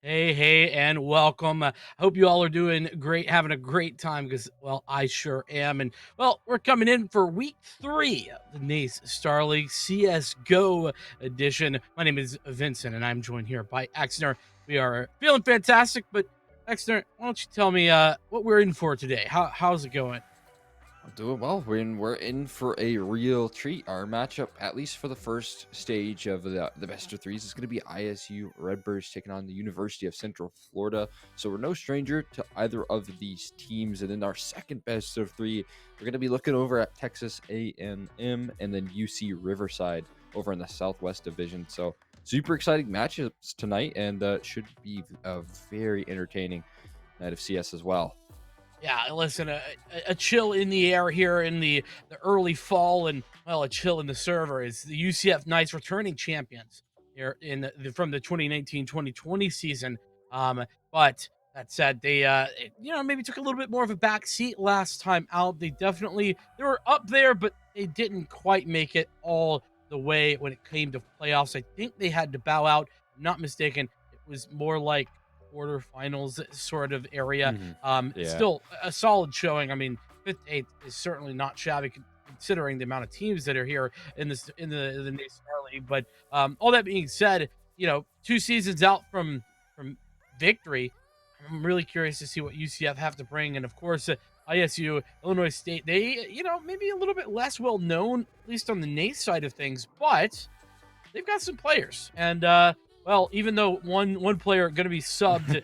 Hey, and welcome. Hope you all are doing great, having a great time because, well, I sure am. And, well, we're coming in for week 3 of the NACE Starleague CSGO edition. My name is Vincent, and I'm joined here by Exner. We are feeling fantastic, but, Exner, why don't you tell me what we're in for today? How's it going? I'm doing well. We're in for a real treat. Our matchup, at least for the first stage of the best of threes, is going to be ISU Redbirds taking on the University of Central Florida. So we're no stranger to either of these teams. And in our second best of three, we're going to be looking over at Texas A&M and then UC Riverside over in the Southwest Division. So super exciting matchups tonight, and should be a very entertaining night of CS as well. Yeah, listen, a chill in the air here in the early fall, and well, a chill in the server is the UCF Knights returning champions here in from the 2019-2020 season. But that said, they maybe took a little bit more of a back seat last time out. They were up there, but they didn't quite make it all the way when it came to playoffs. I think they had to bow out. If I'm not mistaken, it was more like quarterfinals sort of area. Yeah. Still a solid showing. I mean, fifth, eighth is certainly not shabby considering the amount of teams that are here in the NACE Star League. But all that being said, 2 seasons out from victory, I'm really curious to see what UCF have to bring, and of course. ISU, Illinois State, they, maybe a little bit less well known, at least on the NACE side of things, but they've got some players. And well, even though one player going to be subbed,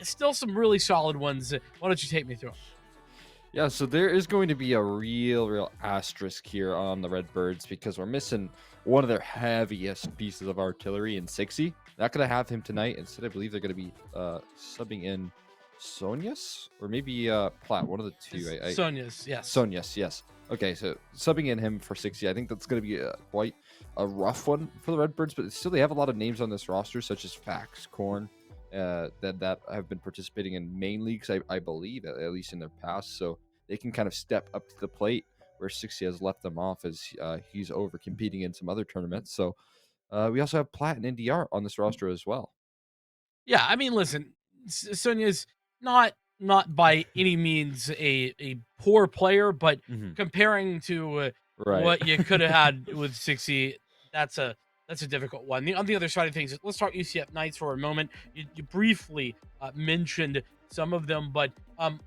still some really solid ones. Why don't you take me through them? Yeah, so there is going to be a real asterisk here on the Redbirds because we're missing one of their heaviest pieces of artillery in 60. Not going to have him tonight. Instead, I believe they're going to be subbing in Sonius or maybe Platt, one of the two. Is Sonia's, yes. Sonius, yes. Okay, so subbing in him for 60, I think that's going to be quite a rough one for the Redbirds, but still they have a lot of names on this roster, such as Fax, Korn, that have been participating in main leagues, I believe, at least in their past. So they can kind of step up to the plate where 60 has left them off as he's over competing in some other tournaments. So we also have Platt and NDR on this roster as well. Yeah, I mean, listen, Sonia's not by any means a poor player, but Hmm. comparing to Right. what you could have had with 60, that's a that's a difficult one. On the other side of things, let's talk UCF Knights for a moment. You briefly mentioned some of them, but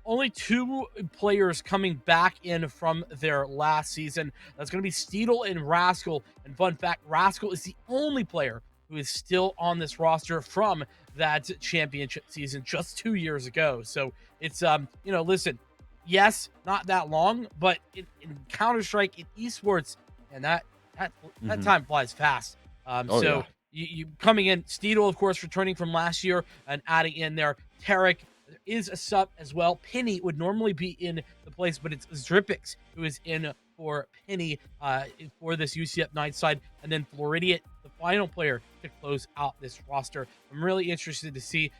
only 2 players coming back in from their last season. That's going to be Steedle and Rascal. And fun fact, Rascal is the only player who is still on this roster from that championship season just 2 years ago. So it's listen, yes, not that long, but in Counter Strike, in esports, and that Hmm. time flies fast. Oh, yeah. So you coming in, Steedle, of course, returning from last year and adding in there Tarek. There is a sub as well. Penny would normally be in the place, but it's Zripix who is in for Penny for this UCF Knights side, and then Floridian, the final player to close out this roster. I'm really interested to see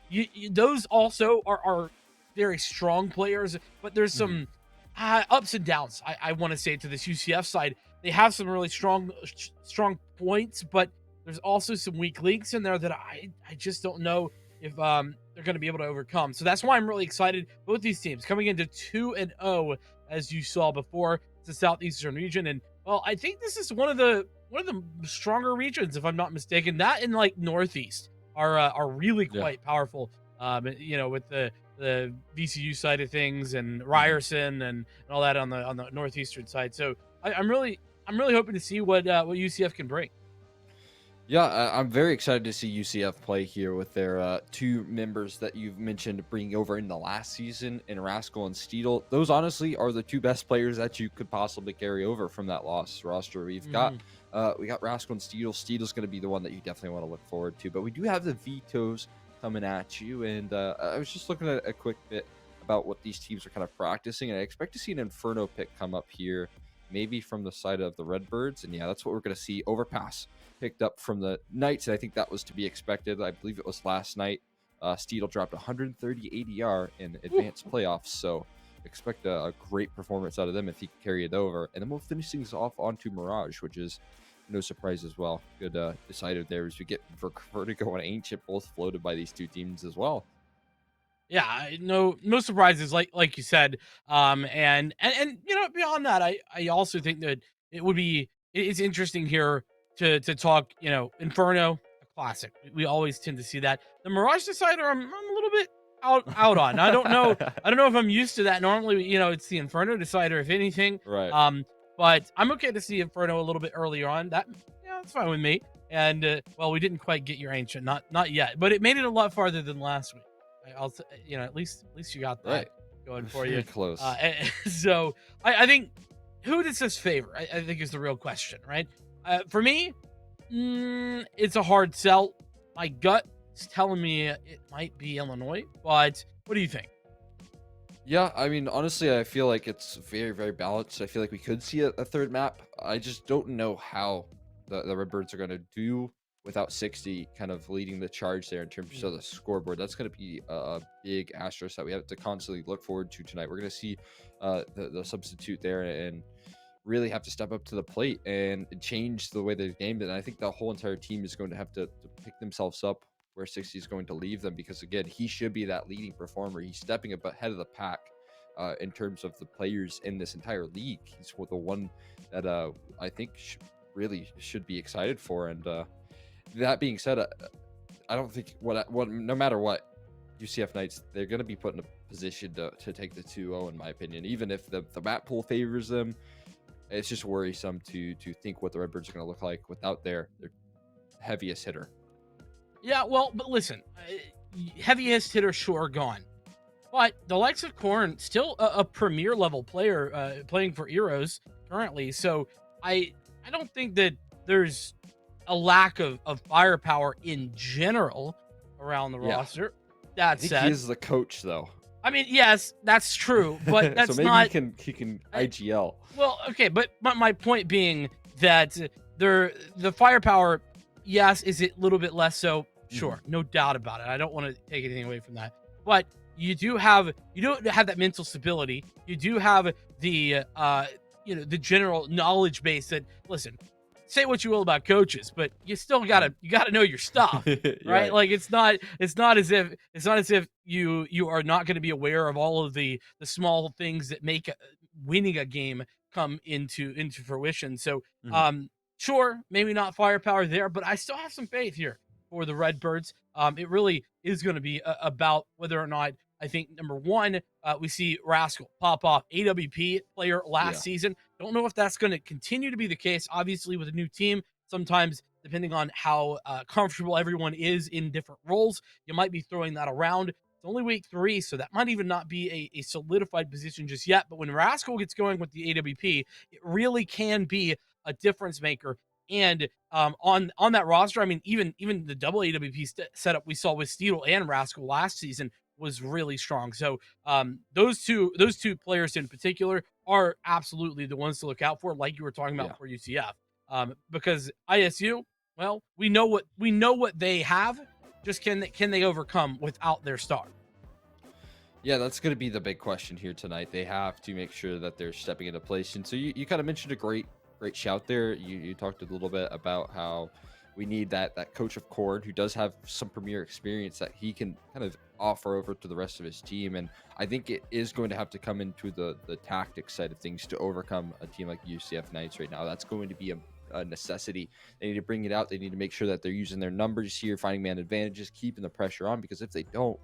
those also are very strong players, but there's Hmm. some ups and downs. I want to say to this UCF side, they have some really strong points, but there's also some weak links in there that I just don't know if they're going to be able to overcome. So that's why I'm really excited. Both these teams coming into 2-0, as you saw before, the Southeastern region, and well, I think this is one of the stronger regions, if I'm not mistaken. That and like Northeast are really Yeah. quite powerful. With the VCU side of things and Hmm. Ryerson and all that on the northeastern side. So I'm really hoping to see what UCF can bring. Yeah, I'm very excited to see UCF play here with their two members that you've mentioned bringing over in the last season in Rascal and Steedle. Those honestly are the two best players that you could possibly carry over from that lost roster. Mhm. We got Rascal and Steedle. Steedle's going to be the one that you definitely want to look forward to. But we do have the vetoes coming at you, and I was just looking at a quick bit about what these teams are kind of practicing, and I expect to see an Inferno pick come up here, maybe from the side of the Redbirds, and yeah, that's what we're going to see. Overpass picked up from the Knights, and I think that was to be expected. I believe it was last night. Steedle dropped 130 ADR in Woo. advanced playoffs, so expect a great performance out of them if he can carry it over. And then we'll finish things off onto Mirage, which is no surprise as well. Good decider there as we get Vertigo and Ancient both floated by these two teams as well. Yeah, no surprises like you said. And beyond that, I also think that it would be it's interesting here to talk, Inferno, a classic. We always tend to see that. The Mirage Decider, I'm a little bit out on. I don't know if I'm used to that. Normally, it's the Inferno Decider, if anything. Right. But I'm okay to see Inferno a little bit earlier on. That's fine with me. And well, we didn't quite get your Ancient, not yet, but it made it a lot farther than last week. At least you got that Right. going for Very you. close. So I think, who does this favor? I think is the real question, right? For me, it's a hard sell. My gut is telling me it might be Illinois, but what do you think? Yeah, I mean, honestly, I feel like it's very, very balanced. I feel like we could see a third map. I just don't know how the Redbirds are going to do without 60 kind of leading the charge there in terms Mm. of the scoreboard. That's going to be a big asterisk that we have to constantly look forward to tonight. We're going to see the substitute there and really have to step up to the plate and change the way they gamed it. And I think the whole entire team is going to have to pick themselves up where 60 is going to leave them because, again, he should be that leading performer. He's stepping up ahead of the pack in terms of the players in this entire league. He's the one that I think really should be excited for. And that being said, I don't think no matter what, UCF Knights, they're going to be put in a position to take the 2-0, in my opinion, even if the map pool favors them. It's just worrisome to think what the Redbirds are going to look like without their heaviest hitter. Yeah, well, but listen, heaviest hitter, sure, gone. But the likes of Corn, still a premier level player, playing for Eros currently. So I don't think that there's a lack of firepower in general around the Yeah, roster. I That think he said, is the coach though. I mean, yes, that's true, but So that's maybe he not. can I, IGL. well, okay, but my point being that the firepower, yes, is it a little bit less so? Hmm. Sure, no doubt about it. I don't want to take anything away from that, but you do have that mental stability. You do have the general knowledge base that, listen, say what you will about coaches, but you still gotta know your stuff, You're right? right. Like it's not as if you are not going to be aware of all of the small things that make winning a game come into fruition. So Hmm. um sure, maybe not firepower there, but I still have some faith here for the Redbirds. It really is going to be about whether or not, I think, number one, we see Rascal pop off, AWP player last Yeah. season. Don't know if that's going to continue to be the case. Obviously, with a new team, sometimes depending on how comfortable everyone is in different roles, you might be throwing that around. It's only week 3, so that might even not be a solidified position just yet. But when Rascal gets going with the AWP, it really can be a difference maker. And on that roster, I mean, even the double AWP setup we saw with Steedle and Rascal last season was really strong. So those two players in particular are absolutely the ones to look out for, like you were talking about Yeah. for UCF. Because ISU, well, we know what they have. Just can they overcome without their star? Yeah, that's going to be the big question here tonight. They have to make sure that they're stepping into place. And so you kind of mentioned a great shout there. You talked a little bit about how we need that coach of Cord who does have some premier experience that he can kind of offer over to the rest of his team. And I think it is going to have to come into the tactics side of things to overcome a team like UCF Knights right now. That's going to be a necessity. They need to bring it out. They need to make sure that they're using their numbers here, finding man advantages, keeping the pressure on, because if they don't,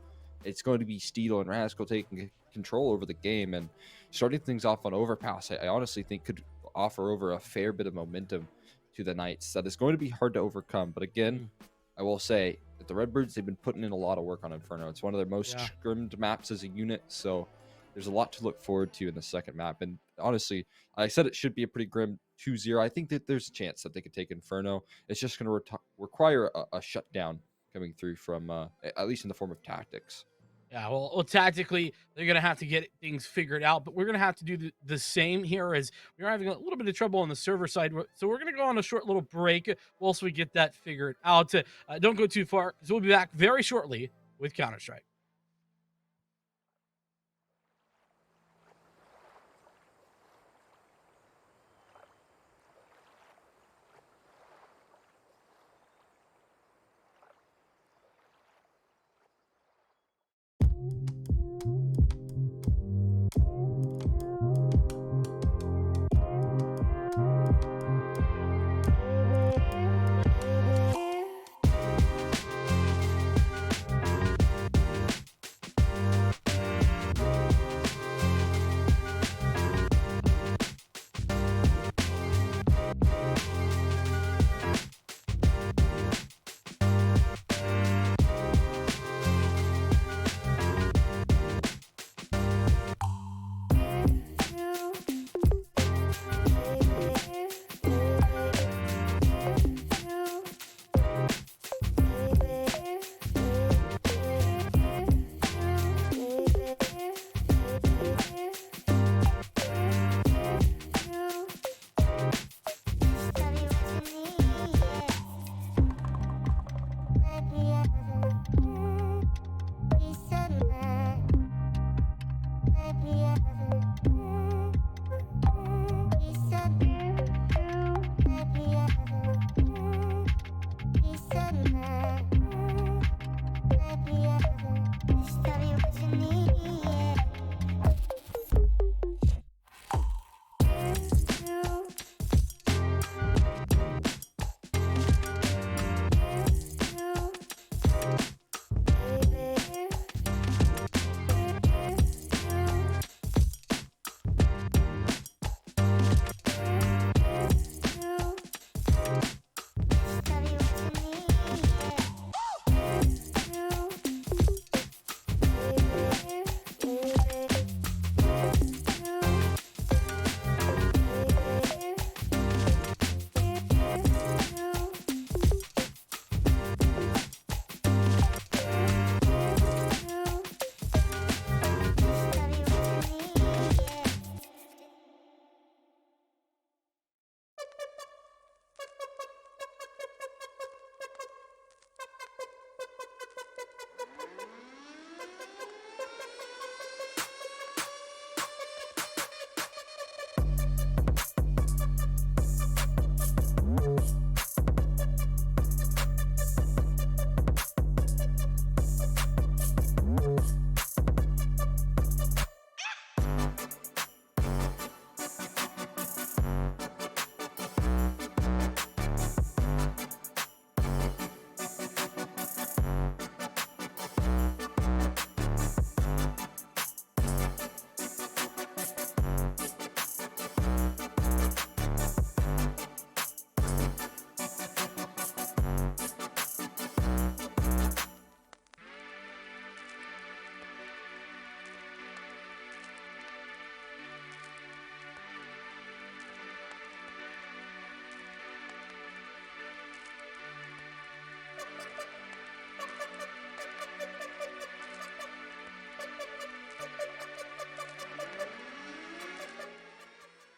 it's going to be Steedle and Rascal taking control over the game and starting things off on overpass. I honestly think could offer over a fair bit of momentum to the Knights that is going to be hard to overcome. But again, Mm, I will say that the Redbirds, they've been putting in a lot of work on Inferno. It's one of their most yeah. scrimmed maps as a unit, so there's a lot to look forward to in the second map. And honestly, I said it should be a pretty grim 2-0. I think that there's a chance that they could take Inferno. It's just going to require a shutdown coming through from at least in the form of tactics. Yeah, well, tactically, they're going to have to get things figured out, but we're going to have to do the same here, as we're having a little bit of trouble on the server side. So we're going to go on a short little break whilst we get that figured out. Don't go too far, because we'll be back very shortly with Counter-Strike.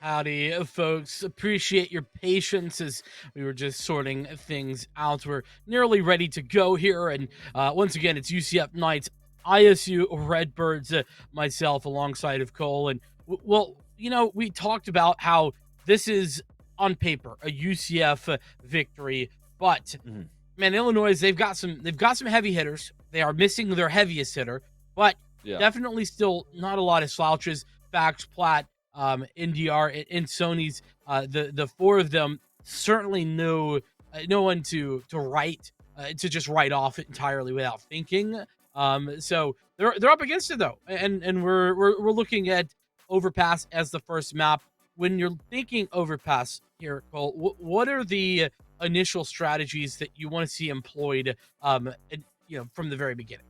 Howdy, folks. Appreciate your patience as we were just sorting things out. We're nearly ready to go here. And once again, it's UCF Knights, ISU Redbirds, myself alongside of Cole. And well, we talked about how this is on paper a UCF victory, but Mhm. man, Illinois, they've got some heavy hitters. They are missing their heaviest hitter, but Yeah. definitely still not a lot of slouches. Fax, Platt, NDR, and Sony's. The four of them certainly know no one to write to just write off it entirely without thinking. So they're up against it though, and we're looking at Overpass as the first map. When you're thinking Overpass here, Cole, what are the initial strategies that you want to see employed from the very beginning?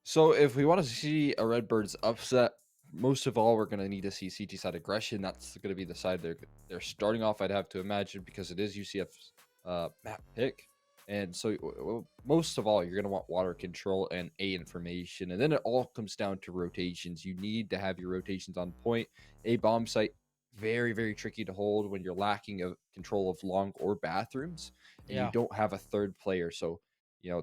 So if we want to see a Redbirds upset, most of all, we're going to need to see CT side aggression. That's going to be the side they're starting off. I'd have to imagine because it is UCF's map pick, and so most of all, you're going to want water control and A information, and then it all comes down to rotations. You need to have your rotations on point. A bomb site very tricky to hold when you're lacking of control of long or bathrooms, and you Yeah. don't have a third player. So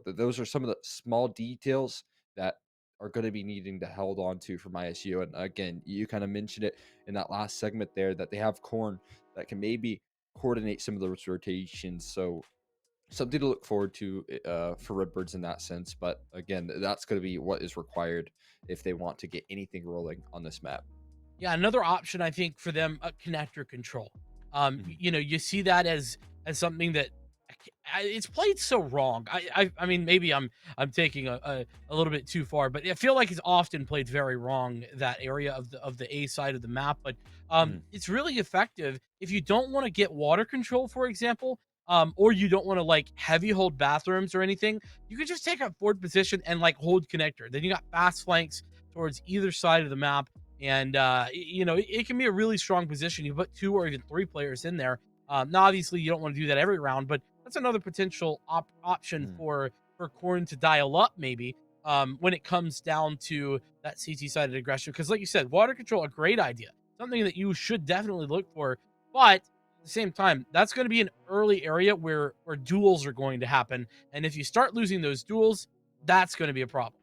those are some of the small details that are going to be needing to held on to from ISU. And again, you kind of mentioned it in that last segment there that they have Corn that can maybe coordinate some of those rotations. So something to look forward to for Redbirds in that sense. But again, that's going to be what is required if they want to get anything rolling on this map. Yeah, another option I think for them, connector control. Mhm. You see that as something that it's played so wrong. I mean, maybe I'm taking a little bit too far, but I feel like it's often played very wrong, that area of the A side of the map. But Mhm. it's really effective if you don't want to get water control, for example. Or you don't want to like heavy hold bathrooms or anything, you can just take a forward position and like hold connector. Then you got fast flanks towards either side of the map, and it can be a really strong position. You put two or even three players in there. Now, obviously, you don't want to do that every round, but that's another potential option Mhm. for Corn to dial up maybe when it comes down to that CT sided aggression. Because, like you said, water control, a great idea, something that you should definitely look for. But at the same time, that's going to be an early area where duels are going to happen, and if you start losing those duels, that's going to be a problem.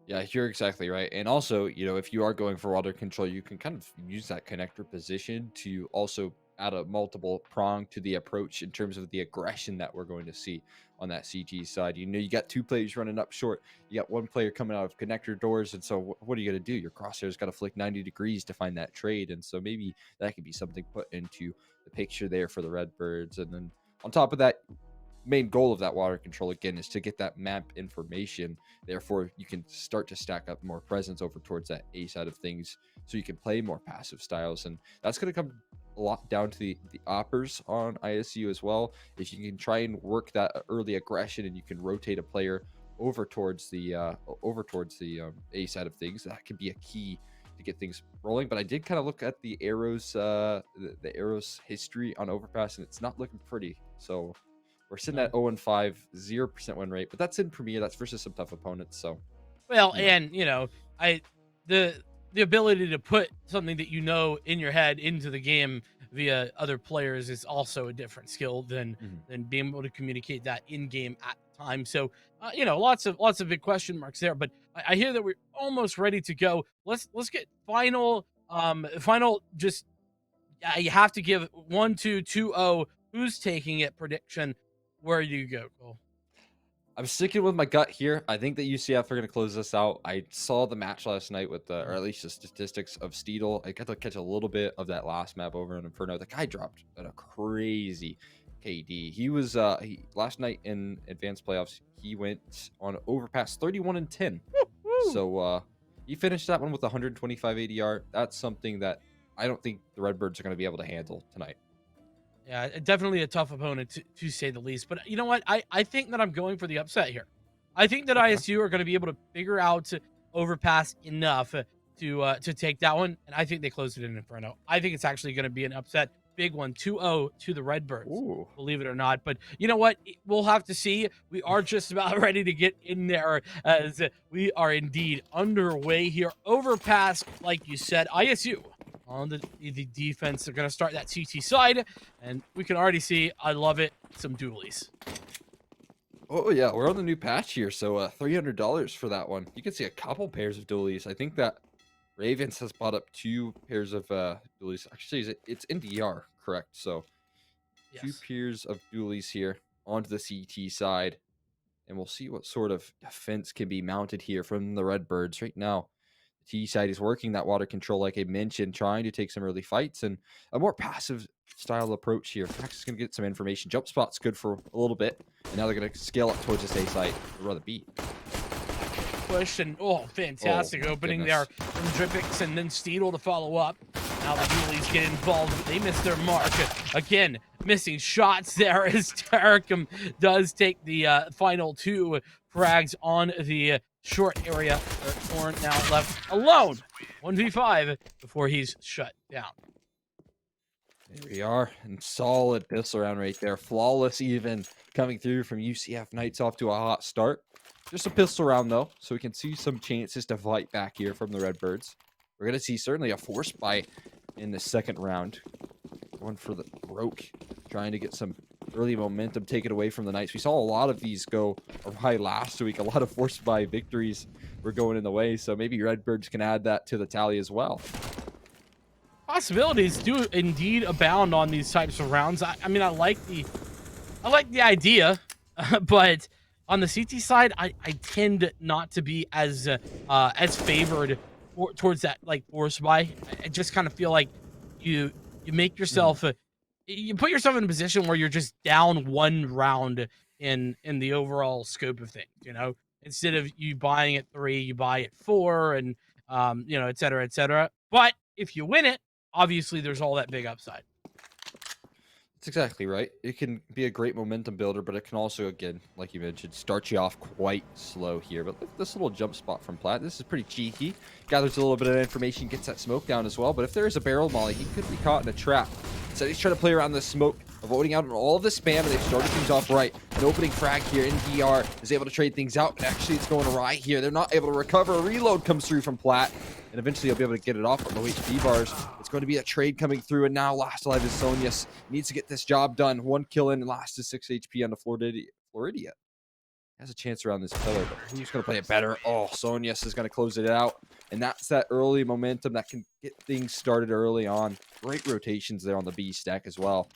Yeah, you're exactly right. And also, if you are going for water control, you can kind of use that connector position to also add a multiple prong to the approach in terms of the aggression that we're going to see on that CT side. You got two players running up short, you got one player coming out of connector doors. And so, what are you going to do? Your crosshair's got to flick 90 degrees to find that trade. And so, maybe that could be something put into the picture there for the Redbirds. And then on top of that, main goal of that water control again is to get that map information. Therefore, you can start to stack up more presence over towards that A side of things, so you can play more passive styles, and that's going to come a lot down to the oppers on ISU as well. If you can try and work that early aggression, and you can rotate a player over towards the A side of things, that could be a key to get things rolling. But I did kind of look at the arrows, the arrows history on Overpass, and it's not looking pretty. So we're sitting at No. 0-5, 0% win rate, but that's in Premier. That's versus some tough opponents. So, Well, you know. and I the ability to put something that you know in your head into the game via other players is also a different skill Mhm. than being able to communicate that in game at the time. So, lots of big question marks there. But I hear that we're almost ready to go. Let's get final. Just you have to give 1-2-2-0. Who's taking it? Prediction. Where do you go, Cole? I'm sticking with my gut here. I think that UCF are going to close this out. I saw the match last night with or Mhm. at least the statistics of Steedle. I got to catch a little bit of that last map over in Inferno. The guy dropped at a crazy KD. He was last night in advanced playoffs. He went on Overpass 31-10. Woo! So he finished that one with 125 ADR. That's something that I don't think the Redbirds are going to be able to handle tonight. Yeah, definitely a tough opponent to say the least. But you know what? I think that I'm going for the upset here. I think that Okay. ISU are going to be able to figure out to overpass enough to take that one, and I think they close it in Inferno. I think it's actually going to be an upset, big one, 2-0 to the Redbirds. Ooh. Believe it or not, but you know what? We'll have to see. We are just about ready to get in there as we are indeed underway here. Overpass, like you said, ISU on the defense. They're going to start that CT side, and we can already see, I love it, some dualies. Oh yeah, we're on the new patch here, so $300 for that one. You can see a couple pairs of dualies. I think that Ravens has bought up 2 pairs of dualies. Actually, it's in DR, correct? So 2 Yes. pairs of dualies here onto the CT side, and we'll see what sort of defense can be mounted here from the Redbirds right now. The T side is working that water control, like I mentioned, trying to take some early fights and a more passive style approach here. Max is going to get some information. Jump spot's good for a little bit, and now they're going to scale up towards this A site, or rather B. Push and fantastic Oh, opening goodness. there from Drippix and then Steedle to follow up. Now the dualies get involved, but they miss their mark. Again, missing shots there as Taricum does take the final 2 frags on the short area. Torn now left alone. 1v5 before he's shut down. There we are, and solid pistol round right there. Flawless even coming through from UCF Knights off to a hot start. Just a pistol round though, so we can see some chances to fight back here from the Redbirds. We're going to see certainly a force buy in the second round. One for the Roke, trying to get some early momentum taken away from the Knights. We saw a lot of these go awry last week. A lot of force buy victories were going in the way, so maybe Redbirds can add that to the tally as well. Possibilities do indeed abound on these types of rounds. I mean, I like the idea, but on the CT side, I tend not to be as favored towards that like force buy. I just kind of feel like you make yourself you put yourself in a position where you're just down 1 round in the overall scope of things. You know, instead of you buying at 3, you buy at 4, and you know, et cetera, et cetera. But if you win it, obviously there's all that big upside. That's exactly right. It can be a great momentum builder, but it can also, again, like you mentioned, start you off quite slow here. But look at this little jump spot from Platt. This is pretty cheeky. Gathers a little bit of information, gets that smoke down as well. But if there is a barrel molly, he could be caught in a trap. So he's trying to play around the smoke, avoiding out on all of the spam, and they've started things off right. An opening frag here in DR is able to trade things out, but actually it's going awry here. They're not able to recover. A reload comes through from Platt, and eventually he'll be able to get it off on the HP bars. It's going to be a trade coming through, and now last alive is Sonius. Needs to get this job done. 1 kill in, and last is 6 HP on the Floridia. Has a chance around this pillar, but who's going to play it better? Oh, Sonius is going to close it out, and that's that early momentum that can get things started early on. Great rotations there on the B stack as well.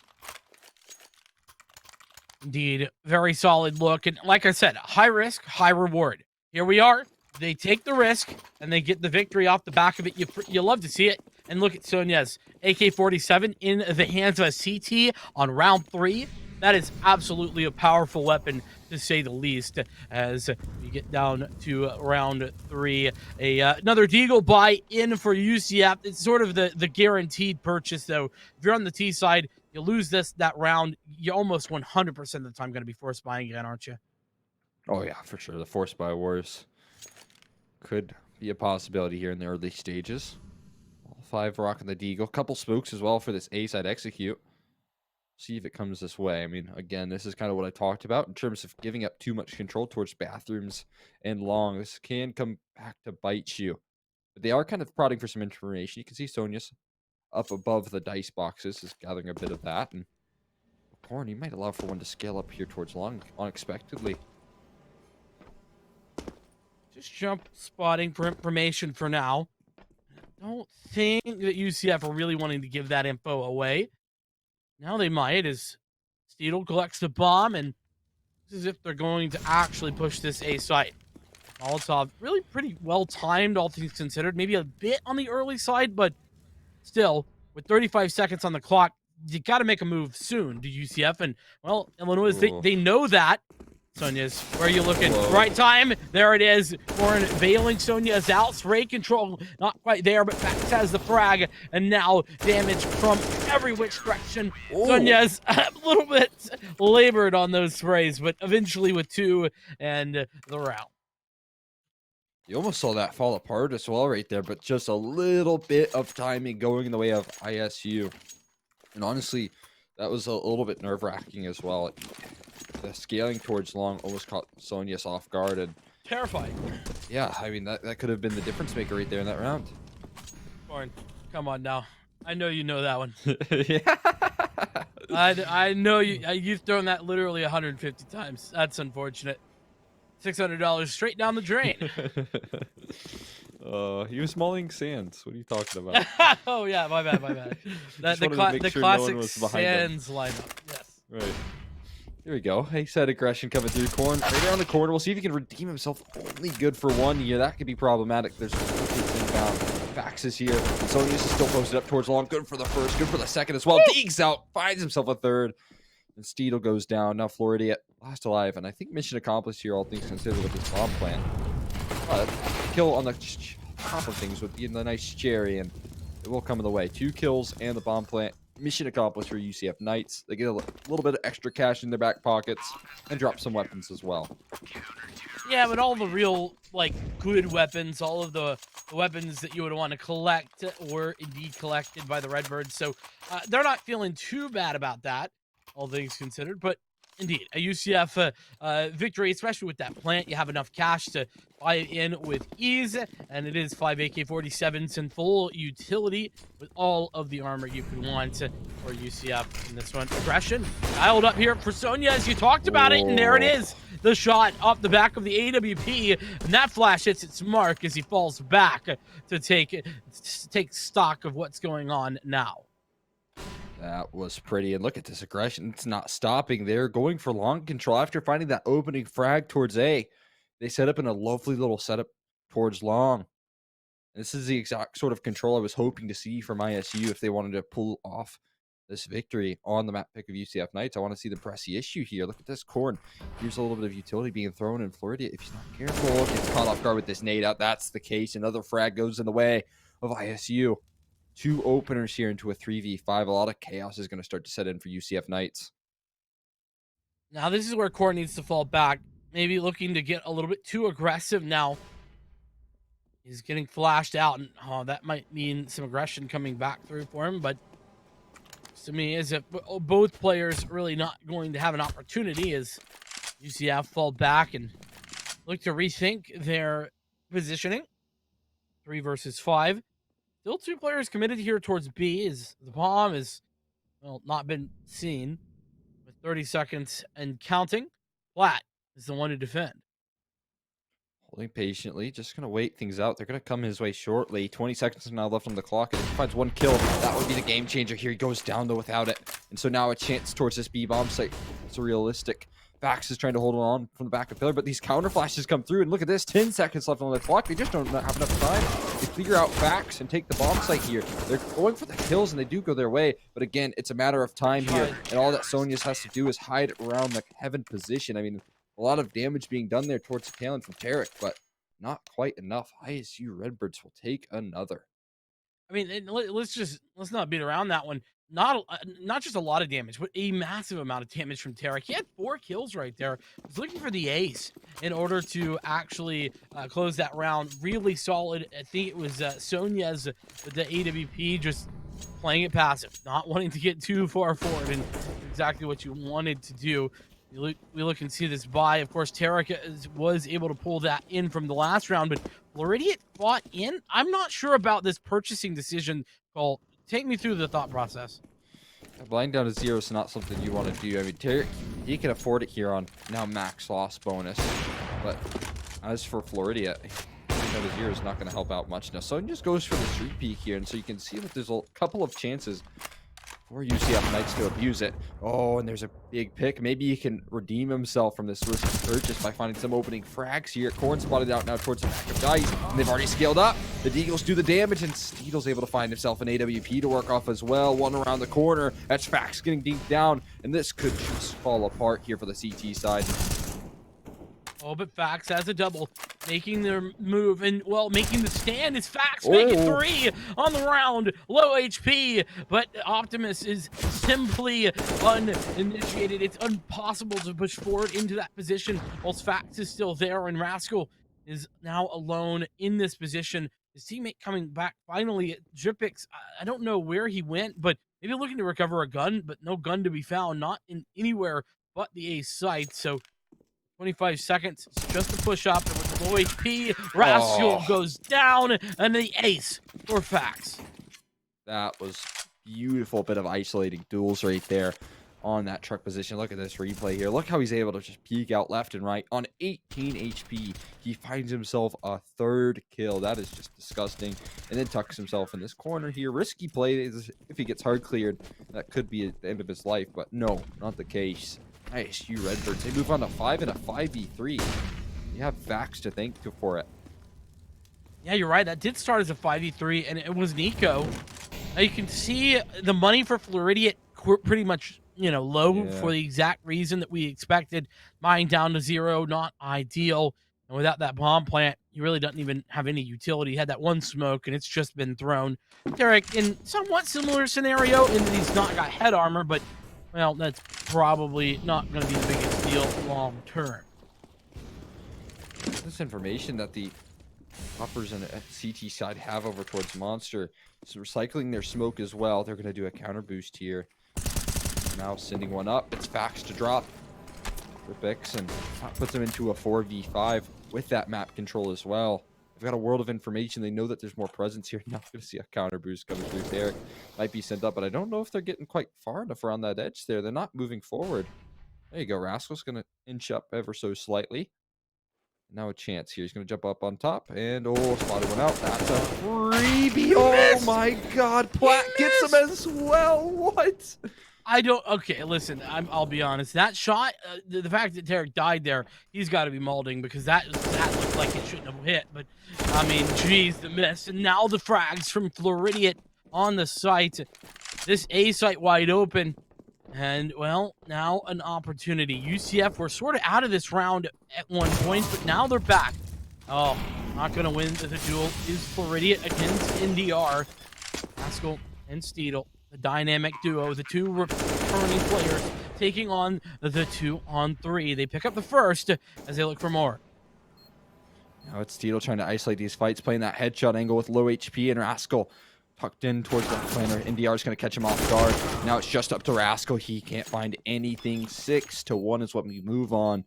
Indeed, very solid look, and like I said, high risk, high reward. Here we are. They take the risk and they get the victory off the back of it. You love to see it. And look at Sonia's AK-47 in the hands of a CT on round 3. That is absolutely a powerful weapon, to say the least, as we get down to round 3. Another Deagle buy in for UCF. It's sort of the guaranteed purchase, though. If you're on the T side, you lose that round, you're almost 100% of the time going to be forced buying again, aren't you? Oh, yeah, for sure. The force buy wars could be a possibility here in the early stages. All 5 rocking the Deagle. Couple spooks as well for this A-side execute. See if it comes this way. I mean, again, this is kind of what I talked about in terms of giving up too much control towards bathrooms and long. This can come back to bite you. But they are kind of prodding for some information. You can see Sonia's up above the dice boxes is gathering a bit of that. And Corn, he might allow for one to scale up here towards long unexpectedly. Just jump spotting for information for now. I don't think that UCF are really wanting to give that info away. Now they might, as Steedle collects the bomb, and this is if they're going to actually push this A site. Molotov, really pretty well timed, all things considered. Maybe a bit on the early side, but still, with 35 seconds on the clock, you got to make a move soon to UCF. And, well, Illinois, they know that. Sonia's, where are you looking? Whoa. Right time. There it is. Warren veiling Sonia's out. Spray control, not quite there, but Max has the frag. And now damage from every which direction. Ooh. Sonia's a little bit labored on those sprays, but eventually with 2 and the round. You almost saw that fall apart as well right there, but just a little bit of timing going in the way of ISU. And honestly, that was a little bit nerve-wracking as well. The scaling towards long almost caught Sonius off guard, and Terrifying. yeah, I mean that could have been the difference maker right there in that round. Warren, come on now. I know you know that one. Yeah. I know you've thrown that literally 150 times. That's unfortunate. $600 straight down the drain. He was mauling Sands. What are you talking about? Oh yeah, my bad, my bad. Just wanted to make The sure no one classic was behind him. Sands lineup. Yes. Right. Here we go. He said aggression coming through. Corn right around the corner. We'll see if he can redeem himself. Only good for 1 year. That could be problematic. There's inbound. Fax is here. Sonius is still posted up towards long. Good for the first. Good for the second as well. Deegs out. Finds himself a third. And Steedle goes down. Now Florida last alive. And I think mission accomplished here, all things considered, with this bomb plant. Kill on the top of things would be the nice cherry, and it will come in the way. 2 kills and the bomb plant. Mission accomplished for UCF Knights. They get a little bit of extra cash in their back pockets and drop some weapons as well. Yeah, but all the real, like, good weapons, all of the weapons that you would want to collect were indeed collected by the Redbirds. So they're not feeling too bad about that, all things considered. But indeed, a UCF victory, especially with that plant. You have enough cash to buy it in with ease, and it is 5 AK-47s in full utility with all of the armor you could want for UCF in this one. Aggression dialed up here for Sonya, as you talked about it, and there it is. The shot off the back of the AWP, and that flash hits its mark as he falls back to take stock of what's going on now. That was pretty. And look at this aggression. It's not stopping. They're going for long control after finding that opening frag towards A. They set up in a lovely little setup towards long. This is the exact sort of control I was hoping to see from ISU if they wanted to pull off this victory on the map pick of UCF Knights. I want to see the press the issue here. Look at this Corn. Here's a little bit of utility being thrown in Florida. If he's not careful, gets caught off guard with this nade out. That's the case. Another frag goes in the way of ISU. 2 openers here into a 3v5. A lot of chaos is going to start to set in for UCF Knights. Now this is where Corn needs to fall back. Maybe looking to get a little bit too aggressive now. He's getting flashed out, and that might mean some aggression coming back through for him. But to me, as if both players really not going to have an opportunity as UCF fall back and look to rethink their positioning. 3 versus 5. Still 2 players committed here towards B, as the bomb is, well, not been seen. With 30 seconds and counting, Flat is the one to defend. Holding patiently, just going to wait things out. They're going to come his way shortly. 20 seconds now left on the clock. And if he finds 1 kill, that would be the game changer here. He goes down, though, without it. And so now a chance towards this B-bomb site. It's realistic. Vax is trying to hold on from the back of pillar, but these counter flashes come through, and look at this, 10 seconds left on the clock. They just don't have enough time to figure out Vax and take the bomb site here. They're going for the kills, and they do go their way, but again, it's a matter of time here, and all that Sonius has to do is hide around the heaven position. I mean, a lot of damage being done there towards the talent from Tarek, but not quite enough. ISU Redbirds will take another. I mean, let's not beat around that one. Not just a lot of damage, but a massive amount of damage from Tarek. He had 4 kills right there. Was looking for the ace in order to actually close that round. Really solid. I think it was Sonya's with the AWP just playing it passive, not wanting to get too far forward, and exactly what you wanted to do. We look and see this buy. Of course, Tarek was able to pull that in from the last round, but Floridian fought in. I'm not sure about this purchasing decision call. Take me through the thought process. Blind down to 0 is not something you want to do. I mean, Tarek, he can afford it here on now max loss bonus. But as for Floridia, down to 0 is not going to help out much. Now, Son just goes for the street peek here, and so you can see that there's a couple of chances for UCF Knights to abuse it. Oh, and there's a big pick. Maybe he can redeem himself from this risky purchase by finding some opening frags here. Corn spotted out now towards the back of Dice, and they've already scaled up. The Deagles do the damage, and Steedle's able to find himself an AWP to work off as well. One around the corner. That's Fax getting deep down, and this could just fall apart here for the CT side. Oh, but Fax has a double, making their move, and, well, making the stand is Fax, making 3 on the round, low HP, but Optimus is simply uninitiated. It's impossible to push forward into that position, whilst Fax is still there, and Rascal is now alone in this position. His teammate coming back finally. Dripix, I don't know where he went, but maybe looking to recover a gun, but no gun to be found, not in anywhere but the A site, so 25 seconds, it's just a push up, and with the low HP, Rascal goes down, and the ace for Fax. That was beautiful bit of isolating duels right there on that truck position. Look at this replay here. Look how he's able to just peek out left and right. On 18 HP, he finds himself a third kill. That is just disgusting. And then tucks himself in this corner here. Risky play. If he gets hard cleared, that could be at the end of his life. But no, not the case. Nice, you Redbirds. They move on to 5 and a 5v3. You have Vax to thank for it. Yeah, you're right. That did start as a 5v3, and it was Nico. Now you can see the money for Floridian pretty much, low for the exact reason that we expected. Mine down to 0, not ideal. And without that bomb plant, he really doesn't even have any utility. He had that one smoke, and it's just been thrown. Derek, in somewhat similar scenario, in that he's not got head armor, but, well, that's probably not going to be the biggest deal long term. This information that the Hoppers and CT side have over towards Monster. So recycling their smoke as well. They're going to do a counter boost here. Now sending one up. It's Fax to drop for Bix, and that puts them into a 4v5 with that map control as well. They've got a world of information. They know that there's more presence here. Now going to see a counter boost coming through there. Might be sent up, but I don't know if they're getting quite far enough around that edge there. They're not moving forward. There you go. Rascal's going to inch up ever so slightly. Now a chance here. He's going to jump up on top. And, spotted one out. That's a freebie. Oh, my God. Platt gets him as well. What? Okay, listen, I'll be honest. That shot, the fact that Tarek died there, he's got to be molding, because that looked like it shouldn't have hit. But, I mean, geez, the miss. And now the frags from Floridian on the site. This A site wide open. And, well, now an opportunity. UCF were sort of out of this round at one point, but now they're back. Oh, not going to win the duel is Floridian against NDR. Pascal and Steedle, the dynamic duo, the two returning players taking on the 2-on-3. They pick up the first as they look for more. Now it's Steedle trying to isolate these fights, playing that headshot angle with low HP, and Rascal tucked in towards the planner. NDR's going to catch him off guard. Now it's just up to Rascal. He can't find anything. 6-1 is what we move on.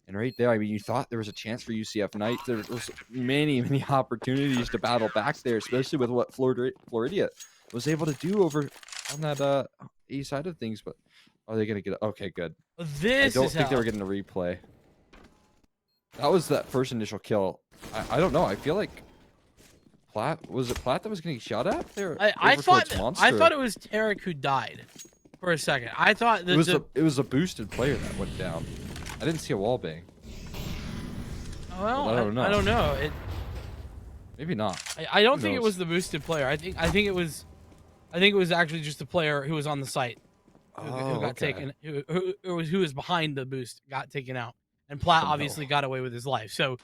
And right there, I mean, you thought there was a chance for UCF Knights. There was many opportunities to battle back there, especially with what Floridia was able to do over on that A side of things. But are they going to get it? Okay, good. I don't think they were getting a replay. That was that first initial kill. I don't know. I feel like was it Platt that was getting shot at there? I thought it was Tarek who died for a second. I thought that it was a boosted player that went down. I didn't see a wall bang. Well, I don't know. Maybe not. I don't think it was the boosted player. I think it was actually just the player who was on the site who got taken. Who was behind the boost got taken out, and Platt obviously got away with his life. So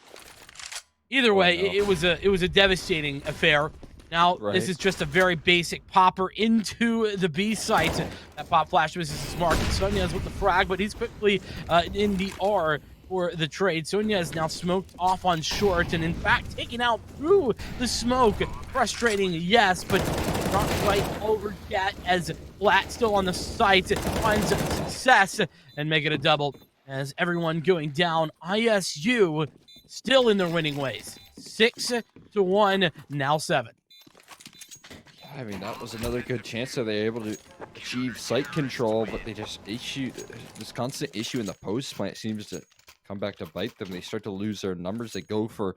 either way, it was a devastating affair. Now this is just a very basic popper into the B site. That pop flash misses his mark. Sonya's with the frag, but he's quickly in the R for the trade. Sonya is now smoked off on short, and in fact taken out through the smoke. Frustrating, yes, but not quite over yet, as Platt still on the site finds success and make it a double. As everyone going down, ISU still in their winning ways. 6-1, now 7. I mean, that was another good chance that they were able to achieve site control, but they just this constant issue in the post plant seems to come back to bite them. They start to lose their numbers. They go for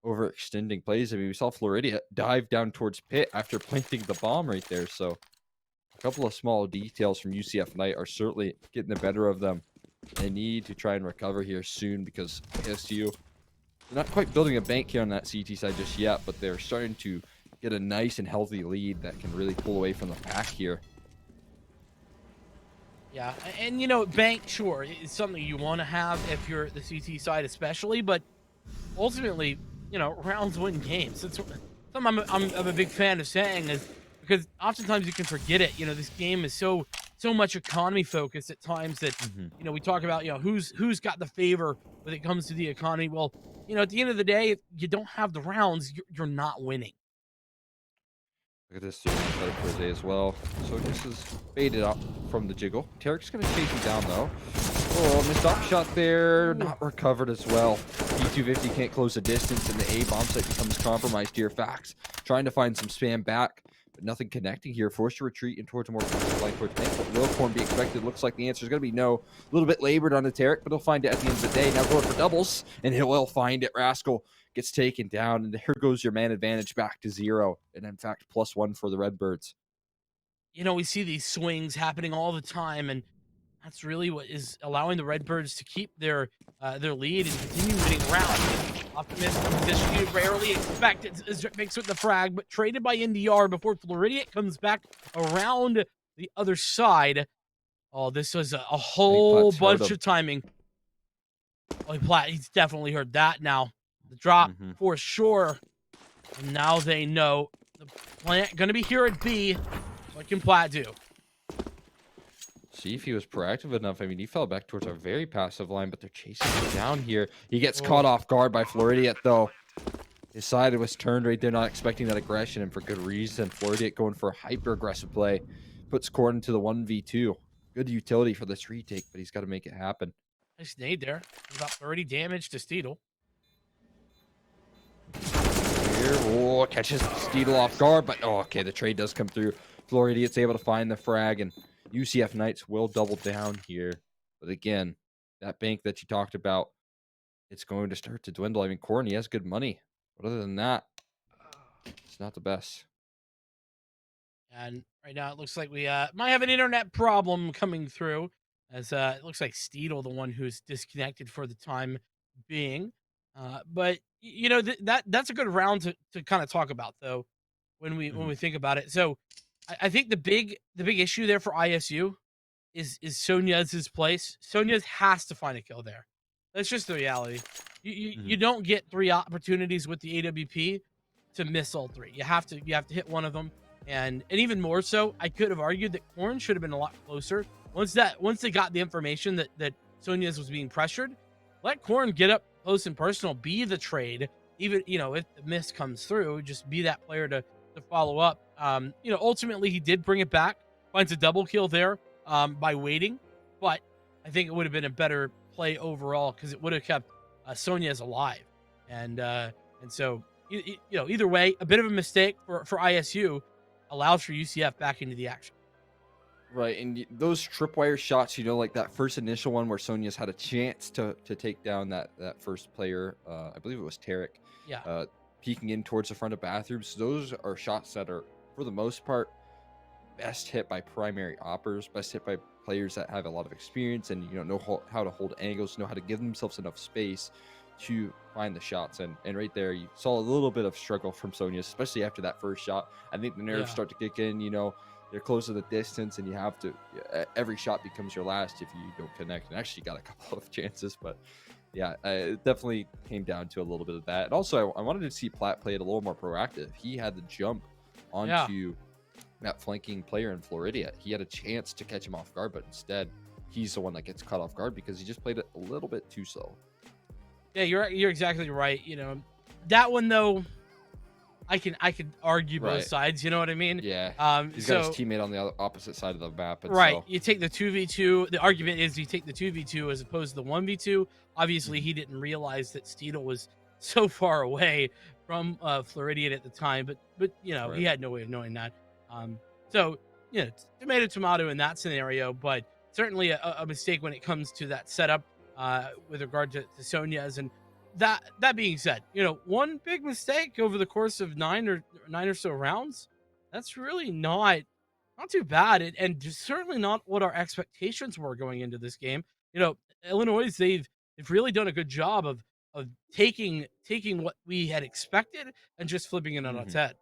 overextending plays. I mean, we saw Floridia dive down towards pit after planting the bomb right there. So a couple of small details from UCF Knight are certainly getting the better of them. They need to try and recover here soon, because ASU, they're not quite building a bank here on that CT side just yet, but they're starting to get a nice and healthy lead that can really pull away from the pack here. Yeah, and bank, sure, is something you want to have if you're the CT side especially, but ultimately, rounds win games. It's something I'm a big fan of saying, is because oftentimes you can forget it. This game is so much economy focused at times that we talk about who's got the favor when it comes to the economy. Well, at the end of the day, if you don't have the rounds, you're not winning. Look at this for as well. So this is baited up from the jiggle. Tarek's going to chase him down, though. Oh, missed up shot there. Not recovered as well. P250 can't close the distance, and the A bomb site becomes compromised here. Fax trying to find some spam back. but nothing connecting here. Forced to retreat in towards a more aggressive line towards bank. But will Corn be expected? Looks like the answer is going to be no. A little bit labored on the Tarek, but he'll find it at the end of the day. Now going for doubles, and he will find it. Rascal gets taken down, and there goes your man advantage back to 0, and in fact +1 for the Redbirds. You know, we see these swings happening all the time, and that's really what is allowing the Redbirds to keep their lead and continue winning rounds. Optimist in a position you rarely expect. It's makes with the frag, but traded by NDR before Floridian comes back around the other side. Oh, this was a I think whole Platt's heard bunch him. of timing. Oh, Platt, he's definitely heard that now. The drop for sure. And now they know the plant gonna be here at B. What can Platt do? See if he was proactive enough. I mean, he fell back towards a very passive line, but they're chasing him down here. He gets Oh. caught off guard by Floridian, though. His side was turned right there, not expecting that aggression, and for good reason. Floridian going for a hyper-aggressive play. Puts Corn into the 1v2. Good utility for this retake, but he's got to make it happen. Nice nade there. About 30 damage to Steedle. Here, oh, catches Steedle off guard, but oh, okay, the trade does come through. Floridian's able to find the frag, and UCF Knights will double down here. But again, that bank that you talked about, it's going to start to dwindle. I mean, Corn, he has good money. But other than that, it's not the best. And right now it looks like we might have an internet problem coming through, as it looks like Steedle, the one who's disconnected for the time being. But you know that's a good round to kind of talk about though, when we think about it. So I think the big issue there for ISU is Sonia's place. Sonia's has to find a kill there. That's just the reality. You don't get 3 opportunities with the AWP to miss all 3. You have to hit one of them. And even more so, I could have argued that Corn should have been a lot closer. Once they got the information that Sonia's was being pressured, let Corn get up close and personal, be the trade. Even, you know, if the miss comes through, just be that player to follow up. You know, ultimately he did bring it back, finds a double kill there by waiting, but I think it would have been a better play overall because it would have kept Sonia's alive. And so you know, either way, a bit of a mistake for ISU allows for UCF back into the action. Right, and those tripwire shots, you know, like that first initial one where Sonia's had a chance to take down that first player, I believe it was Tarek, Yeah. peeking in towards the front of bathrooms. Those are shots that are, for the most part, best hit by primary oppers, best hit by players that have a lot of experience and, you know how to hold angles, know how to give themselves enough space to find the shots. And right there, you saw a little bit of struggle from Sonia, especially after that first shot. I think the nerves start to kick in, you know, they're close to the distance and you have to, every shot becomes your last if you don't connect. And actually got a couple of chances, but yeah, it definitely came down to a little bit of that. And also, I wanted to see Platt play it a little more proactive. He had the jump onto that flanking player in Floridia. He had a chance to catch him off guard, but instead, he's the one that gets caught off guard because he just played it a little bit too slow. Yeah, you're exactly right. You know, that one though, I can argue both sides. You know what I mean? Yeah. He's got his teammate on the opposite side of the map. And right. So, You take the 2v2. The argument is you take the 2v2 as opposed to the 1v2. Obviously, he didn't realize that Steedle was so far away from Floridian at the time, but you know, he had no way of knowing that. So you know, tomato in that scenario, but certainly a mistake when it comes to that setup with regard to Sonia's. And that being said, you know, one big mistake over the course of nine or so rounds, that's really not too bad, and just certainly not what our expectations were going into this game. You know, Illinois, they've really done a good job of taking what we had expected and just flipping it on its head.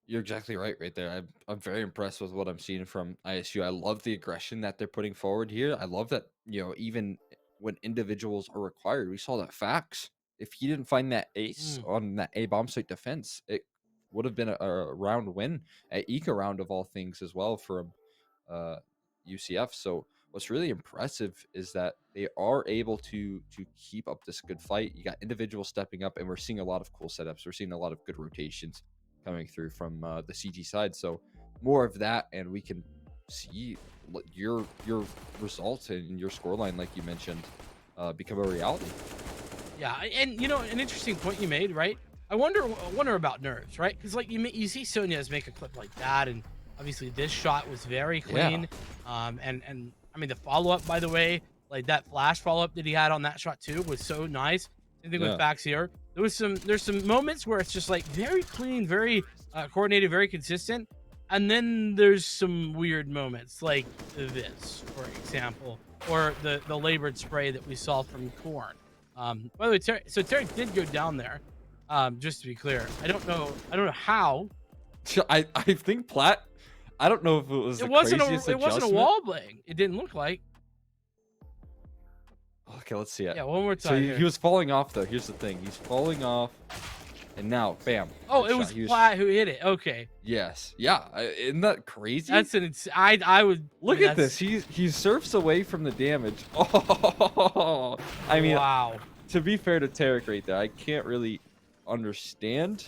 you're exactly right there. I'm very impressed with what I'm seeing from ISU. I love the aggression that they're putting forward here. I love that, you know, even when individuals are required, we saw that Fax, if he didn't find that ace on that A bomb site defense, it would have been a round win, a eco round of all things as well from UCF. So what's really impressive is that they are able to keep up this good fight. You got individuals stepping up, and we're seeing a lot of cool setups. We're seeing a lot of good rotations coming through from the CG side. So more of that, and we can see your results and your scoreline, like you mentioned, become a reality. Yeah, and you know, an interesting point you made, right? I wonder about nerves, right? Because like you see Sonya's make a clip like that, and obviously this shot was very Yeah, clean. And I mean the follow up, by the way, like that flash follow up that he had on that shot too was so nice. Same thing with yeah. Fax here. There's some moments where it's just like very clean, very coordinated, very consistent, and then there's some weird moments like this, for example, or the labored spray that we saw from Corn. By the way, so Terry did go down there. Just to be clear, I don't know how. I think Platt. I don't know if it was the craziest It wasn't a adjustment. wall bang. It didn't look like. Okay, let's see it. Yeah, one more So time he here. was falling off though. Here's the thing. He's falling off, and now, bam. Oh, it Headshot. was He was. Platt who hit it. Okay, Yes. Yeah. Isn't that crazy? that's an. I would I Look mean, at this. He surfs away from the damage. Oh, I mean, wow. to be fair to Tarek right there, I can't really understand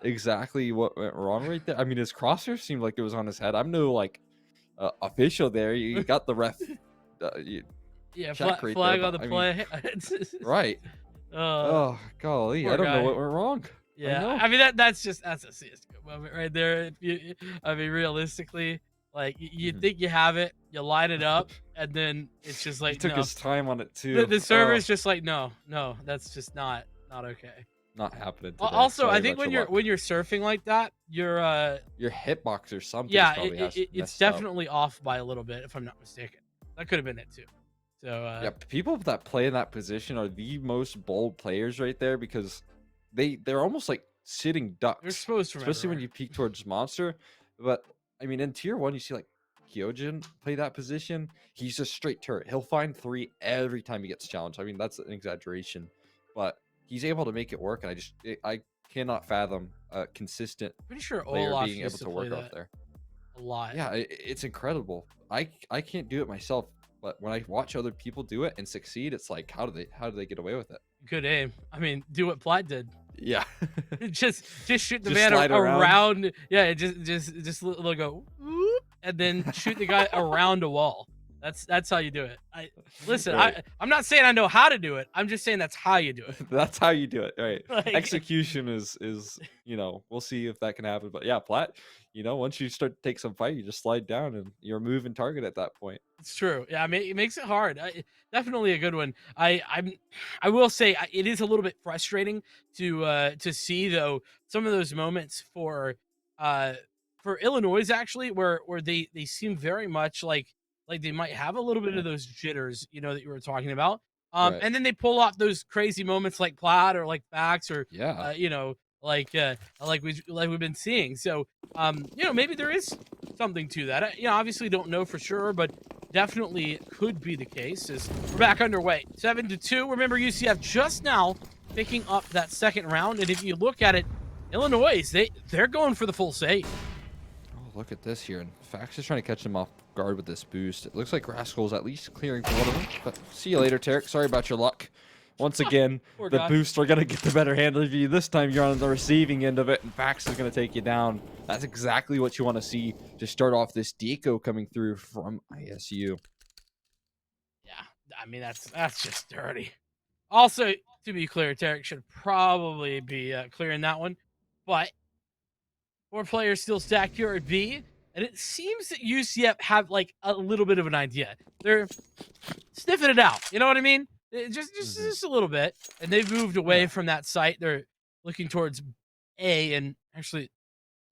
exactly what went wrong right there. I mean, his crosshair seemed like it was on his head. I'm no like official there. You got the ref Yeah, check right there, flag on but the I mean, play. right. uh, Oh golly, I poor don't know guy. what went wrong. I Yeah, know. I mean that's a CS:GO moment right there. I mean, realistically, like you Mhm. think you have it, you line it up, and then it's just He like took no. his time on it The, too. the Oh, server's just like no, that's just not okay. not happening today. Also, I Sorry think about your luck. when you're surfing like that, you're Your hitbox or something's yeah, probably has it's messed up. definitely off by a little bit if I'm not mistaken. That could have been it too. So Yep, people that play in that position are the most bold players right there because they're almost like sitting they're ducks, exposed from especially when everywhere. you peek towards monster. But I mean, in tier one, you see like Kyojin play that position. He's a straight turret. He'll find three every time he gets challenged. I mean, that's an exaggeration, but he's able to make it work. And I cannot fathom a consistent Pretty sure player Olaf being able used to to play work off that there. a lot. Yeah, it's incredible. I can't do it myself, but when I watch other people do it and succeed, it's like how do they get away with it? Good aim. I mean, do what Platt did. Yeah. Just shoot the Just man slide around. around. Yeah, just go whoop, and then shoot the guy around a wall. That's how you do it. I listen. Right. I'm not saying I know how to do it. I'm just saying that's how you do it. That's how you do it. Right. Like Execution is, we'll see if that can happen. But yeah, Plat, once you start to take some fight, you just slide down and you're a moving target at that point. it's true. Yeah, I mean, it makes it hard. Definitely a good one. I will say it is a little bit frustrating to see though some of those moments uh for Illinois actually where they seem very much like they might have a little bit of those jitters, that you were talking about. Right. And then they pull off those crazy moments like Plaid or like Fax or Yeah. like we've been seeing. So maybe there is something to that. Obviously don't know for sure, but definitely could be the case as we're back underway. 7-2. Remember, UCF just now picking up that second round. And if you look at it, Illinois, they're going for the full save. Oh, look at this here. And Fax is trying to catch them off guard with this boost. It looks like Rascal's at least clearing for one of them. But see you later, Tarek. Sorry about your luck. Once again, Poor the guy. boosts are going to get the better handle of you. This time you're on the receiving end of it, and Fax is going to take you down. That's exactly what you want to see to start off this deco coming through from ISU. Yeah, I mean that's just dirty. Also, to be clear, Tarek should probably be clearing that one, but 4 players still stacked here at B, and it seems that UCF have like a little bit of an idea. They're sniffing it out. You know what I mean? Just a little bit, and they've moved away Yeah. from that site. They're looking towards A, and actually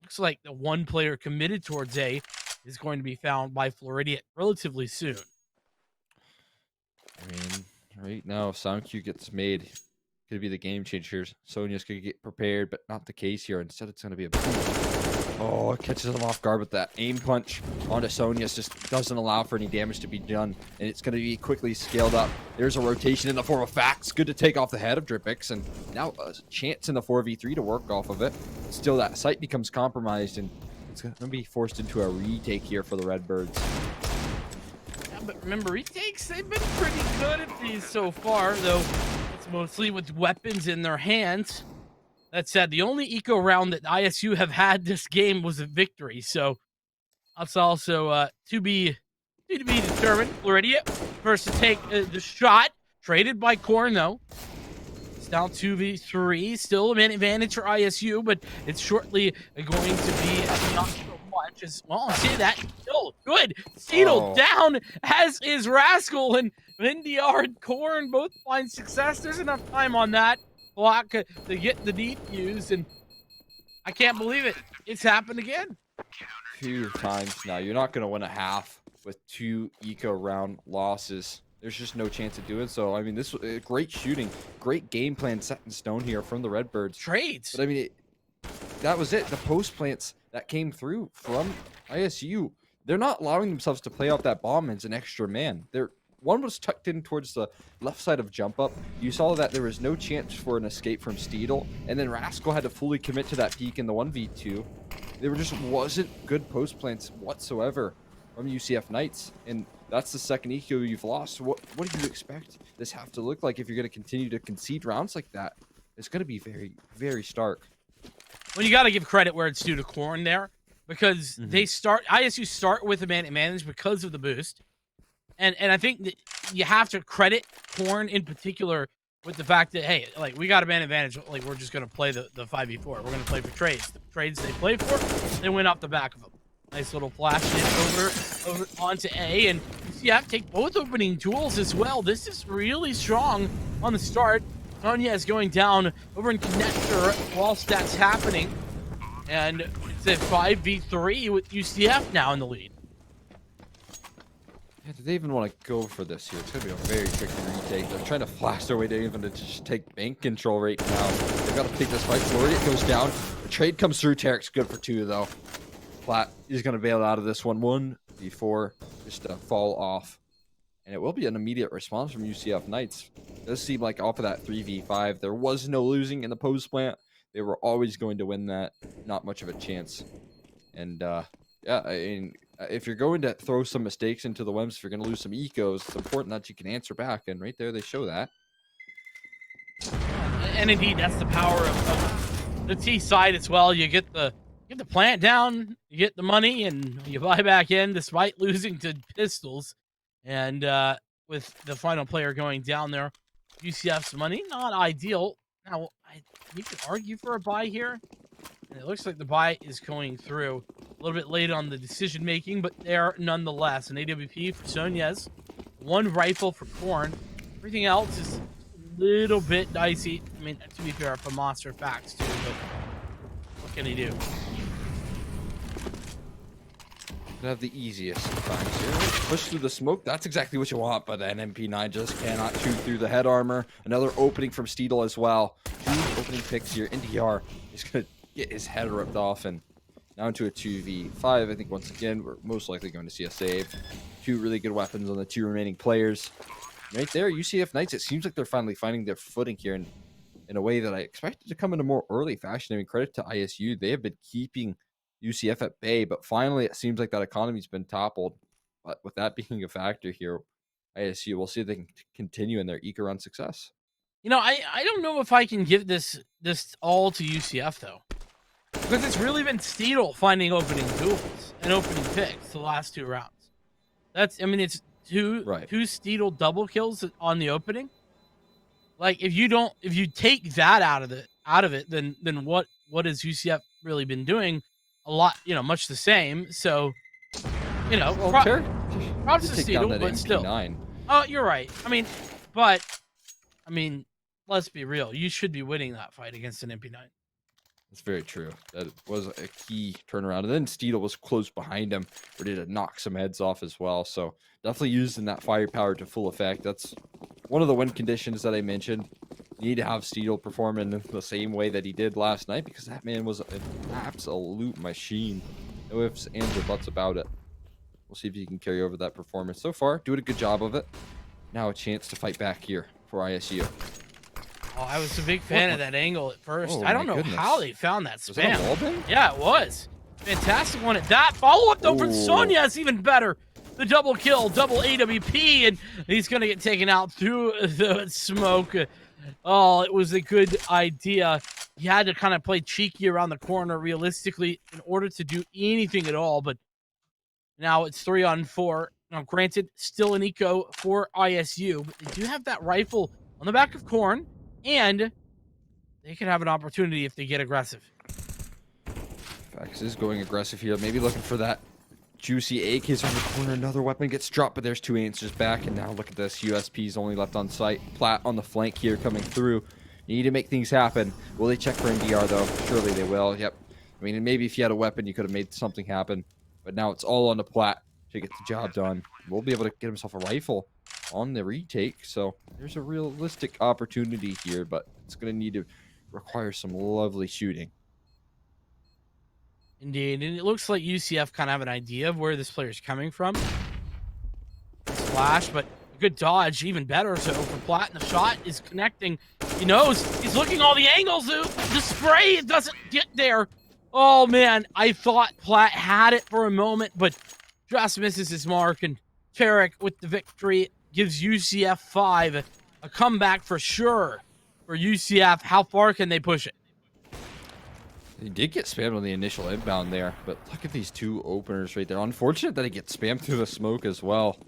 looks like the one player committed towards A is going to be found by Floridian relatively soon. I mean, right now, if SoundQ gets made, could be the game changer. Sonya's going to get prepared, but not the case here. Instead, it's going to be a Oh, it catches him off guard with that aim punch onto Sonya's. Just doesn't allow for any damage to be done, and it's going to be quickly scaled up. There's a rotation in the form of Fax. Good to take off the head of Dripix, and now a chance in the 4v3 to work off of it. Still, that site becomes compromised, and it's going to be forced into a retake here for the Redbirds. Yeah, but remember, retakes, they've been pretty good at these so far, though it's mostly with weapons in their hands. That said, the only eco round that ISU have had this game was a victory, so that's also to be determined. Floridia first to take the shot, traded by Corn, though. It's now 2v3. Still an advantage for ISU, but it's shortly going to be not so much. As well, I say that. Still good. Steedle down, as is Rascal, and NDR and Corn both find success. There's enough time on that block to get the defuse, and I can't believe it. It's happened again. 2 times now. You're not going to win a half with 2 eco round losses. There's just no chance of doing so. I mean, this was great shooting, great game plan set in stone here from the Redbirds. Trades. But I mean, that was it. The post plants that came through from ISU, they're not allowing themselves to play off that bomb as an extra man. One was tucked in towards the left side of jump up. You saw that there was no chance for an escape from Steedle, and then Rascal had to fully commit to that peak in the 1v2. There just wasn't good post plants whatsoever from UCF Knights, and that's the second eco you've lost. What do you expect this have to look like if you're going to continue to concede rounds like that? It's going to be very, very stark. Well, you got to give credit where it's due to Corn there, because ISU start with a man advantage because of the boost. And I think that you have to credit Corn in particular with the fact that, hey, like, we got a man advantage. Like, we're just going to play the 5v4. We're going to play for trades. The trades they play for, they win off the back of them. Nice little flash in over onto A. And you have to take both opening tools as well. This is really strong on the start. Sonya is going down over in connector whilst that's happening. And it's a 5v3 with UCF now in the lead. Yeah, do they even want to go for this here? It's going to be a very tricky retake. They're trying to flash their way to even to just take bank control right now. They've got to take this fight forward. It goes down. The trade comes through. Tarek's good for 2, though. Platt is going to bail out of this one before just to fall off. And it will be an immediate response from UCF Knights. It does seem like off of that 3v5, there was no losing in the post plant. They were always going to win that. Not much of a chance. And, yeah, I mean, if you're going to throw some mistakes into the WEMs, if you're going to lose some ecos, it's important that you can answer back. And right there, they show that. And indeed, that's the power of the T side as well. You get the plant down, you get the money, and you buy back in despite losing to pistols. And with the final player going down there, UCF's money, not ideal. Now, you could argue for a buy here. And it looks like the buy is going through a little bit late on the decision making, but there nonetheless. An AWP for Sonyas, 1 rifle for Corn. Everything else is a little bit dicey. I mean, to be fair, for Monster Facts too, but what can he do? Have the easiest times here. Push through the smoke. That's exactly what you want, but an MP9 just cannot shoot through the head armor. Another opening from Steedle as well. 2 opening picks here. NDR is going to get his head ripped off, and now into a 2v5. I think once again, we're most likely going to see a save. 2 really good weapons on the 2 remaining players. Right there, UCF Knights, it seems like they're finally finding their footing here in a way that I expected to come in a more early fashion. I mean, credit to ISU. They have been keeping UCF at bay, but finally it seems like that economy's been toppled. But with that being a factor here, ISU, we'll see if they can continue in their eco run success. You know, I don't know if I can give this all to UCF though, because it's really been Steedle finding opening duels and opening picks the last 2 rounds. It's 2 Steedle double kills on the opening. Like, if you take that out of it, then what has UCF really been doing? A lot, much the same. So, props to Steedle, but still. Oh, you're right. I mean, let's be real. You should be winning that fight against an MP9. That's very true. That was a key turnaround. And then Steedle was close behind him, ready to knock some heads off as well. So definitely using that firepower to full effect. That's one of the win conditions that I mentioned. You need to have Steedle perform in the same way that he did last night, because that man was an absolute machine. No ifs, ands, or buts about it. We'll see if he can carry over that performance. So far, doing a good job of it. Now a chance to fight back here for ISU. Oh, I was a big fan of that angle at first. I don't know how they found that spam. Was that a wall bang? Yeah, it was. Fantastic one at that. Follow up though from Sonya is even better. The double kill, double AWP, and he's going to get taken out through the smoke. Oh, it was a good idea. He had to kind of play cheeky around the corner realistically in order to do anything at all, but now it's 3-on-4. Now, granted, still an eco for ISU, but they do have that rifle on the back of Corn, and they could have an opportunity if they get aggressive. Fax is going aggressive here, maybe looking for that juicy AK is on the corner. Another weapon gets dropped, but there's 2 answers back. And now look at this. USP's only left on site. Platt on the flank here coming through. You need to make things happen. Will they check for NDR, though? Surely they will. Yep. I mean, maybe if you had a weapon, you could have made something happen. But now it's all on the Platt to get the job done. We'll be able to get himself a rifle on the retake. So there's a realistic opportunity here, but it's going to need to require some lovely shooting. Indeed, and it looks like UCF kind of have an idea of where this player is coming from. Flash, but a good dodge, even better. So for Platt, and the shot is connecting. He knows he's looking all the angles. The spray doesn't get there. Oh man, I thought Platt had it for a moment, but just misses his mark. And Tarek with the victory gives UCF 5 a comeback for sure. For UCF, how far can they push it? He did get spammed on the initial inbound there, but look at these 2 openers right there. Unfortunate that he gets spammed through the smoke as well.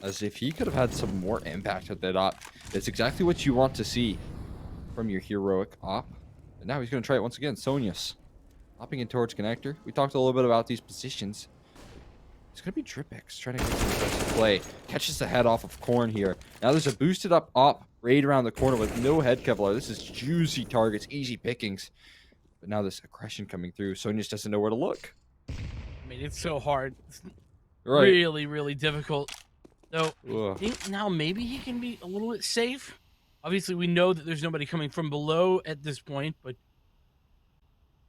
As if he could have had some more impact with that op. It's exactly what you want to see from your heroic op. And now he's going to try it once again. Sonius hopping in towards connector. We talked a little bit about these positions. It's going to be Tripix trying to get some aggressive play. Catches the head off of Corn here. Now there's a boosted up op right around the corner with no head Kevlar. This is juicy targets, easy pickings. But now this aggression coming through. Sonius doesn't know where to look. I mean, it's so hard. It's right. Really, really difficult. So I Ugh. think now maybe he can be a little bit safe. Obviously, we know that there's nobody coming from below at this point, but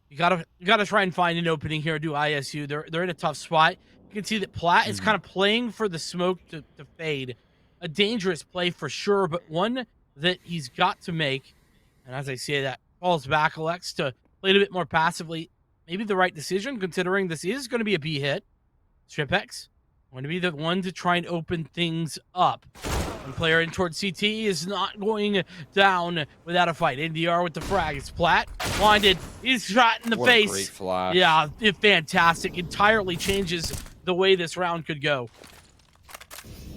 you gotta try and find an opening here. Do ISU? They're in a tough spot. You can see that Platt is kind of playing for the smoke to fade. A dangerous play for sure, but one that he's got to make. And as I say that, falls back, elects to play it a bit more passively. Maybe the right decision, considering this is going to be a B hit. Stripex going to be the one to try and open things up. One player in towards CT is not going down without a fight. NDR with the frag. It's Platt. Blinded. He's shot in the What a face. great flash. Yeah, fantastic. Entirely changes the way this round could go.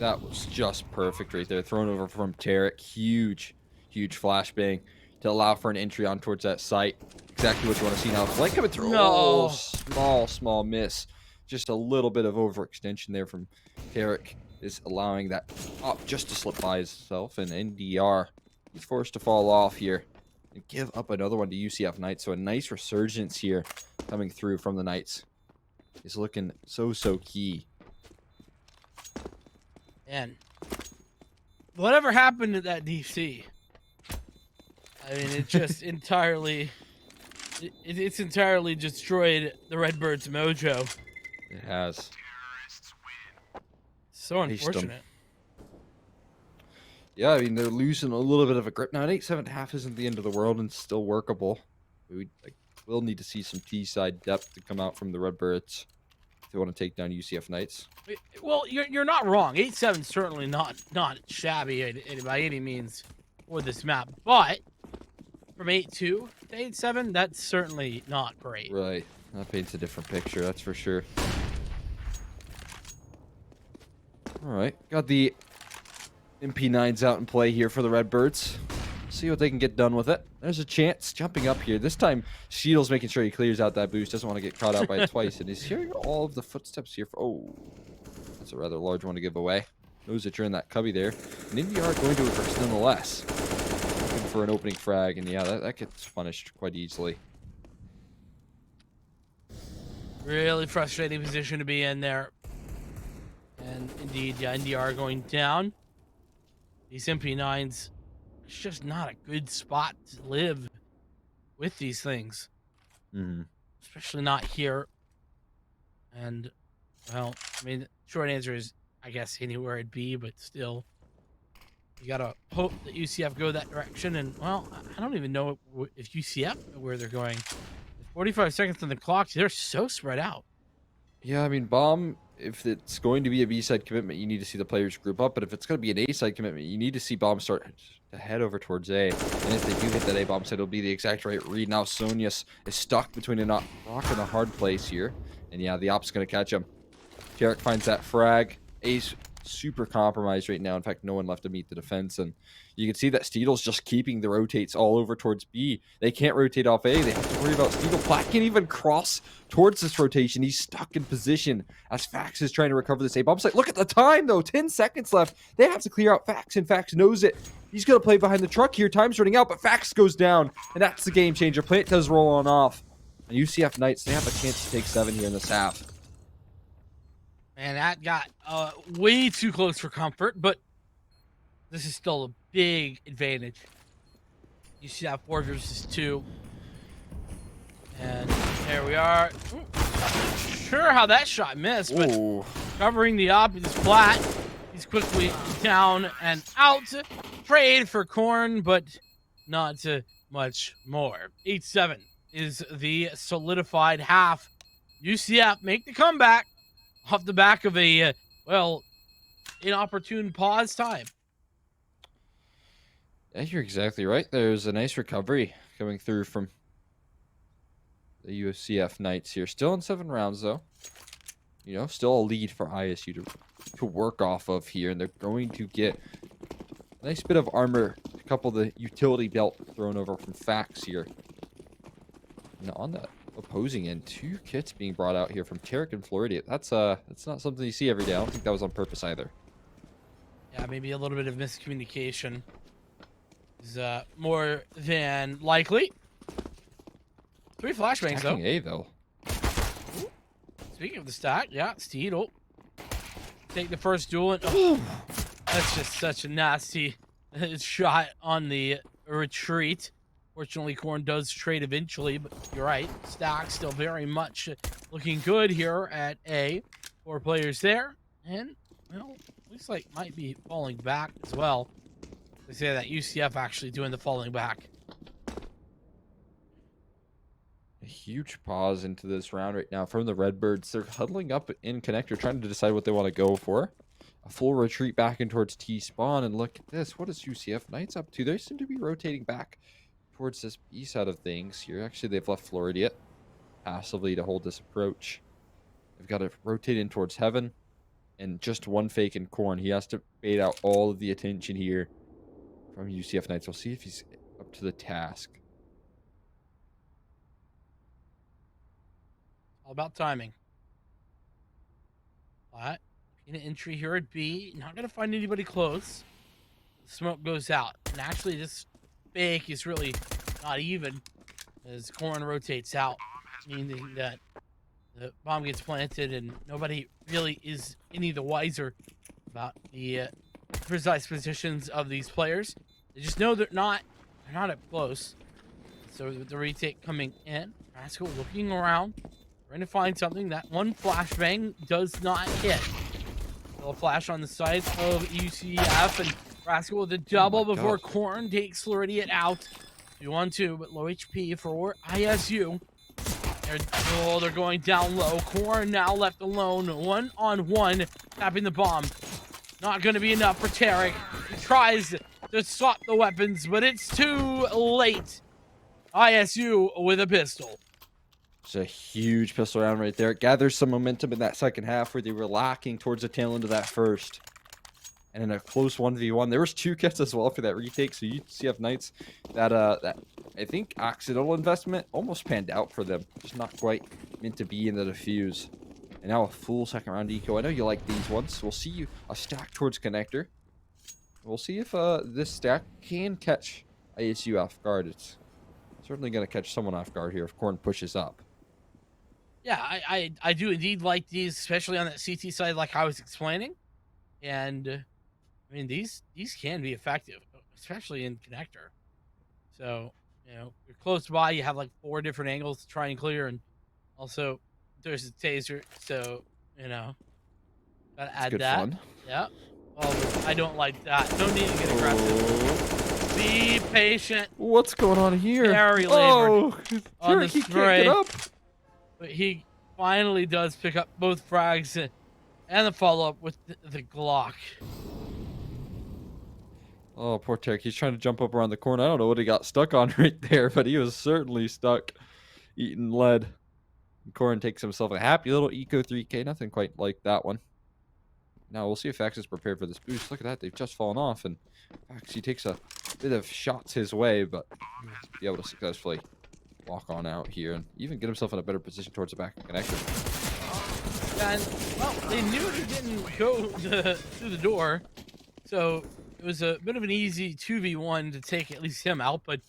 That was just perfect right there. Thrown over from Tarek. Huge flashbang to allow for an entry on towards that site. Exactly what you want to see now. Flank coming through. No. Oh, small miss. Just a little bit of overextension there from Tarek is allowing that up just to slip by himself. And NDR, he's forced to fall off here and give up another one to UCF Knights. So a nice resurgence here coming through from the Knights is looking so key. And whatever happened to that DC? I mean, it just entirely, it's entirely destroyed the Redbirds' mojo. It has. So unfortunate. Yeah, I mean, they're losing a little bit of a grip. Now, an 8.5 isn't the end of the world and still workable. We will need to see some T-side depth to come out from the Redbirds if they want to take down UCF Knights. Well, you're not wrong. 8-7 certainly not shabby by any means for this map. But from 8-2 to 8-7, that's certainly not great. Right. That paints a different picture, that's for sure. All right. Got the MP9s out in play here for the Redbirds. See what they can get done with it. There's a chance jumping up here. This time, Sheetal's making sure he clears out that boost. Doesn't want to get caught out by it twice. And he's hearing all of the footsteps here. Oh, that's a rather large one to give away. Knows that you're in that cubby there. And NDR going to reverse nonetheless. Looking for an opening frag. And yeah, that gets punished quite easily. Really frustrating position to be in there. And indeed, yeah, NDR going down. These MP9s, it's just not a good spot to live with these things. Especially not here. And, well, I mean, short answer is, I guess, anywhere it'd be, but still, you gotta hope that UCF go that direction. And, well, I don't even know if UCF know where they're going. 45 seconds on the clock, they're so spread out. Yeah, I mean, bomb, if it's going to be a B-side commitment, you need to see the players group up. But if it's going to be an A-side commitment, you need to see bomb start to head over towards A. And if they do hit that A-bomb side, it'll be the exact right read. Now Sonius is stuck between a rock and a hard place here. And yeah, the op's going to catch him. Tarek finds that frag. Ace super compromised right now. In fact, no one left to meet the defense. And you can see that Steedle's just keeping the rotates all over towards B. They can't rotate off A. They have to worry about Steedle. Black can't even cross towards this rotation. He's stuck in position as Fax is trying to recover this A bomb site. Look at the time, though. 10 seconds left. They have to clear out Fax, and Fax knows it. He's going to play behind the truck here. Time's running out, but Fax goes down, and that's the game changer. Plant does roll on off. And UCF Knights, they have a chance to take 7 here in this half. And that got way too close for comfort, but this is still a big advantage. You see that 4 versus 2. And there we are. Ooh, not sure how that shot missed, but covering the op is flat. He's quickly down and out. Trade for corn, but not much more. 8-7 is the solidified half. UCF make the comeback off the back of a, well, inopportune pause time. Yeah, you're exactly right. There's a nice recovery coming through from the UCF Knights here. Still in 7 rounds, though. You know, still a lead for ISU to work off of here. And they're going to get a nice bit of armor, a couple of the utility belt thrown over from Fax here. And on the opposing end, 2 kits being brought out here from Tarek and Floridian. That's not something you see every day. I don't think that was on purpose either. Yeah, maybe a little bit of miscommunication is more than likely. 3 flashbangs, though. A, though. Speaking of the stack, yeah, Steedle. Take the first duel, and that's just such a nasty shot on the retreat. Fortunately, Corn does trade eventually, but you're right. Stack still very much looking good here at A. 4 players there, and, well, looks like might be falling back as well. They say that UCF actually doing the falling back. A huge pause into this round right now from the Redbirds. They're huddling up in connector, trying to decide what they want to go for. A full retreat back in towards T-spawn, and look at this. What is UCF Knights up to? They seem to be rotating back towards this B side of things here. Actually, they've left Floridian passively to hold this approach. They've got to rotate in towards Heaven, and just one fake in Corn. He has to bait out all of the attention here from UCF Knights. We'll see if he's up to the task. All about timing. But an entry here at B, not gonna find anybody close. The smoke goes out, and actually this fake is really not even as Corn rotates out, meaning that the bomb gets planted and nobody really is any the wiser about the precise positions of these players. They just know they're not up close. So with the retake coming in, Rascal looking around, trying to find something. That one flashbang does not hit. Still a flash on the side of UCF, and Rascal with a double before Corn takes Floridian out. 2-on-2, but low HP for ISU. They're going down low. Corn now left alone, 1-on-1, tapping the bomb. Not going to be enough for Tarek. He tries to swap the weapons, but it's too late. ISU with a pistol. It's a huge pistol round right there. It gathers some momentum in that second half where they were lacking towards the tail end of that first. And in a close 1v1, there was 2 kits as well for that retake. So UCF Knights, that I think accidental investment almost panned out for them. Just not quite meant to be in the defuse. And now a full second round eco. I know you like these ones. We'll see a stack towards connector. We'll see if this stack can catch ISU off guard. It's certainly going to catch someone off guard here if Corn pushes up. Yeah, I do indeed like these, especially on that CT side, like I was explaining. And I mean, these can be effective, especially in connector. So, you know, you're close by, you have like 4 different angles to try and clear, and also there's a taser, so, you know, gotta add good that. Fun. Yeah. Oh, I don't like that. Don't need to get aggressive. Be patient. What's going on here? Very labored on the he spray. can't get up. But he finally does pick up both frags and the follow-up with the Glock. Oh, poor Tarek. He's trying to jump up around the corner. I don't know what he got stuck on right there, but he was certainly stuck eating lead. And Corn takes himself a happy little Eco 3K. Nothing quite like that one. Now we'll see if Fax is prepared for this boost. Look at that, they've just fallen off, and Fax, he takes a bit of shots his way, but be able to successfully walk on out here and even get himself in a better position towards the back connection. And, well, they knew he didn't go through the door, so it was a bit of an easy 2v1 to take at least him out, but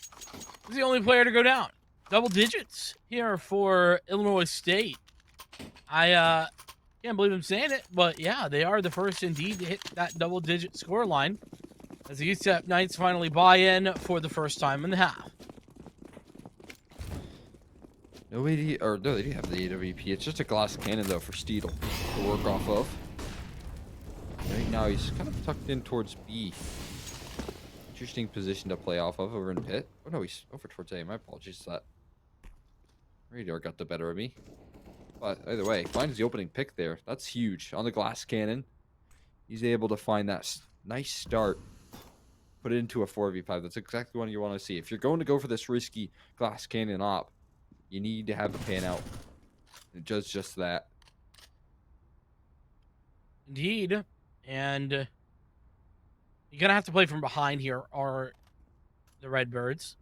he's the only player to go down. Double digits here for Illinois State. I can't believe I'm saying it, but yeah, they are the first indeed to hit that double-digit score line as the UTEP Knights finally buy in for the first time in the half. No, they do have the AWP. It's just a glass cannon, though, for Steedle to work off of. Right now, he's kind of tucked in towards B. Interesting position to play off of over in pit. Oh, no, he's over towards A. My apologies to that. Radar got the better of me. But either way, finds the opening pick there. That's huge. On the glass cannon, he's able to find that nice start. Put it into a 4v5. That's exactly what you want to see. If you're going to go for this risky glass cannon op, you need to have a pan out. It does just that. Indeed. And you're going to have to play from behind here are the Redbirds.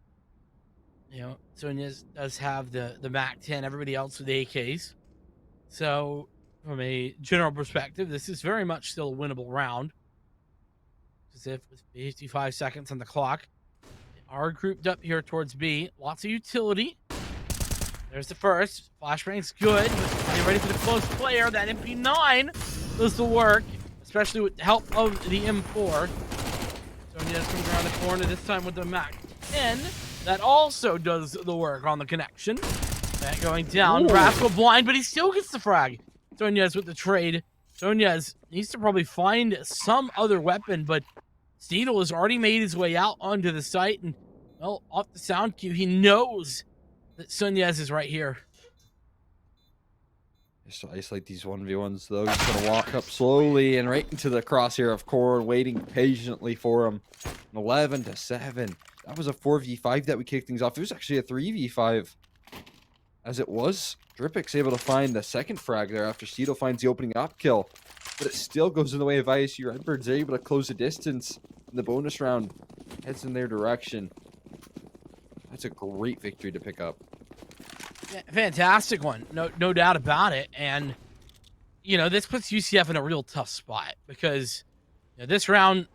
You know, Sonya's does have the MAC-10, everybody else with AKs. So, from a general perspective, this is very much still a winnable round. As if with 55 seconds on the clock, they are grouped up here towards B. Lots of utility. There's the first. Flashbang's good. Are you ready for the close player? That MP9 does the work, especially with the help of the M4. Sonya comes around the corner, this time with the MAC-10. That also does the work on the connection. That going down. Ooh. Rascal blind, but he still gets the frag. Sonya's with the trade. Sonya's needs to probably find some other weapon, but Steedle has already made his way out onto the site, and, well, off the sound cue, he knows that Sonya's is right here. Just to isolate these 1v1s, though. He's going to walk up slowly and right into the crosshair of Core, waiting patiently for him. 11-7. That was a 4v5 that we kicked things off. It was actually a 3v5. As it was, Dripik's able to find the second frag there after Steedle finds the opening op kill. But it still goes in the way of ISU Redbirds. They're able to close the distance in the bonus round. Heads in their direction. That's a great victory to pick up. Yeah, fantastic one. No doubt about it. And, you know, this puts UCF in a real tough spot because, you know, this round,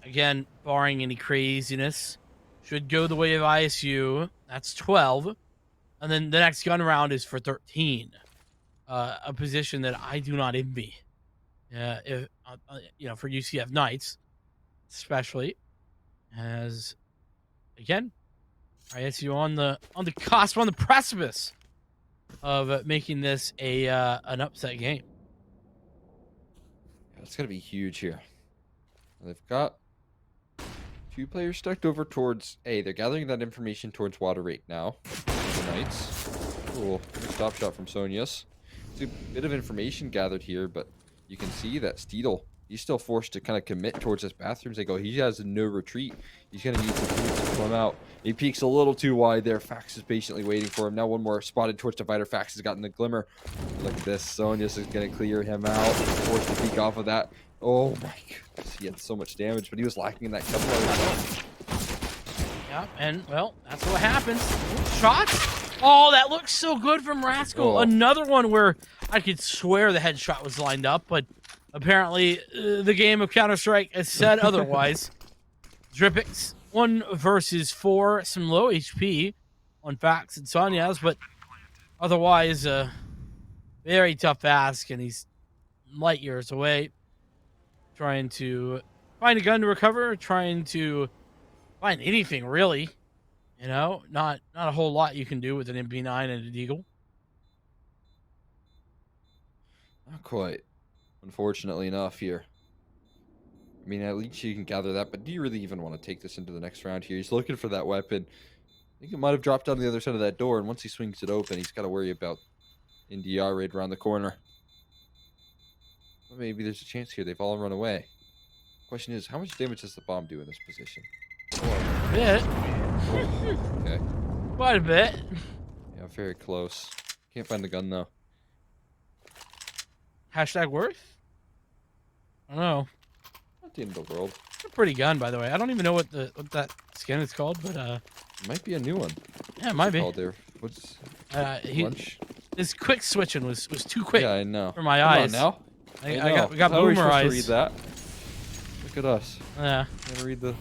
again, barring any craziness, should go the way of ISU. That's 12. And then the next gun round is for 13. A position that I do not envy. If, you know, for UCF Knights, especially, as, again, ISU on the cusp, on the precipice of making this an upset game. Yeah, it's gonna be huge here. They've got 2 players stuck over towards A. They're gathering that information towards Water Rake now. The Knights. Cool. Good stop shot from Sonius. It's a bit of information gathered here, but you can see that Steedle, he's still forced to kind of commit towards his bathrooms. They go, he has no retreat. He's going to need to come out. He peeks a little too wide there. Fax is patiently waiting for him. Now one more spotted towards Divider. Fax has gotten the glimmer. Look at this. Sonius is going to clear him out. Forced to peek off of that. Oh my goodness. He had so much damage, but he was lacking in that couple of Yeah, and, well, that's what happens. Shots. Oh, that looks so good from Rascal. Oh. Another one where I could swear the headshot was lined up, but apparently the game of Counter-Strike has said otherwise. Dripix, 1 versus 4, some low HP on Fax and Sonya's, but otherwise very tough ask, and he's light years away. Trying to find a gun to recover, trying to find anything, really. You know, not a whole lot you can do with an MP9 and a Deagle. Not quite, unfortunately enough here. I mean, at least you can gather that, but do you really even want to take this into the next round here? He's looking for that weapon. I think it might have dropped on the other side of that door, and once he swings it open, he's got to worry about NDR right around the corner. Well, maybe there's a chance here. They've all run away. Question is, how much damage does the bomb do in this position? A bit. Okay. Quite a bit. Yeah, very close. Can't find the gun, though. Hashtag worth? I don't know. Not the end of the world. It's a pretty gun, by the way. I don't even know what that skin is called, but It might be a new one. yeah, it might be. Called there. What's lunch? This quick switching was too quick. Yeah, I know. For my Come eyes. On now. We got How are we boomer supposed eyes. to read that? Look at us. Yeah. Gotta read the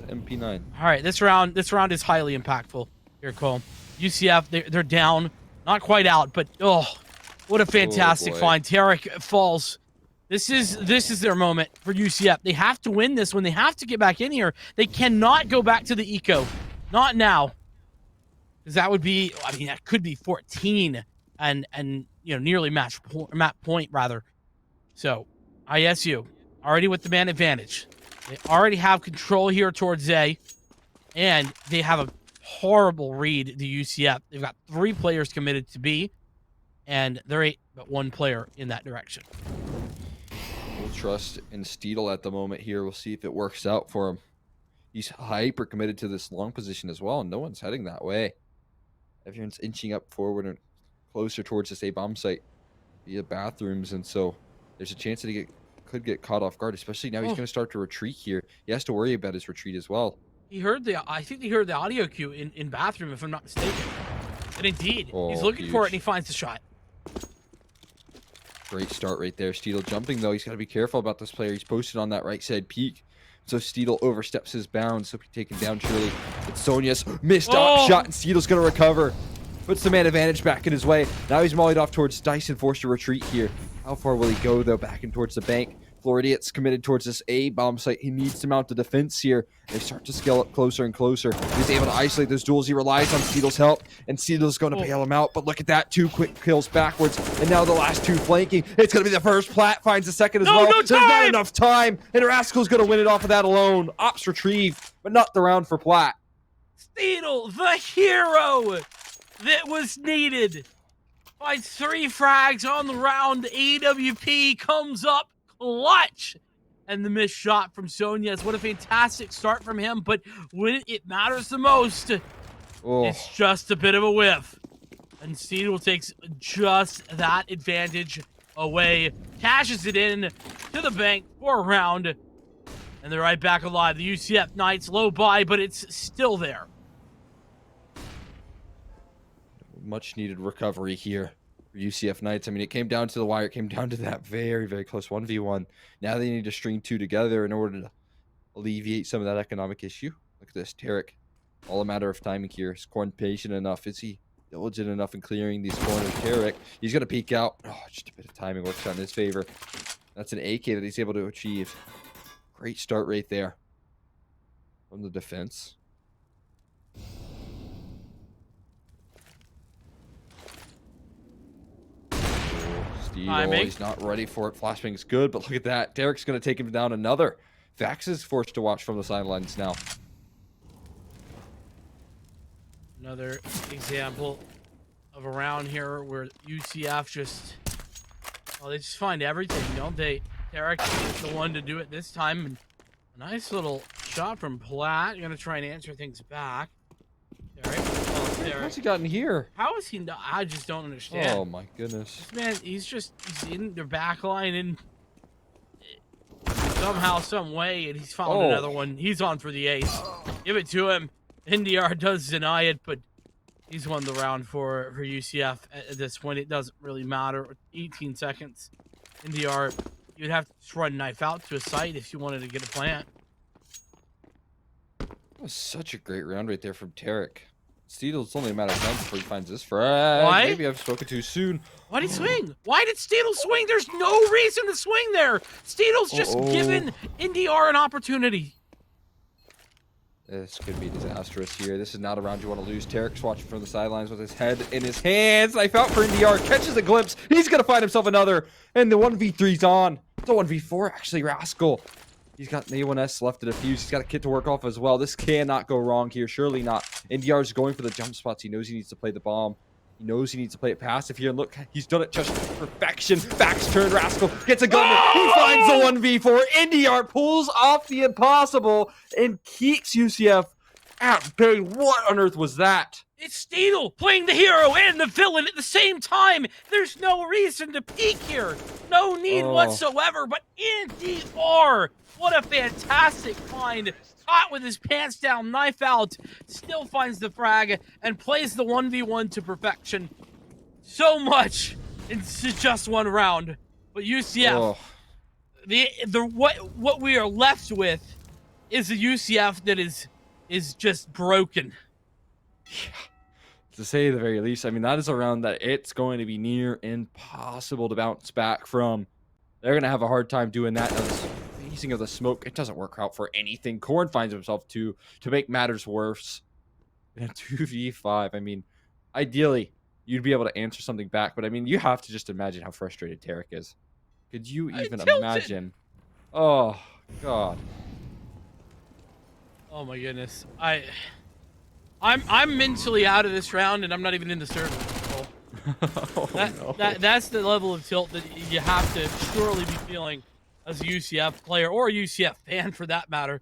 MP9. All right, this round is highly impactful. Here, Cole. UCF, they're down, not quite out, but oh, what a fantastic find. Tarek falls. This is their moment for UCF. They have to win this one. They have to get back in here. They cannot go back to the eco, not now, because that would be. I mean, that could be 14 and nearly match point rather. So, ISU already with the man advantage. They already have control here towards A, and they have a horrible read to UCF. They've got 3 players committed to B, and there ain't but 1 player in that direction. We'll trust in Steedle at the moment here. We'll see if it works out for him. He's hyper committed to this long position as well, and no one's heading that way. Everyone's inching up forward and closer towards this A bomb site via bathrooms, and so there's a chance that he could get caught off guard, especially now he's going to start to retreat here. He has to worry about his retreat as well. I think he heard the audio cue in bathroom, if I'm not mistaken. And indeed, he's looking for it, and he finds the shot. Great start right there. Steedle jumping, though. He's got to be careful about this player. He's posted on that right side peak. So Steedle oversteps his bounds. So he'll be taken down surely. But Sonia's missed shot, and Steedle's going to recover. Puts the man advantage back in his way. Now he's mollied off towards Dyson, forced to retreat here. How far will he go, though? Back in towards the bank. Floridia's committed towards this A bomb site. He needs to mount the defense here. They start to scale up closer and closer. He's able to isolate those duels. He relies on Steedle's help, and Steedle's going to bail him out. But look at that. 2 quick kills backwards, and now the last 2 flanking. It's going to be the first. Platt finds the second as well. There's not enough time, and Rascal's going to win it off of that alone. Ops retrieved, but not the round for Platt. Steedle, the hero that was needed. By 3 frags on the round, AWP comes up clutch. And the missed shot from Sonias. What a fantastic start from him, but when it matters the most, it's just a bit of a whiff. And Steedle takes just that advantage away, cashes it in to the bank for a round, and they're right back alive. The UCF Knights low buy, but it's still there. Much needed recovery here for UCF Knights. I mean, it came down to the wire. It came down to that very, very close 1v1. Now they need to string 2 together in order to alleviate some of that economic issue. Look at this. Tarek, all a matter of timing here. Is Corn patient enough? Is he diligent enough in clearing these corners? Tarek, he's going to peek out. Oh, just a bit of timing works out in his favor. That's an AK that he's able to achieve. Great start right there from the defense. He's not ready for it. Flashbang's good, but look at that. Derek's going to take him down another. Vax is forced to watch from the sidelines now. Another example of a round here where UCF they just find everything, don't they? Derek is the one to do it this time. And a nice little shot from Platt. Going to try and answer things back. Derek. What's he got in here? How is he not? I just don't understand. Oh my goodness. This man, he's in their back line and somehow, some way, and he's found another one. He's on for the ace. Give it to him. NDR does deny it, but he's won the round for UCF at this point. It doesn't really matter. 18 seconds. NDR, you'd have to just run knife out to a site if you wanted to get a plant. That was such a great round right there from Tarek. Steedle, it's only a matter of time before he finds this frag. Why? Maybe I've spoken too soon. Why did he swing? Why did Steedle swing? There's no reason to swing there. Steedle's just given NDR an opportunity. This could be disastrous here. This is not a round you want to lose. Tarek's watching from the sidelines with his head in his hands. Knife out for NDR. Catches a glimpse. He's going to find himself another. And the 1v3's on. It's a 1v4, actually. Rascal. He's got an A1S left to defuse. He's got a kit to work off as well. This cannot go wrong here. Surely not. NDR's going for the jump spots. He knows he needs to play the bomb. He knows he needs to play it passive here. And look, he's done it just to perfection. Back's turned. Rascal gets a gun. He finds the 1v4. NDR pulls off the impossible and keeps UCF at bay. What on earth was that? It's Steedle playing the hero and the villain at the same time. There's no reason to peek here. No need whatsoever. But NDR, what a fantastic find. Caught with his pants down, knife out, still finds the frag and plays the 1v1 to perfection. So much in just one round. But UCF, what we are left with is a UCF that is just broken. Yeah, to say the very least. I mean, that is a round that it's going to be near impossible to bounce back from. They're going to have a hard time doing that. Now, this phasing of the smoke, it doesn't work out for anything. Korn finds himself to make matters worse in a 2v5. I mean, ideally, you'd be able to answer something back, but I mean, you have to just imagine how frustrated Tarek is. Could you even imagine? Oh, God. Oh, my goodness. I'm mentally out of this round, and I'm not even in the server. That's the level of tilt that you have to surely be feeling as a UCF player or a UCF fan, for that matter.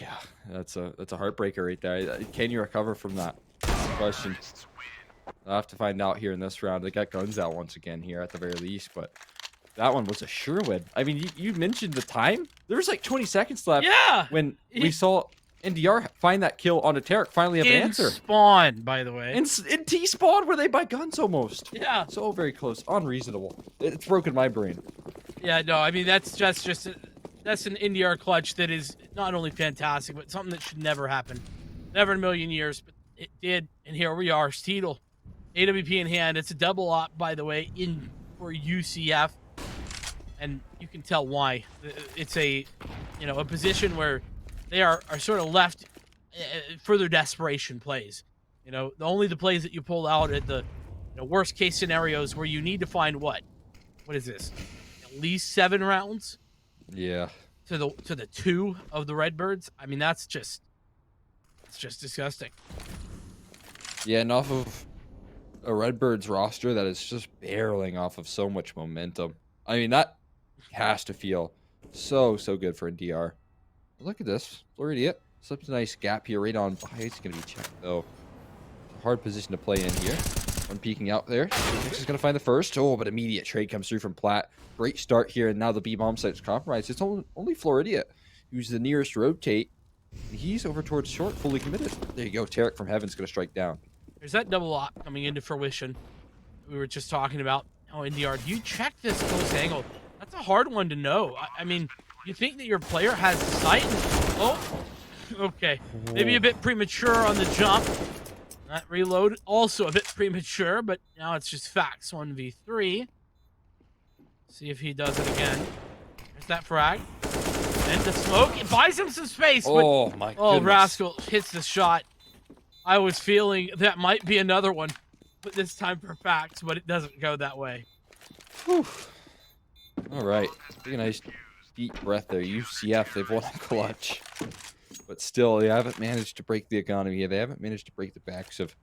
Yeah, that's a heartbreaker right there. Can you recover from that? That's the question. I'll have to find out here in this round. They got guns out once again here at the very least, but that one was a sure win. I mean, you mentioned the time. There was like 20 seconds left. Yeah. When we saw NDR find that kill onto Tarek, finally have an answer. Spawn, by the way. In T-spawn, where they buy guns almost. Yeah. So very close. Unreasonable. It's broken my brain. Yeah, no, I mean, that's just that's an NDR clutch that is not only fantastic, but something that should never happen. Never in a million years, but it did. And here we are, Steedle. AWP in hand. It's a double op, by the way, for UCF. And you can tell why. It's a position where they are sort of left further desperation plays. Only the plays that you pull out at the worst case scenarios where you need to find what is this? At least 7 rounds. Yeah. To the 2 of the Redbirds. I mean, it's just disgusting. Yeah, and off of a Redbirds roster that is just barreling off of so much momentum. I mean, that has to feel so good for NDR. Look at this. Floridian. Slips a nice gap here right on by. It's going to be checked, though. It's a hard position to play in here. One peeking out there. Nix is going to find the first. Oh, but immediate trade comes through from Platt. Great start here, and now the B-bomb site's compromised. It's only Floridian who's the nearest rotate. He's over towards short, fully committed. There you go. Tarek from Heaven's going to strike down. There's that double op coming into fruition we were just talking about. Oh, NDR, do you check this close angle? That's a hard one to know. I mean, you think that your player has the sight? Oh, okay. Maybe a bit premature on the jump. That reload, also a bit premature, but now it's just facts. 1v3. See if he does it again. There's that frag. And the smoke. It buys him some space. Oh, my goodness. Oh, Rascal hits the shot. I was feeling that might be another one, but this time for facts, but it doesn't go that way. Whew. All right. Take a nice deep breath there. UCF, they've won a clutch. But still, they haven't managed to break the economy here. They haven't managed to break the backs of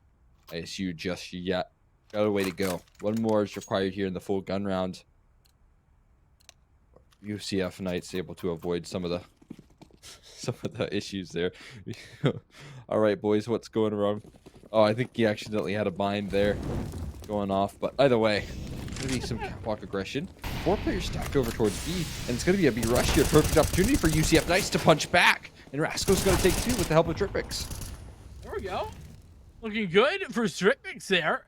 ISU just yet. Got a way to go. One more is required here in the full gun round. UCF Knights able to avoid some of the issues there. All right, boys, what's going wrong? Oh, I think he accidentally had a bind there going off. But either way, going to be some catwalk aggression. 4 players stacked over towards B, and it's going to be a B rush here. Perfect opportunity for UCF Knights to punch back. And Rascal's going to take 2 with the help of Tripix. There we go. Looking good for Tripix there.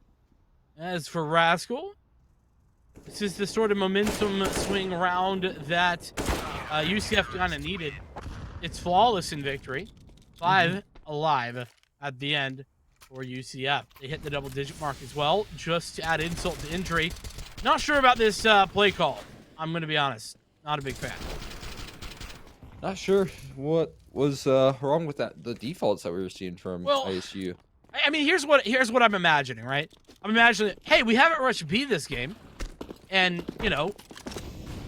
As for Rascal, this is the sort of momentum swing round that UCF kind of needed. It's flawless in victory. 5 alive at the end for UCF. They hit the double-digit mark as well, just to add insult to injury. Not sure about this play call. I'm going to be honest. Not a big fan. Not sure what was wrong with the defaults that we were seeing from ISU. I mean, here's what I'm imagining, right? I'm imagining, hey, we haven't rushed B this game, and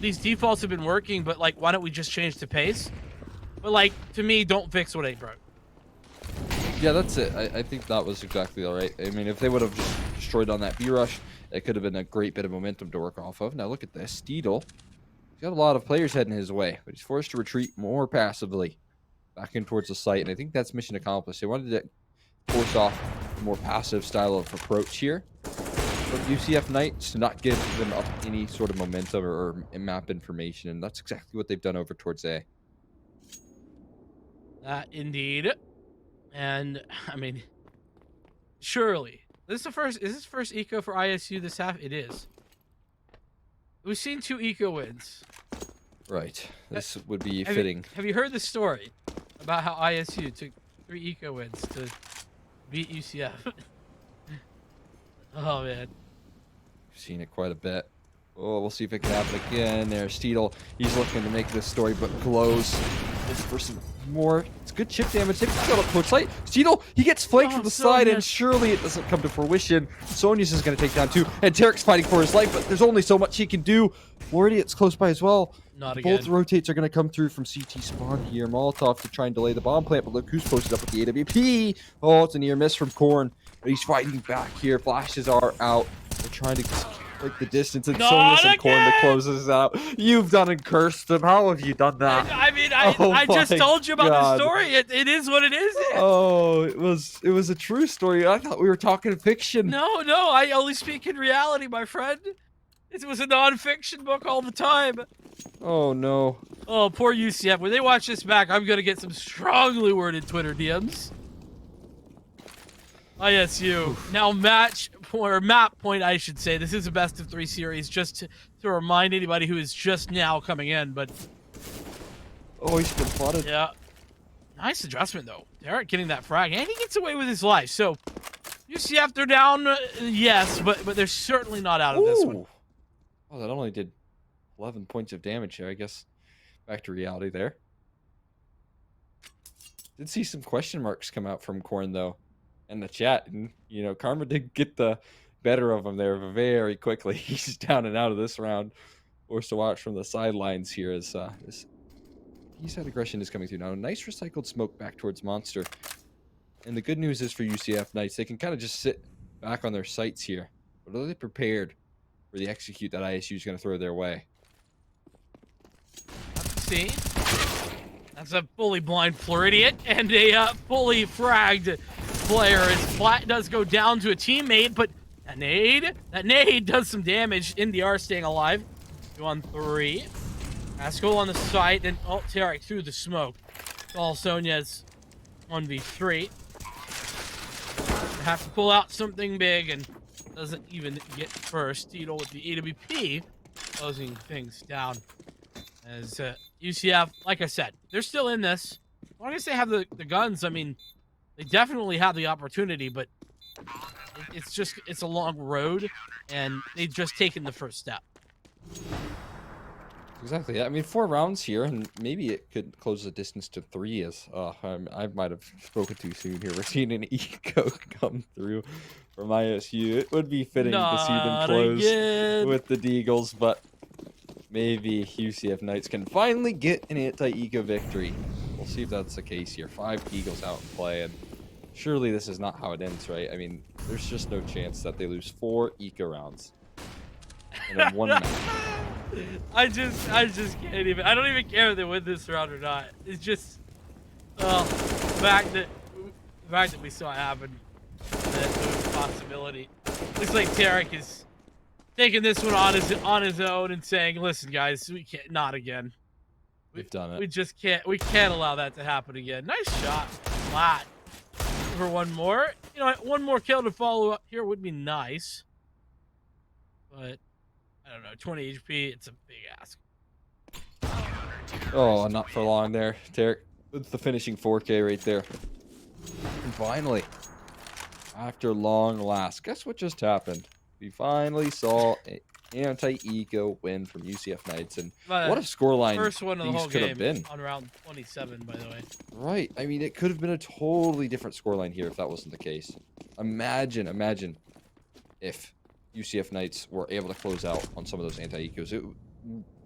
these defaults have been working, but like, why don't we just change the pace? But like, to me, don't fix what ain't broke. Yeah, that's it. I think that was exactly all right. I mean, if they would have just destroyed on that B rush, it could have been a great bit of momentum to work off of. Now look at this, Steedle. He's got a lot of players heading his way, but he's forced to retreat more passively back in towards the site, and I think that's mission accomplished. They wanted to force off a more passive style of approach here from UCF Knights to not give them up any sort of momentum or map information, and that's exactly what they've done over towards A. Indeed. And I mean, surely this is the first. Is this first eco for ISU this half? It is. We've seen 2 eco wins. Right. This would be fitting. Have you heard the story about how ISU took 3 eco wins to beat UCF? Oh man. We've seen it quite a bit. Oh, we'll see if it can happen again. There's Steedle. He's looking to make this story, but glows. Looking for some more. It's good chip damage. They've got up towards light. Steedle, he gets flanked from the side, and surely it doesn't come to fruition. Sonius is going to take down 2, and Tarek's fighting for his life, but there's only so much he can do. Floridia's close by as well. Not again. Both rotates are going to come through from CT spawn here. Molotov to try and delay the bomb plant, but look who's posted up with the AWP. Oh, it's a near miss from Korn, but he's fighting back here. Flashes are out. They're trying to break the distance, and Sonius and Korn to close this out. You've done and cursed them. How have you done that? I mean, I just told you about the story. It is what it is. Oh, it was a true story. I thought we were talking fiction. No, I only speak in reality, my friend. It was a non-fiction book all the time. Oh no. Oh, poor UCF. When they watch this back, I'm gonna get some strongly worded Twitter DMs. ISU. Now map point, I should say. This is a best of 3 series, just to remind anybody who is just now coming in, but... Oh, he's been plotted. Yeah. Nice adjustment, though. Derek getting that frag, and he gets away with his life. So, UCF, they're down, yes, but they're certainly not out of this one. Oh, that only did 11 points of damage here, I guess. Back to reality there. Did see some question marks come out from Korn, though, in the chat. And, you know, Karma did get the better of him there very quickly. He's down and out of this round. Forced to watch from the sidelines here as this Eastside aggression is coming through now. Nice recycled smoke back towards Monster. And the good news is for UCF Knights, they can kind of just sit back on their sights here. But are they prepared for the execute that ISU is going to throw their way? Let's see. That's a fully blind Floridian and a fully fragged player. As Flat does go down to a teammate, but that nade does some damage. NDR staying alive. 2-on-3. Haskell on the side, and Tarek through the smoke. All Sonya's 1v3. Have to pull out something big, and doesn't even get first. Tito with the AWP closing things down. As UCF, like I said, they're still in this. As long as they have the guns, I mean, they definitely have the opportunity, but it's a long road, and they've just taken the first step. Exactly. I mean, 4 rounds here, and maybe it could close the distance to 3. As I might have spoken too soon here. We're seeing an eco come through from ISU. It would be fitting to see them close with the Deagles, but maybe UCF Knights can finally get an anti-eco victory. We'll see if that's the case here. 5 Deagles out in play, and surely this is not how it ends, right? I mean, there's just no chance that they lose 4 eco rounds in a 1 match. I just can't even. I don't even care if they win this round or not. It's just, the fact that we saw it happen, that possibility. Looks like Tarek is taking this one on his own and saying, "Listen, guys, we can't. Not again. We've done it. We just can't. We can't allow that to happen again." Nice shot, Flat. For one more. You know, one more kill to follow up here would be nice, but. I don't know, 20 HP, it's a big ask. Oh, not for long there, Tarek. With the finishing 4K right there. And finally, after long last, guess what just happened? We finally saw an anti-eco win from UCF Knights, and what a scoreline first one of the whole could game have been. On round 27, by the way. Right, I mean, it could have been a totally different scoreline here if that wasn't the case. Imagine if UCF Knights were able to close out on some of those anti-ecos.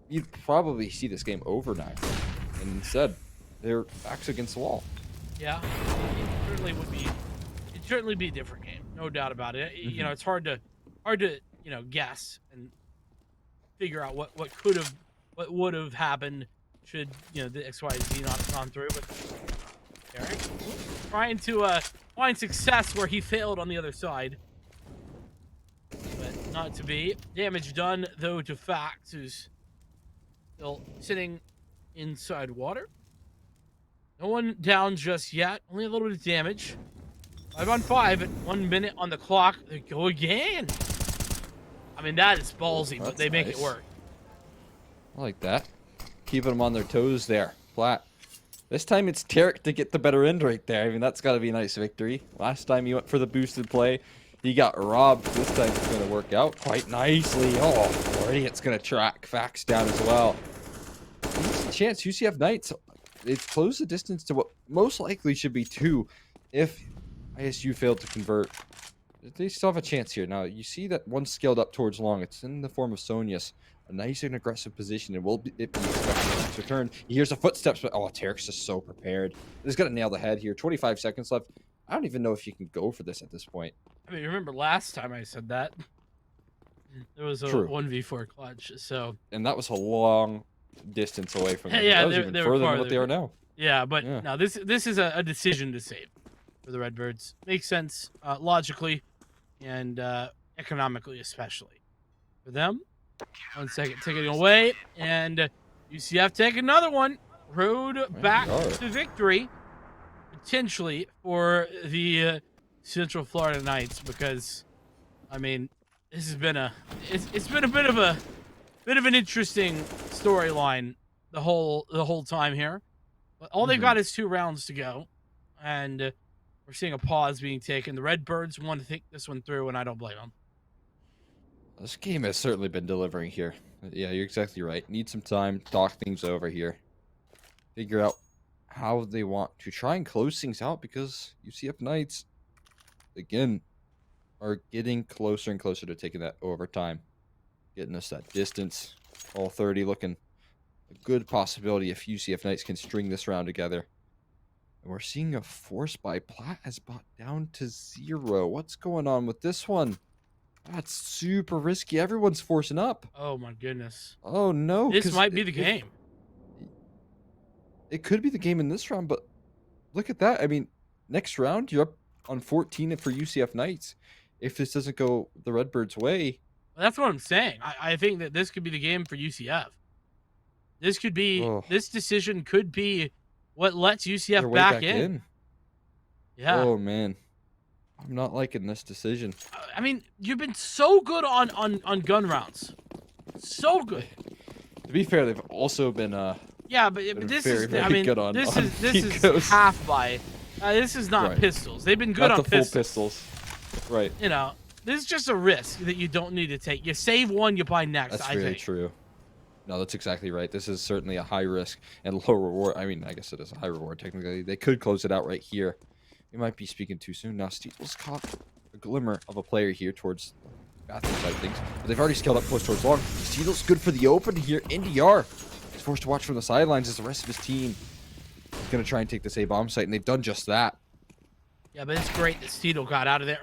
You'd probably see this game over now. And instead, their backs against the wall. Yeah, it certainly would be. It'd certainly be a different game, no doubt about it. You know, it's hard to guess and figure out what would have happened should the XYZ not have gone through. But Eric trying to find success where he failed on the other side. But not to be. Damage done, though, to Fax, who's still sitting inside water. No one down just yet. Only a little bit of damage. 5 on 5 at 1 minute on the clock. They go again. I mean, that is ballsy, but they make it work. I like that. Keeping them on their toes there. Flat. This time it's Tarek to get the better end right there. I mean, that's got to be a nice victory. Last time he went for the boosted play, he got robbed. This time it's going to work out quite nicely. Oh, already it's going to track Fax down as well. Decent chance UCF Knights, it's closed the distance to what most likely should be 2 if ISU failed to convert. They still have a chance here. Now, you see that one scaled up towards long. It's in the form of Sonius. A nice and aggressive position, and will it be expected to return. He hears the footsteps, but oh, Tarek's just so prepared. He's gonna nail the head here. 25 seconds left. I don't even know if you can go for this at this point. I mean, remember last time I said that? There was a 1v4 clutch, so... And that was a long distance away from them. Yeah, that was even further than what they are now. Yeah, but now this is a decision to save for the Redbirds. Makes sense logically and economically, especially. For them, 1 second ticking away, and UCF take another one. Road back to victory, potentially, for the Central Florida Knights, because, I mean, this has been it's been a bit of an interesting storyline the whole time here. But all they've got is 2 rounds to go, and we're seeing a pause being taken. The Redbirds want to think this one through, and I don't blame them. This game has certainly been delivering here. Yeah, you're exactly right. Need some time, talk things over here. Figure out how they want to try and close things out, because UCF Knights, again, are getting closer and closer to taking that overtime. Getting us that distance. All 30 looking a good possibility if UCF Knights can string this round together. And we're seeing a force by Platt has brought down to 0. What's going on with this one? That's super risky. Everyone's forcing up. Oh my goodness. Oh no. This might be the game. It could be the game in this round, but look at that. I mean, next round, you're up on 14 for UCF Knights. If this doesn't go the Redbirds' way. Well, that's what I'm saying. I think that this could be the game for UCF. This could be, this decision could be what lets UCF back in. Yeah. Oh, man. I'm not liking this decision. I mean, you've been so good on gun rounds. So good. To be fair, they've also been yeah, but this is I mean, this is half by this is not pistols. They've been good on the full pistols. Right. You know, this is just a risk that you don't need to take. You save one, you buy next. That's very true. No, that's exactly right. This is certainly a high risk and low reward. I mean, I guess it is a high reward technically. They could close it out right here. We might be speaking too soon. Now, Steele's caught a glimmer of a player here towards bathroom side things. But they've already scaled up close towards long. Steele's good for the open here. NDR is forced to watch from the sidelines as the rest of his team is going to try and take this A-bomb site, and they've done just that. Yeah, but it's great that Steele got out of there.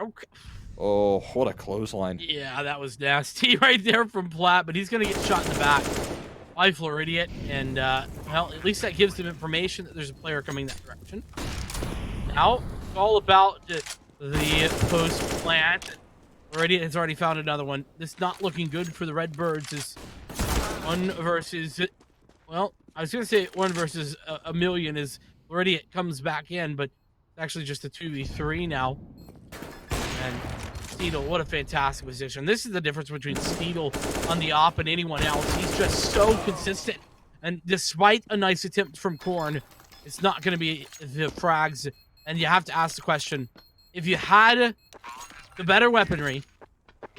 Oh, what a clothesline. Yeah, that was nasty right there from Platt, but he's going to get shot in the back by Floridian, and, well, at least that gives them information that there's a player coming that direction. Now, it's all about the post plant. Floridian has already found another one. This not looking good for the Redbirds is 1 versus, well, I was going to say 1 versus a million as Floridian comes back in, but it's actually just a 2v3 now. And Steedle, what a fantastic position. This is the difference between Steedle on the op and anyone else. He's just so consistent. And despite a nice attempt from Korn, it's not going to be the frags. And you have to ask the question, if you had the better weaponry,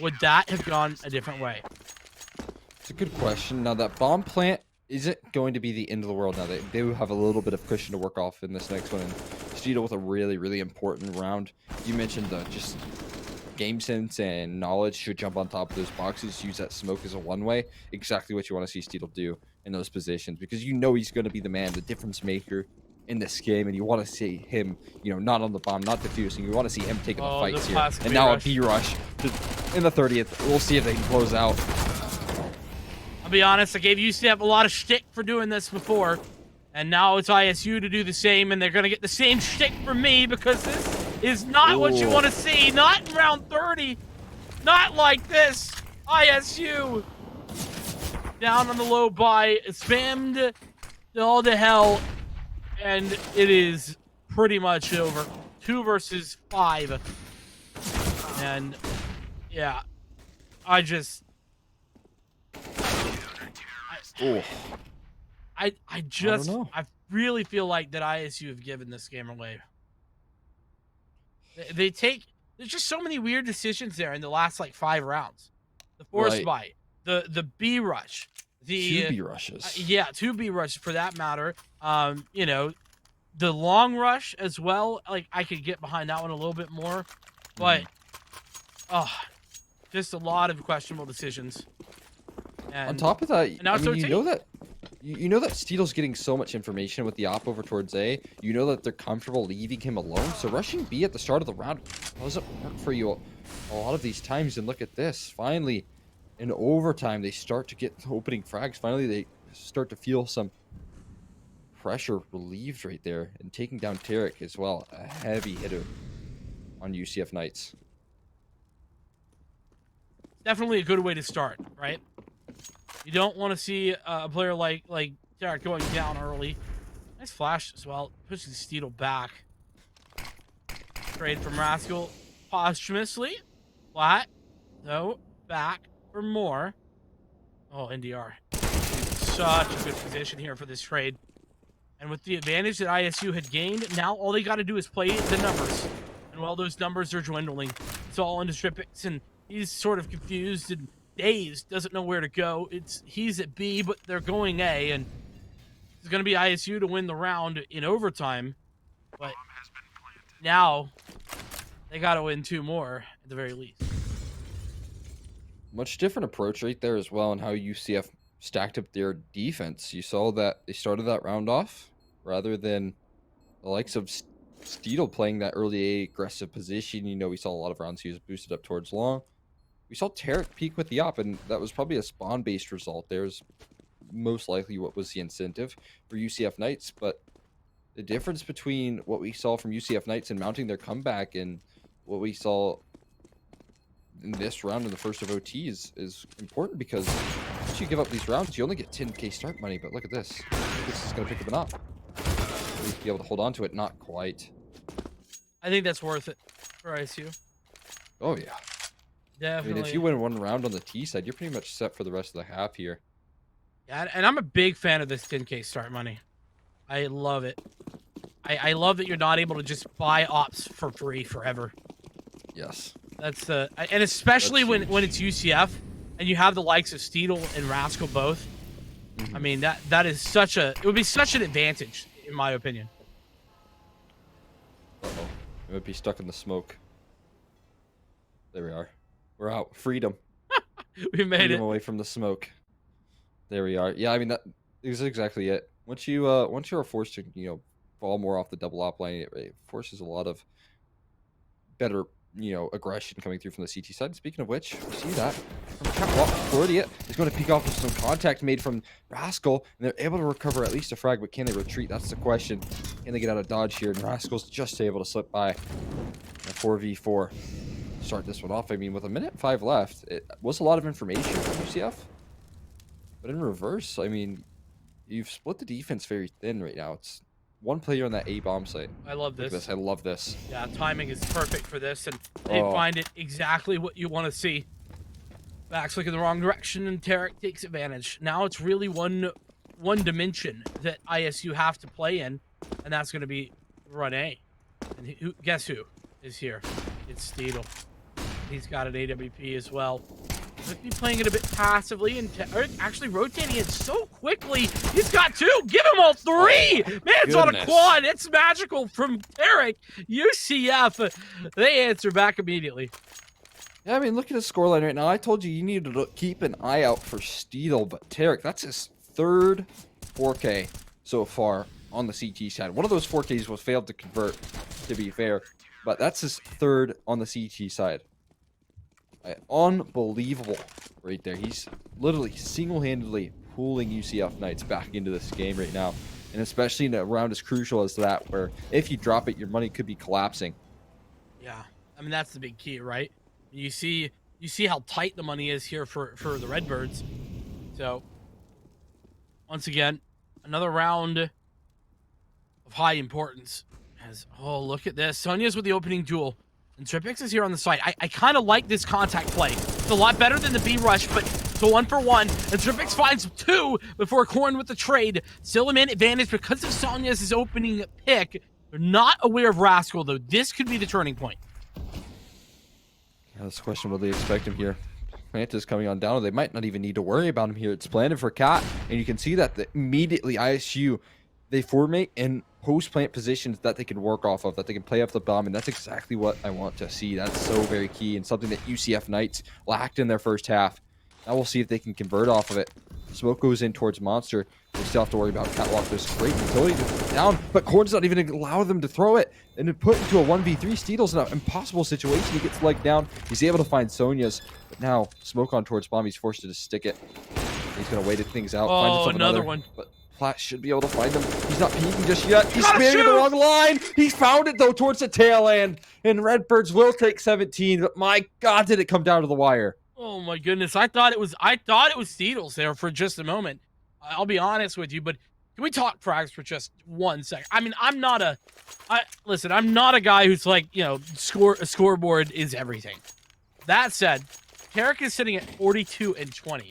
would that have gone a different way? It's a good question. Now, that bomb plant isn't going to be the end of the world now. They will have a little bit of cushion to work off in this next one. And Steedle with a really, really important round. You mentioned just game sense and knowledge should jump on top of those boxes, use that smoke as a one-way. Exactly what you want to see Steedle do in those positions, because you know he's going to be the man, the difference maker in this game, and you want to see him, you know, not on the bomb, not defusing. You want to see him taking the fights here. And now a B-rush in the 30th. We'll see if they can close out. I'll be honest, I gave UCF a lot of shtick for doing this before, and now it's ISU to do the same, and they're going to get the same shtick from me because this is not what you Ooh. want to see. Not in round 30. Not like this. ISU down on the low buy, spammed all to hell, and it is pretty much over. 2 versus 5. And yeah, I just Oh, I don't know. really feel like that ISU have given this game away. They take there's just so many weird decisions there in the last like 5 rounds. The force Right. bite, the B rush, the 2 B rushes. yeah, 2 B rushes for that matter. You know, the long rush as well. Like I could get behind that one a little bit more, but just a lot of questionable decisions. And On top of that, now I it's mean, OT. you know that Steedle's getting so much information with the op over towards A. You know that they're comfortable leaving him alone. So rushing B at the start of the round doesn't work for you a lot of these times. And look at this. Finally, in overtime, they start to get opening frags. Finally, they start to feel some pressure relieved right there. And taking down Tarek as well. A heavy hitter on UCF Knights. Definitely a good way to start, right? You don't want to see a player like Derek going down early. Nice flash as well. Pushes Steedle back. Trade from Rascal posthumously. Flat. No. Back for more. Oh, NDR. Such a good position here for this trade. And with the advantage that ISU had gained, now all they got to do is play the numbers. And while those numbers are dwindling, it's all into strip picks, and he's sort of confused and dazed, doesn't know where to go. He's at B, but they're going A, and it's going to be ISU to win the round in overtime. But now they got to win 2 more at the very least. Much different approach right there as well, and how UCF stacked up their defense. You saw that they started that round off rather than the likes of Steedle playing that early A aggressive position. You know, we saw a lot of rounds he was boosted up towards long. We saw Tarek peak with the op, and that was probably a spawn-based result. There's most likely what was the incentive for UCF Knights, but the difference between what we saw from UCF Knights and mounting their comeback and what we saw in this round in the first of OTs is important, because once you give up these rounds, you only get 10k start money. But look at this. This is going to pick them up. At least be able to hold on to it. Not quite. I think that's worth it for ISU. Oh, yeah. Definitely. I mean, if you win one round on the T side, you're pretty much set for the rest of the half here. Yeah, and I'm a big fan of this 10k start money. I love it. I love that you're not able to just buy ops for free forever. Yes. That's the and especially when it's UCF and you have the likes of Steedle and Rascal both. I mean, that is it would be such an advantage in my opinion. Uh-oh. It would be stuck in the smoke. There we are. We're out. Freedom. We made Freedom it. away from the smoke. There we are. Yeah, I mean, that is exactly it. Once you are forced to, fall more off the double op lane, it forces a lot of better, aggression coming through from the CT side. Speaking of which, we see that from Catwalk. Floridia is going to peek off with some contact made from Rascal, and they're able to recover at least a frag, but can they retreat? That's the question. Can they get out of dodge here? And Rascal's just able to slip by a 4v4. Start this one off. I mean, with 1:05 left, it was a lot of information from UCF. But in reverse, I mean, you've split the defense very thin right now. It's one player on that A bomb site. I love this. I love this. Yeah, timing is perfect for this, and they find it exactly what you want to see. Backs look in the wrong direction, and Tarek takes advantage. Now it's really one dimension that ISU have to play in, and that's going to be run A. And guess who is here? It's Steedle. He's got an AWP as well. Might be playing it a bit passively, and actually rotating it so quickly. He's got 2. Give him all 3. Man's on a quad. It's magical from Tarek. UCF, they answer back immediately. Yeah, I mean, look at his scoreline right now. I told you needed to keep an eye out for Steedle, but Tarek, that's his 3rd 4K so far on the CT side. One of those 4Ks was failed to convert, to be fair, but that's his 3rd on the CT side. Unbelievable right there. He's literally single-handedly pulling UCF Knights back into this game right now, and especially in a round as crucial as that, where if you drop it, your money could be collapsing. Yeah, I mean that's the big key, right? You see how tight the money is here for the Redbirds. So once again, another round of high importance. Oh, look at this. Sonya's with the opening duel. And Tripix is here on the side. I kind of like this contact play. It's a lot better than the B rush, but it's a 1-for-1. And Tripix finds 2 before Korn with the trade. Still a man advantage because of Sonya's opening pick. They're not aware of Rascal, though. This could be the turning point. Yeah, that's the question. Will they expect him here? Plant is coming on down. They might not even need to worry about him here. It's planted for Cat, and you can see that immediately ISU, they formate in post-plant positions that they can work off of, that they can play off the bomb, and that's exactly what I want to see. That's so very key, and something that UCF Knights lacked in their first half. Now we'll see if they can convert off of it. Smoke goes in towards Monster. They still have to worry about Catwalk. There's great utility to put down, but Korn's not even allow them to throw it. And to put into a 1v3, Steedle's in an impossible situation. He gets legged down. He's able to find Sonya's, but now Smoke on towards Bomb. He's forced to just stick it. He's going to wait things out. Find Oh, himself another one. But Flash should be able to find him. He's not peeking just yet. He's spamming the wrong line. He found it, though, towards the tail end. And Redbirds will take 17, but my God, did it come down to the wire. Oh my goodness. I thought it was Steedles there for just a moment. I'll be honest with you, but can we talk frags for just 1 second? I mean, I'm not a guy who's like, a scoreboard is everything. That said, Tarek is sitting at 42 and 20.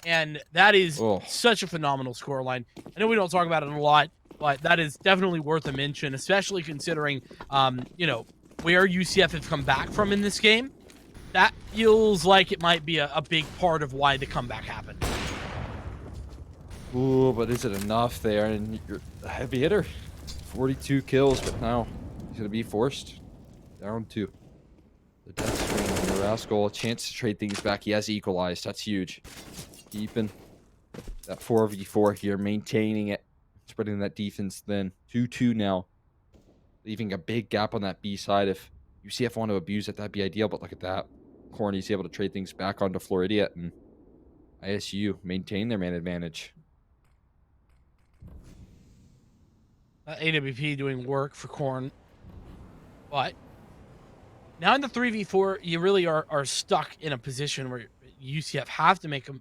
And that is such a phenomenal scoreline. I know we don't talk about it a lot, but that is definitely worth a mention, especially considering, where UCF has come back from in this game. That feels like it might be a big part of why the comeback happened. Ooh, but is it enough there? And you're a heavy hitter. 42 kills, but now he's going to be forced down to the death screen. The Rascal, a chance to trade things back. He has equalized. That's huge. Keeping that 4v4 here, maintaining it, spreading that defense thin. 2-2 now, leaving a big gap on that B side. If UCF want to abuse it, that'd be ideal, but look at that. Corny's able to trade things back onto Floridian, and ISU maintain their man advantage. AWP doing work for Korn. But now in the 3v4, you really are stuck in a position where UCF have to make a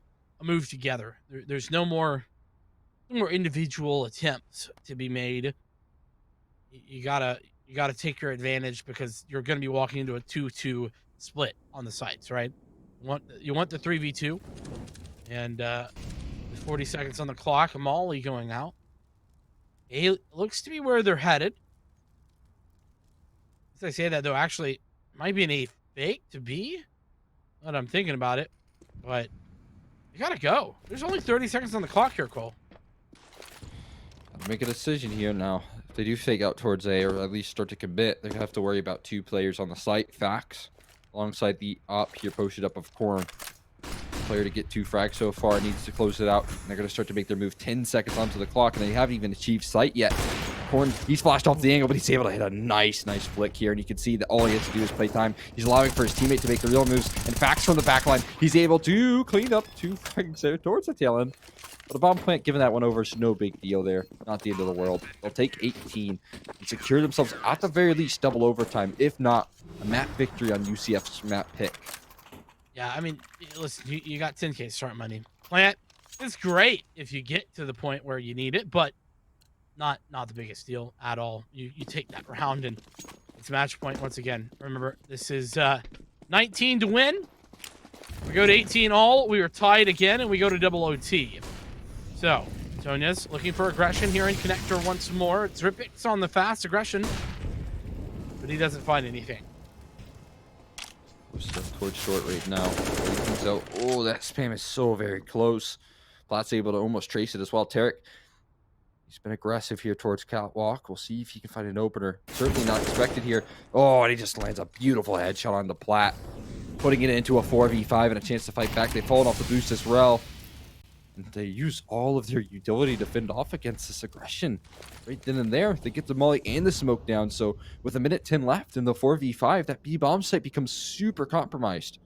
move together. There's no more individual attempts to be made. You gotta take your advantage because you're going to be walking into a 2-2 split on the sites, right? You want the 3v2, and with 40 seconds on the clock, a Molly going out. It looks to be where they're headed. As I say that, though, actually, it might be an A fake to B. Now that I'm thinking about it, but you gotta go. There's only 30 seconds on the clock here, Cole. Gotta make a decision here now. If they do fake out towards A, or at least start to commit, they're gonna have to worry about 2 players on the site. Fax, alongside the op here posted up of Korn. Player to get 2 frags so far needs to close it out. And they're going to start to make their move 10 seconds onto the clock, and they haven't even achieved sight yet. Korn, he's flashed off the angle, but he's able to hit a nice flick here, and you can see that all he has to do is play time. He's allowing for his teammate to make the real moves, and Fax from the backline, he's able to clean up 2 frags there towards the tail end. But the bomb plant giving that one over is no big deal there. Not the end of the world. They'll take 18 and secure themselves at the very least double overtime, if not a map victory on UCF's map pick. Yeah, I mean, listen, you got 10K start money. Plant is great if you get to the point where you need it, but not the biggest deal at all. You take that round, and it's match point once again. Remember, this is 19 to win. We go to 18 all. We are tied again, and we go to double OT. So, Sonya's looking for aggression here in connector once more. Tripix on the fast aggression, but he doesn't find anything. Stuff towards short right now. So, oh, that spam is so very close. Plat's able to almost trace it as well. Tarek, he's been aggressive here towards Catwalk. We'll see if he can find an opener. Certainly not expected here. Oh, and he just lands a beautiful headshot on the Plat, putting it into a 4v5 and a chance to fight back. They've fallen off the boost as well. And they use all of their utility to fend off against this aggression. Right then and there, they get the molly and the smoke down. So with 1:10 left in the 4v5, that B-bomb site becomes super compromised.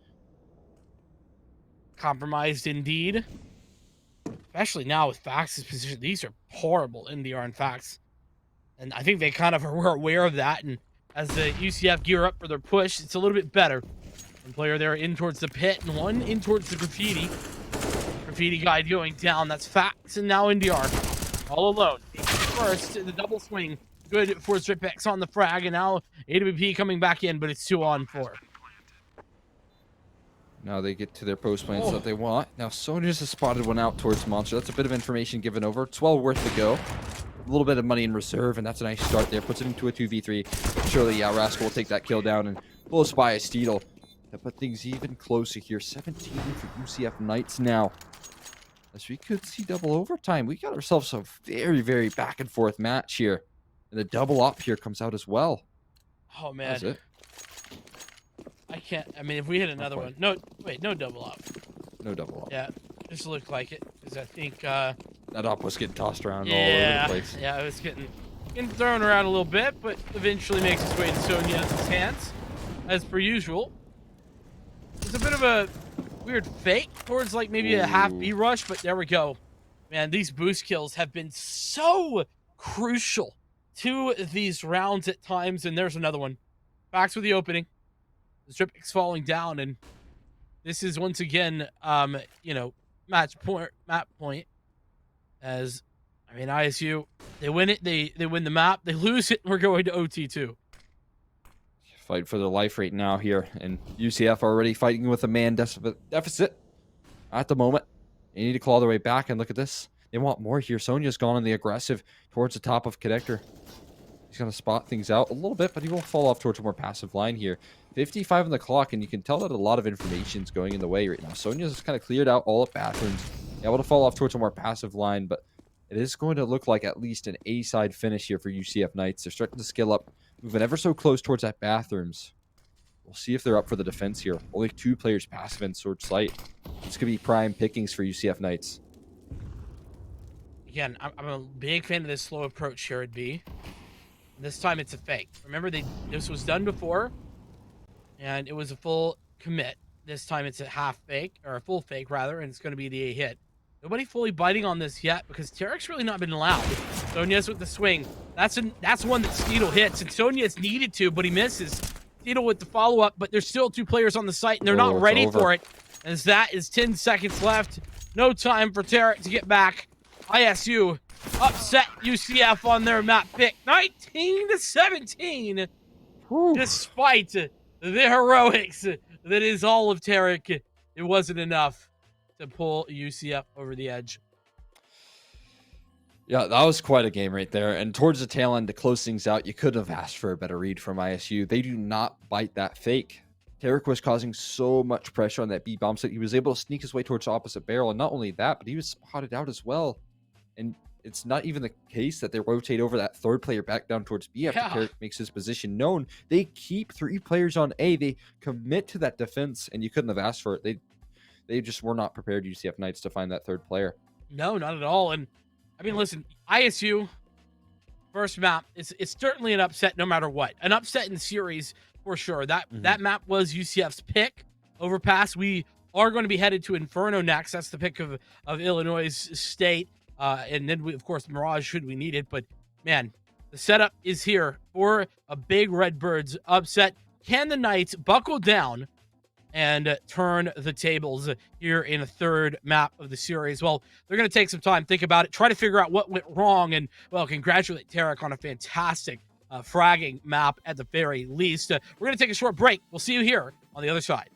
Compromised indeed. Especially now with Fax's position. These are horrible NDR and Fax. And I think they kind of were aware of that and as the UCF gear up for their push. It's a little bit better. One player there in towards the pit and one in towards the graffiti. Graffiti guy going down. That's Fax and now NDR. All alone. First, the double swing. Good for Stripex on the frag. And now AWP coming back in, but it's 2-on-4. Now they get to their post plants that they want. Now Sonya's has spotted one out towards Monster. That's a bit of information given over. It's well worth the go. A little bit of money in reserve, and that's a nice start there. Puts it into a 2v3. Surely, yeah, Rascal will take that kill down and pull us by a Steedle. That put things even closer here. 17 for UCF Knights now. As we could see double overtime. We got ourselves a very, very back and forth match here. And the double up here comes out as well. Oh, man. That's it. I can't. I mean, if we hit another one. No, wait, no double up. No double up. Yeah, just looked like it. Because I think. That up was getting tossed around all over the place. Yeah, it was getting thrown around a little bit, but eventually makes its way to Sonya's hands, as per usual. It's a bit of a weird fake towards like maybe a half B rush, but there we go. Man, these boost kills have been so crucial to these rounds at times, and there's another one. Backs with the opening. The strip is falling down, and this is once again, map point. As I mean, ISU, they win it, they win the map, they lose it, and we're going to OT2. Fight for their life right now here, and UCF already fighting with a man deficit at the moment. They need to claw their way back, and look at this. They want more here. Sonya's gone on the aggressive towards the top of Connector. He's going to spot things out a little bit, but he will fall off towards a more passive line here. 55 on the clock, and you can tell that a lot of information is going in the way right now. Sonya's kind of cleared out all of bathrooms. Able to fall off towards a more passive line, but it is going to look like at least an A-side finish here for UCF Knights. They're starting to skill up, moving ever so close towards that bathrooms. We'll see if they're up for the defense here. Only 2 players passive in sword sight. This could be prime pickings for UCF Knights. Again, I'm a big fan of this slow approach here at B. This time it's a fake. Remember, this was done before, and it was a full commit. This time it's a half fake, or a full fake rather, and it's going to be the A hit. Nobody fully biting on this yet because Tarek's really not been allowed. Sonya's with the swing. That's one that Steedle hits, and Sonya's needed to, but he misses. Steedle with the follow-up, but there's still 2 players on the site, and they're not ready for it. As that is 10 seconds left. No time for Tarek to get back. ISU upset UCF on their map pick. 19-17. Despite the heroics that is all of Tarek, it wasn't enough to pull UCF over the edge. Yeah, that was quite a game right there. And towards the tail end to close things out, you could have asked for a better read from ISU. They do not bite that fake. Tarek was causing so much pressure on that B bomb site. He was able to sneak his way towards the opposite barrel. And not only that, but he was spotted out as well. And it's not even the case that they rotate over that third player back down towards B after Tarek makes his position known. They keep 3 players on A. They commit to that defense, and you couldn't have asked for it. They just were not prepared, UCF Knights, to find that third player. No, not at all. And I mean, listen, ISU first map, it's certainly an upset no matter what. An upset in series for sure. That map was UCF's pick. Overpass. We are going to be headed to Inferno next. That's the pick of Illinois State. And then, of course, Mirage should we need it. But, man, the setup is here for a big Redbirds upset. Can the Knights buckle down and turn the tables here in a third map of the series? Well, they're going to take some time, think about it, try to figure out what went wrong, and, well, congratulate Tarek on a fantastic fragging map at the very least. We're going to take a short break. We'll see you here on the other side.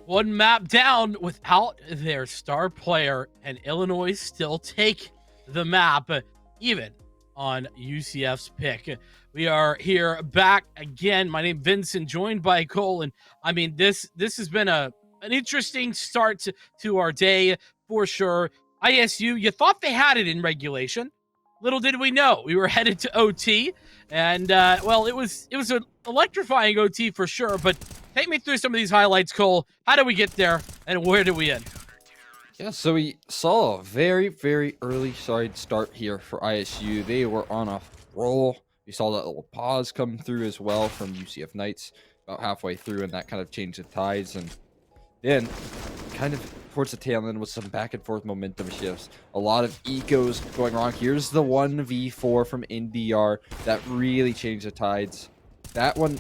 One map down without their star player, and Illinois still take the map, even on UCF's pick. We are here back again. My name is Vincent, joined by Cole, and I mean this has been an interesting start to our day for sure. ISU, you thought they had it in regulation. Little did we know we were headed to OT, and well, it was an electrifying OT for sure, but take me through some of these highlights, Cole. How did we get there, and where did we end? Yeah, so we saw a very, very early side start here for ISU. They were on a roll. We saw that little pause come through as well from UCF Knights about halfway through, and that kind of changed the tides. And then, kind of towards the tail end, with some back and forth momentum shifts, a lot of ecos going wrong. Here's the 1v4 from NDR that really changed the tides. That one,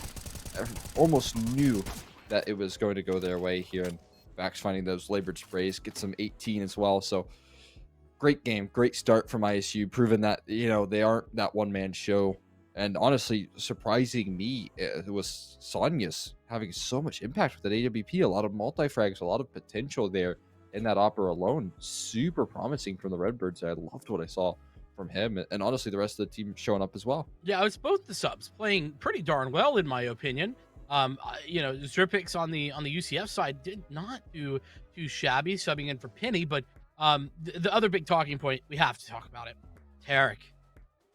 I almost knew that it was going to go their way here, and Vax finding those labored sprays, get some 18 as well. So great game, great start from ISU, proving that they aren't that one-man show. And honestly, surprising me, it was Sonya's having so much impact with that AWP, a lot of multi-frags, a lot of potential there in that opera alone. Super promising from the Redbirds. I loved what I saw from him, and honestly, the rest of the team showing up as well. Yeah, it's both the subs playing pretty darn well, in my opinion. Zerpix on the UCF side did not do too shabby, subbing in for Penny, but the other big talking point, we have to talk about it. Tarek.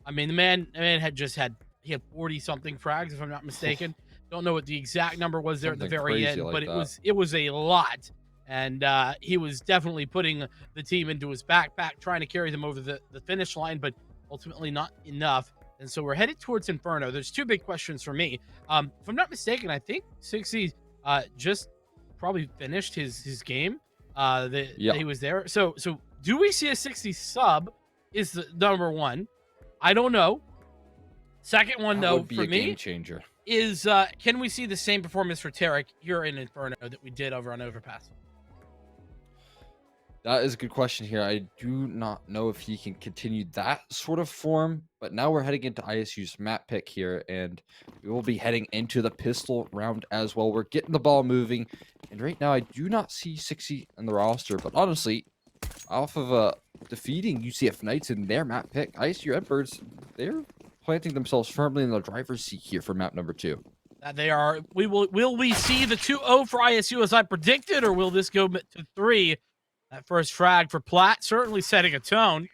I mean, the man he had 40 something frags, if I'm not mistaken. Don't know what the exact number was there Something at the very end, like but that. it was a lot. And he was definitely putting the team into his backpack, trying to carry them over the finish line, but ultimately not enough. And so we're headed towards Inferno. There's two big questions for me. If I'm not mistaken, I think 60 just probably finished his game. That Yeah, he was there. So do we see a 60 sub? Is the number one. I don't know. Second one, that though, would be for a game me changer. is can we see the same performance for Tarek here in Inferno that we did over on Overpass? That is a good question here. I do not know if he can continue that sort of form, but now we're heading into ISU's map pick here, and we will be heading into the pistol round as well. We're getting the ball moving, and right now I do not see 60 in the roster, but honestly, off of defeating UCF Knights in their map pick, ISU Redbirds, they're planting themselves firmly in the driver's seat here for map number 2. That they are. Will we see the 2-0 for ISU as I predicted, or will this go to 3? That first frag for Platt certainly setting a tone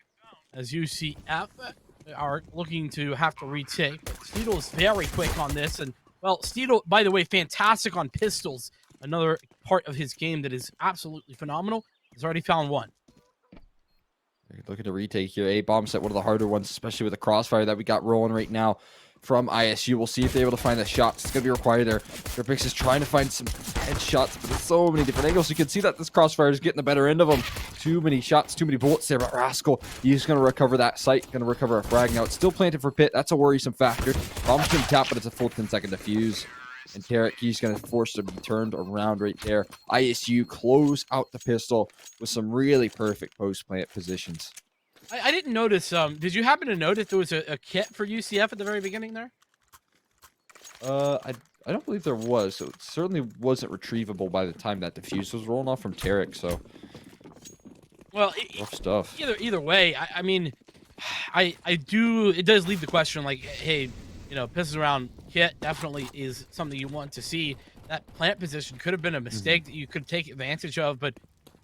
as UCF are looking to have to retake. But Steedle is very quick on this. And, well, Steedle, by the way, fantastic on pistols. Another part of his game that is absolutely phenomenal. He's already found one. Looking to retake here. A-bomb set, one of the harder ones, especially with the crossfire that we got rolling right now from ISU. We'll see if they're able to find the shots. It's going to be required there. Ripix is trying to find some headshots, but there's so many different angles. You can see that this crossfire is getting the better end of him. Too many shots, too many bullets there, but Rascal, he's going to recover that sight, going to recover a frag. Now, it's still planted for Pit. That's a worrisome factor. Bomb's going to tap, but it's a full 10-second defuse. And Tarek, he's going to force to be turned around right there. ISU close out the pistol with some really perfect post-plant positions. I didn't notice. Did you happen to notice there was a kit for UCF at the very beginning there? I don't believe there was. So it certainly wasn't retrievable by the time that diffuse was rolling off from Tarek. So, Well, rough stuff. Either way, I mean, I do. It does leave the question like, hey, pisses around kit definitely is something you want to see. That plant position could have been a mistake that you could take advantage of, but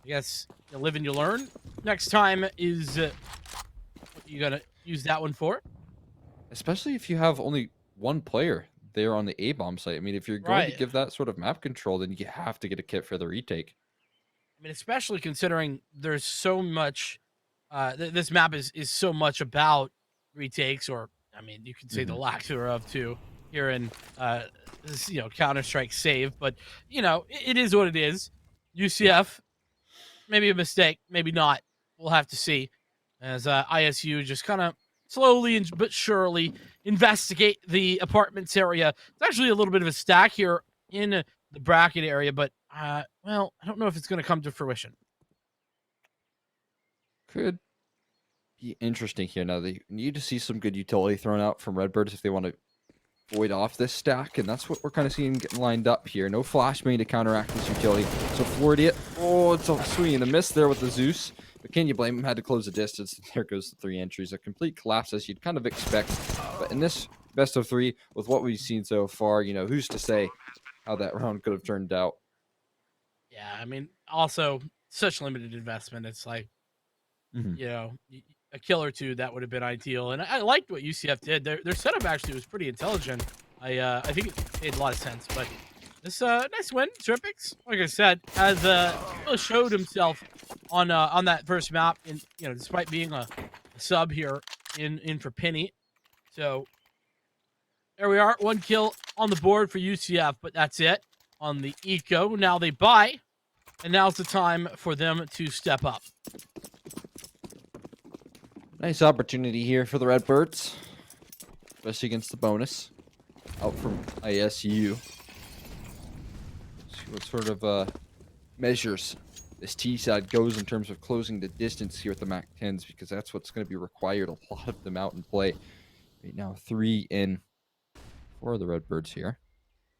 I guess you live and you learn. Next time is what you gonna use that one for? Especially if you have only one player there on the A-bomb site. I mean, if you're going to Right. give that sort of map control, then you have to get a kit for the retake. I mean, especially considering there's so much. This map is so much about retakes, or I mean, you could say the lack thereof too here in Counter-Strike save, but it is what it is. UCF, maybe a mistake, maybe not. We'll have to see as ISU just kind of slowly but surely investigate the apartments area. It's actually a little bit of a stack here in the bracket area, but well, I don't know if it's going to come to fruition. Could be interesting here. Now, they need to see some good utility thrown out from Redbirds if they want to void off this stack, and that's what we're kind of seeing getting lined up here. No flashbang to counteract this utility. So Floridian, oh, it's a swing and a miss there with the Zeus. But can you blame him? Had to close the distance. There goes the 3 entries. A complete collapse as you'd kind of expect. But in this best of 3, with what we've seen so far, you know, who's to say how that round could have turned out? Yeah, I mean, also such limited investment. It's like, Mhm. you know, a kill or two that would have been ideal. And I liked what UCF did. Their setup actually was pretty intelligent. I think it made a lot of sense. But this nice win, Tripix. Like I said, has really showed himself on that first map. And you know, despite being a sub here in for Penny. So there we are, 1 kill on the board for UCF. But that's it on the eco. Now they buy, and now's the time for them to step up. Nice opportunity here for the Redbirds, especially against the bonus out from ISU. See what sort of measures this T side goes in terms of closing the distance here with the MAC 10s, because that's what's going to be required. A lot of them out in play right now. 3 in for the Redbirds here.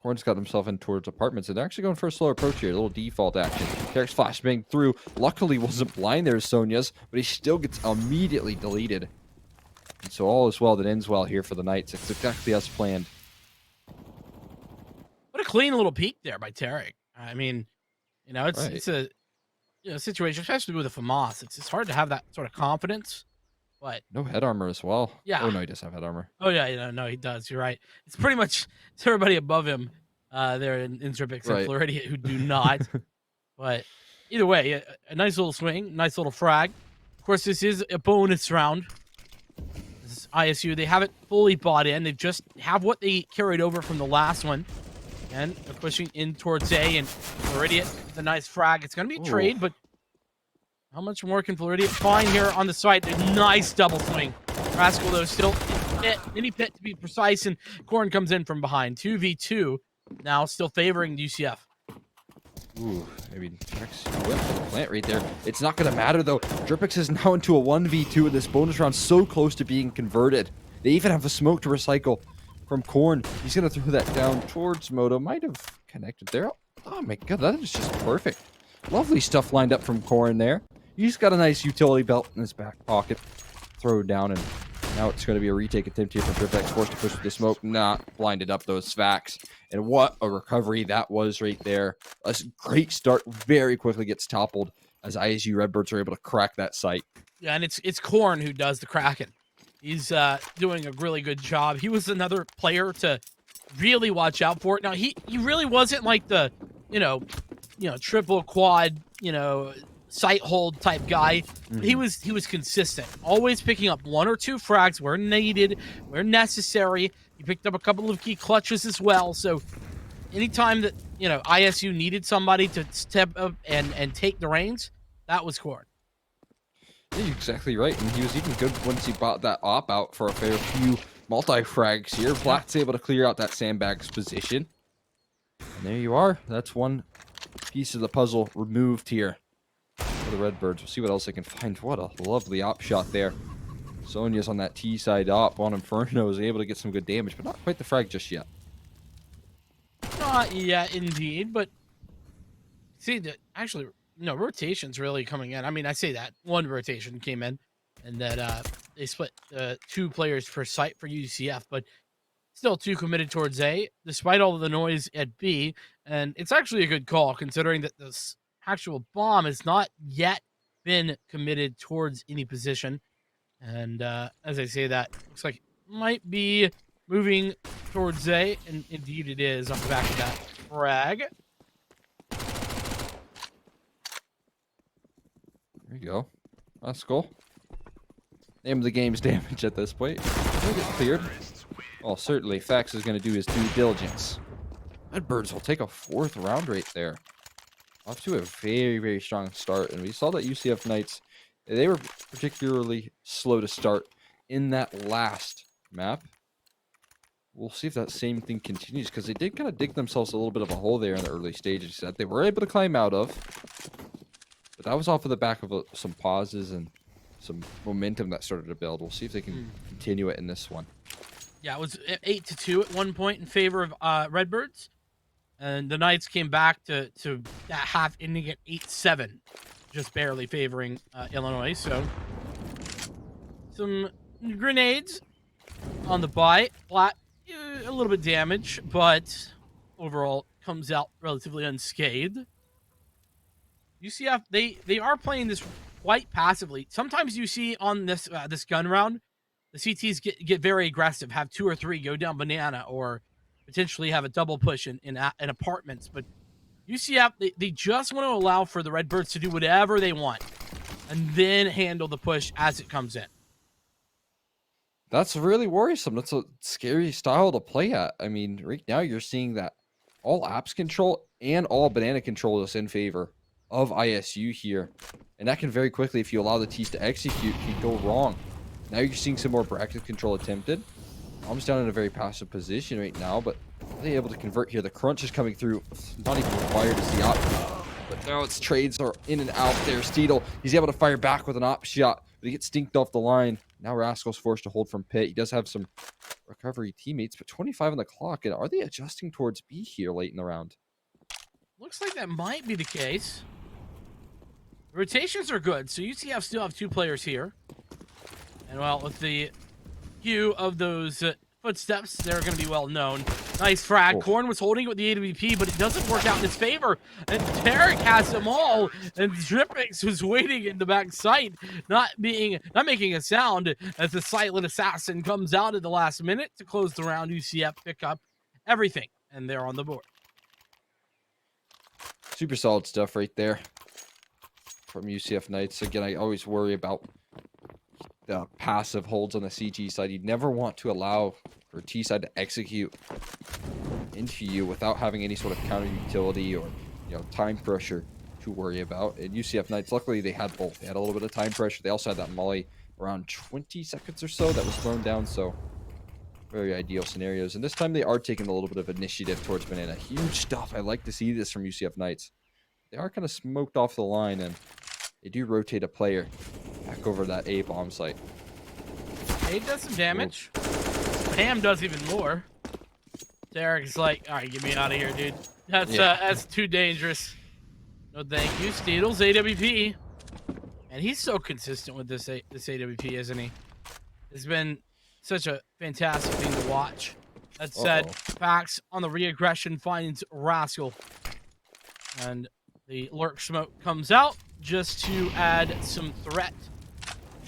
Horn's got himself in towards apartments, and they're actually going for a slow approach here. A little default action. Derek's flashbang through. Luckily wasn't blind there, Sonya's, but he still gets immediately deleted. And so all is well that ends well here for the Knights. It's exactly as planned. What a clean little peek there by Tarek. I mean, you know, Right. it's a situation, especially with a FAMAS. It's hard to have that sort of confidence, but No head armor as well. yeah. Oh, no, he does have head armor. Oh yeah, no, he does. You're right. It's pretty much it's everybody above him there in Tripix and Right. Floridia who do not. But either way, a nice little swing, nice little frag. Of course, this is a bonus round. This is ISU. They haven't fully bought in. They just have what they carried over from the last one. And they're pushing in towards A, and Floridian with a nice frag. It's going to be a trade, but how much more can Floridian find here on the site? A nice double swing. Rascal, though, still in pit, mini pit to be precise, and Korn comes in from behind. 2v2 now, still favoring UCF. Ooh, maybe Derek's whip for the plant right there. It's not going to matter, though. Dripix is now into a 1v2 in this bonus round, so close to being converted. They even have a smoke to recycle from Korn. He's going to throw that down towards Moto. Might have connected there. Oh my god, that is just perfect. Lovely stuff lined up from Korn there. He's got a nice utility belt in his back pocket. Throw it down, and now it's going to be a retake attempt here from Dripix. Forced to push with the smoke. Not blinded up those Svax. And what a recovery that was right there. A great start. Very quickly gets toppled as ISU Redbirds are able to crack that site. Yeah, and it's Korn who does the cracking. He's doing a really good job. He was another player to really watch out for. Now, he really wasn't like the, triple quad, sight hold type guy. But he was consistent, always picking up 1 or 2 frags where needed, where necessary. He picked up a couple of key clutches as well. So anytime that ISU needed somebody to step up and take the reins, that was Korn. Yeah, you're exactly right, and he was even good once he bought that op out for a fair few multi-frags here. Black's able to clear out that sandbag's position. And there you are. That's one piece of the puzzle removed here for the Redbirds. We'll see what else they can find. What a lovely op shot there. Sonya's on that T-side op on Inferno, is able to get some good damage, but not quite the frag just yet. Not yet, indeed, but see, actually, rotation's really coming in. I mean, I say that. One rotation came in, and that they split 2 players per site for UCF, but still 2 committed towards A, despite all of the noise at B, and it's actually a good call, considering that this actual bomb has not yet been committed towards any position. And as I say that, looks like it might be moving towards A, and indeed it is off the back of that frag. There you go. That's cool. Name of the game's damage at this point. Will it get cleared? Well, certainly Fax is going to do his due diligence. Redbirds will take a 4th round right there. Off to a very, very strong start. And we saw that UCF Knights, they were particularly slow to start in that last map. We'll see if that same thing continues, because they did kind of dig themselves a little bit of a hole there in the early stages that they were able to climb out of. But that was off of the back of some pauses and some momentum that started to build. We'll see if they can continue it in this one. Yeah, it was 8-2 at one point in favor of Redbirds, and the Knights came back to that half ending at 8-7, just barely favoring Illinois. So some grenades on the buy, flat, a little bit damage, but overall comes out relatively unscathed. UCF, they are playing this quite passively. Sometimes you see on this gun round, the CTs get very aggressive, have 2 or 3 go down banana, or potentially have a double push in apartments. But UCF, they just want to allow for the Redbirds to do whatever they want, and then handle the push as it comes in. That's really worrisome. That's a scary style to play at. I mean, right now you're seeing that all apps control and all banana control is in favor of ISU here. And that can very quickly, if you allow the T's to execute, can go wrong. Now you're seeing some more bracket control attempted. Bomb's down in a very passive position right now, but are they able to convert here? The crunch is coming through. Not even required to see op. But now its trades are in and out there. Steedle, he's able to fire back with an op shot, but he gets stinked off the line. Now Rascal's forced to hold from pit. He does have some recovery teammates, but 25 on the clock. And are they adjusting towards B here late in the round? Looks like that might be the case. The rotations are good, so UCF still have 2 players here. And well, with the few of those footsteps, they're going to be well known. Nice frag. Oh. Korn was holding it with the AWP, but it doesn't work out in his favor. And Tarek has them all, and Drippix was waiting in the back site, not making a sound as the silent assassin comes out at the last minute to close the round. UCF pick up everything, and they're on the board. Super solid stuff right there from UCF Knights. Again, I always worry about the passive holds on the CG side. You'd never want to allow for T side to execute into you without having any sort of counter utility or time pressure to worry about. And UCF Knights, luckily they had both. They had a little bit of time pressure. They also had that molly around 20 seconds or so that was thrown down. So very ideal scenarios. And this time they are taking a little bit of initiative towards banana. Huge stuff. I like to see this from UCF Knights. They are kind of smoked off the line, and they do rotate a player back over that A bomb site. A does some damage. Ham does even more. Derek's like, all right, get me out of here, dude. That's too dangerous. No, thank you. Steedle's AWP, and he's so consistent with this AWP, isn't he? It's been such a fantastic thing to watch. That said, Fax on the reaggression finds Rascal, and the lurk smoke comes out just to add some threat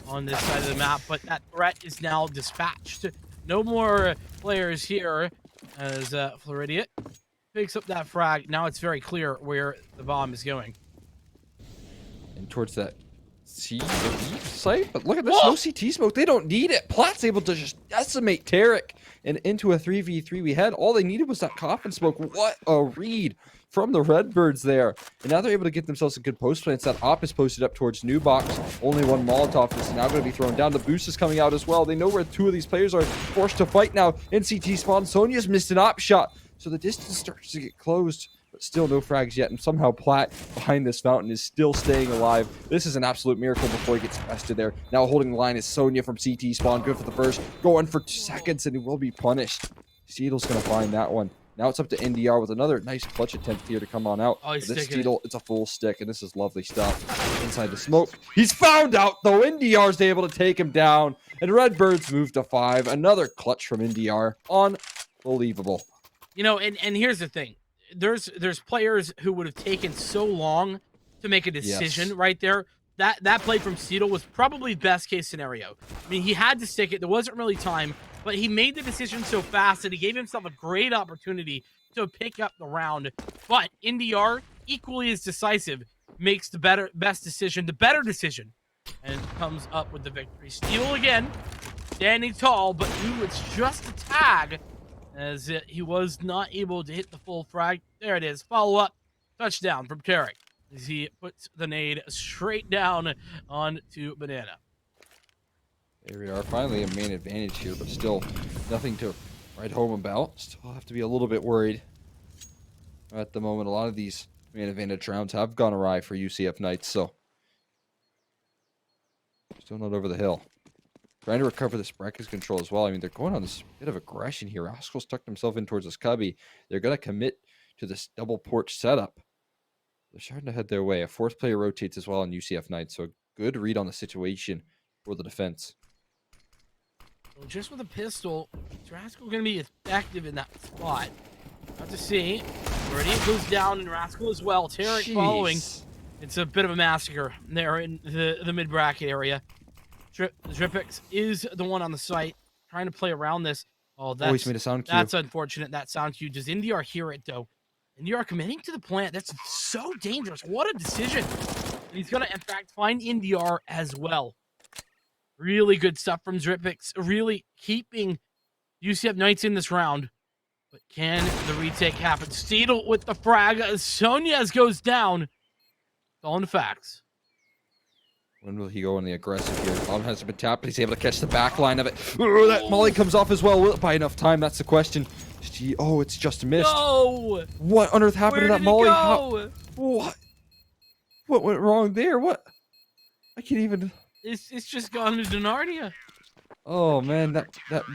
on this side of the map, but that threat is now dispatched. No more players here as Floridian picks up that frag. Now it's very clear where the bomb is going. And towards that C site, but look at this, no CT smoke. They don't need it. Platt's able to just decimate Tarek and into a 3v3 we had. All they needed was that coffin smoke. What a read from the Redbirds there. And now they're able to get themselves a good post plants. That op is posted up towards new box. Only one Molotov is now going to be thrown down. The boost is coming out as well. They know where 2 of these players are, forced to fight now. NCT spawn. Sonya's missed an op shot. So the distance starts to get closed, but still no frags yet. And somehow Platt behind this fountain is still staying alive. This is an absolute miracle before he gets bested there. Now holding the line is Sonya from CT spawn. Good for the burst. Going for 2 seconds and he will be punished. Steedle's going to find that one. Now it's up to NDR with another nice clutch attempt here to come on out. Oh, he's this sticking Steedle, it's a full stick, and this is lovely stuff. Inside the smoke. He's found out, though. NDR's able to take him down, and Redbirds move to 5. Another clutch from NDR. Unbelievable. You know, and here's the thing. There's players who would have taken so long to make a decision right there. That play from Steedle was probably best case scenario. I mean, he had to stick it. There wasn't really time, but he made the decision so fast that he gave himself a great opportunity to pick up the round. But NDR, equally as decisive, makes the better decision, and comes up with the victory. Steedle again, standing tall, but it's just a tag, as he was not able to hit the full frag. There it is. Follow up. Touchdown from Tarek as he puts the nade straight down onto Banana. There we are. Finally a main advantage here, but still nothing to write home about. Still have to be a little bit worried at the moment. A lot of these main advantage rounds have gone awry for UCF Knights, so still not over the hill. trying to recover this bracket control as well. I mean, they're going on this bit of aggression here. Rascal's tucked himself in towards this cubby. They're going to commit to this double porch setup. They're starting to head their way. A fourth player rotates as well on UCF Knights, so a good read on the situation for the defense. So just with a pistol, is Rascal going to be effective in that spot? Have to see. Meridian goes down, and Rascal as well. Tarek following. It's a bit of a massacre there in the mid-bracket area. Dripix is the one on the site, trying to play around this. Oh, he's made a sound cue. That's unfortunate, that sound cue. Does NDR hear it, though? NDR committing to the plant. That's so dangerous. What a decision. And he's going to, in fact, find NDR as well. Really good stuff from Dripix. Really keeping UCF Knights in this round. But can the retake happen? Steedle with the frag. Sonez goes down. It's all in the facts. When will he go on the aggressive here? Bomb has been tapped, but he's able to catch the back line of it. Oh, that molly comes off as well. Will it buy enough time? That's the question. Oh, it's just missed. No! What on earth happened to that molly? What? What went wrong there? What? I can't even... It's just gone to Denardia. Oh, man. That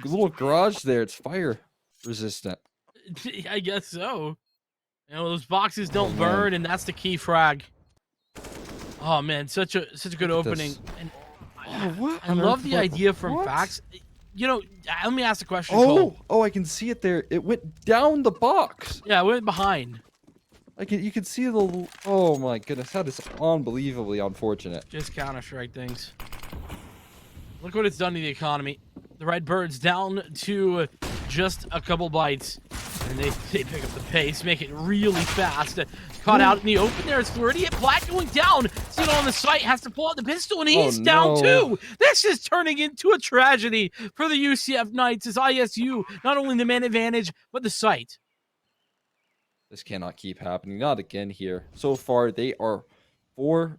little garage there, it's fire resistant. I guess so. You know, those boxes don't burn, and that's the key frag. Oh man, such a good opening. And I love the idea from Fax. You know, let me ask the question. I can see it there. It went down the box. Yeah, it went behind. You can see the. Oh my goodness, that is unbelievably unfortunate. Just Counter-Strike things. Look what it's done to the economy. The Redbirds down to just a couple bites. And they pick up the pace, make it really fast. Caught out in the open there. It's Floridian. Black going down. Still on the site. Has to pull out the pistol, and he's down too. This is turning into a tragedy for the UCF Knights as ISU, not only the man advantage, but the site. This cannot keep happening. Not again here. So far, they are 4-1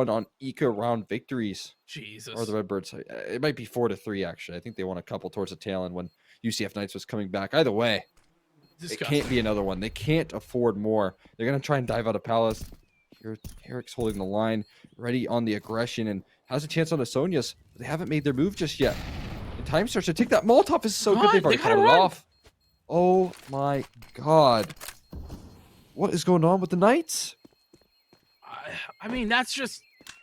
on eco round victories. Jesus. Or the Redbirds. It might be 4-3, actually. I think they won a couple towards the tail end when UCF Knights was coming back. Either way. Disgusting. It can't be another one. They can't afford more. They're going to try and dive out of Palace. Here, Eric's holding the line, ready on the aggression, and has a chance on Asonias. But they haven't made their move just yet. And time starts to tick. That Molotov is so good. They've already called it off. Oh, my God. What is going on with the Knights? I mean, that's just...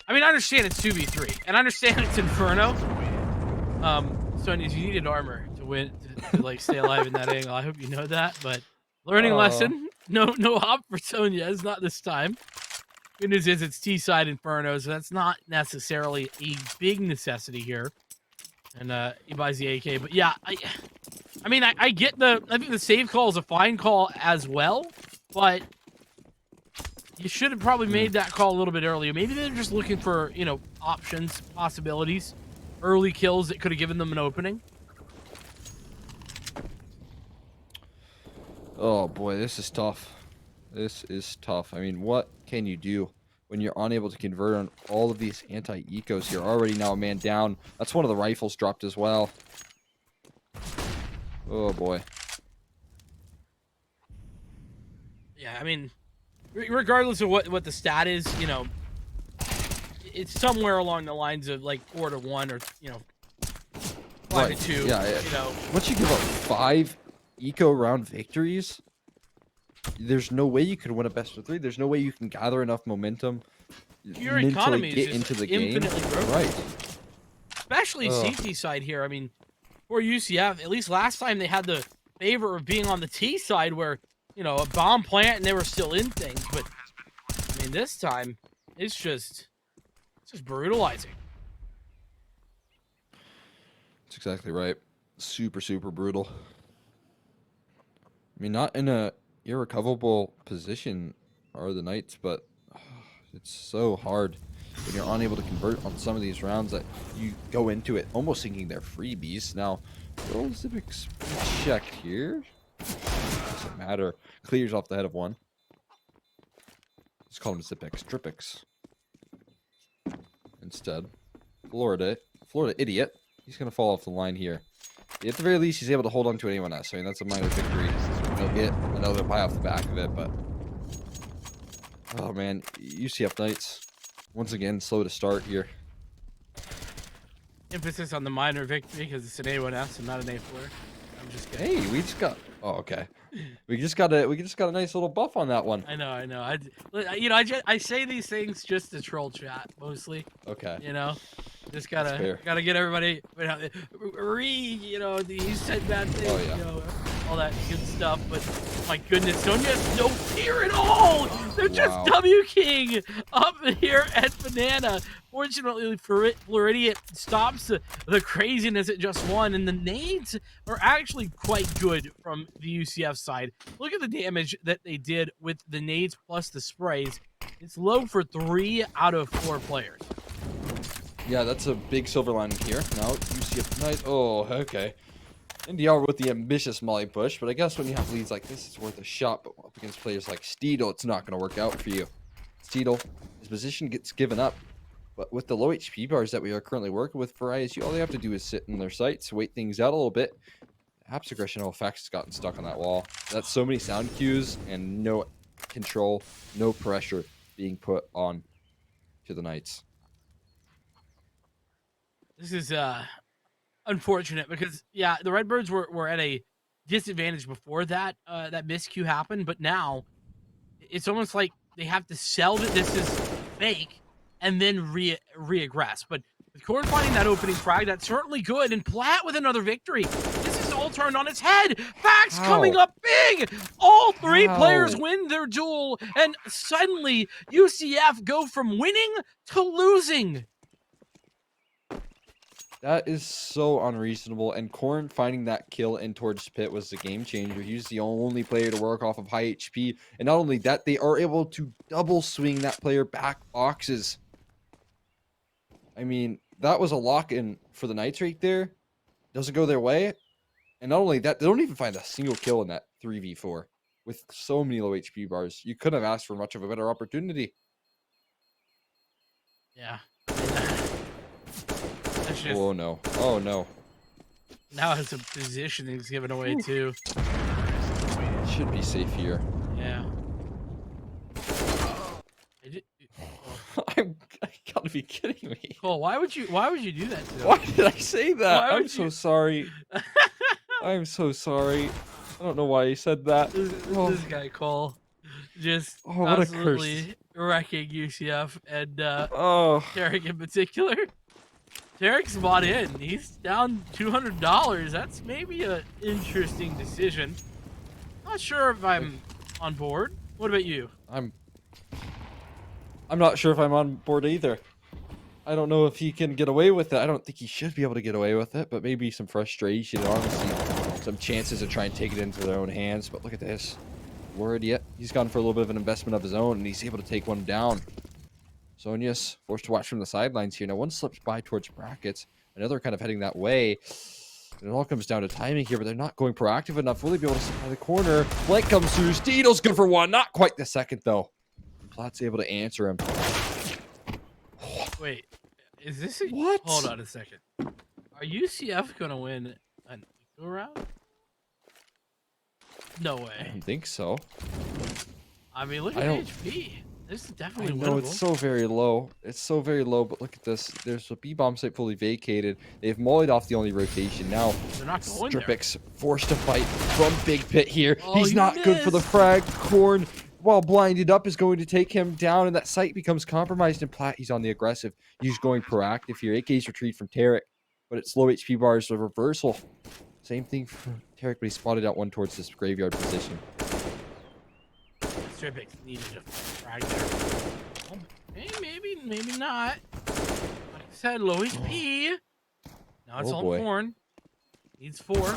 I mean, I understand it's 2v3, and I understand it's Inferno. Asonias, you needed armor to win, to like stay alive in that angle. I hope you know that, but learning lesson. No hop for Sonez, not this time. Good news is it's T-side Inferno, so that's not necessarily a big necessity here. And he buys the AK, but yeah, I mean, I get I think the save call is a fine call as well, but you should have probably made that call a little bit earlier. Maybe they're just looking for, you know, options, possibilities, early kills that could have given them an opening. Oh boy, this is tough. This is tough. I mean, what can you do when you're unable to convert on all of these anti-ecos? You're already now a man down. That's one of the rifles dropped as well. Oh boy. Yeah, I mean, regardless of what the stat is, you know, it's somewhere along the lines of like 4-1 or, you know, 5-2. Yeah, you know, once you give up 5 eco round victories, there's no way you could win a best of 3. There's no way you can gather enough momentum. Your economy get is into the game. Broken. Right. Especially CT side here. I mean, for UCF, at least last time they had the favor of being on the T side where, you know, a bomb plant and they were still in things. But I mean, this time it's just brutalizing. That's exactly right. Super, super brutal. I mean, not in a irrecoverable position are the Knights, but it's so hard when you're unable to convert on some of these rounds that you go into it almost thinking they're freebies. Now, roll Zipix check here. Doesn't matter. Clears off the head of one. Let's call him Zipix. Dripix. Instead. Florida idiot. He's going to fall off the line here. At the very least, he's able to hold on to anyone else. I mean, that's a minor victory. He'll get another buy off the back of it, but... Oh, man. UCF Knights, once again, slow to start here. Emphasis on the minor victory because it's an A1S and not an A4. I'm just kidding. Hey, we just got. Oh, okay. We just got a nice little buff on that one. I know. I say these things just to troll chat mostly. Okay. You know, just That's fair. gotta get everybody. He said bad things. Oh, yeah. All that good stuff. But my goodness, Sonya's no fear at all. They're just Wow. W King up here at Banana. Fortunately, Floridian stops the craziness at just one, and the nades are actually quite good from the UCF side. Look at the damage that they did with the nades plus the sprays. It's low for 3 out of 4 players. Yeah, that's a big silver lining here. Now, UCF Knight. Oh, okay. NDR with the ambitious molly push, but I guess when you have leads like this, it's worth a shot. But up against players like Steedle, it's not going to work out for you. Steedle, his position gets given up. But with the low HP bars that we are currently working with for ISU, all they have to do is sit in their sights, wait things out a little bit. Perhaps aggressional effects has gotten stuck on that wall. That's so many sound cues and no control, no pressure being put on to the Knights. This is unfortunate because yeah, the Redbirds were at a disadvantage before that that miscue happened, but now it's almost like they have to sell that this is fake and then reaggress. But with Corn finding that opening frag, that's certainly good, and Platt with another victory. This is all turned on its head. Facts coming up big. All 3 players win their duel, and suddenly UCF go from winning to losing. That is so unreasonable, and Korn finding that kill in towards pit was the game changer. He was the only player to work off of high HP, and not only that, they are able to double swing that player back boxes. I mean, that was a lock-in for the Knights right there. Doesn't go their way, and not only that, they don't even find a single kill in that 3v4 with so many low HP bars. You couldn't have asked for much of a better opportunity. Yeah. Oh no. Oh no. Now it's a positioning's given away too. It should be safe here. Yeah. I gotta be kidding me. Cole, why would you do that to him? Why did I say that? I'm so you... sorry. I'm so sorry. I don't know why he said that. This guy Cole just what absolutely wrecking UCF and oh, Tarek in particular. Tarek's bought in. He's down $200. That's maybe an interesting decision. Not sure if I'm on board. What about you? I'm not sure if I'm on board either. I don't know if he can get away with it. I don't think he should be able to get away with it, but maybe some frustration, honestly, some chances to try and take it into their own hands. But look at this. Word yet. He's gone for a little bit of an investment of his own, and he's able to take one down. Sonya's forced to watch from the sidelines here. Now, one slips by towards brackets. Another kind of heading that way. And it all comes down to timing here, but they're not going proactive enough. Will they be able to supply the corner? Blank comes through. Steedle's good for one. Not quite the second, though. Platt's able to answer him. Wait, is this a... What? Hold on a second. Are UCF going to win an eco round? No way. I don't think so. I mean, look at HP. This is definitely winnable. No, it's so very low. It's so very low, but look at this. There's a B-bomb site fully vacated. They've mollied off the only rotation. Now, they're not going there. Stripix forced to fight from Big Pit here. Oh, he's not good for the frag. Korn, while blinded up, is going to take him down, and that site becomes compromised. And Platt, he's on the aggressive. He's going proactive here. AK's retreat from Tarek, but it's low HP bars, the reversal. Same thing for Tarek, but he spotted out one towards this graveyard position. Stripix needed a frag there. Oh, maybe not. Like I said, low HP. Now it's on Korn. Needs 4.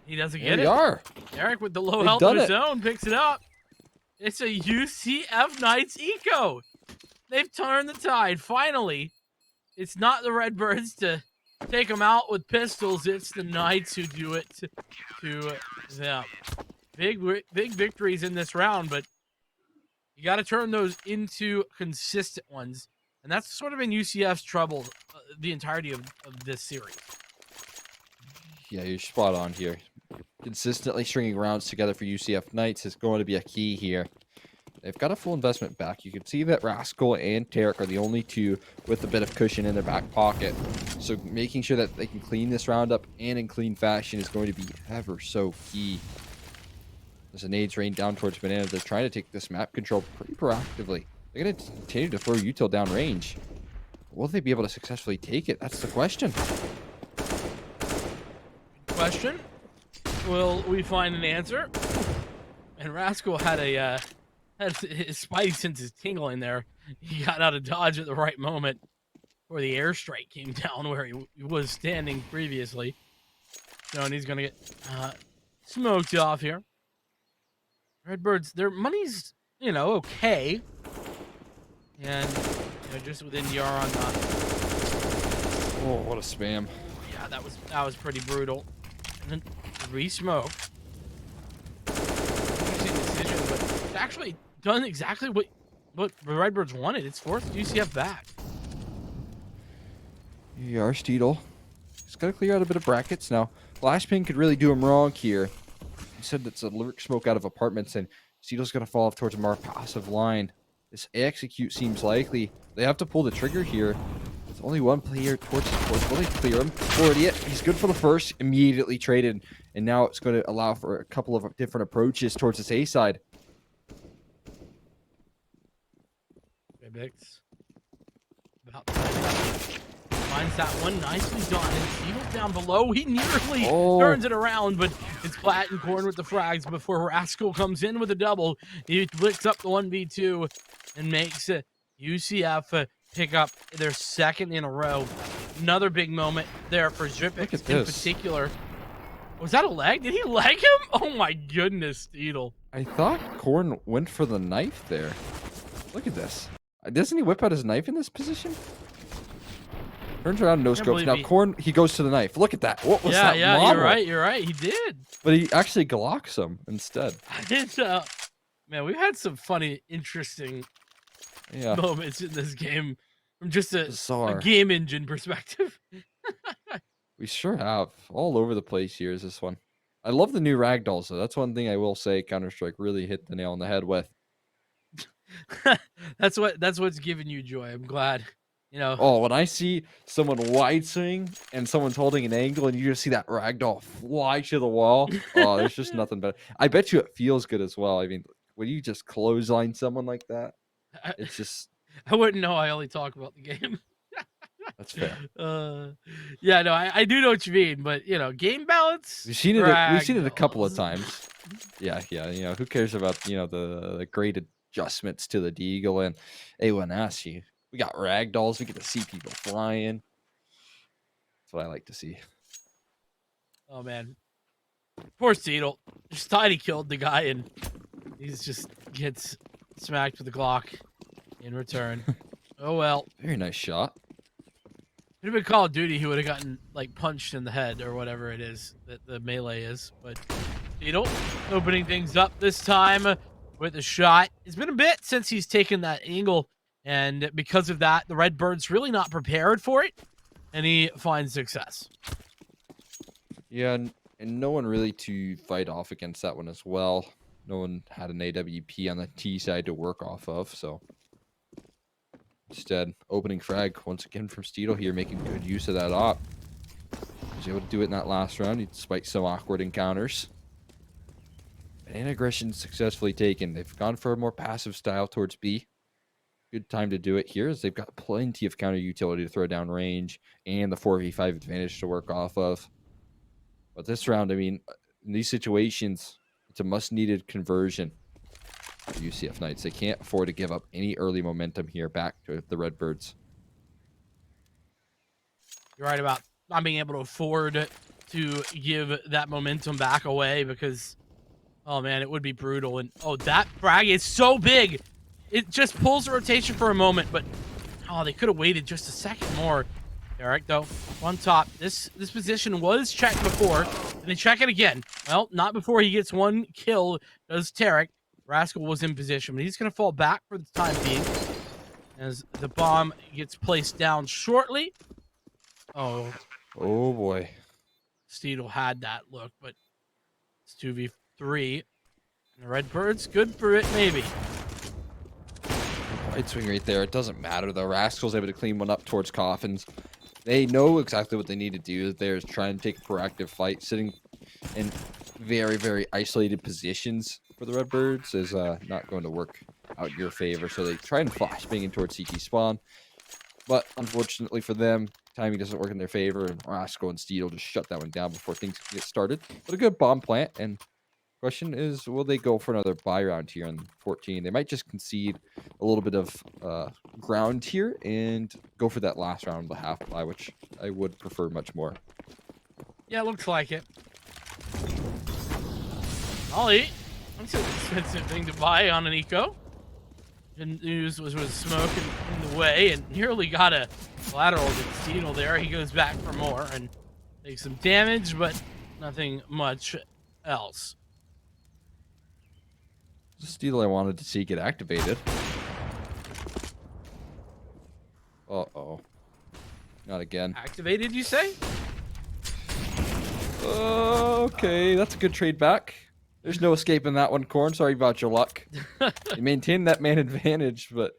He doesn't get it. Are. Eric with the low health of his own picks it up. It's a UCF Knights eco. They've turned the tide. Finally, it's not the Redbirds to take them out with pistols. It's the Knights who do it to them. Big victories in this round, but you got to turn those into consistent ones. And that's sort of been UCF's trouble the entirety of this series. Yeah, you're spot on here. Consistently stringing rounds together for UCF Knights is going to be a key here. They've got a full investment back. You can see that Rascal and Tarek are the only two with a bit of cushion in their back pocket. So making sure that they can clean this round up and in clean fashion is going to be ever so key. As the nades rain down towards Banana, they're trying to take this map control pretty proactively. They're going to continue to throw Util down range. Will they be able to successfully take it? That's the question. Question. Will we find an answer? And Rascal had his spidey senses tingling there. He got out of dodge at the right moment where the airstrike came down where he was standing previously. So, and he's going to get smoked off here. Redbirds, their money's, okay. And, just with NDR on Oh, what a spam. yeah, that was pretty brutal. And then re-smoke. Interesting decision, but it's actually done exactly what the Redbirds wanted. It's forced UCF back. Here you are, Steedle. He's got to clear out a bit of brackets now. Flashping could really do him wrong here. He said that's a lyric smoke out of apartments, and Steedle's going to fall off towards a more passive line. This execute seems likely. They have to pull the trigger here. There's only one player towards the course. Will they clear him? 48. He's good for the first. Immediately traded. And now it's going to allow for a couple of different approaches towards this A side. Bix. About finds that one nicely done. And Steedle down below. He nearly turns it around, but it's Platt and Corn with the frags before Rascal comes in with a double. He flicks up the 1v2 and makes UCF pick up their second in a row. Another big moment there for Zripix in particular. Was that a leg? Did he leg him? Oh my goodness, Steedle. I thought Corn went for the knife there. Look at this. Doesn't he whip out his knife in this position? Turns around, no scopes. Now Corn, he goes to the knife. Look at that. What was that? Yeah, model? you're right. He did. But he actually glocks him instead. It's man, we've had some funny, interesting moments in this game from just a game engine perspective. We sure have. All over the place here is this one. I love the new ragdolls, though. That's one thing I will say Counter-Strike really hit the nail on the head with. That's what's giving you joy. I'm glad. Oh, when I see someone wide swing and someone's holding an angle and you just see that ragdoll fly to the wall, oh, there's just nothing better. I bet you it feels good as well. I mean, when you just clothesline someone like that, it's just... I wouldn't know. I only talk about the game. That's fair. Yeah, no, I do know what you mean, but game balance. We've seen it a couple of times. Yeah. Who cares about the great adjustments to the Deagle and A1S? We got ragdolls. We get to see people flying. That's what I like to see. Oh man, poor Steedle. Just thought he killed the guy, and he's just gets smacked with the Glock in return. Oh well. Very nice shot. If it had been Call of Duty, he would have gotten punched in the head or whatever it is that the melee is. But Steedle opening things up this time with a shot. It's been a bit since he's taken that angle. And because of that, the Redbirds really not prepared for it, and he finds success. Yeah, and no one really to fight off against that one as well. No one had an AWP on the T side to work off of, so instead, opening frag once again from Steedle here, making good use of that op. He was able to do it in that last round, despite some awkward encounters. And aggression successfully taken. They've gone for a more passive style towards B. Good time to do it here, as they've got plenty of counter utility to throw down range and the 4v5 advantage to work off of. But this round, I mean, in these situations, it's a much-needed conversion for UCF Knights. They can't afford to give up any early momentum here back to the Redbirds. You're right about not being able to afford to give that momentum back away because, oh man, it would be brutal. And that frag is so big. It just pulls the rotation for a moment, but they could have waited just a second more. Tarek, though, on top. This position was checked before, and they check it again. Well, not before he gets one kill, does Tarek. Rascal was in position, but he's going to fall back for the time being as the bomb gets placed down shortly. Oh boy. Steedle had that look, but it's 2v3. And the Redbirds, good for it, maybe. Right swing right there. It doesn't matter though. Rascal's able to clean one up towards Coffins. They know exactly what they need to do. They're trying to take a proactive fight. Sitting in very, very isolated positions for the Redbirds is not going to work out in your favor. So they try and flashbang in towards CT spawn. But unfortunately for them, timing doesn't work in their favor. And Rascal and Steedle just shut that one down before things can get started. But a good bomb plant. And question is, will they go for another buy round here on 14? They might just concede a little bit of ground here and go for that last round of the half buy, which I would prefer much more. Yeah, looks like it. I'll eat. That's an expensive thing to buy on an eco. Didn't use was smoke in the way and nearly got a collateral to Steedle there. He goes back for more and takes some damage, but nothing much else. Steedle I wanted to see get activated. Uh-oh. Not again. Activated, you say? Okay, that's a good trade back. There's no escaping that one, Corn. Sorry about your luck. You maintained that man advantage, but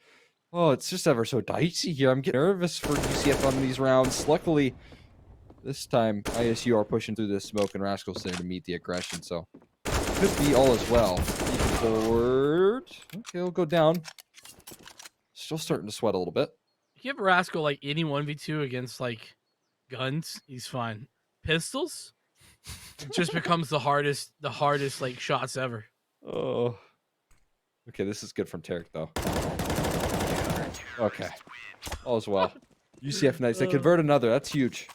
oh, it's just ever so dicey here. I'm getting nervous for UCF on these rounds. Luckily, this time ISU are pushing through this smoke and Rascal's there to meet the aggression, so could be all as well. Forward. Okay, we'll go down. Still starting to sweat a little bit. If you have Rascal like any 1v2 against like guns, he's fine. Pistols? It just becomes the hardest like shots ever. Oh. Okay, this is good from Tarek though. Okay. All is well. UCF Knights, they convert another. That's huge.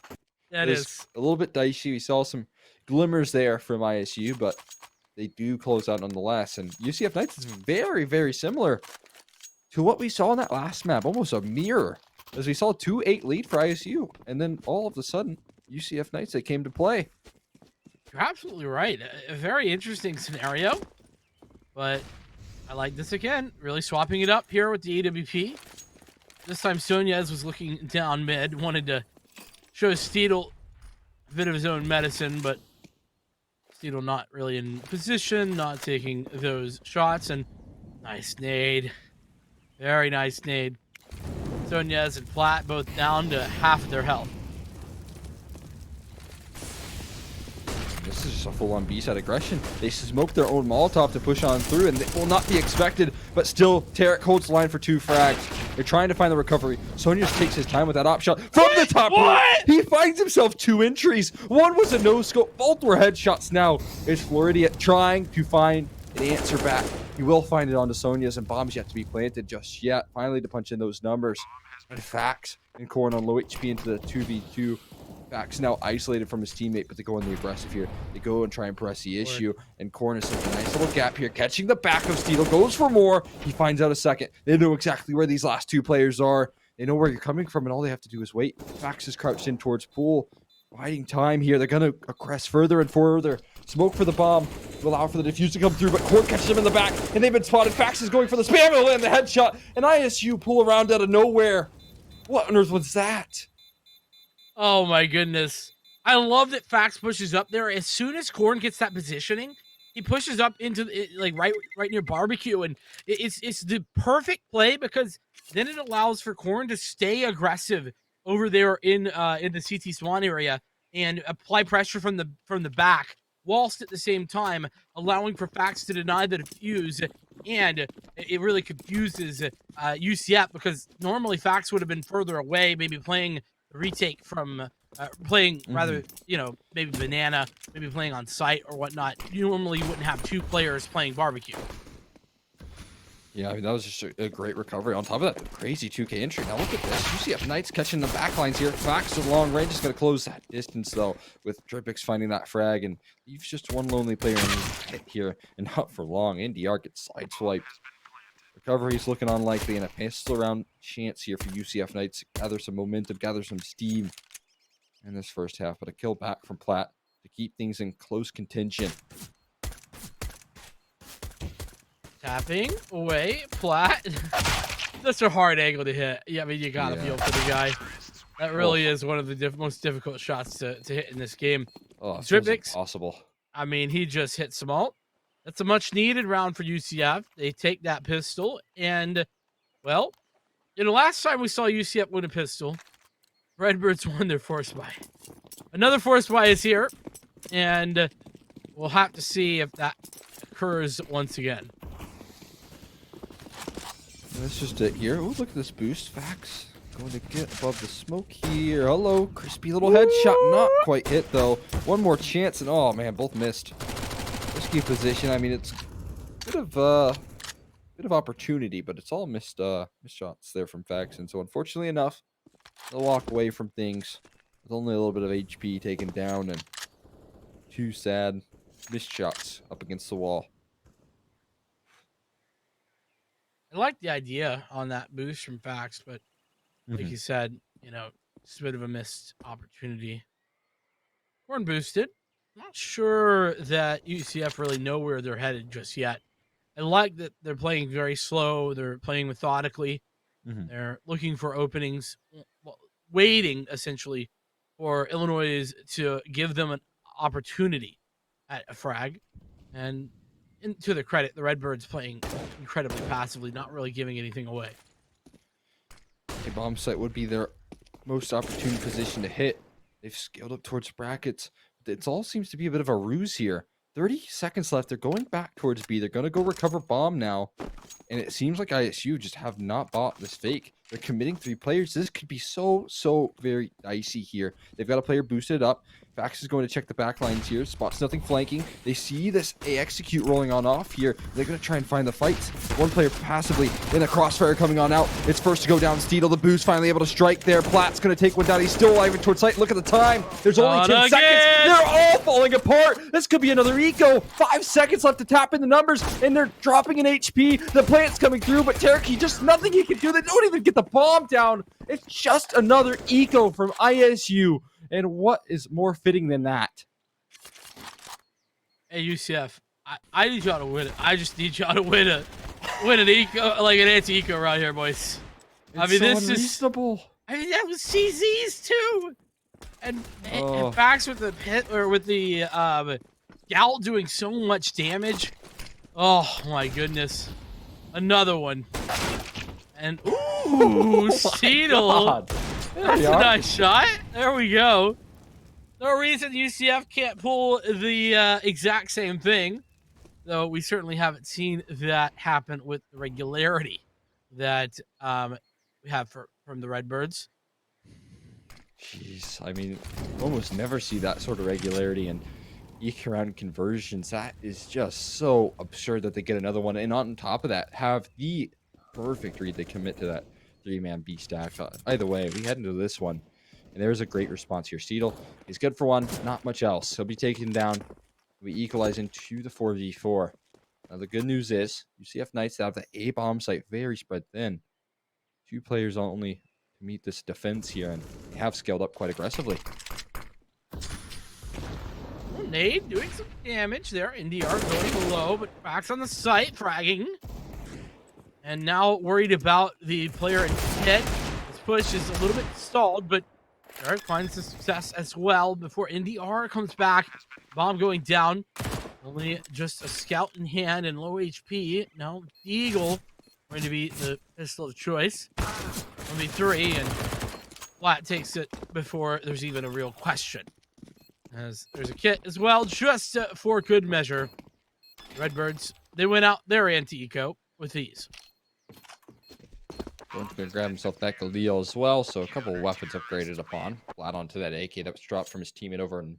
That is a little bit dicey. We saw some glimmers there from ISU, but they do close out nonetheless. And UCF Knights is very, very similar to what we saw in that last map. Almost a mirror. As we saw 2-8 lead for ISU. And then all of a sudden, UCF Knights, they came to play. You're absolutely right. A very interesting scenario. But I like this again. Really swapping it up here with the AWP. This time Sonyez was looking down mid. Wanted to show Steedle a bit of his own medicine, but Steedle not really in position, not taking those shots. And nice nade. Very nice nade. Sonyez and Platt both down to half of their health. This is just a full-on B-side aggression. They smoke their own Molotov to push on through, and it will not be expected, but still, Tarek holds the line for 2 frags. They're trying to find the recovery. Sonyas takes his time with that op shot from the top. What? He finds himself 2 entries. One was a no-scope. Both were headshots now. It's Floridia trying to find an answer back. He will find it onto Sonyas, and bombs yet to be planted just yet. Finally to punch in those numbers. And Fax and Corn on low HP into the 2v2. Fax now isolated from his teammate, but they go on the aggressive here. They go and try and press the issue, and Corn is such a nice little gap here, catching the back of Steedle, goes for more. He finds out a second. They know exactly where these last 2 players are. They know where you're coming from, and all they have to do is wait. Fax is crouched in towards Pool. Biding time here. They're going to aggress further and further. Smoke for the bomb to allow for the defuse to come through, but Corn catches him in the back, and they've been spotted. Fax is going for the spam and land the headshot, and ISU pull around out of nowhere. What on earth was that? Oh my goodness. I love that Fax pushes up there. As soon as Corn gets that positioning, he pushes up into like right near barbecue, and it's the perfect play because then it allows for Corn to stay aggressive over there in the CT spawn area and apply pressure from the back, whilst at the same time allowing for Fax to deny the defuse. And it really confuses UCF because normally Fax would have been further away, maybe playing the retake from rather, you know, maybe banana, maybe playing on site or whatnot. You normally wouldn't have 2 players playing barbecue. Yeah, I mean, that was just a great recovery. On top of that, the crazy 2K entry. Now look at this. UCF Knights catching the backlines here. Fax to the long range is going to close that distance, though, with Dripix finding that frag. And he's just one lonely player in hit here, and not for long. NDR gets sideswiped. Recovery's looking unlikely, and a pistol round chance here for UCF Knights to gather some momentum, gather some steam in this first half. But a kill back from Platt to keep things in close contention. Tapping away, Platt. That's a hard angle to hit. Yeah, I mean, you gotta feel for the guy. That really is one of the most difficult shots to hit in this game. Oh, Dripix, impossible. I mean, he just hit Smalt. That's a much needed round for UCF. They take that pistol, and Well, the last time we saw UCF win a pistol, Redbirds won their force buy. Another force buy is here, and we'll have to see if that occurs once again. That's just it here. Oh, look at this boost. Facts going to get above the smoke here. Hello, crispy little headshot. Not quite hit, though. One more chance, and oh, man, both missed. Risky position. I mean, it's a bit of opportunity, but it's all missed shots there from Facts. And so, unfortunately enough, they'll walk away from things with only a little bit of HP taken down and 2 sad missed shots up against the wall. I like the idea on that boost from Fax, but like you said, it's a bit of a missed opportunity. Horn boosted. Not sure that UCF really know where they're headed just yet. I like that they're playing very slow. They're playing methodically. They're looking for openings, waiting essentially for Illinois to give them an opportunity at a frag. And to their credit, the Redbirds playing incredibly passively, not really giving anything away. A bomb site would be their most opportune position to hit. They've scaled up towards brackets. It all seems to be a bit of a ruse here. 30 seconds left. They're going back towards B. They're going to go recover bomb now. And it seems like ISU just have not bought this fake. They're committing 3 players. This could be so very dicey here. They've got a player boosted up. Fax is going to check the back lines here. Spots nothing flanking. They see this execute rolling on off here. They're going to try and find the fights. One player passively in a crossfire coming on out. It's first to go down. Steedle, the boost, finally able to strike there. Platt's going to take one down. He's still alive towards sight. Look at the time. There's only 10 seconds. They're all falling apart. This could be another eco. 5 seconds left to tap in the numbers, and they're dropping an HP. The plant's coming through, but Cherokee, just nothing he can do. They don't even get the bomb down. It's just another eco from ISU. And what is more fitting than that? Hey, UCF, I need y'all to win it. I just need y'all to win an eco, like an anti-eco around here, boys. It's this unreasonable. That was CZs too. And Fax with the pit or with the Gal doing so much damage. Oh my goodness. Another one. And ooh, Steedle. That's a nice shot. There we go. No reason UCF can't pull the exact same thing, though we certainly haven't seen that happen with the regularity that we have from the Redbirds. Jeez, I mean, almost never see that sort of regularity and eke around conversions. That is just so absurd that they get another one, and on top of that, have the perfect read. They commit to that 3-man B stack. Either way, we head into this one, and there's a great response here. Steedle, he's good for one, not much else. He'll be taken down. We equalize into the 4v4. Now, the good news is, UCF Knights have the A bomb site very spread thin. 2 players only to meet this defense here, and they have scaled up quite aggressively. Well, Nade doing some damage there. NDR going low, but Fax on the site, fragging. And now worried about the player in pit. This push is a little bit stalled, but Derek finds the success as well before NDR comes back. Bomb going down. Only just a scout in hand and low HP. Now Eagle going to be the pistol of choice. 1v3, and Flat takes it before there's even a real question. As there's a kit as well, just for good measure. Redbirds, they went out their anti-eco with these. Going to grab himself that Galil as well, so a couple of weapons upgraded upon. Flat onto that AK that was dropped from his teammate over in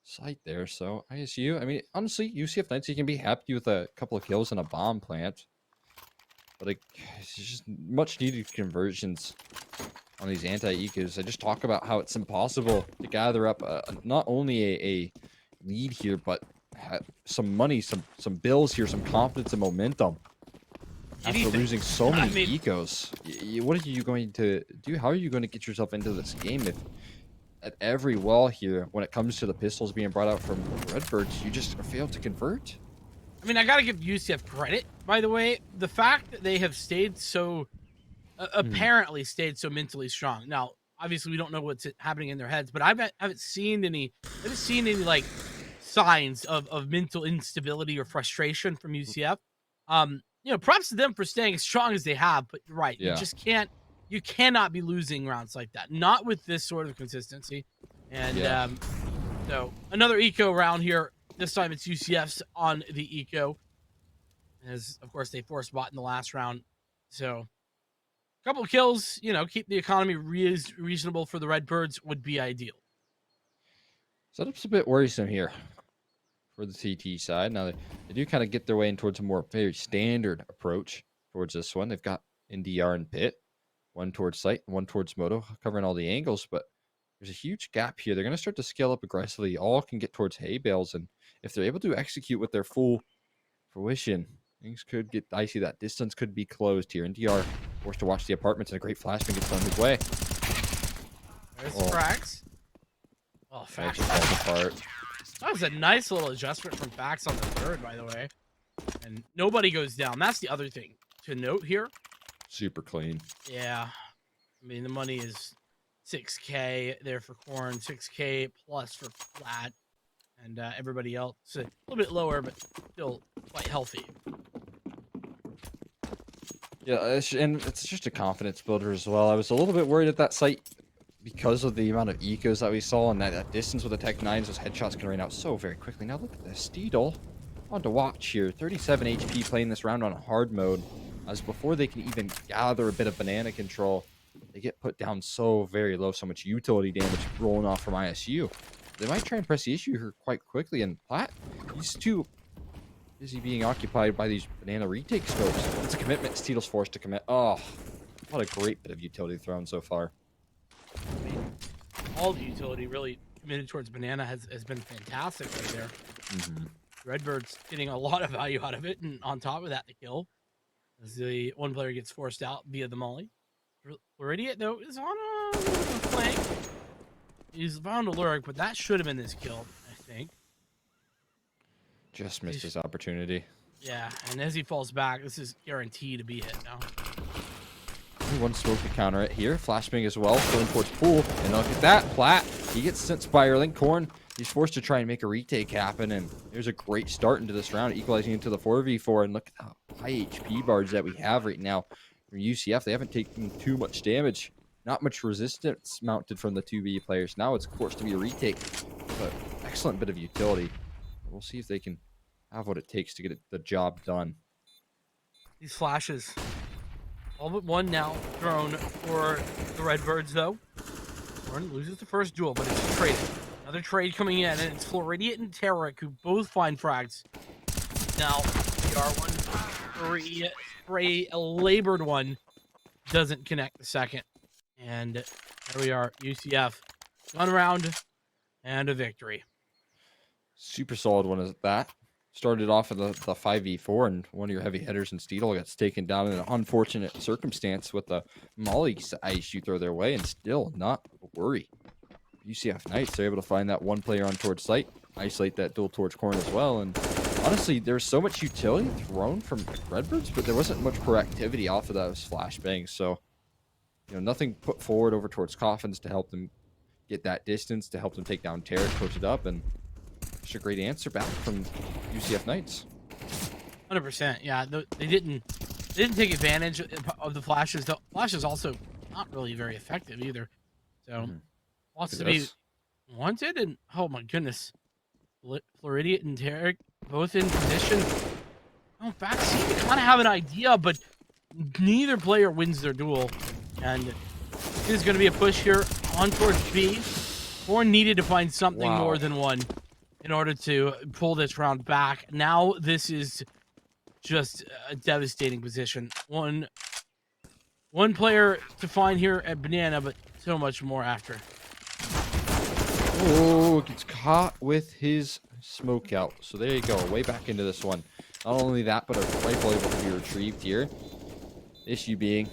sight there. So ISU, I mean, honestly, UCF Knights, you can be happy with a couple of kills and a bomb plant. But it's just much needed conversions on these anti-ecos. I just talk about how it's impossible to gather up not only a lead here, but some money, some bills here, some confidence and momentum. After losing so many ecos, what are you going to do? How are you going to get yourself into this game if at every wall here, when it comes to the pistols being brought out from Redbirds, you just fail to convert? I mean, I got to give UCF credit, by the way. The fact that they have stayed so, apparently stayed so mentally strong. Now, obviously, we don't know what's happening in their heads, but I haven't seen any signs of mental instability or frustration from UCF. props to them for staying as strong as they have. But you're right, you Yeah. just can't, you cannot be losing rounds like that. Not with this sort of consistency. And Yeah. so another eco round here. This time it's UCF's on the eco, as of course they forced bot in the last round. So a couple of kills, keep the economy reasonable for the Redbirds would be ideal. Setup's a bit worrisome here for the CT side. Now they do kind of get their way in towards a more very standard approach towards this one. They've got NDR and Pit, one towards site, one towards Moto, covering all the angles, but there's a huge gap here. They're going to start to scale up aggressively. All can get towards hay bales, and if they're able to execute with their full fruition, things could get dicey. That distance could be closed here. NDR forced to watch the apartments, and a great flashbang gets on his way. There's Frax. Oh, That Fax. just falls apart. That was a nice little adjustment from Fax on the third, by the way. And nobody goes down. That's the other thing to note here. Super clean. Yeah. I mean, the money is 6K there for Corn, 6K plus for Flat, and everybody else a little bit lower, but still quite healthy. Yeah, and it's just a confidence builder as well. I was a little bit worried at that site because of the amount of ecos that we saw and that distance with the Tech 9s. Those headshots can rain out so very quickly. Now look at this. Steedle on to watch here. 37 HP playing this round on hard mode. As before they can even gather a bit of banana control, they get put down so very low. So much utility damage rolling off from ISU. They might try and press the issue here quite quickly. And Platt, he's too busy being occupied by these banana retake scopes. It's a commitment. Steedle's forced to commit. Oh, what a great bit of utility thrown so far. I mean, all the utility really committed towards Banana has been fantastic right there. Mm-hmm. Redbird's getting a lot of value out of it, and on top of that, the kill, as the one player gets forced out via the molly. Floridian, though, is on a flank. He's found a lurk, but that should have been his kill, I think. Just missed his opportunity. Yeah, and as he falls back, this is guaranteed to be hit now. One smoke to counter it here. Flashbang as well, going towards Pool. And look at that. Platt, he gets sent spiraling. Corn, he's forced to try and make a retake happen. And there's a great start into this round, equalizing into the 4v4. And look at the high HP bars that we have right now from UCF. They haven't taken too much damage. Not much resistance mounted from the 2v players. Now it's forced to be a retake. But excellent bit of utility. We'll see if they can have what it takes to get the job done. These flashes. All but one now thrown for the Redbirds, though. Warren loses the first duel, but it's traded. Another trade coming in, and it's Floridian and Tarek who both find frags. Now, the R1 spray, a labored one, doesn't connect the second. And there we are, UCF. 1 round and a victory. Super solid one is that. Started off in the 5v4, and one of your heavy hitters in Steedle gets taken down in an unfortunate circumstance with the molly ice you throw their way, and still not a worry. UCF Knights are able to find that one player on towards site, isolate that duel towards Corn as well, and honestly, there's so much utility thrown from Redbirds, but there wasn't much proactivity off of those flashbangs, so nothing put forward over towards Coffins to help them get that distance, to help them take down Tarek, push it up, and a great answer back from UCF Knights. 100%. Yeah, they didn't take advantage of the flashes. The flashes also not really very effective either. So lots to be wanted. And oh my goodness, Floridian and Tarek both in position. In fact, seem to kind of have an idea, but neither player wins their duel. And there's going to be a push here on towards B. Horn needed to find something more than one in order to pull this round back. Now this is just a devastating position. One player to find here at Banana, but so much more after. Oh, gets caught with his smoke out. So there you go, way back into this one. Not only that, but a rifle able to be retrieved here. Issue being,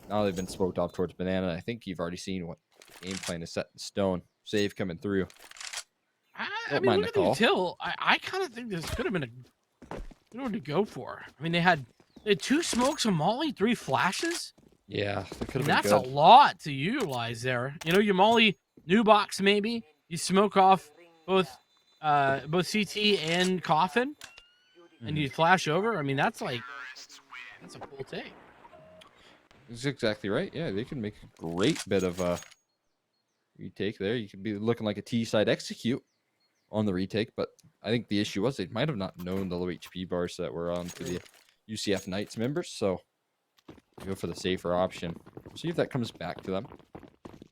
now they've been smoked off towards Banana. I think you've already seen what game plan is set in stone. Save coming through. I mean, look at the util. I kind of think this could have been a good one to go for. I mean, they had 2 smokes, a molly, 3 flashes. Yeah, that could have been that's good. A lot to utilize there. You molly, new box maybe. You smoke off both CT and Coffin, and you flash over. I mean, that's like That's a full take. That's exactly right. Yeah, they can make a great bit of retake there. You could be looking like a T-side execute on the retake, but I think the issue was they might have not known the low HP bars that were on to the UCF Knights members, so go for the safer option. We'll see if that comes back to them.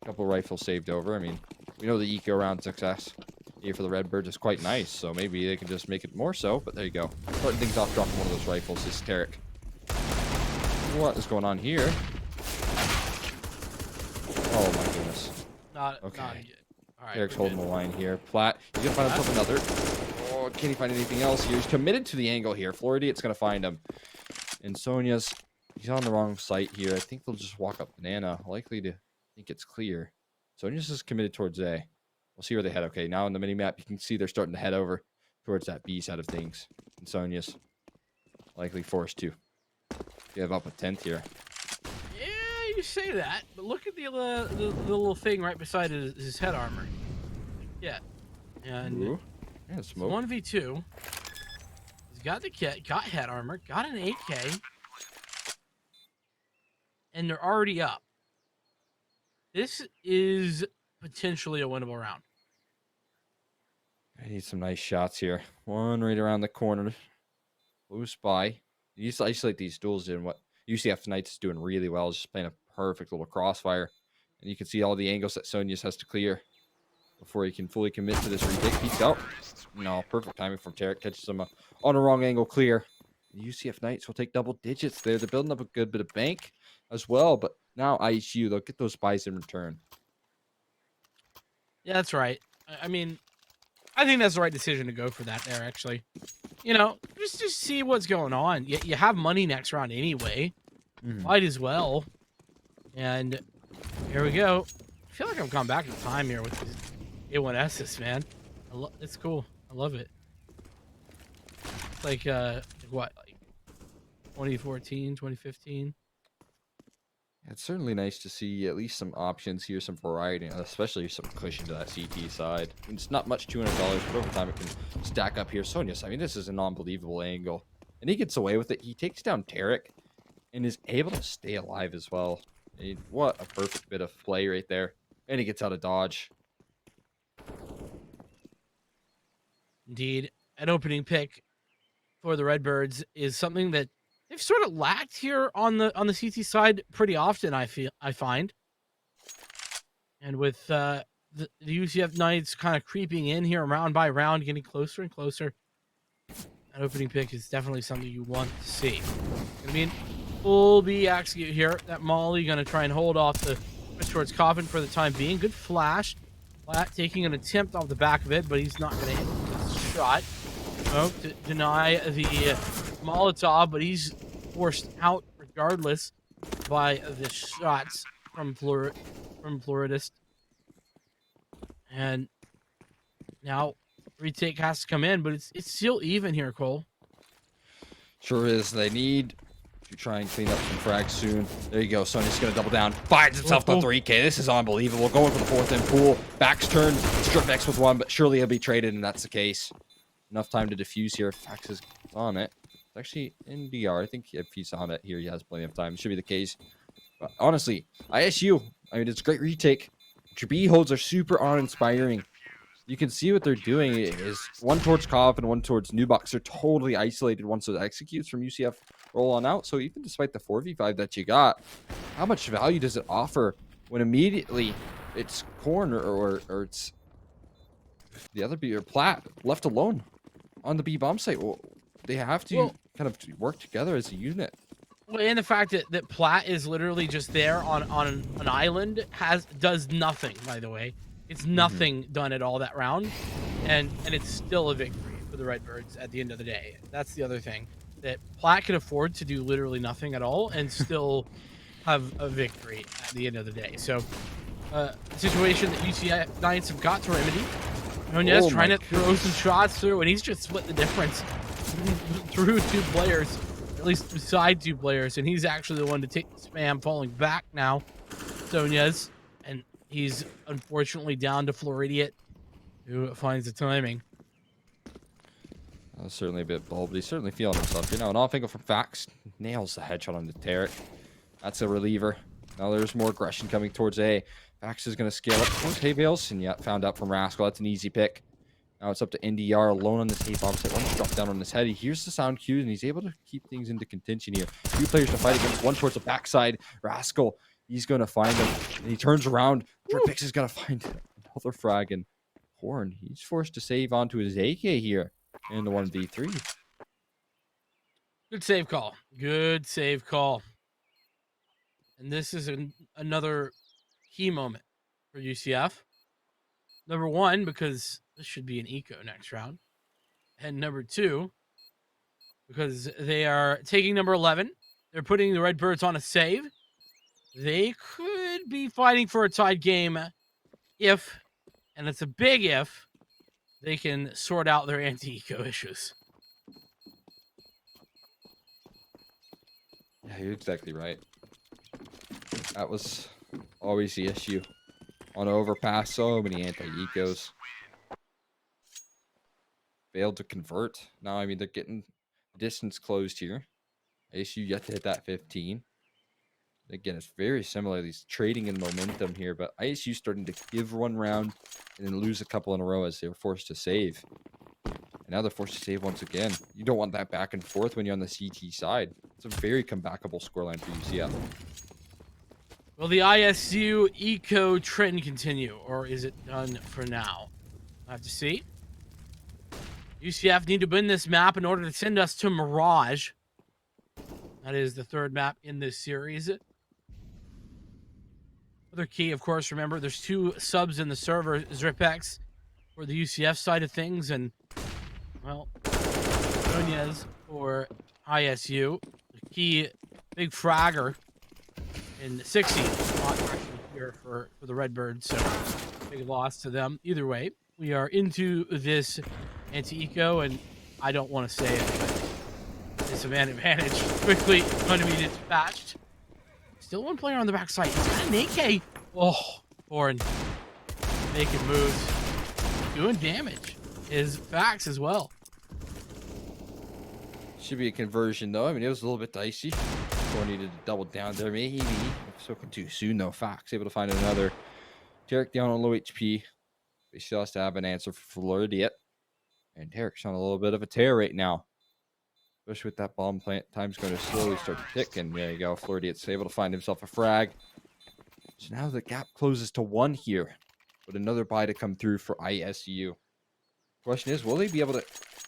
A couple rifles saved over. I mean, we know the eco round success here for the Redbirds is quite nice, so maybe they can just make it more so, but there you go. Starting things off, dropping one of those rifles is Tarek. What is going on here? Oh my goodness. Not Okay. not yet. All right, Tarek's we're holding good. the line here. Platt, he's gonna find himself another. Oh, can he find anything else here? He's committed to the angle here. Floridia's gonna find him. And Sonia's, he's on the wrong site here. I think they'll just walk up Banana. Likely to think it's clear. Sonia's is committed towards A. We'll see where they head. Okay, now on the mini map, you can see they're starting to head over towards that B side of things. And Sonia's likely forced to give up a 10th here. Yeah, you say that, but look at the little thing right beside his head armor. Yeah, and Ooh. Yeah, it's smoke. 1v2. He's got the kit, got head armor, got an AK, and they're already up. This is potentially a winnable round. I need some nice shots here. One right around the corner. Close by. You used to isolate these duels in what UCF Knights is doing really well, is just playing a perfect little crossfire. And you can see all the angles that Sonius has to clear before he can fully commit to this retake. Peeks out. No, perfect timing from Tarek. Catches him on a wrong angle clear. The UCF Knights will take double digits there. They're building up a good bit of bank as well, but now ISU, they'll get those buys in return. Yeah, that's right. I mean, I think that's the right decision to go for that there, actually. You know, just see what's going on. You have money next round anyway. Might as well. And here we go. I feel like I've gone back in time here with these A1Ss, man. It's cool. I love it. It's like, what? Like 2014, 2015? It's certainly nice to see at least some options here, some variety, and especially some cushion to that CT side. I mean, it's not much, $200, but over time it can stack up here. Sonius, I mean, this is an unbelievable angle. And he gets away with it. He takes down Tarek and is able to stay alive as well. I mean, what a perfect bit of play right there. And he gets out of dodge. Indeed. An opening pick for the Redbirds is something that they've sort of lacked here on the CT side pretty often, I find. And with the UCF Knights kind of creeping in here round by round, getting closer and closer, that opening pick is definitely something you want to see. Gonna be an full B execute here. That Molly gonna try and hold off the push towards Coffin for the time being. Good flash. Platt taking an attempt off the back of it, but he's not gonna hit the shot. Oh, to deny the Molotov, but he's forced out regardless by the shots from Floridist. And now retake has to come in, but it's still even here, Cole. Sure is. They need to try and clean up some frags soon. There you go. Sony's going to double down. Finds himself the 3K. This is unbelievable. Going for the fourth and pool. Backs turned. Strip next with one, but surely he'll be traded, and that's the case. Enough time to defuse here. Fax is on it. It's actually in DR. I think if he's on it here, he has plenty of time. Should be the case. But honestly, ISU, I mean, it's a great retake. Your B holds are super uninspiring. You can see what they're doing is one towards Cobb and one towards Nubox. They're totally isolated once those executes from UCF roll on out. So even despite the 4v5 that you got, how much value does it offer when immediately it's Corn or it's the other B or Platt left alone on the B bomb site? Well, they have to kind of work together as a unit. Well, and the fact that Platt is literally just there on an island does nothing, by the way. It's nothing done at all that round, and it's still a victory for the Redbirds at the end of the day. That's the other thing, that Platt can afford to do literally nothing at all and still have a victory at the end of the day. So, a situation that UCF Knights have got to remedy. Nunez trying to throw some shots through, and he's just split the difference through two players, at least beside two players, and he's actually the one to take the spam, falling back now. Nunez, and he's unfortunately down to Floridiot, who finds the timing. Certainly a bit bold, but he's certainly feeling himself. You know, an off angle from Fax nails the headshot on the Tarek. That's a reliever. Now there's more aggression coming towards A. Fax is going to scale up towards hay bales, and yet found out from Rascal. That's an easy pick. Now it's up to NDR alone on this hay bomb site. One drop down on his head. He hears the sound cues, and he's able to keep things into contention here. Two players to fight against. One towards the backside. Rascal, he's going to find him, and he turns around. Tripix is going to find another frag, and Horn, he's forced to save onto his AK here in the 1v3. Good save call. Good save call. And this is another key moment for UCF. Number one, because this should be an eco next round. And number two, because they are taking number 11. They're putting the Redbirds on a save. They could be fighting for a tied game if, and it's a big if, they can sort out their anti-eco issues. Yeah, you're exactly right. That was always the issue. On overpass, so many anti-ecos. Failed to convert. Now, I mean, they're getting distance closed here. ASU yet to hit that 15. Again, it's very similar. He's trading in momentum here, but ISU starting to give one round and then lose a couple in a row as they were forced to save. And now they're forced to save once again. You don't want that back and forth when you're on the CT side. It's a very comebackable scoreline for UCF. Will the ISU eco trend continue, or is it done for now? I have to see. UCF need to win this map in order to send us to Mirage. That is the third map in this series. Other key, of course, remember, there's 2 subs in the server, Zripex for the UCF side of things, and, well, Nunez for ISU. The key big fragger in 60 spot actually here for the Redbirds, so big loss to them. Either way, we are into this anti-eco, and I don't want to say it, but it's a man advantage. Quickly going to be dispatched. Still one player on the backside. He's got an AK. Oh, Horn making moves, doing damage. His Fax as well. Should be a conversion, though. I mean, it was a little bit dicey. Horn needed to double down there, maybe. Spoken too soon, though. Fax able to find another. Tarek down on low HP. He still has to have an answer for Floridiet. And Tarek's on a little bit of a tear right now. Especially with that bomb plant, time's going to slowly start to tick, and there you go. Floridiet's able to find himself a frag. So now the gap closes to 1 here, with another buy to come through for ISU. Question is, will they be able to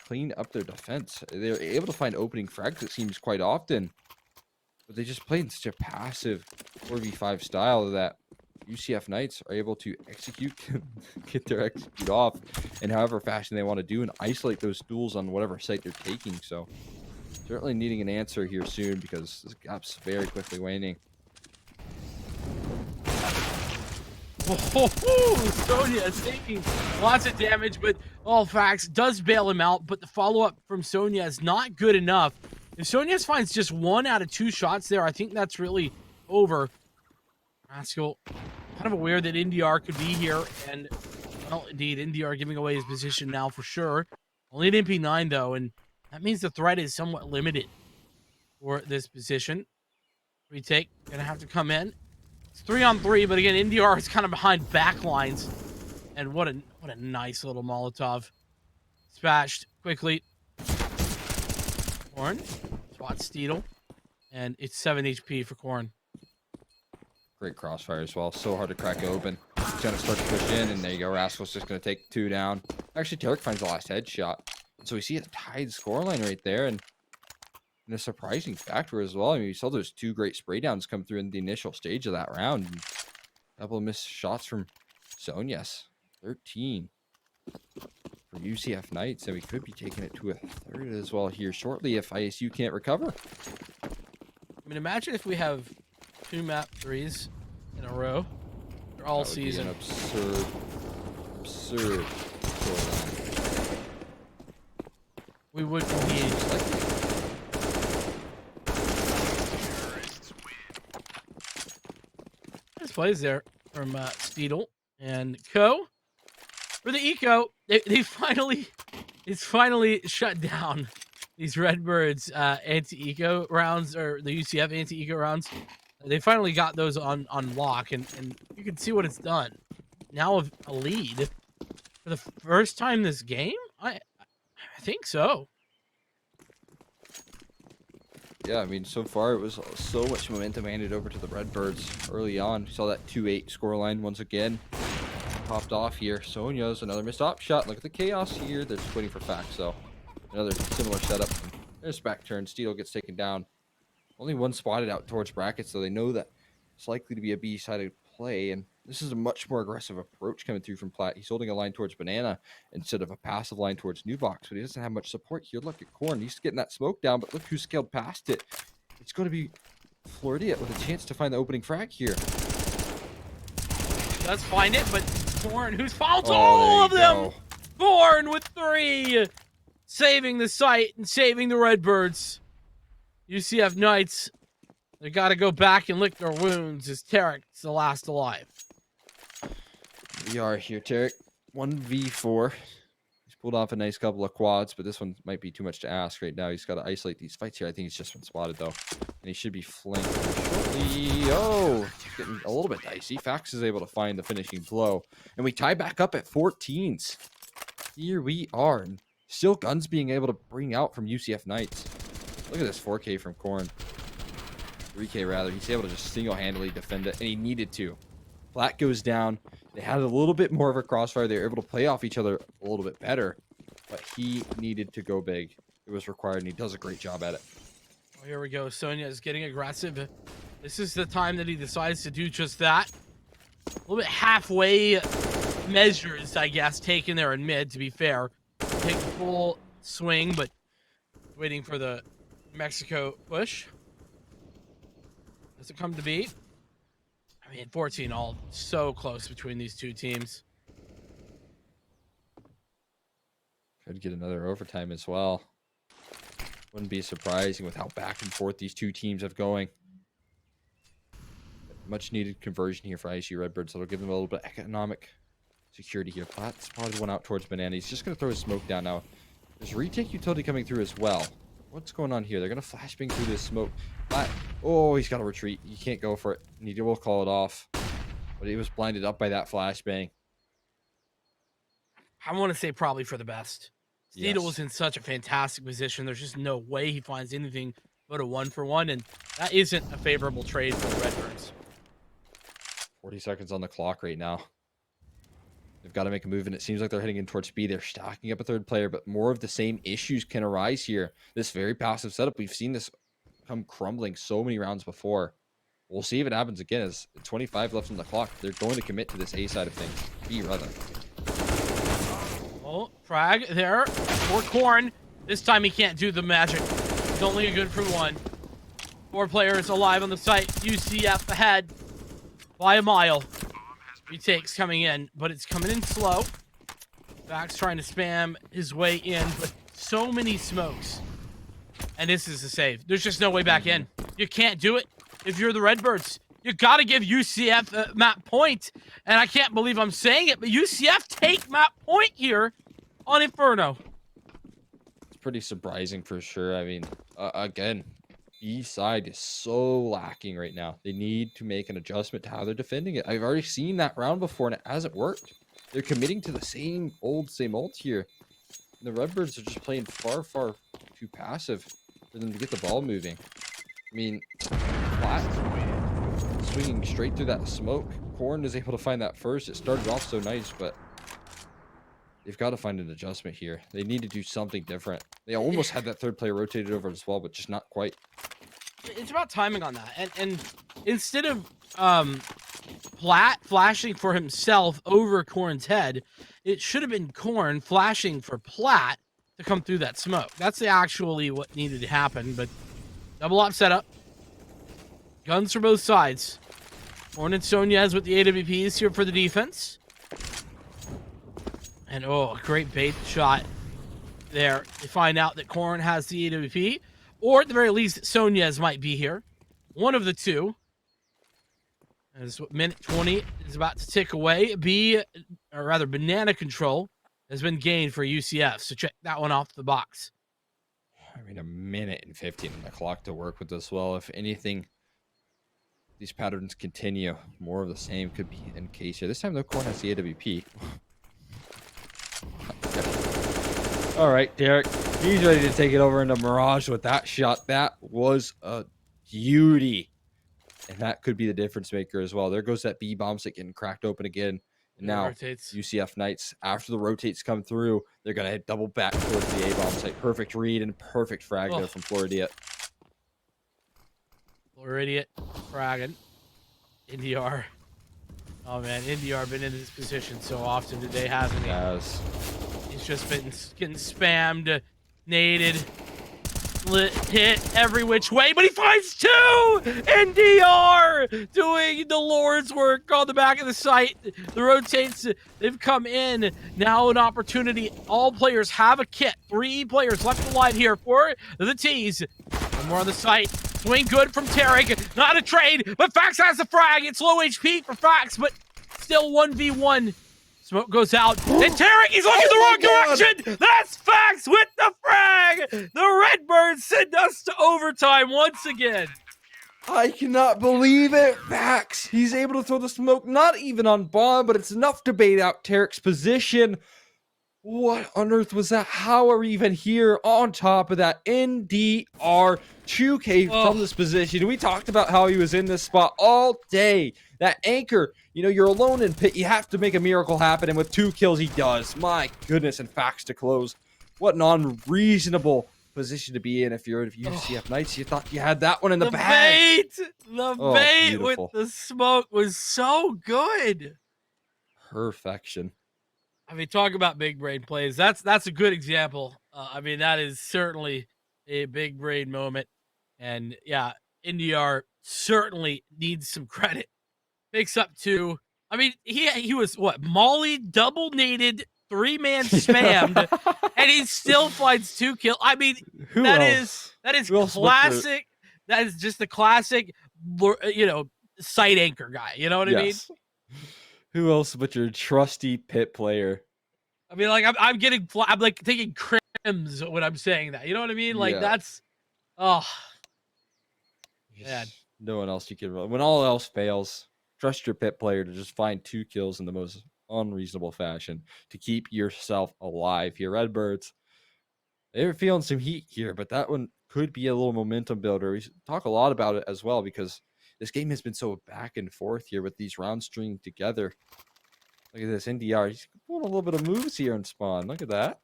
clean up their defense? They're able to find opening frags, it seems, quite often, but they just play in such a passive 4v5 style that UCF Knights are able to execute, get their execute off in however fashion they want to do and isolate those duels on whatever site they're taking. So certainly needing an answer here soon because this gap's very quickly waning. Sonya is taking lots of damage, but Fax does bail him out, but the follow-up from Sonya is not good enough. If Sonya finds just 1 out of 2 shots there, I think that's really over. Rascal, kind of aware that NDR could be here, and, well, indeed, NDR giving away his position now for sure. Only an MP9, though, and that means the threat is somewhat limited for this position. Retake, gonna have to come in. It's 3-on-3, but again, NDR is kind of behind back lines. And what a nice little Molotov. Dispatched quickly. Korn. Spot Steedle. And it's 7 HP for Korn. Great crossfire as well. So hard to crack open. He's going to start to push in, and there you go. Rascal's just going to take 2 down. Actually, Tarek finds the last headshot. So we see a tied scoreline right there, and a surprising factor as well. I mean, we saw those 2 great spray downs come through in the initial stage of that round. And a couple of missed shots from Sonyas. 13 for UCF Knights, and we could be taking it to a 3rd as well here shortly if ISU can't recover. I mean, imagine if we have 2 map 3s in a row. They're all season. Be an absurd scoreline. We would need. Nice plays there from Steedle and Co. For the eco, they finally It's finally shut down. These Redbirds anti-eco rounds, or the UCF anti-eco rounds, they finally got those on lock, and you can see what it's done. Now a lead for the first time this game. I think so. Yeah, I mean, so far it was so much momentum handed over to the Redbirds early on. You saw that 2-8 scoreline once again. Popped off here. Sonya's another missed op shot. Look at the chaos here. They're just waiting for facts, so another similar setup. There's back turn. Steedle gets taken down. Only one spotted out towards brackets, so they know that it's likely to be a B-sided play, and this is a much more aggressive approach coming through from Platt. He's holding a line towards Banana instead of a passive line towards New Box, but he doesn't have much support here. Look at Corn. He's getting that smoke down, but look who scaled past it. It's going to be Floridia with a chance to find the opening frag here. Does find it, but Corn, who's fouled all of them. Corn with 3, saving the site and saving the Redbirds. UCF Knights, they got to go back and lick their wounds as Tarek's the last alive. We are here, Tarek. 1v4. He's pulled off a nice couple of quads, but this one might be too much to ask right now. He's got to isolate these fights here. I think he's just been spotted, though. And he should be flanked shortly. Oh, it's getting a little bit dicey. Fax is able to find the finishing blow. And we tie back up at 14s. Here we are. And still guns being able to bring out from UCF Knights. Look at this 4K from Corn. 3K rather. He's able to just single-handedly defend it, and he needed to. Platt goes down. They had a little bit more of a crossfire. They were able to play off each other a little bit better, but he needed to go big. It was required, and he does a great job at it. Oh, here we go. Sonya is getting aggressive. This is the time that he decides to do just that. A little bit halfway measures, I guess, taken there in mid, to be fair. Take the full swing, but waiting for the Mexico push. Does it come to be? I mean, 14 all so close between these two teams. Could get another overtime as well. Wouldn't be surprising with how back and forth these two teams have going. Much needed conversion here for ISU Redbirds. That'll give them a little bit of economic security here. Platt spotted one out towards Banana. He's just going to throw his smoke down now. There's retake utility coming through as well. What's going on here? They're going to flashbang through this smoke. Platt, oh, he's got to retreat. You can't go for it. And he will call it off. But he was blinded up by that flashbang. I want to say probably for the best. Steedle Yes. was in such a fantastic position. There's just no way he finds anything but a 1-for-1, and that isn't a favorable trade for the Redbirds. 40 seconds on the clock right now. They've got to make a move, and it seems like they're heading in towards B. They're stacking up a third player, but more of the same issues can arise here. This very passive setup, we've seen this come crumbling so many rounds before. We'll see if it happens again. As 25 left on the clock, they're going to commit to this A side of things. B, rather. Oh, frag there for Corn. This time he can't do the magic. It's only a good for 1. 4 players alive on the site. UCF ahead by a mile. Retakes coming in, but it's coming in slow. Vax trying to spam his way in, but so many smokes. And this is a save. There's just no way back in. You can't do it if you're the Redbirds. You got to give UCF a map point. And I can't believe I'm saying it, but UCF take map point here on Inferno. It's pretty surprising for sure. I mean, again, B side is so lacking right now. They need to make an adjustment to how they're defending it. I've already seen that round before, and it hasn't worked. They're committing to the same old here. And the Redbirds are just playing far, far too passive for them to get the ball moving. I mean, Platt swinging straight through that smoke. Corn is able to find that first. It started off so nice, but they've got to find an adjustment here. They need to do something different. They almost had that third player rotated over as well, but just not quite. It's about timing on that. And instead of Platt flashing for himself over Corn's head, it should have been Corn flashing for Platt to come through that smoke. That's actually what needed to happen, but double op setup. Guns for both sides. Corn and Sonya's with the AWPs here for the defense. And oh, a great bait shot there. They find out that Corn has the AWP, or at the very least, Sonya's might be here. One of the two. As minute 20 is about to tick away. Banana control has been gained for UCF. So check that one off the box. I mean, a minute and 15 on the clock to work with as well. If anything, these patterns continue. More of the same could be in case here. This time, the corn has the AWP. All right, Derek. He's ready to take it over into Mirage with that shot. That was a beauty. And that could be the difference maker as well. There goes that B bomb set getting cracked open again. And now Rotates. UCF Knights, after the rotates come through, they're going to hit double back towards the A bomb site. Perfect read and perfect frag there from Floridiot. Floridiot fragging. NDR. Oh man, NDR been in this position so often today, hasn't he? Yes. He's just been getting spammed, naded, hit every which way, but he finds two! NDR doing the Lord's work on the back of the site. The rotates, they've come in. Now an opportunity. All players have a kit. 3 players left alive here for the T's. One more on the site. Swing good from Tarek. Not a trade, but Fax has the frag. It's low HP for Fax, but still 1v1. Smoke goes out. And Tarek, he's looking the wrong direction. That's Fax with the frag. The Redbirds send us to overtime once again. I cannot believe it. Fax. He's able to throw the smoke, not even on bomb, but it's enough to bait out Tarek's position. What on earth was that? How are we even here on top of that? NDR 2K from this position. We talked about how he was in this spot all day. That anchor, you know, you're alone in pit. You have to make a miracle happen. And with 2 kills, he does. My goodness. And Fax to close. What an unreasonable position to be in if you're UCF Knights. You thought you had that one in the bag. The bait with the smoke was so good. Perfection. I mean, talk about big brain plays. That's a good example. I mean, that is certainly a big brain moment. And yeah, NDR certainly needs some credit. Picks up 2. I mean, he was what? Molly double naded, 3-man spammed, and he still finds 2 kills. I mean, that is classic. That is just the classic, you know, site anchor guy. You know what I mean? Who else but your trusty pit player? I mean, like I'm like taking crims when I'm saying that. You know what I mean? Like that's, man. No one else you can run. When all else fails, trust your pit player to just find 2 kills in the most unreasonable fashion to keep yourself alive here. Redbirds, they're feeling some heat here, but that one could be a little momentum builder. We talk a lot about it as well because this game has been so back and forth here with these rounds stringing together. Look at this NDR. He's pulling a little bit of moves here in spawn. Look at that.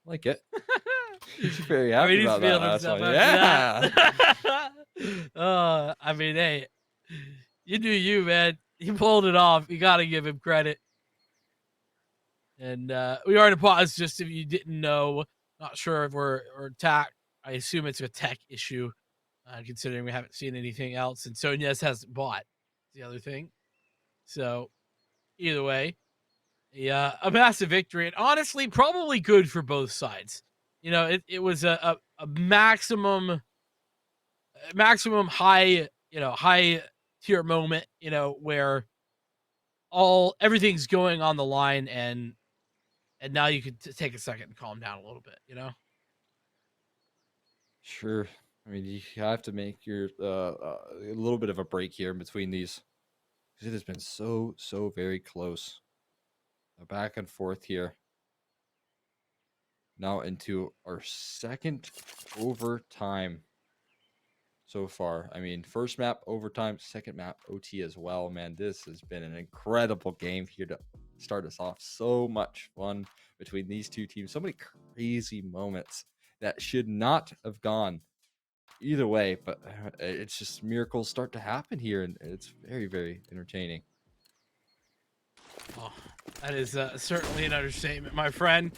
Like it. He's very happy about that last one. Yeah. I mean, hey, you do you, man. He pulled it off. You got to give him credit. And we are in a pause just if you didn't know. Not sure if we're tech. I assume it's a tech issue. Considering we haven't seen anything else, and Sonyas hasn't bought the other thing. So, either way, a massive victory, and honestly, probably good for both sides. You know, it was a maximum high, high tier moment, where everything's going on the line, and now you could take a second and calm down a little bit, Sure. I mean, you have to make your a little bit of a break here in between these because it has been so very close. Back and forth here. Now into our second overtime so far. I mean, first map overtime, second map OT as well. Man, this has been an incredible game here to start us off. So much fun between these two teams. So many crazy moments that should not have gone either way, but it's just miracles start to happen here, and it's very, very entertaining. Oh, that is certainly an understatement, my friend.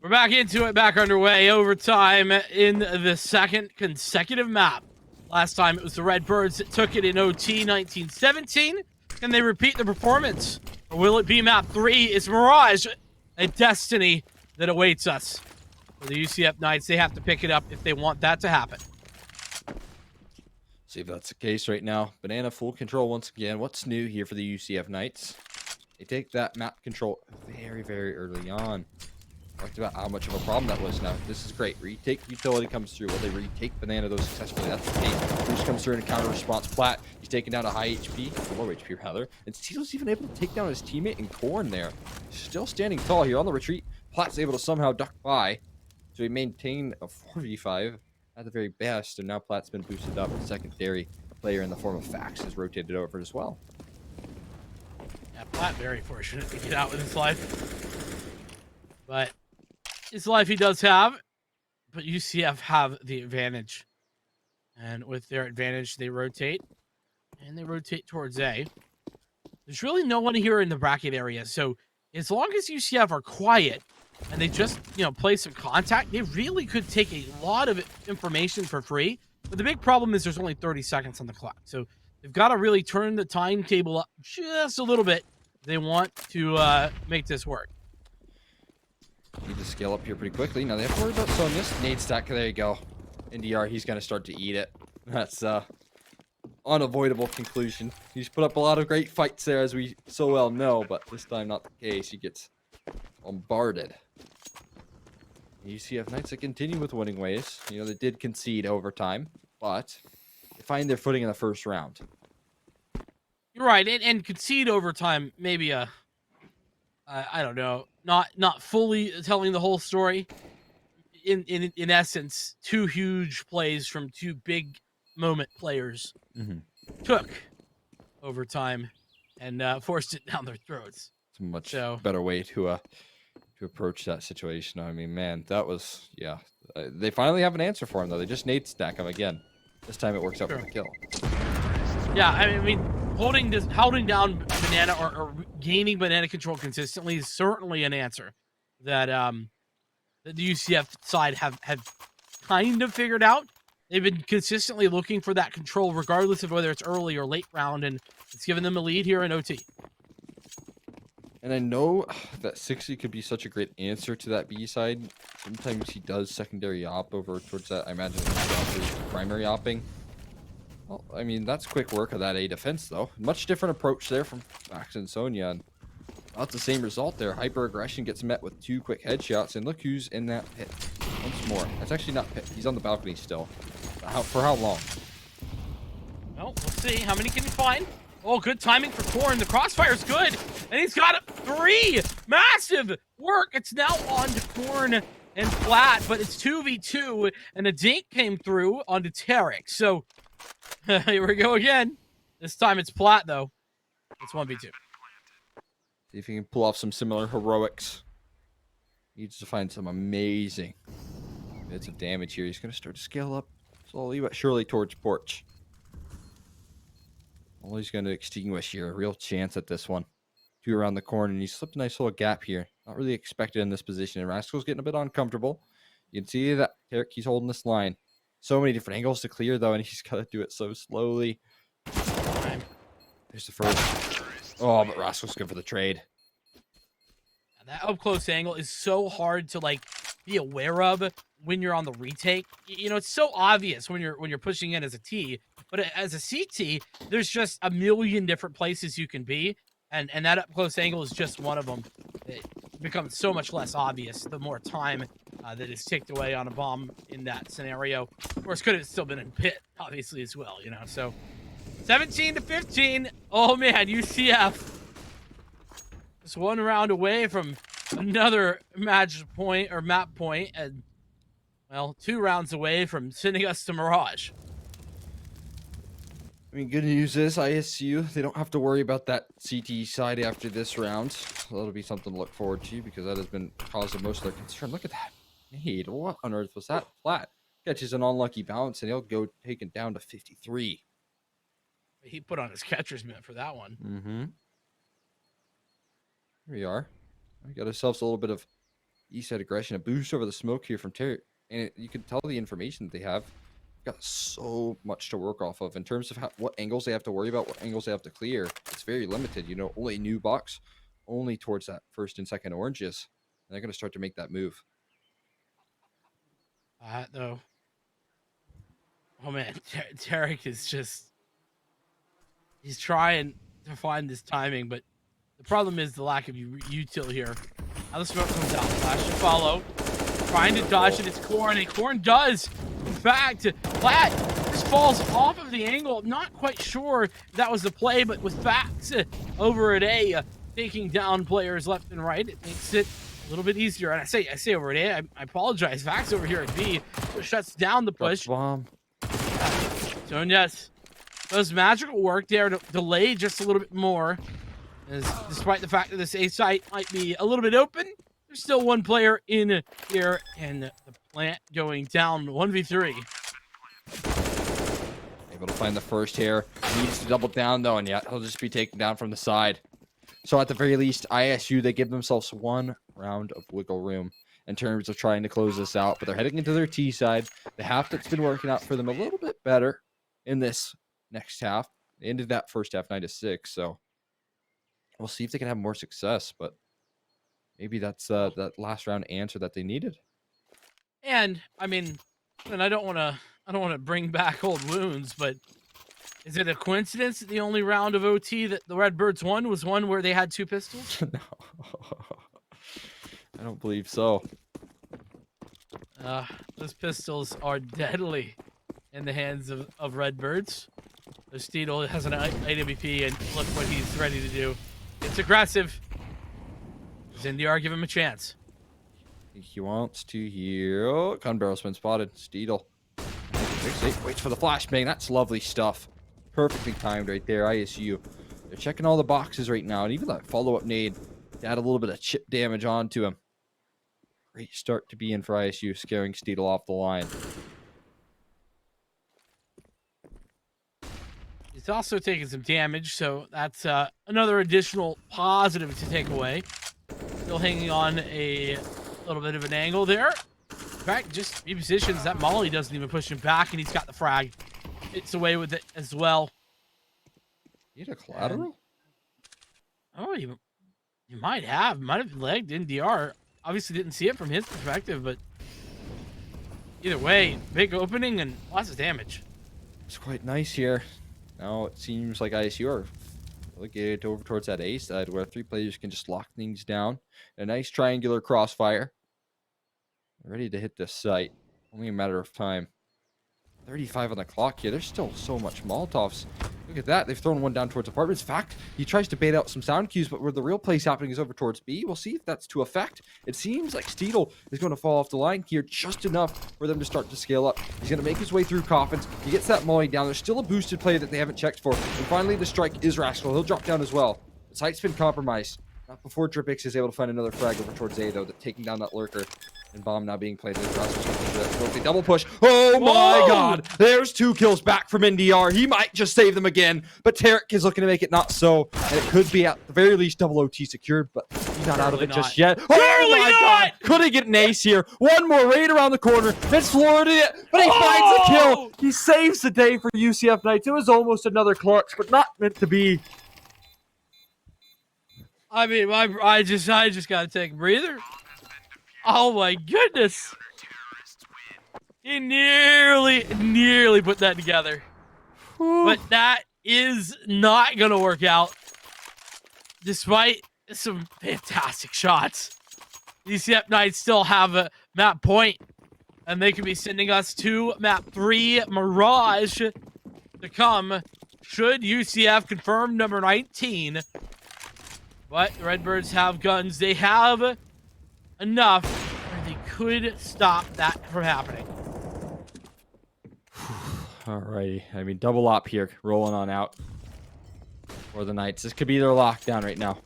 We're back into it, back underway. Overtime in the second consecutive map. Last time it was the Redbirds that took it in OT 1917. Can they repeat the performance? Or will it be map 3? It's Mirage, a destiny that awaits us. For the UCF Knights, they have to pick it up if they want that to happen. See if that's the case right now. Banana full control once again. What's new here for the UCF Knights? They take that map control very, very early on. Talked about how much of a problem that was. Now, this is great. Retake utility comes through. Will they retake banana though successfully? That's the case. Bruce comes through in a counter response. Plat, he's taking down a high HP, low HP rather. And Tito's even able to take down his teammate in Corn there. Still standing tall here on the retreat. Plat's able to somehow duck by. So he maintained a 4v5 at the very best. And now Plat's been boosted up. The secondary player in the form of Fax is rotated over as well. Yeah, Plat very fortunate to get out with his life. But his life he does have. But UCF have the advantage. And with their advantage, they rotate. And they rotate towards A. There's really no one here in the bracket area. So as long as UCF are quiet and they just, play some contact, they really could take a lot of information for free. But the big problem is there's only 30 seconds on the clock. So they've got to really turn the timetable up just a little bit if they want to make this work. Need to scale up here pretty quickly. Now they have to worry about Sonya's nade stack. There you go. NDR, he's going to start to eat it. That's unavoidable conclusion. He's put up a lot of great fights there, as we so well know, but this time not the case. He gets bombarded. UCF Knights that continue with winning ways. They did concede overtime, but they find their footing in the first round. You're right, and concede overtime, maybe I don't know, not fully telling the whole story. In essence, two huge plays from two big moment players took overtime and forced it down their throats. It's a much better way to approach that situation. I mean, man, that was they finally have an answer for him though. They just nade stack him again. This time it works out for the kill. Yeah, I mean, holding down banana or gaining banana control consistently is certainly an answer that the UCF side have kind of figured out. They've been consistently looking for that control regardless of whether it's early or late round, and it's given them a lead here in OT. And I know that 60 could be such a great answer to that B side. Sometimes he does secondary op over towards that. I imagine primary opping. Well, I mean, that's quick work of that A defense, though. Much different approach there from Max and Sonya. And not the same result there. Hyper aggression gets met with 2 quick headshots. And look who's in that pit once more. That's actually not pit. He's on the balcony still. For how long? Well, we'll see. How many can he find? Oh, good timing for Corn. The crossfire's good. And he's got 3. Massive work. It's now on to Corn and Flat, but it's 2v2. And a dink came through onto Tarek. So here we go again. This time it's Plat, though. It's 1v2. See if he can pull off some similar heroics. Needs to find some amazing bits of damage here. He's going to start to scale up slowly but surely towards Porch. Well, he's going to extinguish here. A real chance at this one. 2 around the corner, and he slipped a nice little gap here. Not really expected in this position. And Rascal's getting a bit uncomfortable. You can see that Tarek, he's holding this line. So many different angles to clear, though, and he's got to do it so slowly. Here's the first. Oh, but Rascal's good for the trade. That up-close angle is so hard to, be aware of when you're on the retake. It's so obvious when you're pushing in as a T, but as a CT, there's just a million different places you can be, and that up-close angle is just one of them. It becomes so much less obvious the more time that is ticked away on a bomb in that scenario. Of course, could have still been in pit, obviously, as well, So, 17-15. Oh, man, UCF. Just 1 round away from another match point or map point, and, 2 rounds away from sending us to Mirage. I mean, good news is ISU, they don't have to worry about that CT side after this round. So that'll be something to look forward to because that has been causing most of their concern. Look at that. Nade. What on earth was that? Flat. Catches an unlucky bounce and he'll go taken down to 53. He put on his catcher's mitt for that one. Mm-hmm. Here we are. We got ourselves a little bit of east side aggression, a boost over the smoke here from Terry. And you can tell the information that they have. Got so much to work off of in terms of what angles they have to worry about, what angles they have to clear. It's very limited. Only new box, only towards that first and second oranges. And they're going to start to make that move. Though. Oh, man. Tarek is just... He's trying to find this timing, but The problem is the lack of util here. Now the smoke comes out. Flash to follow. Trying to dodge it. It's Corn, and Corn does. In fact, Platt just falls off of the angle. Not quite sure if that was the play, but with Fax over at A, taking down players left and right, it makes it a little bit easier. And I say over at A, I apologize. Fax over here at B shuts down the push. Bomb. So yes, does magical work there to delay just a little bit more. As despite the fact that this A site might be a little bit open, there's still one player in here, and the plant going down 1v3. Able to find the first here. Needs to double down though, and yeah, he'll just be taken down from the side. So at the very least, ISU, they give themselves one round of wiggle room in terms of trying to close this out, but they're heading into their T side. The half that's been working out for them a little bit better in this next half. They ended that first half 9-6, so we'll see if they can have more success, but maybe that's that last round answer that they needed. And I mean, and I don't want to bring back old wounds, but is it a coincidence that the only round of OT that the Redbirds won was one where they had 2 pistols? No, I don't believe so. Those pistols are deadly in the hands of Redbirds. The Steedle has an AWP, and look what he's ready to do. It's aggressive. Does NDR give him a chance? He wants to heal. Gun barrel's been spotted. Steedle. Waits for the flashbang. That's lovely stuff. Perfectly timed right there. ISU. They're checking all the boxes right now, and even that follow-up nade to add a little bit of chip damage onto him. Great start to be in for ISU, scaring Steedle off the line. He's also taking some damage, so that's another additional positive to take away. Still hanging on a little bit of an angle there. In fact, just repositions. That Molly doesn't even push him back, and he's got the frag. It's away with it as well. You had a collateral? Oh, you might have. Might have legged NDR. Obviously didn't see it from his perspective, but either way, big opening and lots of damage. It's quite nice here. Now it seems like ISU are relegated over towards that A side where 3 players can just lock things down. A nice triangular crossfire. Ready to hit this site. Only a matter of time. 35 on the clock here. There's still so much Molotovs. Look at that. They've thrown one down towards apartments. In fact, he tries to bait out some sound cues, but where the real play's happening is over towards B. We'll see if that's to effect. It seems like Steedle is going to fall off the line here just enough for them to start to scale up. He's going to make his way through coffins. He gets that molly down. There's still a boosted play that they haven't checked for. And finally, the strike is Rascal. He'll drop down as well. The site's been compromised. Not before Dripix is able to find another frag over towards A, though, taking down that lurker. And bomb now being played. The double push. Oh my god! There's 2 kills back from NDR. He might just save them again, but Tarek is looking to make it not so. And it could be at the very least double OT secured, but he's not out of it just yet. Oh my god! Couldn't get an ace here. One more raid around the corner. It's Florida, but he finds the kill. He saves the day for UCF Knights. It was almost another clutch, but not meant to be. I mean, I just gotta take a breather. Oh my goodness! He nearly put that together. But that is not gonna work out. Despite some fantastic shots. UCF Knights still have a map point. And they could be sending us to map 3, Mirage, to come. Should UCF confirm number 19. But the Redbirds have guns. They have enough where they could stop that from happening. Alrighty. I mean, double op here, rolling on out for the Knights. This could be their lockdown right now.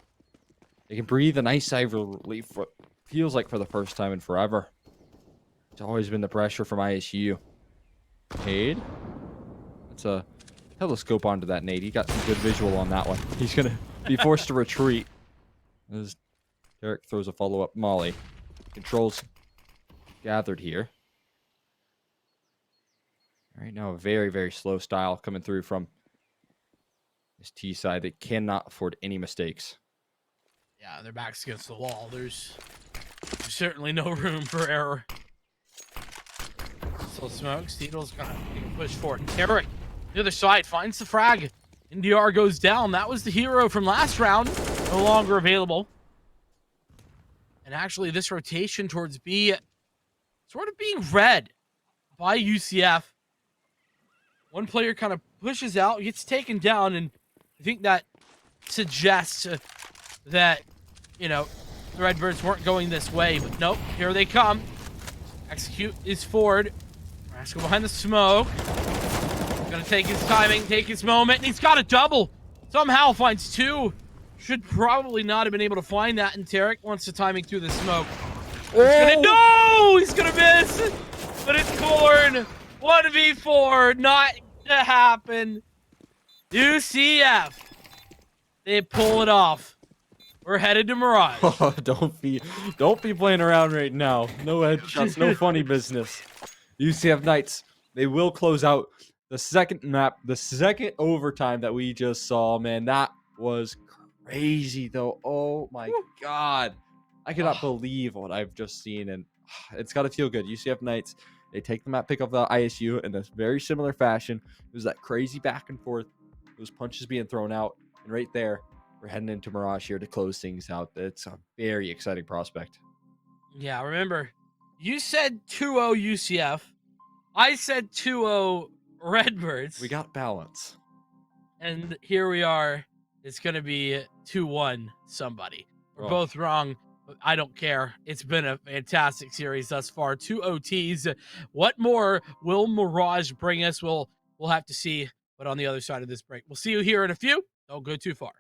They can breathe a nice sigh of relief for what feels like for the first time in forever. It's always been the pressure from ISU. Nade. Let's telescope onto that nade. He got some good visual on that one. He's going to be forced to retreat. As Derek throws a follow-up molly. Controls gathered here. Right now, a very, very slow style coming through from this T side. They cannot afford any mistakes. Yeah, their back's against the wall. There's certainly no room for error. Still smoke. Steedle's gonna push forward. And Tarek, the other side, finds the frag. NDR goes down. That was the hero from last round. no longer available. And actually, this rotation towards B sort of being read by UCF. One player kind of pushes out, gets taken down, and I think that suggests that, the Redbirds weren't going this way. But nope, here they come. Execute is forward. Rascal behind the smoke. Gonna take his timing, take his moment, and he's got a double. Somehow finds two. Should probably not have been able to find that, and Tarek wants the timing through the smoke. He's gonna miss! But it's Corn. 1v4, not to happen. UCF. They pull it off. We're headed to Mirage. Oh, don't be playing around right now. No headshots, no funny business. UCF Knights, they will close out the second map, the second overtime that we just saw. Man, that was crazy though. Oh my God. I cannot believe what I've just seen, and it's got to feel good. UCF Knights, they take the map pick of the ISU in a very similar fashion. It was that crazy back and forth, those punches being thrown out, and right there, we're heading into Mirage here to close things out. It's a very exciting prospect. Yeah, remember, you said 2-0 UCF. I said 2-0 Redbirds. We got balance. And here we are. It's going to be 2-1 somebody. We're both wrong, but I don't care. It's been a fantastic series thus far. 2 OTs. What more will Mirage bring us? We'll have to see. But on the other side of this break, we'll see you here in a few. Don't go too far.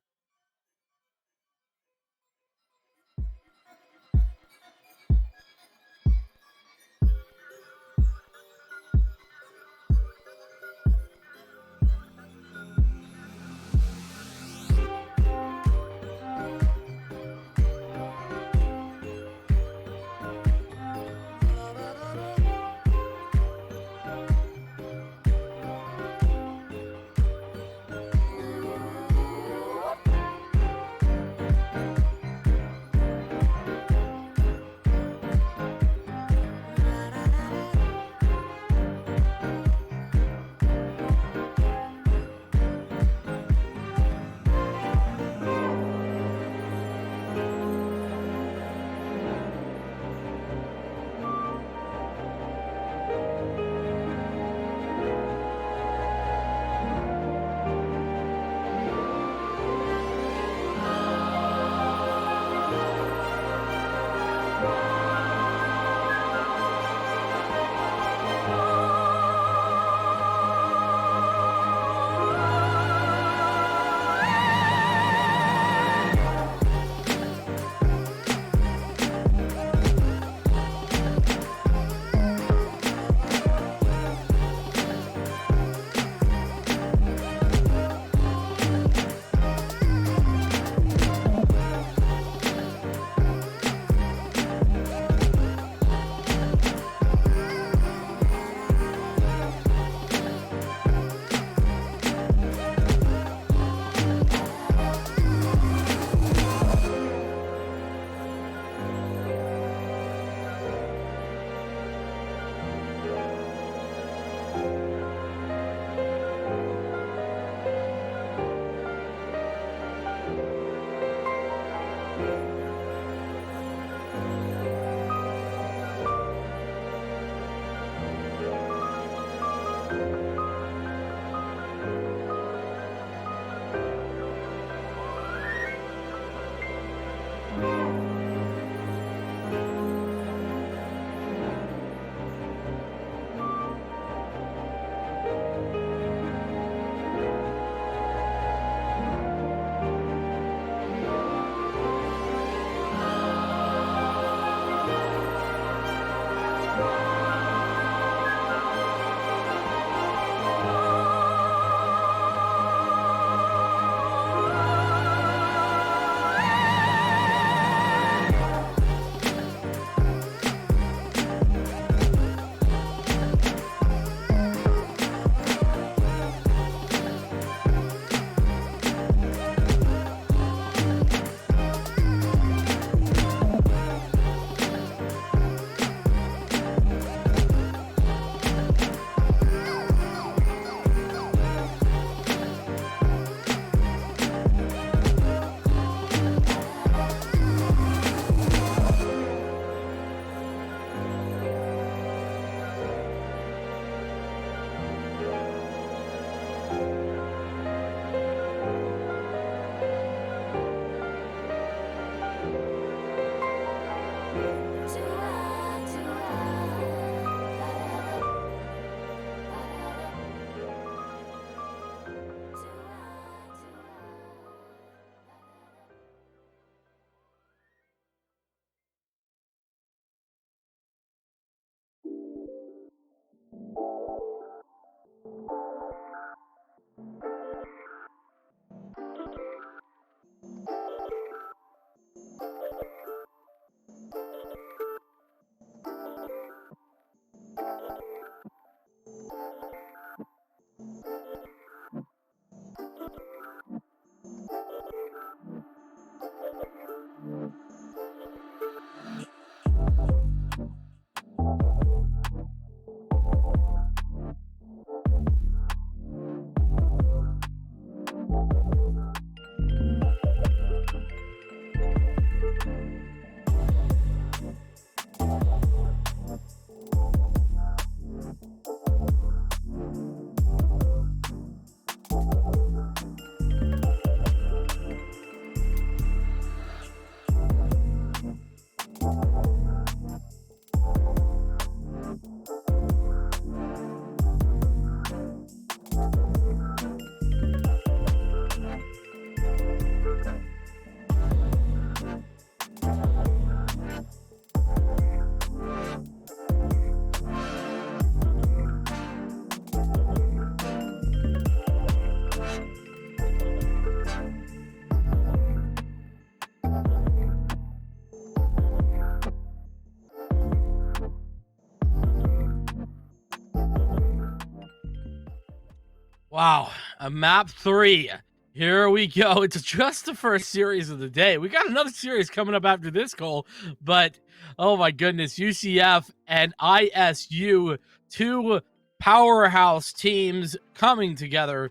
Wow, a map 3. Here we go. It's just the first series of the day. We got another series coming up after this goal, but oh my goodness, UCF and ISU, two powerhouse teams coming together.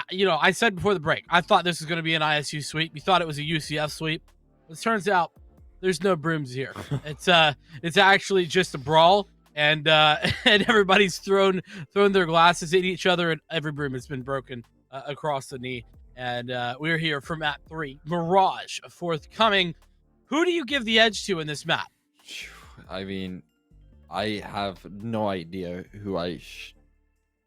I said before the break, I thought this was going to be an ISU sweep. You thought it was a UCF sweep. It turns out there's no brooms here. It's actually just a brawl, and and everybody's thrown their glasses at each other, and every broom has been broken across the knee. And we're here for map 3, Mirage, forthcoming. Who do you give the edge to in this map? I mean, I have no idea who I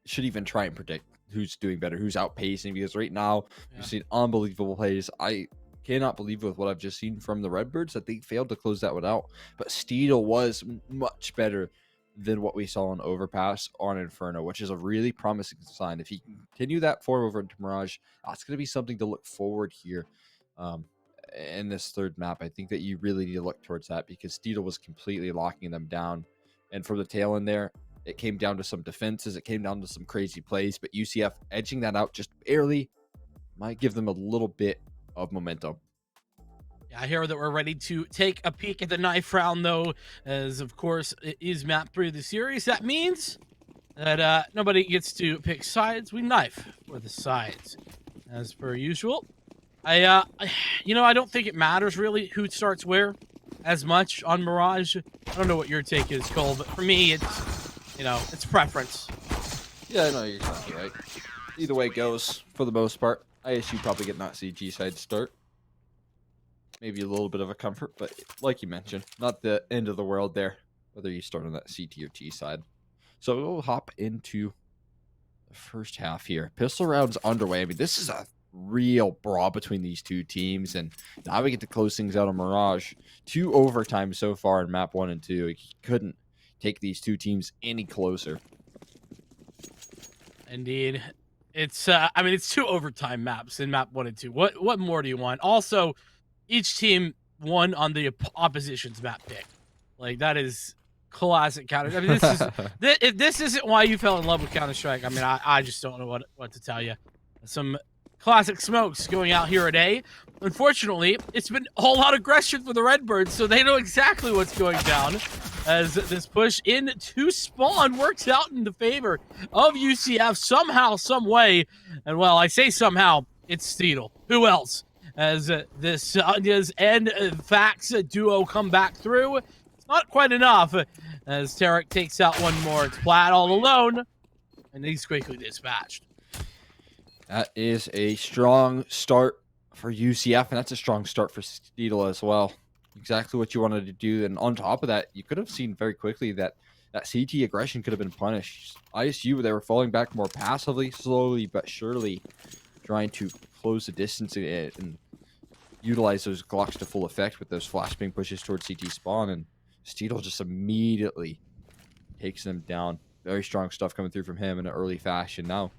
should even try and predict who's doing better, who's outpacing, because right now we've seen unbelievable plays. I cannot believe with what I've just seen from the Redbirds that they failed to close that one out. But Steedle was much better than what we saw on Overpass on Inferno, which is a really promising sign. If he can continue that form over into Mirage, that's going to be something to look forward here. In this third map, I think that you really need to look towards that, because Steedle was completely locking them down. And from the tail end there, it came down to some defenses. It came down to some crazy plays, but UCF edging that out just barely might give them a little bit of momentum. Yeah, I hear that we're ready to take a peek at the knife round, though, as of course it is map 3 of the series. That means that nobody gets to pick sides. We knife for the sides, as per usual. I don't think it matters really who starts where as much on Mirage. I don't know what your take is, Cole, but for me, it's preference. Yeah, I know you're exactly right. Either way it goes, for the most part, ISU probably getting that CG side start. Maybe a little bit of a comfort, but like you mentioned, not the end of the world there, whether you start on that CT or T side. So we'll hop into the first half here. Pistol rounds underway. I mean, this is a real brawl between these two teams, and now we get to close things out on Mirage. 2 overtime so far in map 1 and 2. You couldn't take these two teams any closer. Indeed. It's 2 overtime maps in map 1 and 2. What more do you want? Also, each team won on the opposition's map pick. Like, that is classic Counter. I mean, this isn't why you fell in love with Counter-Strike. I mean, I just don't know what to tell you. Some classic smokes going out here today. Unfortunately, it's been a whole lot of aggression for the Redbirds, so they know exactly what's going down, as this push into spawn works out in the favor of UCF somehow, some way. And well, I say somehow, it's Steedle. Who else? As this Onias and Fax duo come back through. It's not quite enough, as Tarek takes out one more. It's Platt all alone, and he's quickly dispatched. That is a strong start for UCF, and that's a strong start for Steedle as well. Exactly what you wanted to do. And on top of that, you could have seen very quickly that CT aggression could have been punished. ISU, they were falling back more passively, slowly but surely, trying to close the distance and utilize those Glocks to full effect with those flashbang pushes towards CT spawn. And Steedle just immediately takes them down. Very strong stuff coming through from him in an early fashion. Now,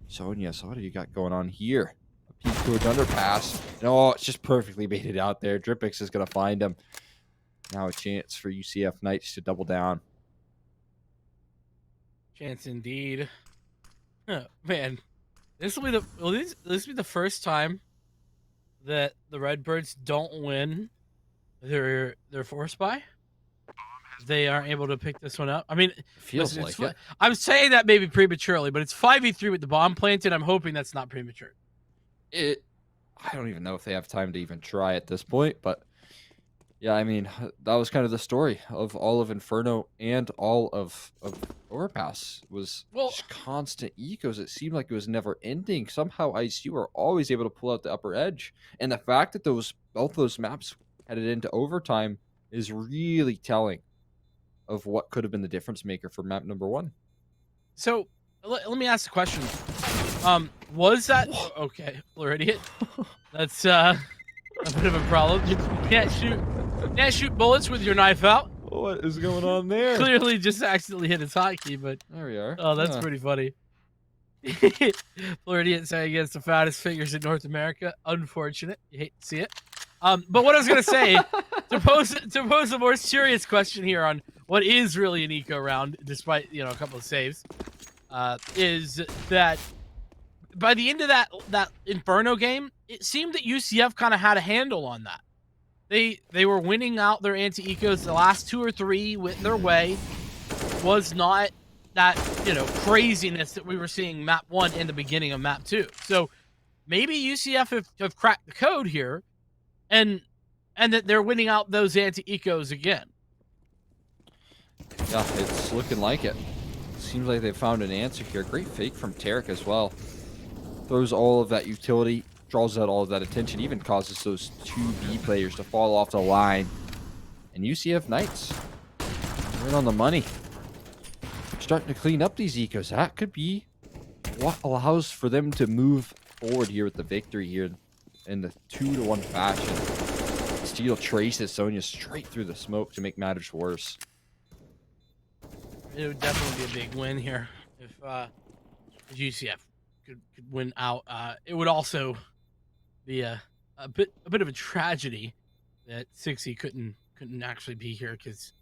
Sonia, so what do you got going on here? A peek towards underpass. No, it's just perfectly baited out there. Dripix is going to find him. Now a chance for UCF Knights to double down. Chance indeed. Man, this will be the first time that the Redbirds don't win their force buy. They aren't able to pick this one up. I mean, Feels like it. I'm saying that maybe prematurely, but it's 5v3 with the bomb planted. I'm hoping that's not premature. I don't even know if they have time to even try at this point, but yeah, I mean, that was kind of the story of all of Inferno and all of Overpass was just constant ecos. It seemed like it was never ending. Somehow ISU were always able to pull out the upper edge, and the fact that both those maps headed into overtime is really telling of what could have been the difference maker for map number 1. So let me ask the question. Was that okay, Floridian? That's a bit of a problem. You can't shoot bullets with your knife out. What is going on there? Clearly just accidentally hit his hotkey, but there we are. Oh, that's pretty funny. Floridian saying he has the fattest fingers in North America. Unfortunate. You hate to see it. But what I was gonna say, to pose a more serious question here on what is really an eco round, despite a couple of saves, is that by the end of that Inferno game, it seemed that UCF kind of had a handle on that. They were winning out their anti-ecos. The last 2 or 3 went their way. Was not that, craziness that we were seeing map 1 in the beginning of map 2. So maybe UCF have cracked the code here, and that they're winning out those anti-ecos again. Yeah, it's looking like it. Seems like they found an answer here. Great fake from Tarek as well. Throws all of that utility, draws out all of that attention, even causes those 2 B players to fall off the line. And UCF Knights, right on the money. Starting to clean up these ecos. That could be what allows for them to move forward here with the victory here in the 2-1 fashion. Steel traces Sonya straight through the smoke to make matters worse. It would definitely be a big win here if UCF could win out. It would also be a bit of a tragedy that 6E couldn't actually be here, because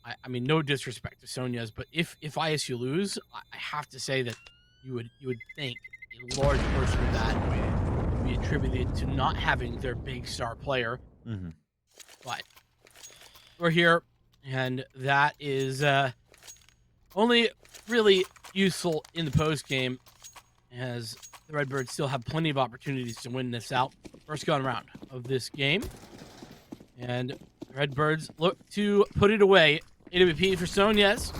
I mean, no disrespect to Sonya's, but if ISU lose, I have to say that you would think a large portion of that would be attributed to not having their big star player. Mm-hmm. But we're here, and that is only really useful in the post game, as the Redbirds still have plenty of opportunities to win this out. First gun round of this game, and Redbirds look to put it away. AWP for Sonyas.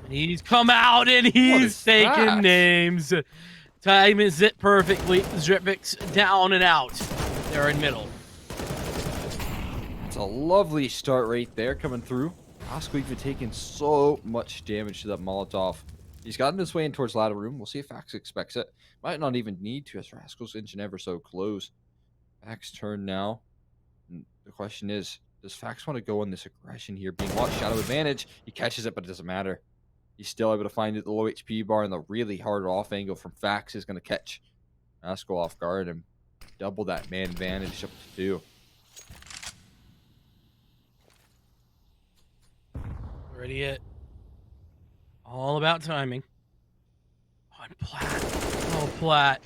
And he's come out and he's taking names. Times it perfectly. Zripix down and out. They're in middle. It's a lovely start right there coming through. Oscar even taking so much damage to that Molotov. He's gotten his way in towards ladder room. We'll see if Fax expects it. Might not even need to, as Rascal's inching ever so close. Fax turn now. And the question is, does Fax want to go on this aggression here? Being watched, shadow advantage. He catches it, but it doesn't matter. He's still able to find it. The low HP bar and the really hard off angle from Fax is going to catch Rascal off guard and double that man advantage up to 2. Already it. All about timing. On Platt. Oh, Platt.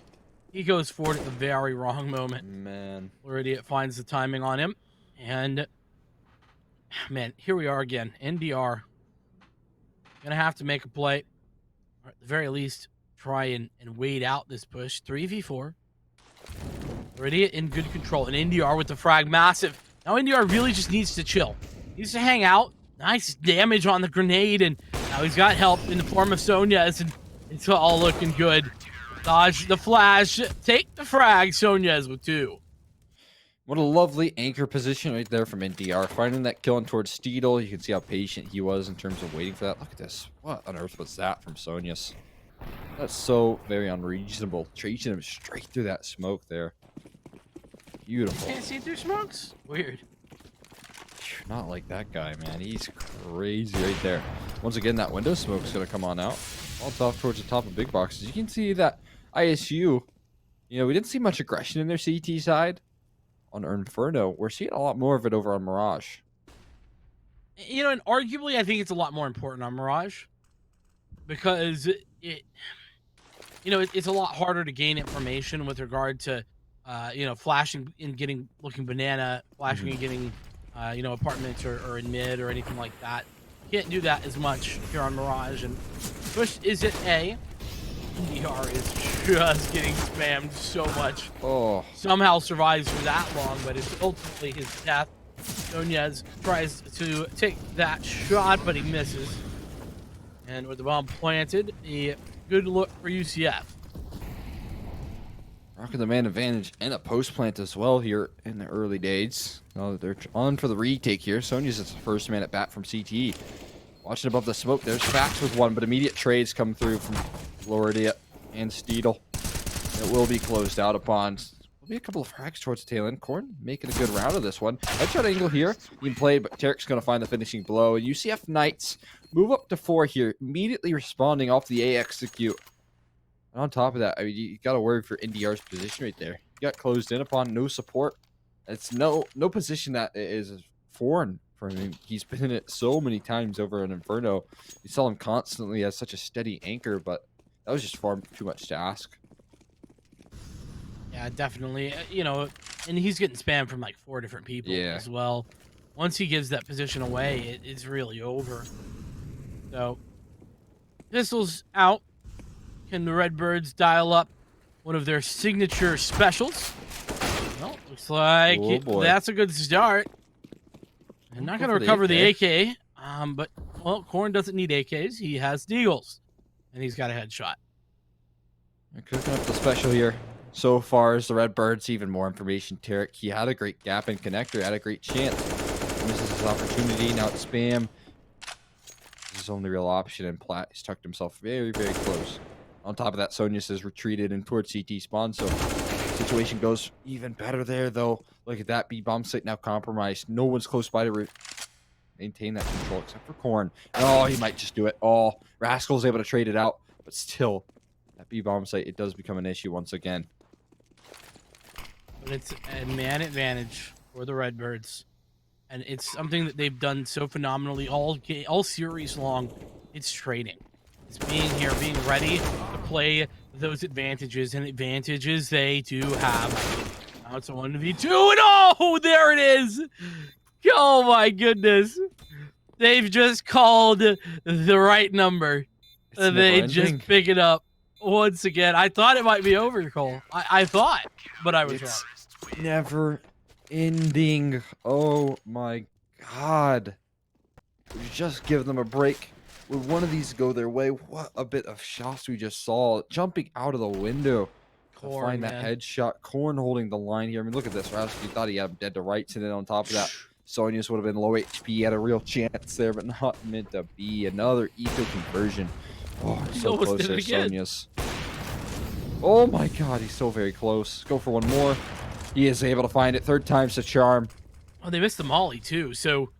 He goes forward at the very wrong moment. Man. Already finds the timing on him. And, man, here we are again. NDR. Gonna have to make a play. Or at the very least, try and wait out this push. 3v4. Already in good control. And NDR with the frag. Massive. Now NDR really just needs to chill. He needs to hang out. Nice damage on the grenade. And now he's got help in the form of Sonya's. And it's all looking good. Dodge the flash. Take the frag. Sonya's with 2. What a lovely anchor position right there from NDR. Finding that kill in towards Steedle. You can see how patient he was in terms of waiting for that. Look at this. What on earth was that from Sonyas? That's so very unreasonable. Chasing him straight through that smoke there. Beautiful. Can't see through smokes? Weird. Not like that guy, man. He's crazy right there. Once again, that window smoke's going to come on out. All off towards the top of big boxes. You can see that ISU, we didn't see much aggression in their CT side. On Inferno, we're seeing a lot more of it over on Mirage. And arguably, I think it's a lot more important on Mirage, because it's a lot harder to gain information with regard to, flashing and looking banana, flashing and getting, apartments or in mid or anything like that. Can't do that as much here on Mirage. And push is at A. NDR is just getting spammed so much. Oh. Somehow survives for that long, but it's ultimately his death. Nunez tries to take that shot, but he misses. And with the bomb planted, a good look for UCF. Rocking the man advantage and a post plant as well here in the early days. Oh, they're on for the retake here. Sonya's is the first man at bat from CT. Watching above the smoke, there's Fax with 1, but immediate trades come through from Floridia and Steedle. It will be closed out upon. There'll be a couple of frags towards the tail end. Korn making a good round of this one. Headshot angle here. You can play, but Tarek's going to find the finishing blow. And UCF Knights move up to 4 here, immediately responding off the A execute. And on top of that, I mean, you got to worry for NDR's position right there. You got closed in upon, no support. It's no position that is foreign for him. He's been in it so many times over in Inferno. You saw him constantly as such a steady anchor, but That was just far too much to ask. Yeah, definitely. You know, and he's getting spammed from like 4 different people Yeah. as well. Once he gives that position away, it's really over. So, pistols out. Can the Redbirds dial up one of their signature specials? Well, looks like Oh boy. that's a good start. I'm not going to recover the AK, but, well, Corn doesn't need AKs. He has Deagles, and he's got a headshot. They're cooking up the special here. So far as the Redbirds, even more information. Tarek, he had a great gap in connector, had a great chance. Misses his opportunity. Now it's spam. This is his only real option, and Platt has tucked himself very, very close. On top of that, Sonius has retreated in towards CT spawn, so situation goes even better there, though. Look at that, B-bomb site now compromised. No one's close by to maintain that control except for Corn. Oh, he might just do it. Oh, Rascal's able to trade it out, but still, that B-bomb site, it does become an issue once again. But it's a man advantage for the Redbirds, and it's something that they've done so phenomenally all series long. It's trading. It's being here, being ready to play those advantages, and advantages they do have. Now it's a 1v2, and oh, there it is! Oh my goodness. They've just called the right number. They just pick it up once again. I thought it might be over, Cole. I thought, but I was wrong. Never ending. Oh my god. Just give them a break. Would one of these go their way? What a bit of shots we just saw. Jumping out of the window to find that headshot. Corn holding the line here. I mean, look at this. Rasky thought he had him dead to rights, and then on top of that, Sonius would have been low HP. He had a real chance there, but not meant to be. Another eco conversion. Oh, so close there, Sonius. Oh my god, he's so very close. Go for one more. He is able to find it. 3rd time's the charm. Oh, they missed the molly too, so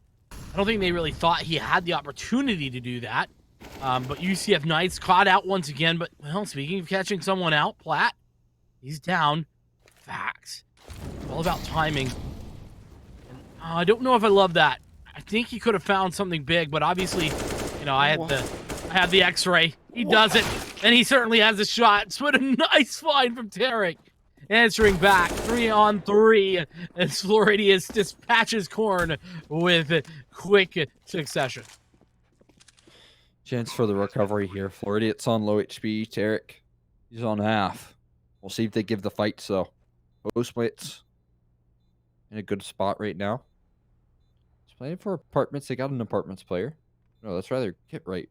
I don't think they really thought he had the opportunity to do that. But UCF Knights caught out once again. But, well, speaking of catching someone out, Platt, he's down. Facts. All about timing. And, I don't know if I love that. I think he could have found something big, but obviously, you know, I had the X-ray. He does it, and he certainly has a shot. So what a nice find from Tarek. Answering back, 3-on-3, as Floridius dispatches Corn with quick succession. Chance for the recovery here. Floridius on low HP. Tarek, he's on half. We'll see if they give the fight, so. Postmates in a good spot right now. He's playing for apartments. They got an apartments player. No, that's rather Kit right.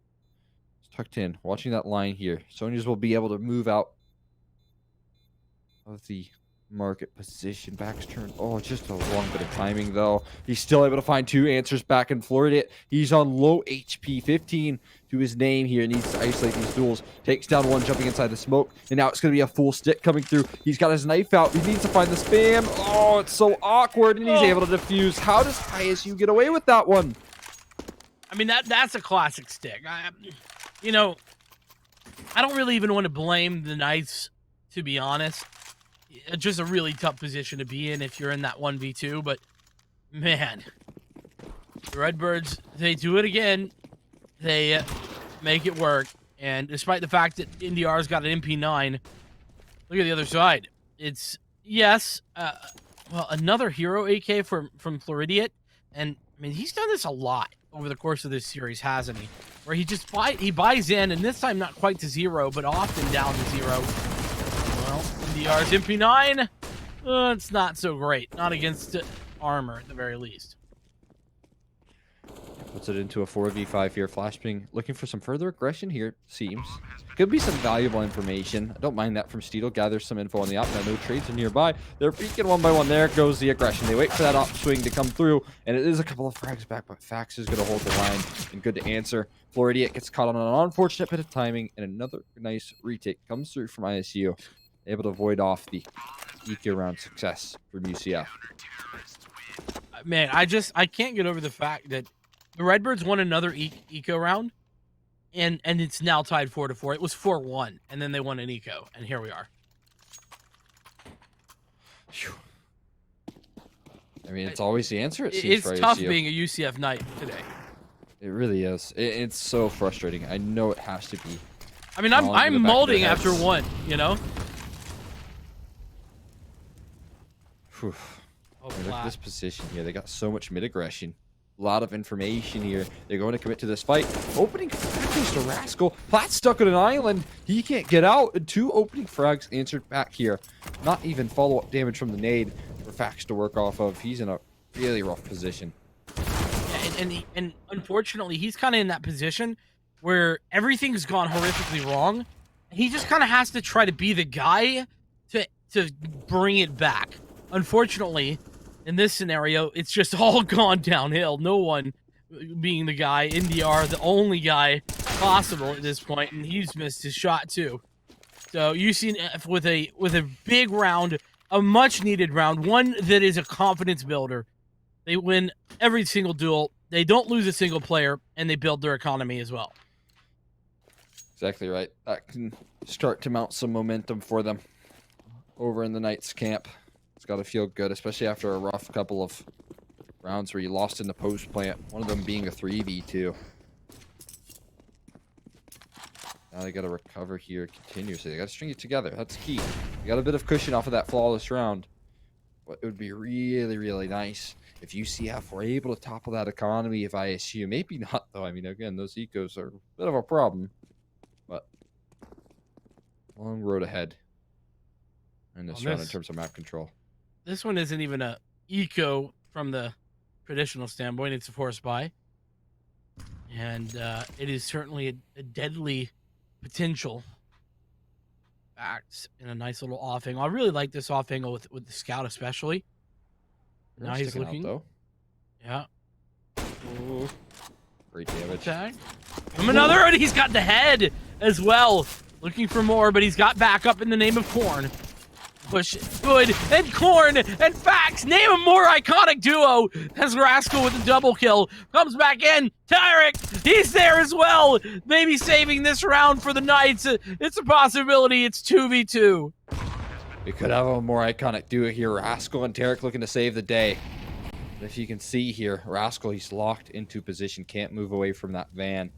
It's tucked in. Watching that line here. Sonias will be able to move out of the market position. Back's turned. Oh, just a wrong bit of timing, though. He's still able to find 2 answers back in Florida. He's on low HP. 15 to his name here. Needs to isolate these duels. Takes down one, jumping inside the smoke. And now it's going to be a full stick coming through. He's got his knife out. He needs to find the spam. Oh, it's so awkward. And he's able to defuse. How does ISU get away with that one? I mean, that's a classic stick. You know, I don't really even want to blame the Knights, to be honest. Just a really tough position to be in if you're in that 1v2, but man, the Redbirds, they do it again. They make it work, and despite the fact that NDR's got an MP9, look at the other side. It's, yes, well, another hero AK from Floridius, and I mean, he's done this a lot over the course of this series, hasn't he? Where he just buys in, and this time not quite to 0, but often down to 0. Well, NDR's MP9, it's not so great. Not against armor, at the very least. Puts it into a 4v5 here. Flashbang looking for some further aggression here, it seems. Could be some valuable information. I don't mind that from Steedle. Gathers some info on the op. Now no trades are nearby. They're peeking one by one. There goes the aggression. They wait for that op swing to come through, and it is a couple of frags back, but Fax is going to hold the line and good to answer. Floridius gets caught on an unfortunate bit of timing, and another nice retake comes through from ISU. Able to avoid off the EQ round success from UCF. Man, I can't get over the fact that the Redbirds won another eco round, and it's now tied 4-4. It was 4-1, and then they won an eco, and here we are. I mean, it's always the answer, it seems. It's tough being a UCF Knight today. It really is. It's so frustrating. I know it has to be. I mean, All in the I'm back of their molding after heads. one, you know? Whew. Oh, I mean, look at flat. this position here. They got so much mid aggression. A lot of information here. They're going to commit to this fight. Opening frags to Rascal. Plat's stuck on an island. He can't get out. And 2 opening frags answered back here. Not even follow-up damage from the nade for Fax to work off of. He's in a really rough position. Yeah, and unfortunately, he's kind of in that position where everything's gone horrifically wrong. He just kind of has to try to be the guy to bring it back. Unfortunately, in this scenario, it's just all gone downhill. No one being the guy, NDR, the only guy possible at this point, and he's missed his shot too. So UCF with a big round, a much needed round, one that is a confidence builder. They win every single duel. They don't lose a single player, and they build their economy as well. Exactly right. That can start to mount some momentum for them over in the Knights camp. It's got to feel good, especially after a rough couple of rounds where you lost in the post plant, one of them being a 3v2. Now they got to recover here continuously. They got to string it together. That's key. You got a bit of cushion off of that flawless round. But it would be really, really nice if UCF were able to topple that economy of ISU. Maybe not, though. I mean, again, those ecos are a bit of a problem. But long road ahead in this round in terms of map control. This one isn't even a eco from the traditional standpoint. It's a force buy. And it is certainly a deadly potential act in a nice little off angle. I really like this off angle with the scout especially. They're Now he's sticking out, looking. though. Yeah. Ooh. Great damage. Tag. Another, and he's got the head as well. Looking for more, but he's got backup in the name of Corn. Push good, and Corn and Fax name a more iconic duo as Rascal with the double kill comes back in. Tyrek, he's there as well. Maybe saving this round for the Knights. It's a possibility. It's 2v2. We could have a more iconic duo here. Rascal and Tarek looking to save the day. But if you can see here, Rascal, he's locked into position, can't move away from that van.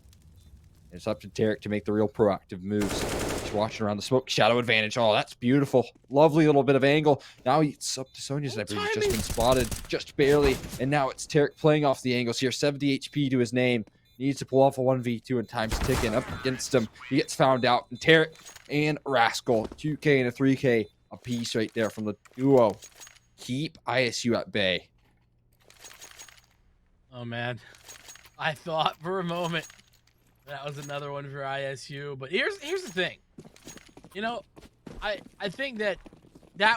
It's up to Tarek to make the real proactive moves. He's watching around the smoke. Shadow advantage. Oh, that's beautiful. Lovely little bit of angle. Now it's up to Sonya's. I believe he's just been spotted, just barely. And now it's Tarek playing off the angles here. 70 HP to his name. Needs to pull off a 1v2 and time's ticking up against him. He gets found out. And Tarek and Rascal, 2k and a 3k apiece right there from the duo. Keep ISU at bay. Oh, man. I thought for a moment that was another one for ISU. But here's the thing. You know, I think that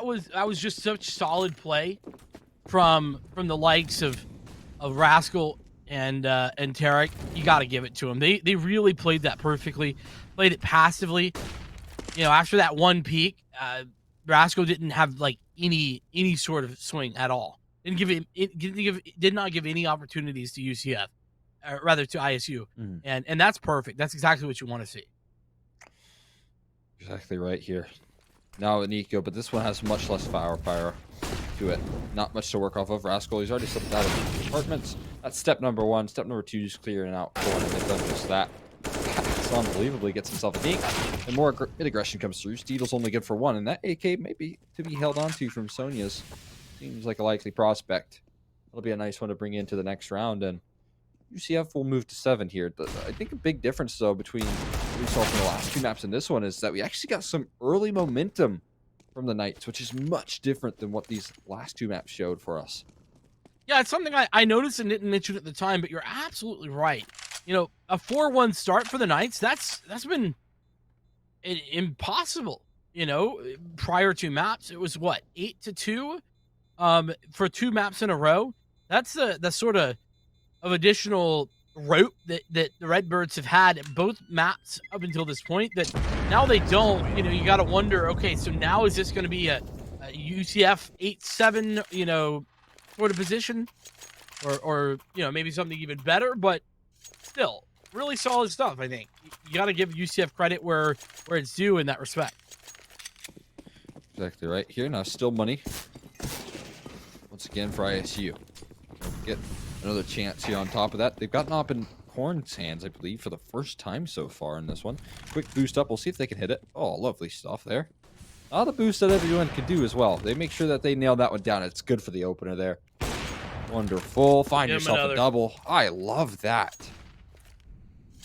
was just such solid play from the likes of Rascal and Tarek. You got to give it to them. They really played that perfectly, played it passively. You know, after that one peak, Rascal didn't have like any sort of swing at all. Did not give any opportunities to UCF, or rather to ISU, and that's perfect. That's exactly what you want to see. Exactly right here. Now an eco, but this one has much less firepower to it. Not much to work off of. Rascal, he's already slipped out of the apartments. That's step number 1. Step number 2 is clearing out Corn, and they've done just that. So unbelievably gets himself a dink, and more mid-aggression comes through. Steedle's only good for 1, and that AK may be to be held onto from Sonya's. Seems like a likely prospect. That'll be a nice one to bring into the next round, and UCF will move to 7 here. I think a big difference, though, between what we saw from the last 2 maps and this one is that we actually got some early momentum from the Knights, which is much different than what these last 2 maps showed for us. Yeah, it's something I noticed and didn't mention at the time, but you're absolutely right. You know, a 4-1 start for the Knights, that's been impossible. You know, prior to maps, it was what, 8-2 for 2 maps in a row. That's the sort of additional rope that the Redbirds have had at both maps up until this point that now they don't. You know, you got to wonder, okay, so now is this going to be a UCF 8-7, you know, sort of position, or you know, maybe something even better, but still really solid stuff. I think you got to give UCF credit where it's due in that respect. Exactly right here. Now still money once again for ISU. Get another chance here on top of that. They've gotten up in Corn's hands, I believe, for the first time so far in this one. Quick boost up. We'll see if they can hit it. Oh, lovely stuff there. All the boost that everyone can do as well. They make sure that they nail that one down. It's good for the opener there. Wonderful. Find Give him yourself another. a double. I love that.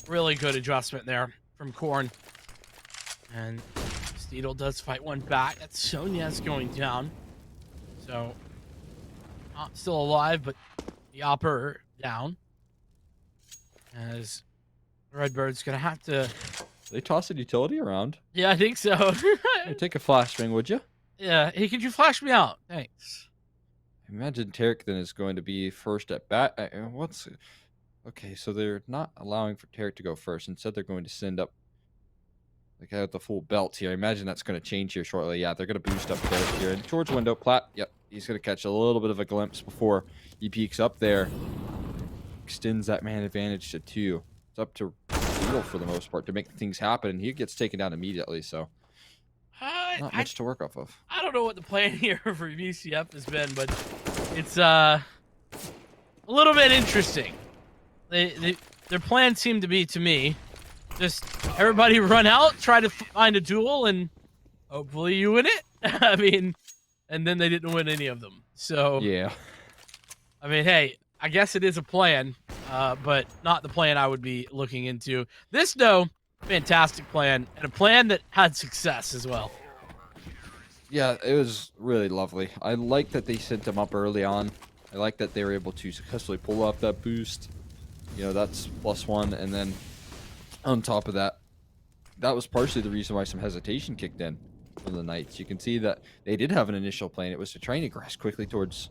Really good adjustment there from Corn. And Steedle does fight one back. That's Sonya's going down. So, not still alive, but the Opper down. As Redbird's going to have to... They toss a utility around. Yeah, I think so. Hey, take a flashbang, would you? Yeah. Hey, could you flash me out? Thanks. Imagine Tarek then is going to be first at bat. Okay, so they're not allowing for Tarek to go first. Instead, they're going to send up the guy with the full belt here. I imagine that's going to change here shortly. Yeah, they're going to boost up Tarek here. And towards window, Platt, yep, he's going to catch a little bit of a glimpse before he peeks up there. Extends that man advantage to 2. It's up to Steele for the most part to make things happen, and he gets taken down immediately, so not much to work off of. I don't know what the plan here for VCF has been, but it's a little bit interesting. Their plan seemed to be, to me, just everybody run out, try to find a duel, and hopefully you win it. I mean, and then they didn't win any of them. So Yeah. I mean, hey, I guess it is a plan, but not the plan I would be looking into. This, though, fantastic plan, and a plan that had success as well. Yeah, it was really lovely. I like that they sent him up early on. I like that they were able to successfully pull off that boost. You know, that's +1. And then on top of that, that was partially the reason why some hesitation kicked in from the Knights. You can see that they did have an initial plan. It was to try and aggress quickly towards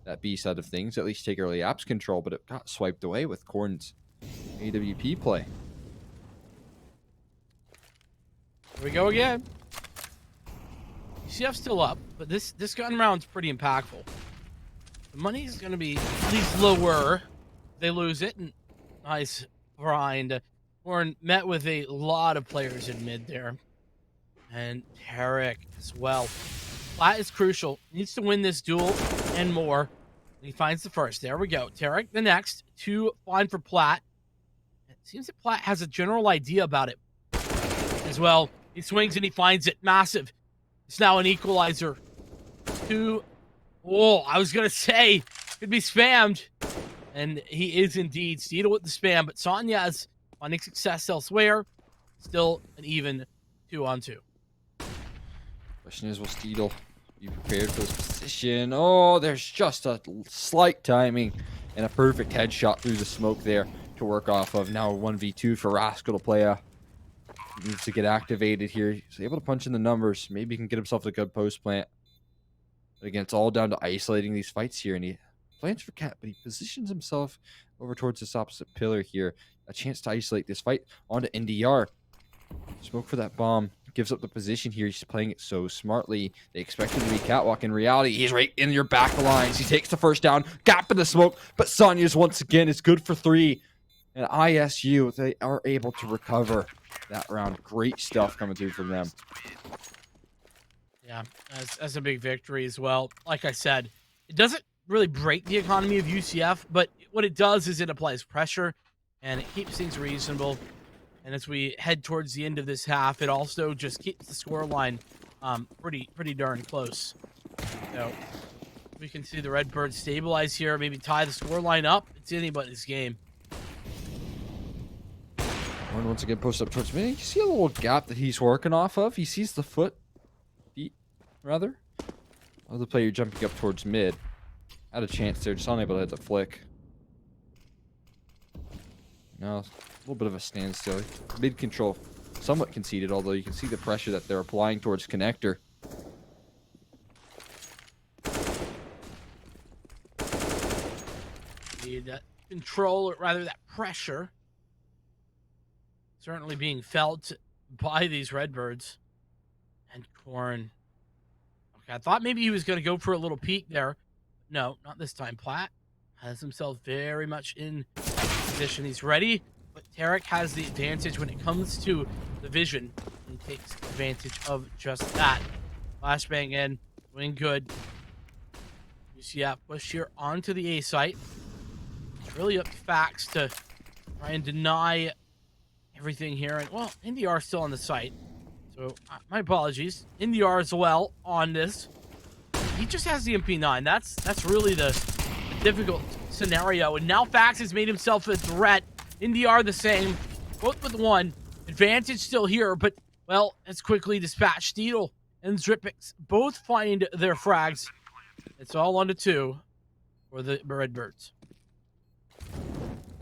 that B side of things, at least take early apps control, but it got swiped away with Corn's AWP play. Here we go again. CF's still up, but this gun round's pretty impactful. The money's going to be at least lower. They lose it, and nice grind. Warren met with a lot of players in mid there. And Tarek as well. Platt is crucial. Needs to win this duel and more. He finds the first. There we go. Tarek the next. 2 fine for Platt. It seems that Platt has a general idea about it as well. He swings and he finds it. Massive. It's now an equalizer. 2. Oh, I was going to say, could be spammed. And he is indeed. Steedle with the spam, but Sonya's finding success elsewhere. Still an even 2-on-2. Question is, will Steedle be prepared for this position? Oh, there's just a slight timing and a perfect headshot through the smoke there to work off of. Now 1v2 for Rascal to play. He needs to get activated here. He's able to punch in the numbers. Maybe he can get himself a good post plant. But again, it's all down to isolating these fights here. And he plans for Cat, but he positions himself over towards this opposite pillar here. A chance to isolate this fight onto NDR. Smoke for that bomb. Gives up the position here. He's playing it so smartly. They expect him to be catwalk. In reality, he's right in your back lines. He takes the first down. Gap in the smoke. But Sonya's once again is good for 3. And ISU, they are able to recover that round. Great stuff coming through from them. Yeah, that's a big victory as well. Like I said, it doesn't really break the economy of UCF, but what it does is it applies pressure and it keeps things reasonable. And as we head towards the end of this half, it also just keeps the scoreline pretty darn close. So we can see the Redbirds stabilize here, maybe tie the scoreline up. It's anybody's game. Warren once again posts up towards me. You see a little gap that he's working off of. He sees the feet, rather. Other player jumping up towards mid. Had a chance there, just unable to hit the flick. No, a little bit of a standstill. Mid control, somewhat conceded, although you can see the pressure that they're applying towards connector. Need that control, or rather that pressure, certainly being felt by these Redbirds. And Corn. Okay, I thought maybe he was going to go for a little peek there. No, not this time. Platt has himself very much in position. He's ready, but Tarek has the advantage when it comes to the vision and takes advantage of just that. Flashbang in, doing good. UCF push here onto the A site. It's really up to Fax to try and deny everything here. And, well, NDR is still on the site. So, my apologies. NDR as well on this. He just has the MP9. That's really the difficult scenario. And now Fax has made himself a threat. NDR the same. Both with one. Advantage still here, but, well, it's quickly dispatched. Steedle and Drippix both find their frags. It's all on to 2 for the Redbirds.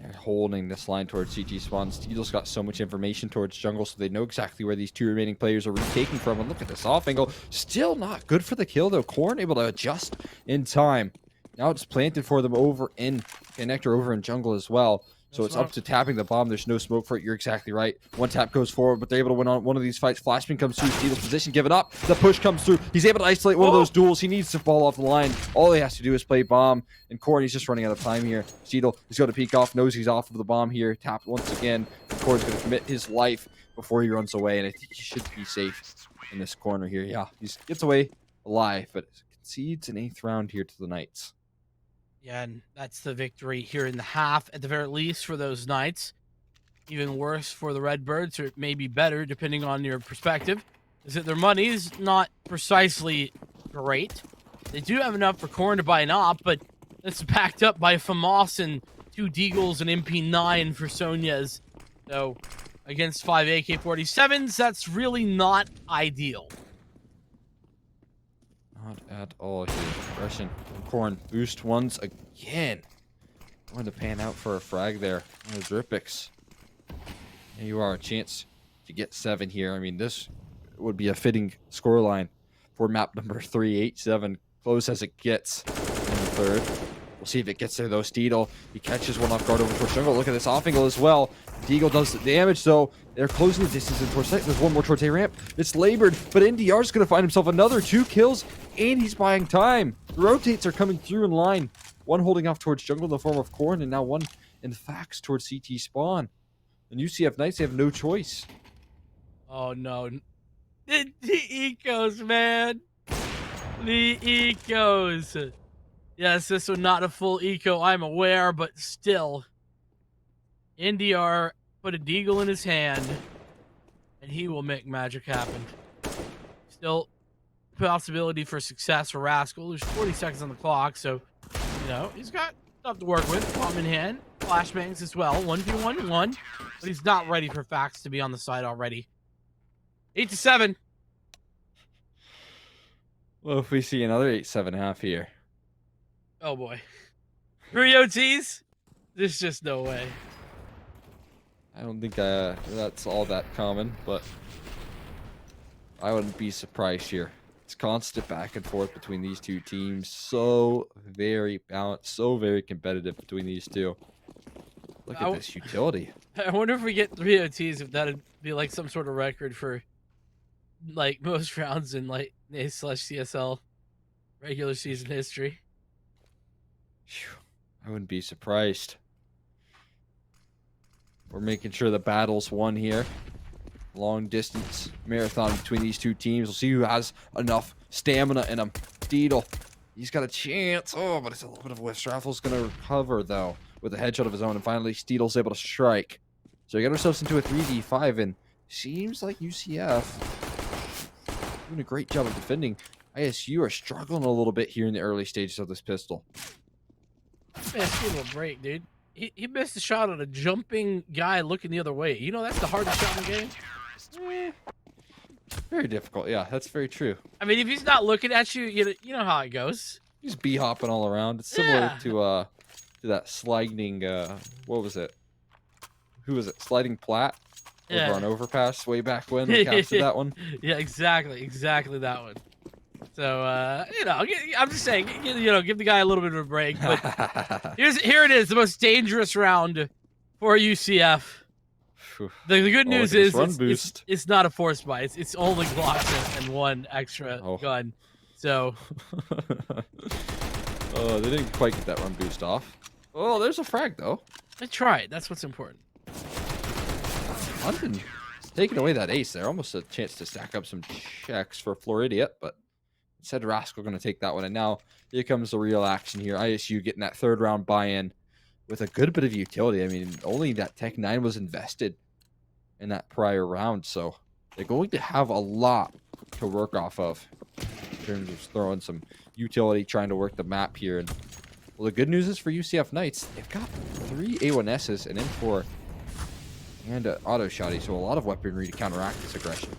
They're holding this line towards CT spawn. Steedle's got so much information towards jungle, so they know exactly where these 2 remaining players are retaking from. And look at this off angle. Still not good for the kill, though. Corn able to adjust in time. Now it's planted for them over in connector, over in jungle as well. So it's up to tapping the bomb. There's no smoke for it. You're exactly right. One tap goes forward, but they're able to win on one of these fights. Flashbang comes through. Steedle's position given up. The push comes through. He's able to isolate one of those duels. He needs to fall off the line. All he has to do is play bomb. And Corn, he's just running out of time here. Steedle is going to peek off. Knows he's off of the bomb here. Tapped once again. Corn's going to commit his life before he runs away. And I think he should be safe in this corner here. Yeah, he gets away alive, but concedes an 8th round here to the Knights. Yeah, and that's the victory here in the half, at the very least, for those Knights. Even worse for the Redbirds, or it may be better, depending on your perspective, is that their money is not precisely great. They do have enough for Corn to buy an op, but that's backed up by FAMAS and 2 Deagles and MP9 for Sonya's. So, against 5 AK-47s, that's really not ideal. Not at all here. Russian Corn boost once again. Going to pan out for a frag there. Drippix. There you are, a chance to get 7 here. I mean, this would be a fitting scoreline for map number 387. Close as it gets in the 3rd. We'll see if it gets there, though. Steedle, he catches one off guard over towards jungle. Look at this off angle as well. Deagle does the damage, though. They're closing the distance in towards site. There's one more towards A-ramp. It's labored, but NDR's going to find himself another 2 kills, and he's buying time. The rotates are coming through in line. One holding off towards jungle in the form of Corn, and now one in Fax towards CT spawn. And UCF Knights, they have no choice. Oh, no. The ecos, man. The ecos. Yes, this was not a full eco, I'm aware, but still. NDR put a deagle in his hand, and he will make magic happen. Still, possibility for success for Rascal. There's 40 seconds on the clock, so, you know, he's got stuff to work with. Bomb in hand. Flashbangs as well. 1v1, but he's not ready for Fax to be on the side already. 8-7. Well, if we see another 8-7 here. Oh boy. 3 OTs? There's just no way. I don't think that's all that common, but I wouldn't be surprised here. It's constant back and forth between these 2 teams. So very balanced, so very competitive between these 2. Look at this utility. I wonder if we get 3 OTs, if that'd be like some sort of record for like most rounds in like NACE/CSL regular season history. I wouldn't be surprised. We're making sure the battle's won here. Long distance marathon between these 2 teams. We'll see who has enough stamina in him. Steedle, he's got a chance. Oh, but it's a little bit of a whiff. Straffel's going to recover, though, with a headshot of his own. And finally, Steedle's able to strike. So we got ourselves into a 3v5, and seems like UCF doing a great job of defending. ISU are struggling a little bit here in the early stages of this pistol. Man, Steedle a break, dude. He missed a shot on a jumping guy looking the other way. You know that's the hardest shot in the game? Very difficult. Yeah, that's very true. I mean, if he's not looking at you, you know how it goes. He's b-hopping all around. It's similar to that sliding, what was it? Who was it? Sliding Plat? Over on Overpass way back when we captured that one. Yeah, exactly that one. So, you know, I'm just saying, you know, give the guy a little bit of a break. But here it is, the most dangerous round for UCF. The good news is it's not a force buy. It's only Glocks and 1 extra gun. So. Oh, they didn't quite get that run boost off. Oh, there's a frag, though. They tried. That's what's important. London taking away that ace there. Almost a chance to stack up some checks for Floridiot, but instead Rascal going to take that one. And now here comes the real action here. ISU getting that 3rd round buy-in with a good bit of utility. I mean, only that Tech 9 was invested in that prior round, so they're going to have a lot to work off of in terms of throwing some utility, trying to work the map here. And well, the good news is for UCF Knights, they've got 3 A1Ss, an M4, and an auto shotty, so a lot of weaponry to counteract this aggression.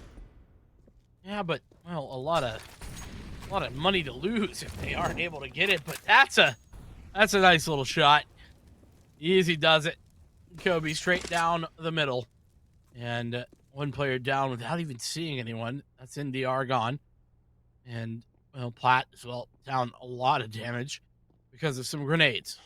Yeah, but well, a lot of money to lose if they aren't able to get it. But that's a nice little shot. Easy does it. Kobe straight down the middle, and one player down without even seeing anyone. That's NDR gone, and well, Platt as well down a lot of damage because of some grenades.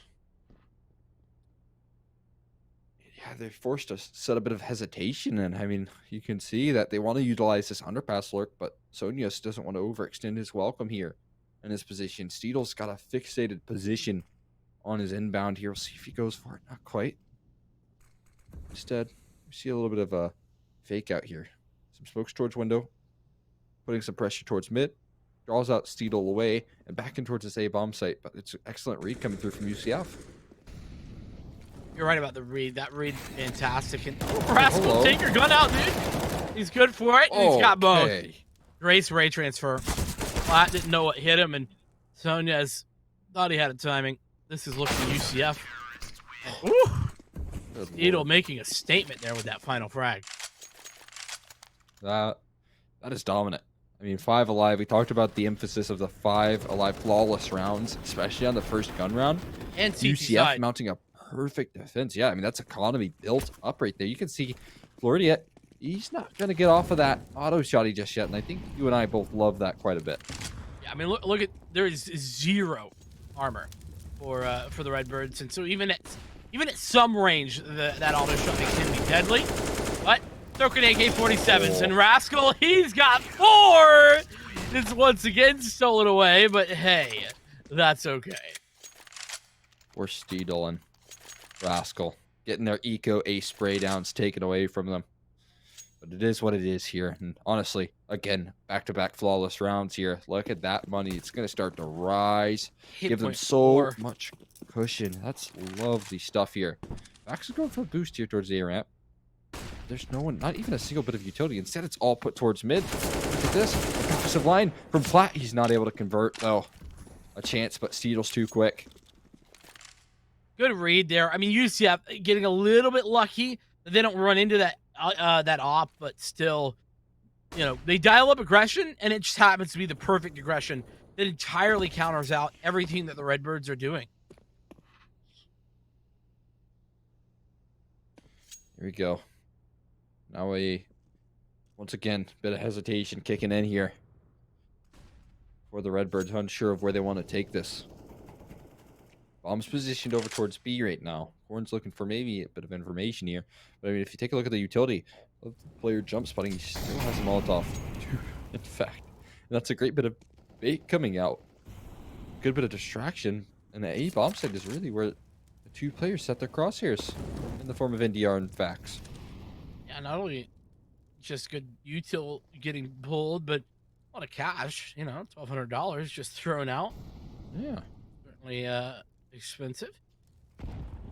Yeah, they're forced to set a bit of hesitation, and I mean, you can see that they want to utilize this underpass lurk, but Sonius doesn't want to overextend his welcome here in his position. Steedle's got a fixated position on his inbound here. We'll see if he goes for it. Not quite. Instead, we see a little bit of a fake out here. Some smokes towards window, putting some pressure towards mid, draws out Steedle away and back in towards his A bomb site, but it's an excellent read coming through from UCF. You're right about the read. That read, fantastic. And Rascal, take your gun out, dude. He's good for it. And he's got both. Grace ray transfer. Platt didn't know what hit him, and Sonya's thought he had a timing. This is looking UCF. Steedle making a statement there with that final frag. That is dominant. I mean, 5 alive. We talked about the emphasis of the 5 alive flawless rounds, especially on the first gun round. And CT UCF side. mounting a perfect defense. Yeah, I mean, that's economy built up right there. You can see Florida, he's not going to get off of that auto shotty just yet, and I think you and I both love that quite a bit. Yeah, I mean, look at, there is 0 armor for the Redbirds, and so even at some range, that auto shotty can be deadly. But token AK-47s, and Rascal, he's got 4! It's once again stolen away, but hey, that's okay. Or Steedle and Rascal getting their eco ace spray downs taken away from them. But it is what it is here. And honestly, again, back-to-back flawless rounds here. Look at that money. It's going to start to rise. Give them so much cushion. That's lovely stuff here. Max is going for a boost here towards the A-ramp. There's no one, not even a single bit of utility. Instead, it's all put towards mid. Look at this. Offensive line from Platt. He's not able to convert, though. A chance, but Steedle's too quick. Good read there. I mean, UCF getting a little bit lucky that they don't run into that op, but still, you know, they dial up aggression, and it just happens to be the perfect aggression that entirely counters out everything that the Redbirds are doing. Here we go. Now once again, bit of hesitation kicking in here for the Redbirds, unsure of where they want to take this. Bomb's positioned over towards B right now. Horn's looking for maybe a bit of information here. But I mean, if you take a look at the utility of the player jump spotting, he still has a Molotov. In fact, and that's a great bit of bait coming out. Good bit of distraction. And the A bomb site is really where the 2 players set their crosshairs in the form of NDR and Fax. Yeah, not only just good util getting pulled, but a lot of cash, you know, $1,200 just thrown out. Yeah. Certainly expensive.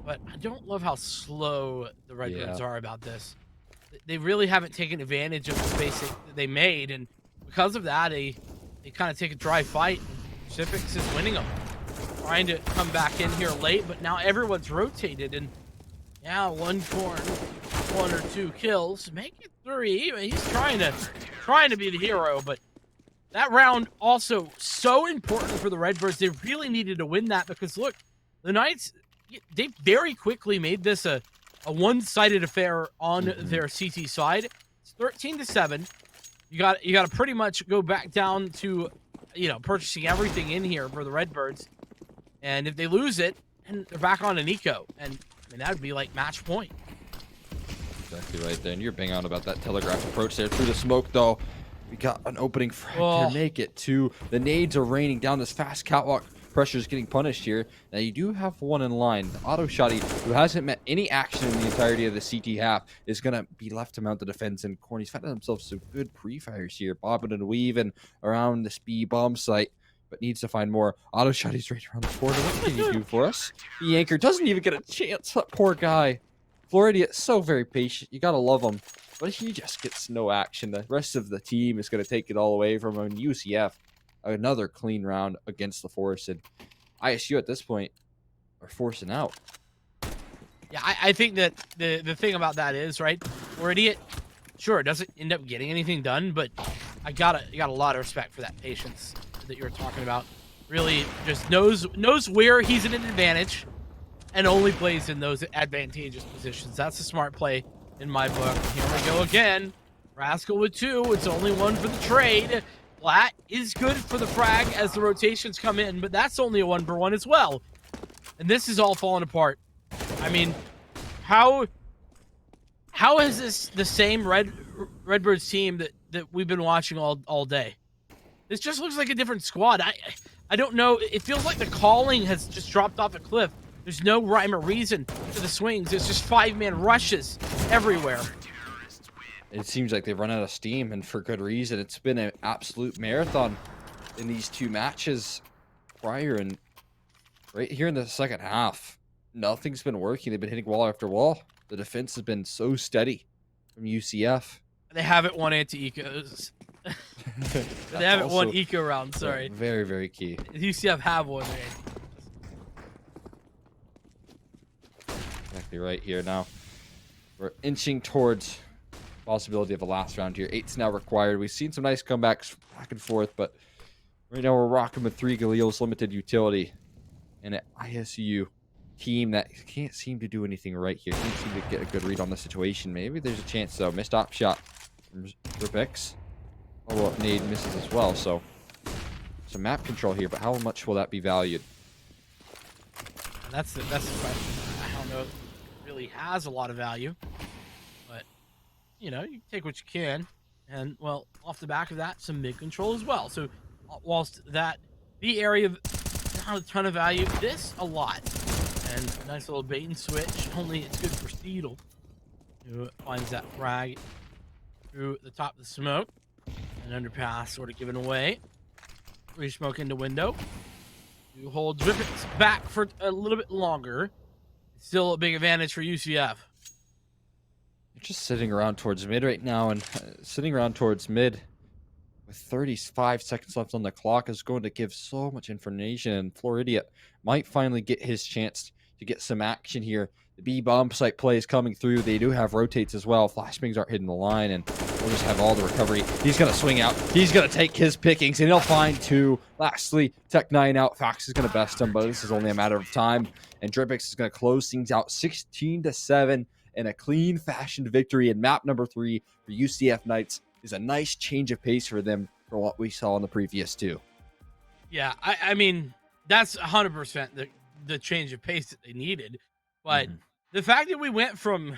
But I don't love how slow the Redbirds are about this. They really haven't taken advantage of the space that they made, and because of that, they kind of take a dry fight. Pacifics is winning them. Trying to come back in here late, but now everyone's rotated, and yeah, 1 corn, 1 or 2 kills, make it 3. He's trying to be the hero, but that round also so important for the Redbirds. They really needed to win that because look, the Knights, they very quickly made this a one-sided affair on their CT side. It's 13-7. You got to pretty much go back down to, you know, purchasing everything in here for the Redbirds. And if they lose it, and they're back on an eco, and I mean, that would be like match point. Exactly right there. And you're bang on about that telegraph approach there through the smoke, though. We got an opening frag to make it 2. The nades are raining down. This fast catwalk pressure is getting punished here. Now, you do have one in line. The auto shotty, who hasn't met any action in the entirety of the CT half, is going to be left to mount the defense. And Corny's finding himself some good pre-fires here, bobbing and weaving around this B bomb site. but needs to find more. Auto shot, he's right around the corner. What can you do for us? The anchor doesn't even get a chance. That poor guy. Floridian, so very patient. You gotta love him. But he just gets no action. The rest of the team is going to take it all away from him. UCF, another clean round against the Force. And ISU at this point are forcing out. Yeah, I think that the thing about that is, right, we're idiot. Sure, it doesn't end up getting anything done, but I got a lot of respect for that patience that you were talking about. Really just knows where he's at an advantage and only plays in those advantageous positions. That's a smart play in my book. Here we go again. Rascal with 2. It's only 1 for the trade. Flat is good for the frag as the rotations come in, but that's only a 1-for-1 as well. And this is all falling apart. I mean, how is this the same Redbirds team that we've been watching all day? This just looks like a different squad. I don't know. It feels like the calling has just dropped off a cliff. There's no rhyme or reason to the swings. It's just 5-man rushes everywhere. It seems like they've run out of steam, and for good reason. It's been an absolute marathon in these 2 matches prior, and right here in the second half, nothing's been working. They've been hitting wall after wall. The defense has been so steady from UCF. They haven't won anti-ecos. They haven't won eco round, sorry. Very, very key. UCF have won their Exactly right here. Now, we're inching towards possibility of a last round here. 8's now required. We've seen some nice comebacks back and forth, but right now we're rocking with 3 Galil's limited utility and an ISU team that can't seem to do anything right here. Can't seem to get a good read on the situation. Maybe there's a chance, though. Missed op shot from Ripix. Oh, well, Nade misses as well, so some map control here, but how much will that be valued? That's the question. I don't know if it really has a lot of value, but you know, you take what you can, and well, off the back of that, some mid control as well. So whilst that the area of not a ton of value, this a lot, and a nice little bait and switch. Only it's good for Steedle, who finds that frag through the top of the smoke. An underpass sort of given away. Free smoke into window. You hold Riverside back for a little bit longer. Still a big advantage for UCF. You're just sitting around towards mid right now, and sitting around towards mid with 35 seconds left on the clock is going to give so much information, and Floridian might finally get his chance to get some action here. The B bomb site play is coming through. They do have rotates as well. Flashbangs aren't hitting the line, and we'll just have all the recovery. He's going to swing out. He's going to take his pickings, and he'll find 2. Lastly, Tech 9 out. Fox is going to best him, but this is only a matter of time. And Dripix is going to close things out 16-7 in a clean fashioned victory. And map number 3 for UCF Knights is a nice change of pace for them from what we saw in the previous 2. Yeah, I mean, that's 100% the change of pace that they needed. But the fact that we went from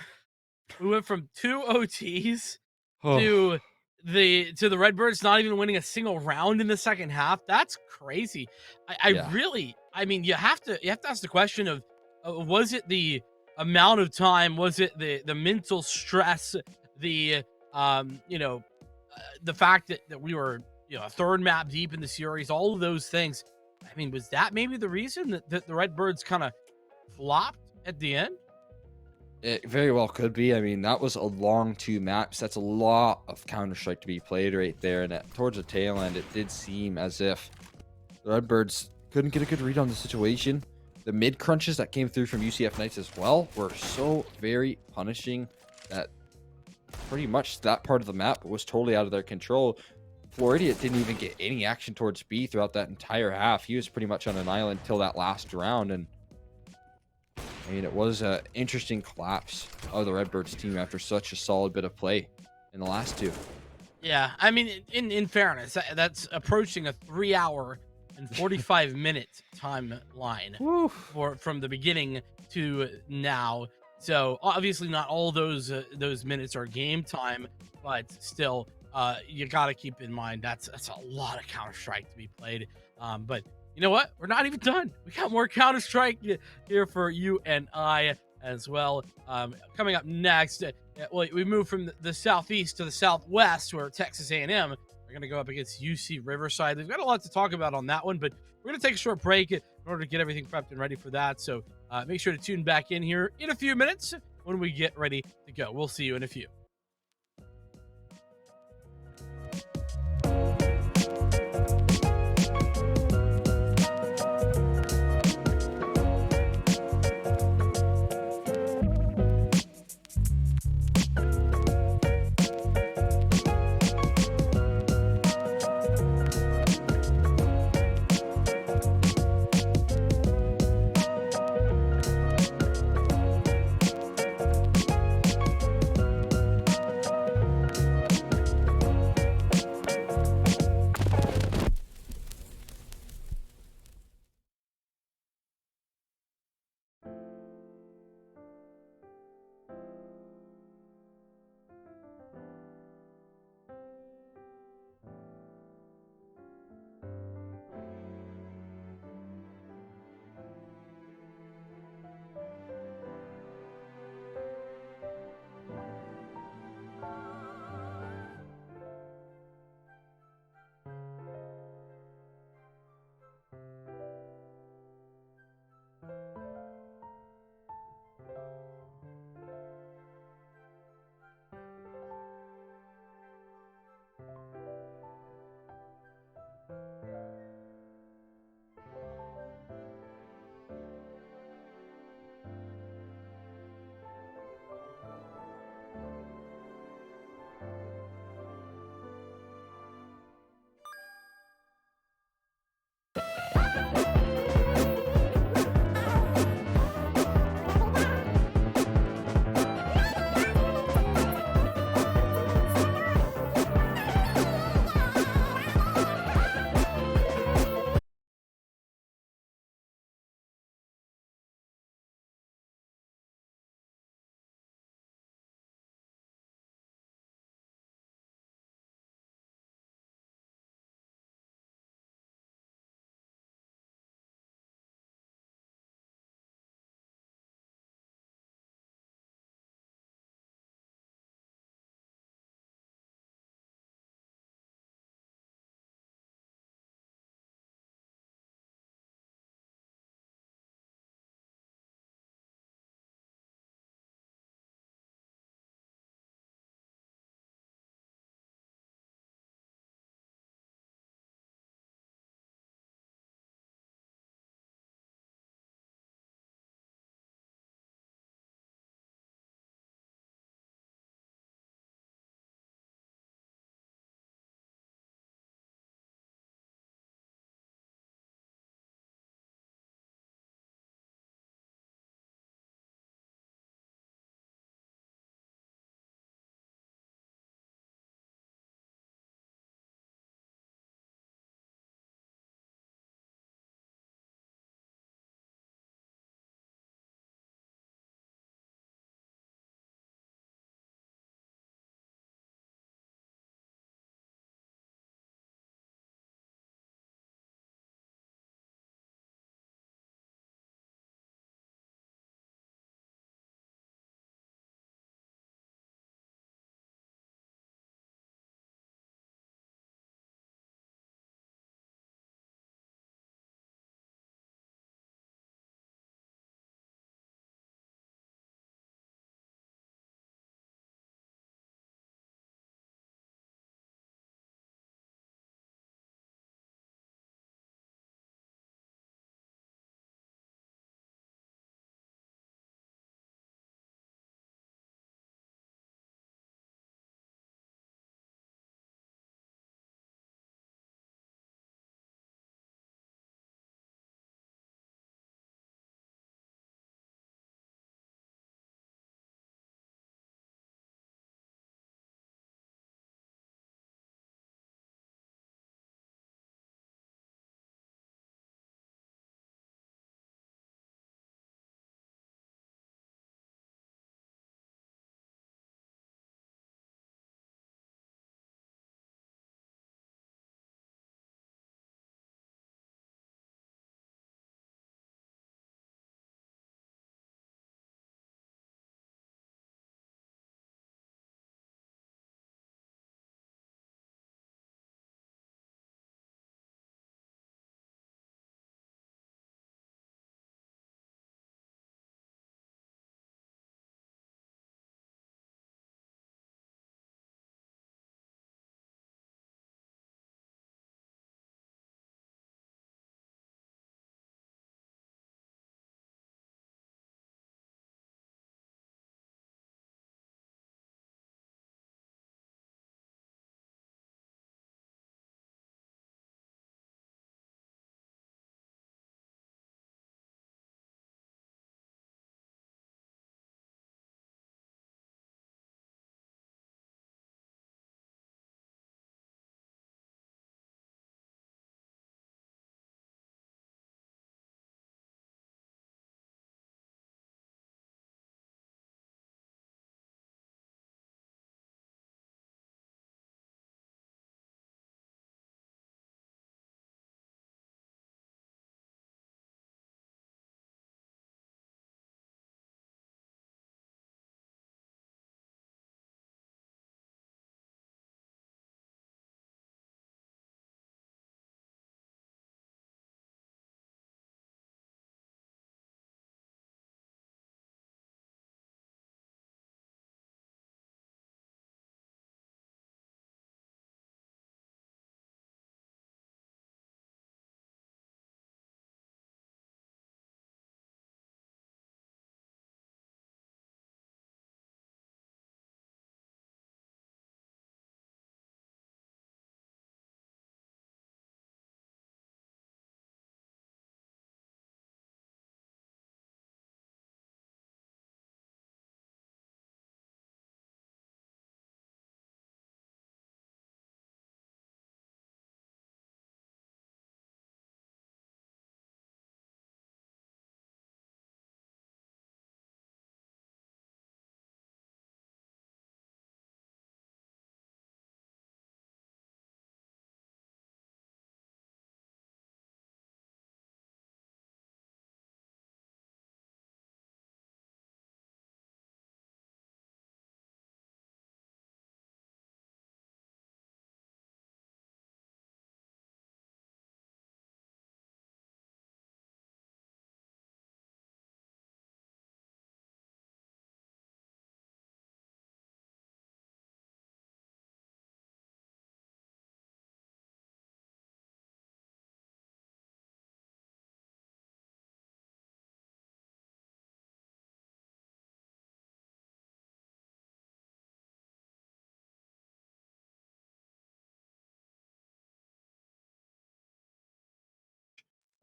2 OTs to the Redbirds not even winning a single round in the second half, that's crazy. I mean, you have to ask the question of was it the amount of time, was it the mental stress, the the fact that we were a 3rd map deep in the series, all of those things. I mean, was that maybe the reason that the Redbirds kind of flopped at the end? It very well could be. I mean, that was a long 2 maps. That's a lot of Counter-Strike to be played right there. And towards the tail end, it did seem as if the Redbirds couldn't get a good read on the situation. The mid crunches that came through from UCF Knights as well were so very punishing that pretty much that part of the map was totally out of their control. Floridian didn't even get any action towards B throughout that entire half. He was pretty much on an island till that last round, and I mean, it was an interesting collapse of the Redbirds team after such a solid bit of play in the last 2. Yeah, I mean, in fairness, that's approaching a 3-hour and 45-minute timeline from the beginning to now. So obviously, not all those minutes are game time, but still, you got to keep in mind that's a lot of Counter-Strike to be played. But you know what? We're not even done. We got more Counter-Strike here for you and I as well. Coming up next, we move from the southeast to the southwest, where Texas A&M are They're going to go up against UC Riverside. They've got a lot to talk about on that one, but we're going to take a short break in order to get everything prepped and ready for that. So make sure to tune back in here in a few minutes when we get ready to go. We'll see you in a few.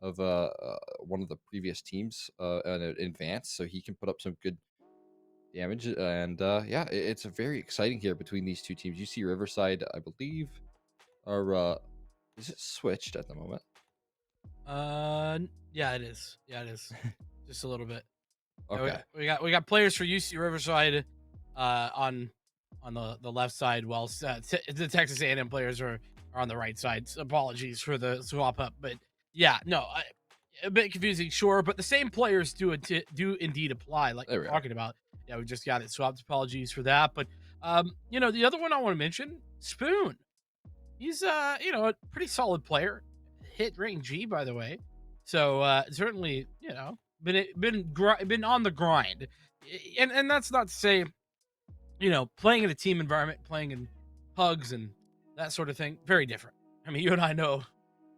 of one of the previous teams in advance, so he can put up some good damage. And yeah, it's very exciting here between these two teams. You see Riverside, I believe, are is it switched at the moment? Yeah, it is. Yeah, it is. Just a little bit. Yeah, Okay, we got players for UC Riverside on the left side, while the Texas A&M players are on the right side. So apologies for the swap up, but yeah, no, a bit confusing, sure, but the same players do indeed apply, like there you're we are. talking about. Yeah, we just got it swapped. Apologies for that, but the other one I want to mention, Spoon. He's a pretty solid player. Hit rank G, by the way. So certainly, been on the grind. And that's not to say, playing in a team environment, playing in hugs and that sort of thing, very different. I mean, you and I know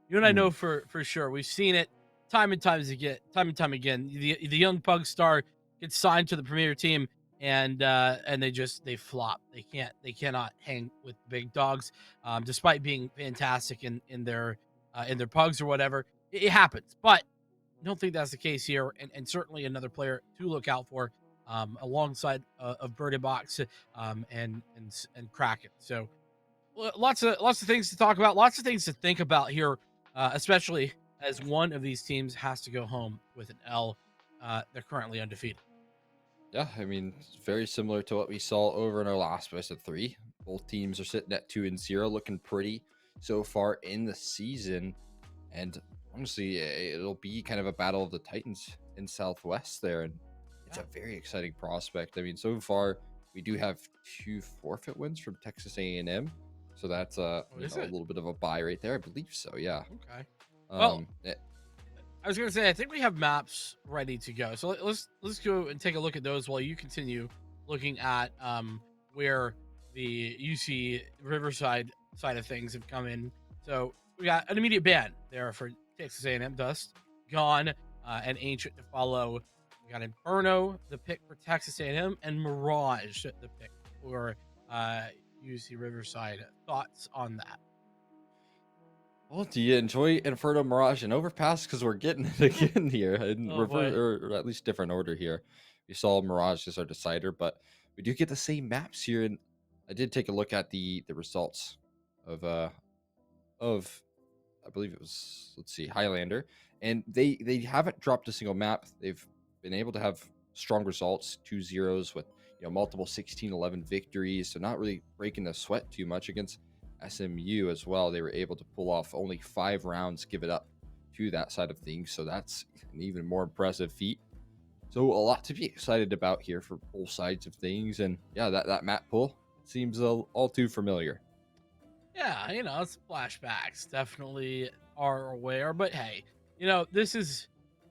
Mhm. for sure. We've seen it time and time again. The young pug star gets signed to the premier team, and they flop. They cannot hang with big dogs, despite being fantastic in their pugs or whatever. It happens, but I don't think that's the case here, and certainly another player to look out for, alongside of Birdie Box, and Kraken. So lots of things to talk about, lots of things to think about here, especially as one of these teams has to go home with an L. They're currently undefeated. Yeah, I mean, it's very similar to what we saw over in our last best of three. Both teams are sitting at 2-0, looking pretty so far in the season. And honestly, it'll be kind of a battle of the Titans in Southwest there, and it's Yeah. a very exciting prospect. I mean, so far we do have two forfeit wins from Texas A&M, so that's Oh, is a it? little bit of a buy right there. I believe so. Yeah. Okay. Well, Um. eh, I was gonna say I think we have maps ready to go. So let's go and take a look at those while you continue looking at where the UC Riverside side of things have come in. So we got an immediate ban there for Texas A&M. Dust gone, and Ancient to follow. We got Inferno, the pick for Texas A&M, and Mirage, the pick for uh, UC Riverside. Thoughts on that? Well, do you enjoy Inferno, Mirage, and Overpass? Because we're getting it again here in Oh reverse, boy. or at least different order here. We saw Mirage as our decider, but we do get the same maps here. And I did take a look at the results of of I believe it was, let's see, Highlander, and they haven't dropped a single map. They've been able to have strong results, 2 zeros with multiple 16-11 victories, so not really breaking the sweat too much against SMU as well. They were able to pull off only 5 rounds, give it up to that side of things, so that's an even more impressive feat. So a lot to be excited about here for both sides of things, and yeah, that map pull seems all too familiar. Yeah, it's flashbacks. Definitely are aware, but hey, this is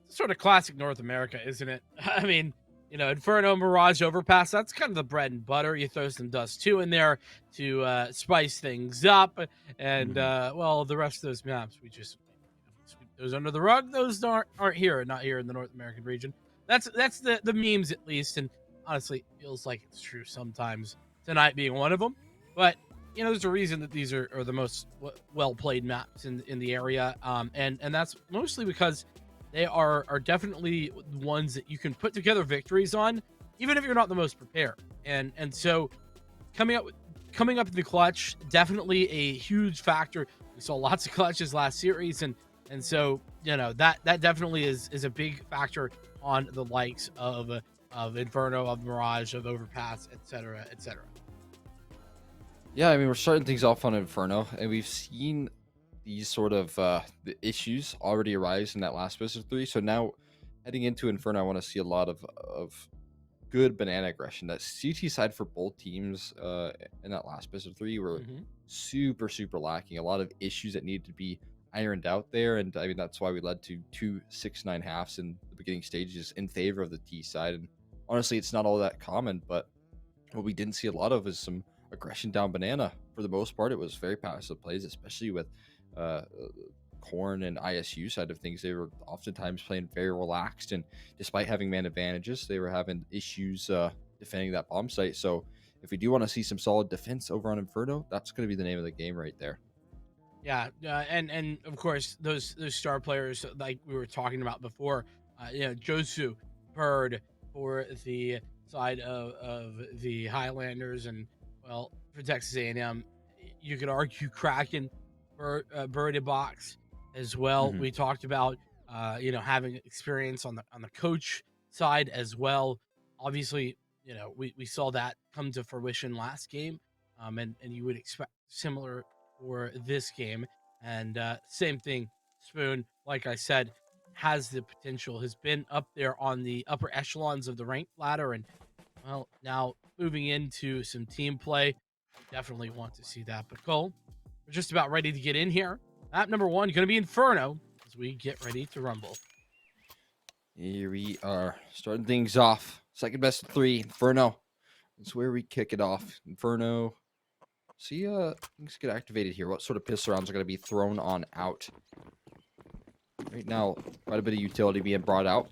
sort of classic North America, isn't it? I mean, Inferno, Mirage, Overpass. That's kind of the bread and butter. You throw some Dust 2 in there to spice things up, and Mhm. well, the rest of those maps we just sweep those under the rug. Those aren't here, not here in the North American region. That's the memes at least, and honestly, it feels like it's true sometimes. Tonight being one of them, but there's a reason that these are the most well played maps in the area, and that's mostly because they are definitely ones that you can put together victories on, even if you're not the most prepared. And so coming up coming up in the clutch, definitely a huge factor. We saw lots of clutches last series, and so that definitely is a big factor on the likes of Inferno, of Mirage, of Overpass, etc., etc. Yeah, I mean, we're starting things off on Inferno, and we've seen these sort of the issues already arise in that last best of three. So now, heading into Inferno, I want to see a lot of good banana aggression. That CT side for both teams in that last best of three were Hmm. super lacking. A lot of issues that needed to be ironed out there, and I mean that's why we led to 2 6-9 halves in the beginning stages in favor of the T side. And honestly, it's not all that common, but what we didn't see a lot of is some aggression down banana. For the most part, it was very passive plays, especially with uh, Corn and ISU side of things. They were oftentimes playing very relaxed, and despite having man advantages, they were having issues defending that bomb site. So, if we do want to see some solid defense over on Inferno, that's going to be the name of the game right there. Yeah, and of course those star players like we were talking about before, Josu Bird for the side of the Highlanders, and well for Texas A&M, you could argue Kraken for Bird box as well. Hmm. We talked about having experience on the coach side as well. Obviously, we saw that come to fruition last game, and you would expect similar for this game. And same thing, Spoon, like I said, has the potential, has been up there on the upper echelons of the rank ladder. And well, now moving into some team play, definitely want to see that. But Cole, we're just about ready to get in here. Map number one, going to be Inferno as we get ready to rumble. Here we are, starting things off. Second best of three, Inferno. That's where we kick it off. Inferno. See, things get activated here. What sort of pistol rounds are going to be thrown on out? Right now, quite a bit of utility being brought out.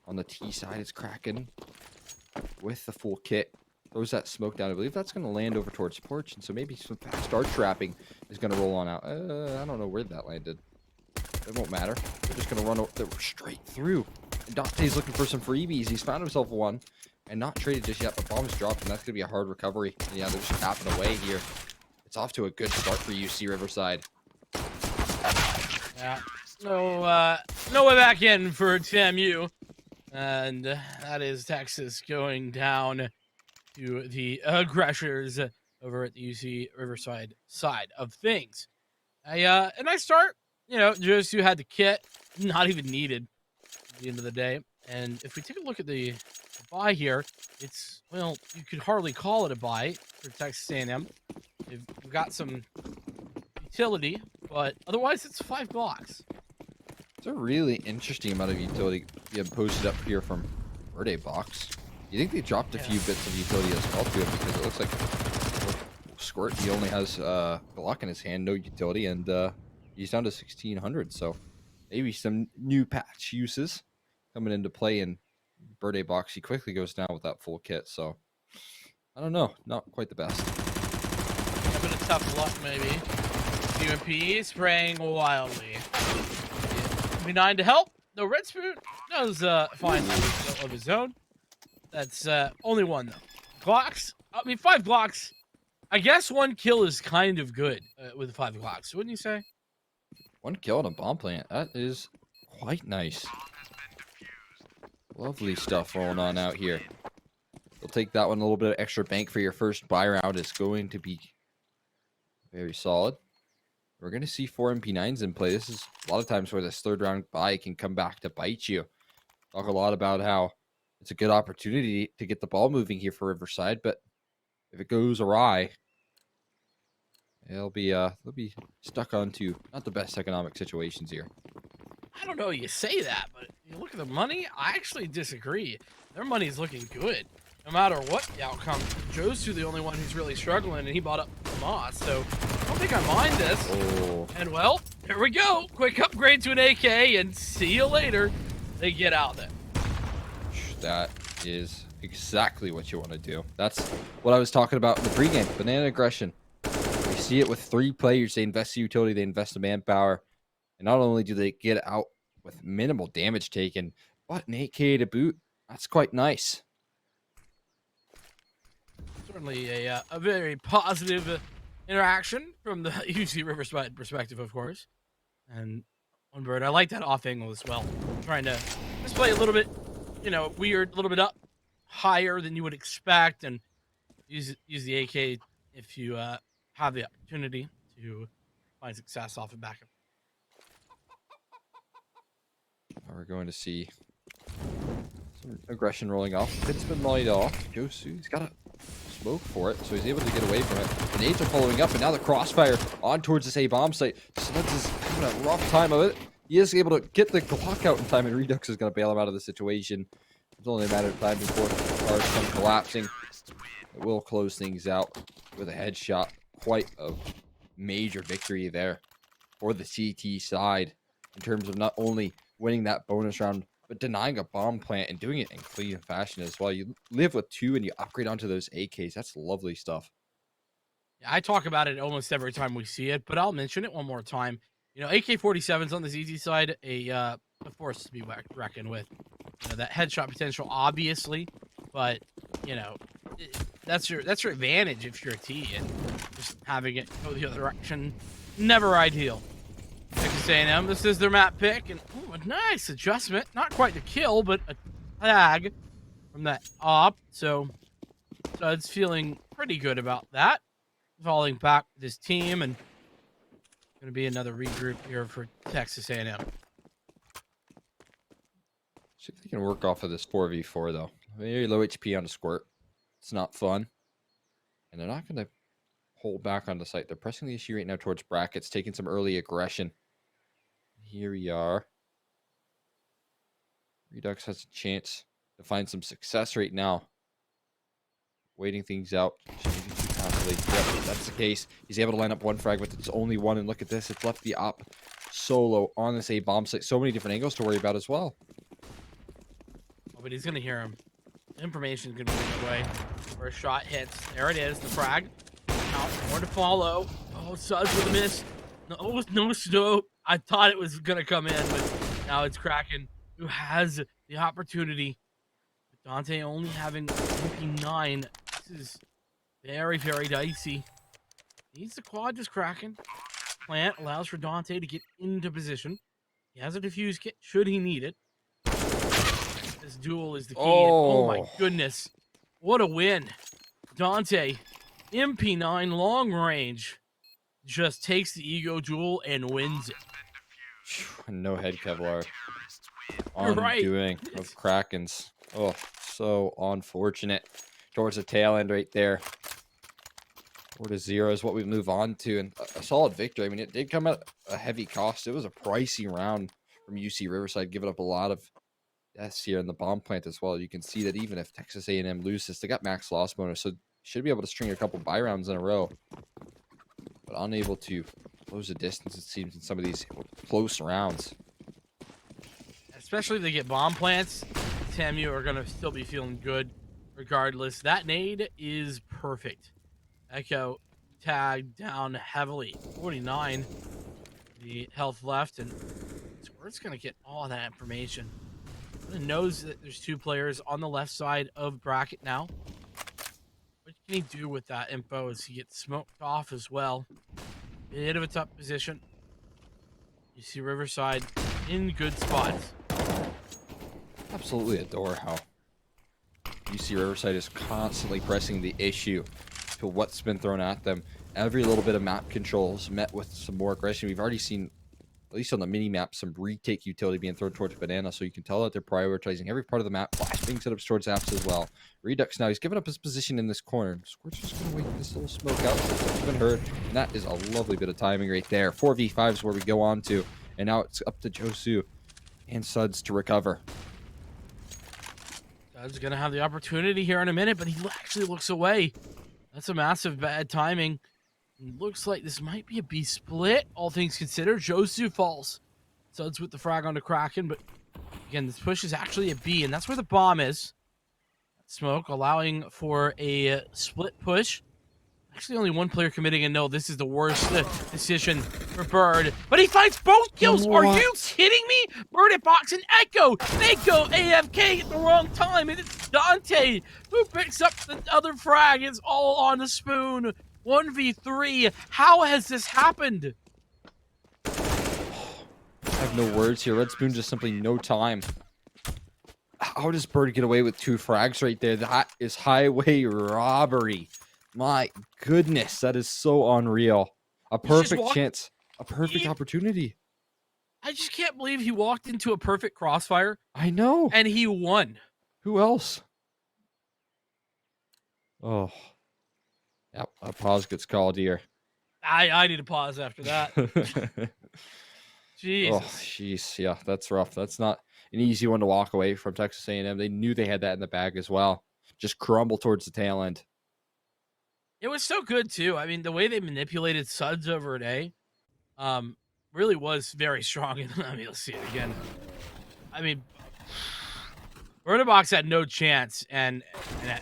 On the T side, it's Kraken with the full kit. Throws that smoke down. I believe that's going to land over towards Porch, and so maybe some fast start trapping is going to roll on out. I don't know where that landed. It won't matter. They're just going to run straight through. And Dante's looking for some freebies. He's found himself one and not traded just yet, but bomb's dropped, and that's going to be a hard recovery. And yeah, they're just tapping away here. It's off to a good start for UC Riverside. Yeah, no way back in for TMU. And that is Texas going down to the aggressors over at the UC Riverside side of things. And I start, just who had the kit, not even needed at the end of the day. And if we take a look at the buy here, it's, well, you could hardly call it a buy for Texas A&M. They've got some utility, but otherwise it's 5 blocks. It's a really interesting amount of utility being posted up here from Verde Box. You think they dropped a few bits of utility as well to it, because it looks like Squirt, he only has Glock in his hand, no utility, and he's down to 1600. So maybe some new patch uses coming into play, and Verde Box, he quickly goes down with that full kit. So I don't know, not quite the best. A bit of tough luck, maybe. UMP spraying wildly. B9 to help. No, Red Spoon does find of his own. That's only one, though. Glocks? 5 Glocks. I guess 1 kill is kind of good with 5 Glocks, wouldn't you say? 1 kill on a bomb plant. That is quite nice. Lovely stuff rolling on out here. You'll take that one. A little bit of extra bank for your first buy round is going to be very solid. We're going to see 4 MP9s in play. This is a lot of times where this third round buy can come back to bite you. Talk a lot about how it's a good opportunity to get the ball moving here for Riverside, but if it goes awry, they'll be stuck onto not the best economic situations here. I don't know you say that, but you look at the money, I actually disagree. Their money's looking good. No matter what the outcome, Joe's the only one who's really struggling, and he bought up Moss, so I don't think I mind this. Oh. And well, here we go. Quick upgrade to an AK, and see you later. They get out there. That is exactly what you want to do. That's what I was talking about in the pregame. Banana aggression. We see it with 3 players. They invest the utility, they invest the manpower. And not only do they get out with minimal damage taken, but an 8K to boot. That's quite nice. Certainly a very positive interaction from the UC Riverside perspective, of course. And one bird, I like that off angle as well. Trying to just play a little bit, weird, a little bit up higher than you would expect, and use the AK if you have the opportunity to find success off and back. We're going to see some aggression rolling off. It's been mollied off. Josu's got a smoke for it, so he's able to get away from it. The nades are following up, and now the crossfire on towards this A-bomb site. Smuds is having a rough time of it. He is able to get the Glock out in time, and Redux is going to bail him out of the situation. It's only a matter of time before the cars come collapsing. It will close things out with a headshot. Quite a major victory there for the CT side in terms of not only winning that bonus round, but denying a bomb plant and doing it in clean fashion as well. You live with 2 and you upgrade onto those AKs. That's lovely stuff. I talk about it almost every time we see it, but I'll mention it one more time. You know, AK-47s on the easy side, a force to be reckoned with. You know, that headshot potential, obviously, but you know, that's your advantage if you're a T, and just having it go the other direction, never ideal. Texas A&M, this is their map pick, and ooh, a nice adjustment. Not quite the kill, but a tag from that op. So it's feeling pretty good about that. Falling back with his team, and going to be another regroup here for Texas A&M. See if they can work off of this 4v4 though. Very low HP on the squirt. It's not fun. And they're not going to hold back on the site. They're pressing the issue right now towards brackets, taking some early aggression. Here we are. Redux has a chance to find some success right now. Waiting things out. Yep, that's the case. He's able to line up one frag, but it's only one. And look at this. It's left the op solo on this A bomb site. So many different angles to worry about as well. Oh, but he's going to hear him. Information's going to be his way. First shot hits. There it is. The frag. Out. More to follow. Oh, Suds with a miss. No snow. I thought it was going to come in, but now it's Kraken, who has the opportunity. With Dante only having MP9. This is very, very dicey. Needs the quad, just Kraken. Plant allows for Dante to get into position. He has a defuse kit, should he need it. This duel is the key. Oh my goodness. What a win. Dante, MP9 long range, just takes the ego duel and wins it. No head Kevlar. Undoing of Krakens. Oh, so unfortunate. Towards the tail end right there. 4-0 is what we move on to, and a solid victory. I mean, it did come at a heavy cost. It was a pricey round from UC Riverside, giving up a lot of deaths here in the bomb plant as well. You can see that even if Texas A&M loses, they got max loss bonus, so should be able to string a couple buy rounds in a row. But unable to close the distance, it seems, in some of these close rounds. Especially if they get bomb plants, TAMU are going to still be feeling good regardless. That nade is perfect. Echo tagged down heavily. 49. The health left, and Squirt's going to get all of that information. He knows that there's two players on the left side of bracket now. What can he do with that info as he gets smoked off as well? Bit of a tough position. You see Riverside in good spots. Absolutely adore how UC Riverside is constantly pressing the issue to what's been thrown at them. Every little bit of map controls met with some more aggression. We've already seen, at least on the mini map, some retake utility being thrown towards Banana, so you can tell that they're prioritizing every part of the map, flashing setups towards apps as well. Redux now, he's given up his position in this corner. Squirt's just going to wait this little smoke out since it's been heard, and that is a lovely bit of timing right there. 4v5 is where we go on to, and now it's up to Josu and Suds to recover. Suds going to have the opportunity here in a minute, but he actually looks away. That's a massive bad timing. Looks like this might be a B split, all things considered. Josu falls. Suds with the frag onto Kraken, but again, this push is actually a B, and that's where the bomb is. Smoke allowing for a split push. Actually, only one player committing, and no, this is the worst decision for Bird. But he finds both kills. What? Are you kidding me? Bird at box and Echo. They go AFK at the wrong time, and it's Dante who picks up the other frag. It's all on the spoon. 1v3. How has this happened? I have no words here. Red Spoon just simply no time. How does Bird get away with two frags right there? That is highway robbery. My goodness, that is so unreal. A perfect chance, a perfect opportunity. I just can't believe he walked into a perfect crossfire. I know. And he won. Who else? Oh. Yep, a pause gets called here. I need a pause after that. Jesus. Oh, jeez. Yeah, that's rough. That's not an easy one to walk away from Texas A&M. They knew they had that in the bag as well. Just crumble towards the tail end. It was so good, too. I mean, the way they manipulated Suds over an A really was very strong. I mean, let's see it again. I mean, Vertibox had no chance. And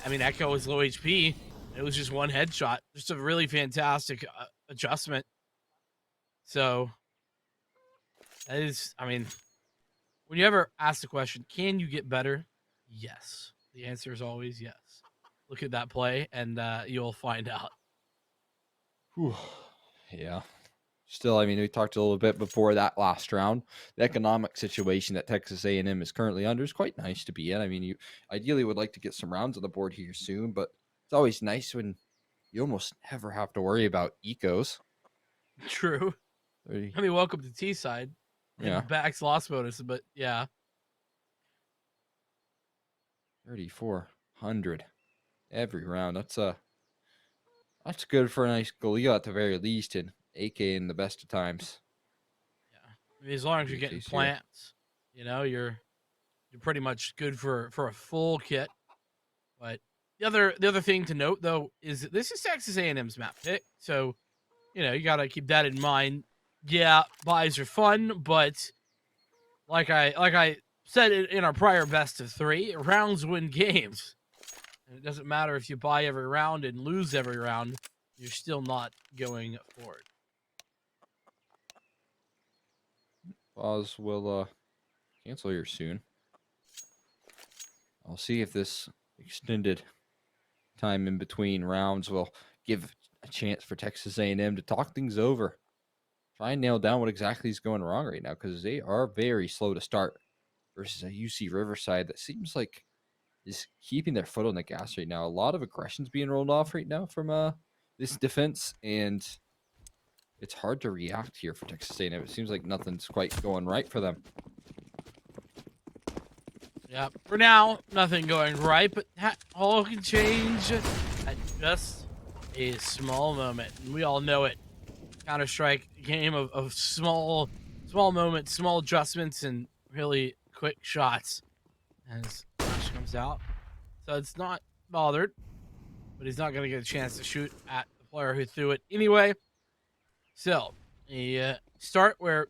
I mean, Echo was low HP. It was just one headshot. Just a really fantastic adjustment. So that is, I mean, when you ever ask the question, can you get better? Yes. The answer is always yes. Look at that play, and you'll find out. Whew. Yeah. Still, I mean, we talked a little bit before that last round. The economic situation that Texas A&M is currently under is quite nice to be in. I mean, you ideally would like to get some rounds on the board here soon, but it's always nice when you almost never have to worry about ecos. True. 30, I mean, welcome to T-side yeah, and Back's loss bonus, but yeah. 3,400 every round. That's good for a nice goal at the very least, and AK in the best of times. Yeah. I mean, as long as Be you're the getting case here. plants, you're pretty much good for a full kit. But the other thing to note though is that this is Texas A&M's map pick, so you gotta keep that in mind. Yeah, buys are fun, but like I said in our prior best of 3, rounds win games. And it doesn't matter if you buy every round and lose every round, you're still not going forward. Pause will cancel here soon. I'll see if this extended time in between rounds will give a chance for Texas A&M to talk things over. Try and nail down what exactly is going wrong right now, because they are very slow to start versus a UC Riverside that seems like is keeping their foot on the gas right now. A lot of aggression's being rolled off right now from this defense, and it's hard to react here for Texas A&M. It seems like nothing's quite going right for them. Yeah, for now, nothing going right, but that all can change at just a small moment. And we all know it. Counter-Strike game of small moments, small adjustments, and really quick shots as Flash comes out. So it's not bothered, but he's not going to get a chance to shoot at the player who threw it anyway. So, a start where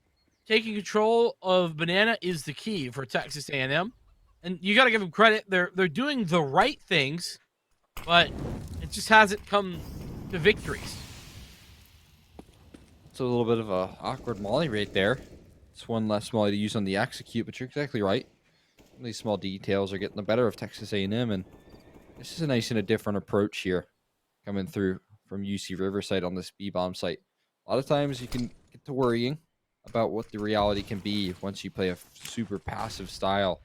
taking control of Banana is the key for Texas A&M. And you got to give them credit. They're doing the right things, but it just hasn't come to victories. It's a little bit of a awkward molly right there. It's one less molly to use on the execute, but you're exactly right. These small details are getting the better of Texas A&M, and this is a nice and a different approach here coming through from UC Riverside on this B-bomb site. A lot of times you can get to worrying about what the reality can be once you play a super passive style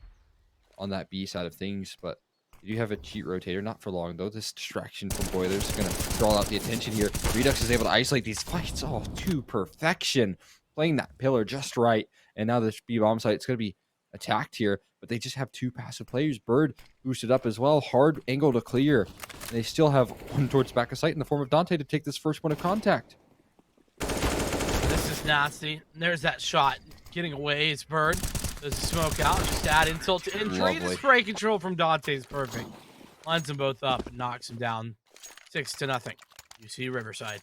on that B side of things, but you do have a cheat rotator, not for long though. This distraction from Boilers is going to draw out the attention here. Redux is able to isolate these fights all to perfection, playing that pillar just right, and now this B-bomb site is going to be attacked here, but they just have 2 passive players. Bird boosted up as well, hard angle to clear. They still have one towards back of sight in the form of Dante to take this first point of contact. This is nasty. There's that shot getting away. It's Bird. There's a smoke out. Just add insult to injury. Lovely. The spray control from Dante is perfect. Lines them both up and knocks them down 6-0. You see Riverside.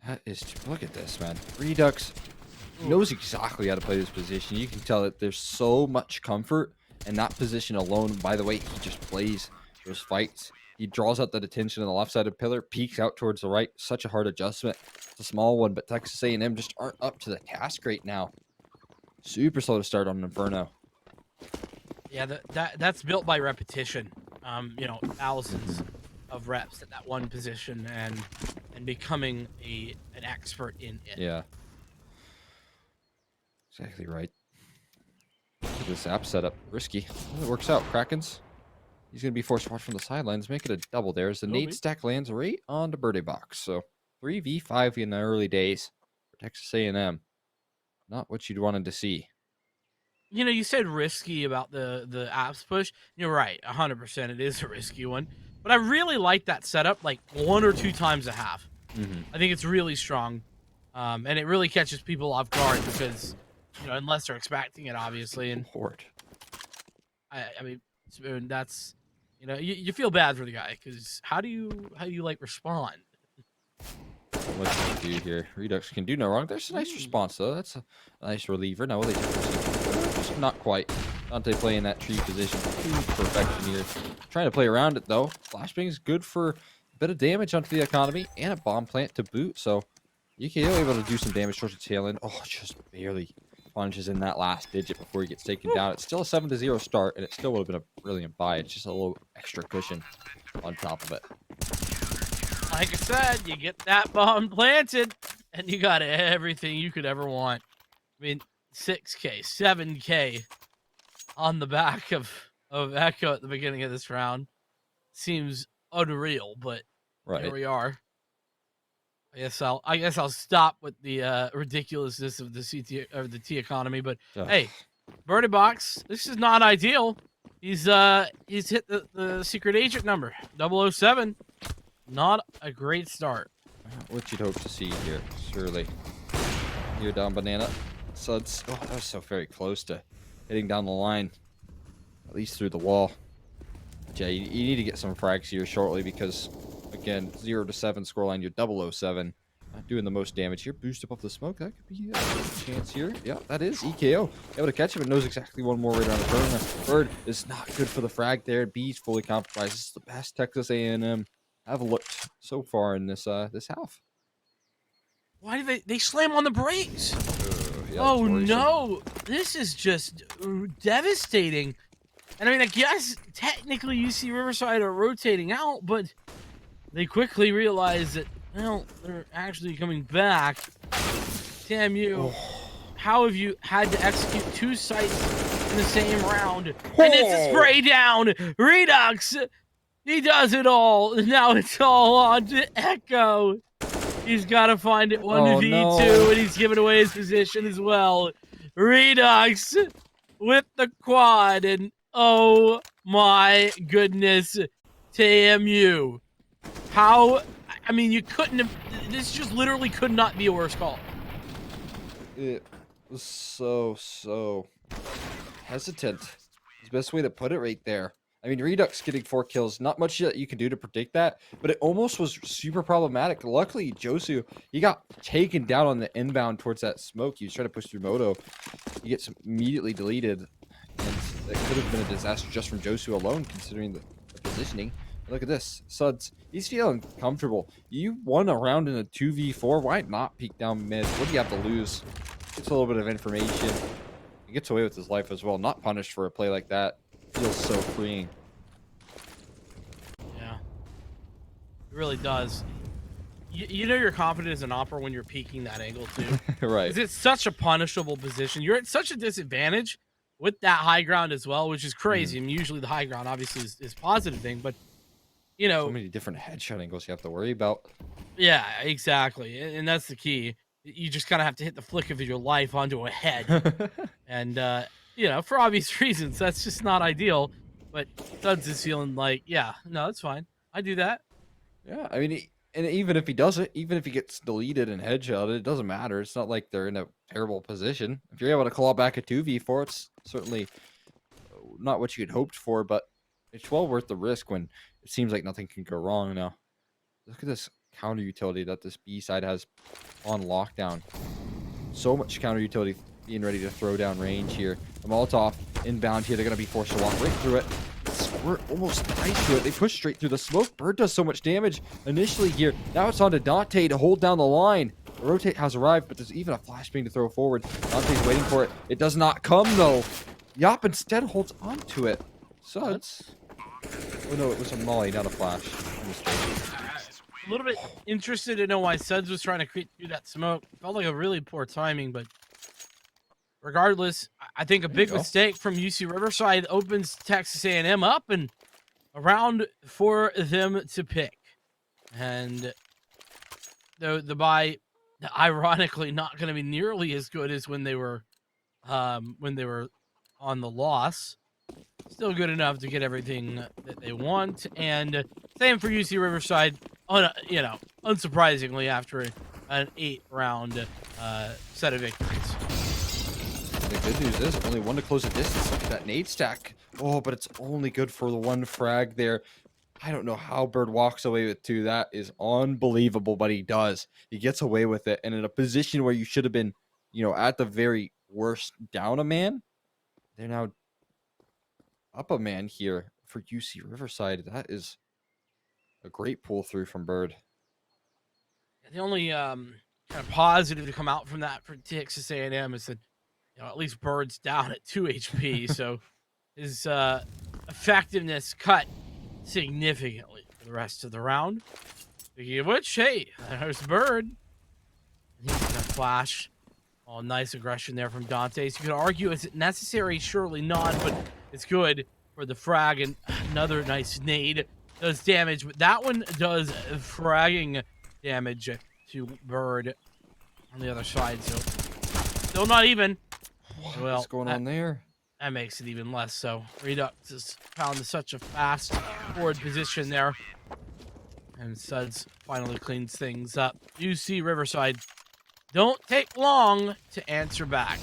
That is, look at this, man. Redux knows exactly how to play this position. You can tell that there's so much comfort in that position alone. By the way, he just plays those fights. He draws out that attention on the left side of pillar, peeks out towards the right. Such a hard adjustment. It's a small one, but Texas A&M just aren't up to the task right now. Super slow to start on Inferno. Yeah, that's built by repetition. Thousands of reps at that one position and becoming an expert in it. Yeah. Exactly right. Look at this app setup. Risky. Well, it works out. Krakens. He's going to be forced to watch from the sidelines. Make it a double there as the nade stack lands right on the birdie box. So 3v5 in the early days for Texas A&M. Not what you'd wanted to see. You said risky about the apps push. You're right, 100%. It is a risky one. But I really like that setup, like 1 or 2 times a half. I think it's really strong. And it really catches people off guard because, unless they're expecting it, obviously. And Horde. I mean, Spoon, that's, you feel bad for the guy because how do you like respond? What can you do here? Redux can do no wrong. There's a nice response though. That's a nice reliever. Now will they just not quite Dante playing that tree position to perfection here. Trying to play around it though. Flashbang is good for a bit of damage onto the economy and a bomb plant to boot. So UKO able to do some damage towards the tail end. Oh, just barely punches in that last digit before he gets taken down. It's still a 7-0 start, and it still would have been a brilliant buy. It's just a little extra cushion on top of it. Like I said, you get that bomb planted, and you got everything you could ever want. I mean, 6K, 7K on the back of Echo at the beginning of this round seems unreal, but here we are. I guess I'll stop with the ridiculousness of the T economy, but hey, Birdie Box, this is not ideal. He's hit the secret agent number 007. Not a great start. What you'd hope to see here, surely. Here down banana. Suds. Oh, that was so very close to hitting down the line. At least through the wall. But yeah, you need to get some frags here shortly because, again, 0 to 7 scoreline, you're 007. Not doing the most damage here. Boost up off the smoke. That could be a chance here. Yeah, that is EKO. Able to catch him and knows exactly one more right around the corner. Bird is not good for the frag there. B's fully compromised. This is the best Texas A&M have looked so far in this this half. Why do they slam on the brakes? Yeah, oh no, this is just devastating. And I mean, I guess technically UC Riverside are rotating out, but they quickly realize that, well, they're actually coming back. Damn you. How have you had to execute 2 sites in the same round? And it's a spray down. Redux. He does it all. Now it's all on to Echo. He's got to find it 1v2, and he's giving away his position as well. Redux with the quad, and oh my goodness, TMU. How, I mean, you couldn't have, this just literally could not be a worse call. It was so hesitant. It's the best way to put it right there. I mean, Redux getting 4 kills, not much that you can do to predict that, but it almost was super problematic. Luckily, Josu, he got taken down on the inbound towards that smoke. He was trying to push through Moto. He gets immediately deleted, and that could have been a disaster just from Josu alone, considering the positioning. Look at this. Suds, he's feeling comfortable. You won a round in a 2v4. Why not peek down mid? What do you have to lose? Gets a little bit of information. He gets away with his life as well. Not punished for a play like that. Feels so freeing. Yeah. It really does. You know you're confident as an opera when you're peeking that angle too. Right. Because it's such a punishable position. You're at such a disadvantage with that high ground as well, which is crazy. I mean, usually the high ground obviously is positive thing, but you know, so many different headshot angles you have to worry about. Yeah, exactly. And that's the key. You just kind of have to hit the flick of your life onto a head. And you know, for obvious reasons, that's just not ideal. But Suds is feeling like, yeah, no, it's fine. I do that. Yeah, I mean, and even if he does it, even if he gets deleted and headshotted, it doesn't matter. It's not like they're in a terrible position. If you're able to claw back a 2v4, it's certainly not what you had hoped for, but it's well worth the risk when it seems like nothing can go wrong now. Look at this counter utility that this B side has on lockdown. So much counter utility being ready to throw down range here. The Molotov inbound here. They're going to be forced to walk right through it. We're almost nice to it. They push straight through the smoke. Bird does so much damage initially here. Now it's on to Dante to hold down the line. The rotate has arrived, but there's even a flashbang to throw forward. Dante's waiting for it. It does not come, though. Yop instead holds on to it. Suds. Oh, no, it was a molly, not a flash. A little bit interested to know why Suds was trying to creep through that smoke. Felt like a really poor timing, but regardless, I think a big mistake from UC Riverside opens Texas A&M up and a round for them to pick. And the buy, ironically, not going to be nearly as good as when they were on the loss. Still good enough to get everything that they want. And same for UC Riverside, you know, unsurprisingly after an 8-round set of victories. The good news is only one to close the distance. Look at that nade stack. Oh, but it's only good for the one frag there. I don't know how Bird walks away with 2. That is unbelievable, but he does. He gets away with it. And in a position where you should have been, you know, at the very worst down a man, they're now up a man here for UC Riverside. That is a great pull through from Bird. The only kind of positive to come out from that for Texas A&M is that at least Bird's down at 2 HP, so his effectiveness cut significantly for the rest of the round. Speaking of which, hey, there's Bird. He's gonna flash. Oh, nice aggression there from Dante. So you could argue, is it necessary? Surely not, but it's good for the frag. And another nice nade does damage, but that one does fragging damage to Bird on the other side. So still not even. What's going on there? That makes it even less so. Redux is found such a fast forward position there. And Suds finally cleans things up. UC Riverside don't take long to answer back.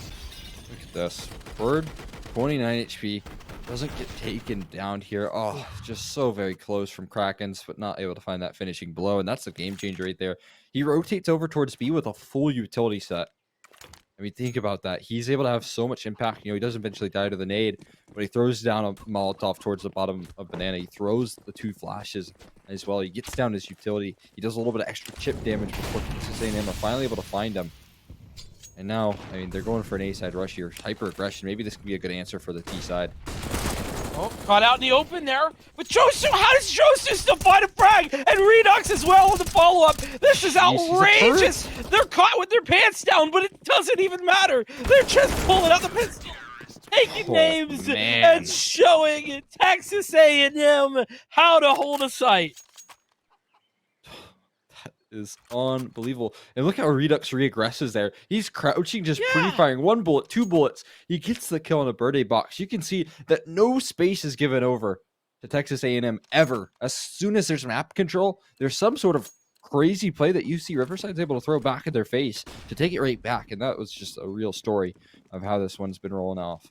Look at this. Bird, 29 HP. Doesn't get taken down here. Oh, just so very close from Krakens, but not able to find that finishing blow. And that's the game changer right there. He rotates over towards B with a full utility set. I mean, think about that. He's able to have so much impact. He does eventually die to the nade, but he throws down a Molotov towards the bottom of Banana. He throws the 2 flashes as well. He gets down his utility. He does a little bit of extra chip damage before Texas A&M are finally able to find him. And now, I mean, they're going for an A-side rush here. Hyper aggression. Maybe this could be a good answer for the T side. Oh, caught out in the open there. But Josu, how does Josu still find a frag? And Redux as well on the follow-up. This is outrageous. They're caught with their pants down, but it doesn't even matter. They're just pulling out the pistol, taking names, and showing Texas A&M how to hold a sight. Is unbelievable. And look how Redux re-aggresses there. He's crouching, just pre-firing 1 bullet, 2 bullets. He gets the kill on a birthday box. You can see that no space is given over to Texas A&M ever. As soon as there's map control, there's some sort of crazy play that UC Riverside's able to throw back in their face to take it right back. And that was just a real story of how this one's been rolling off.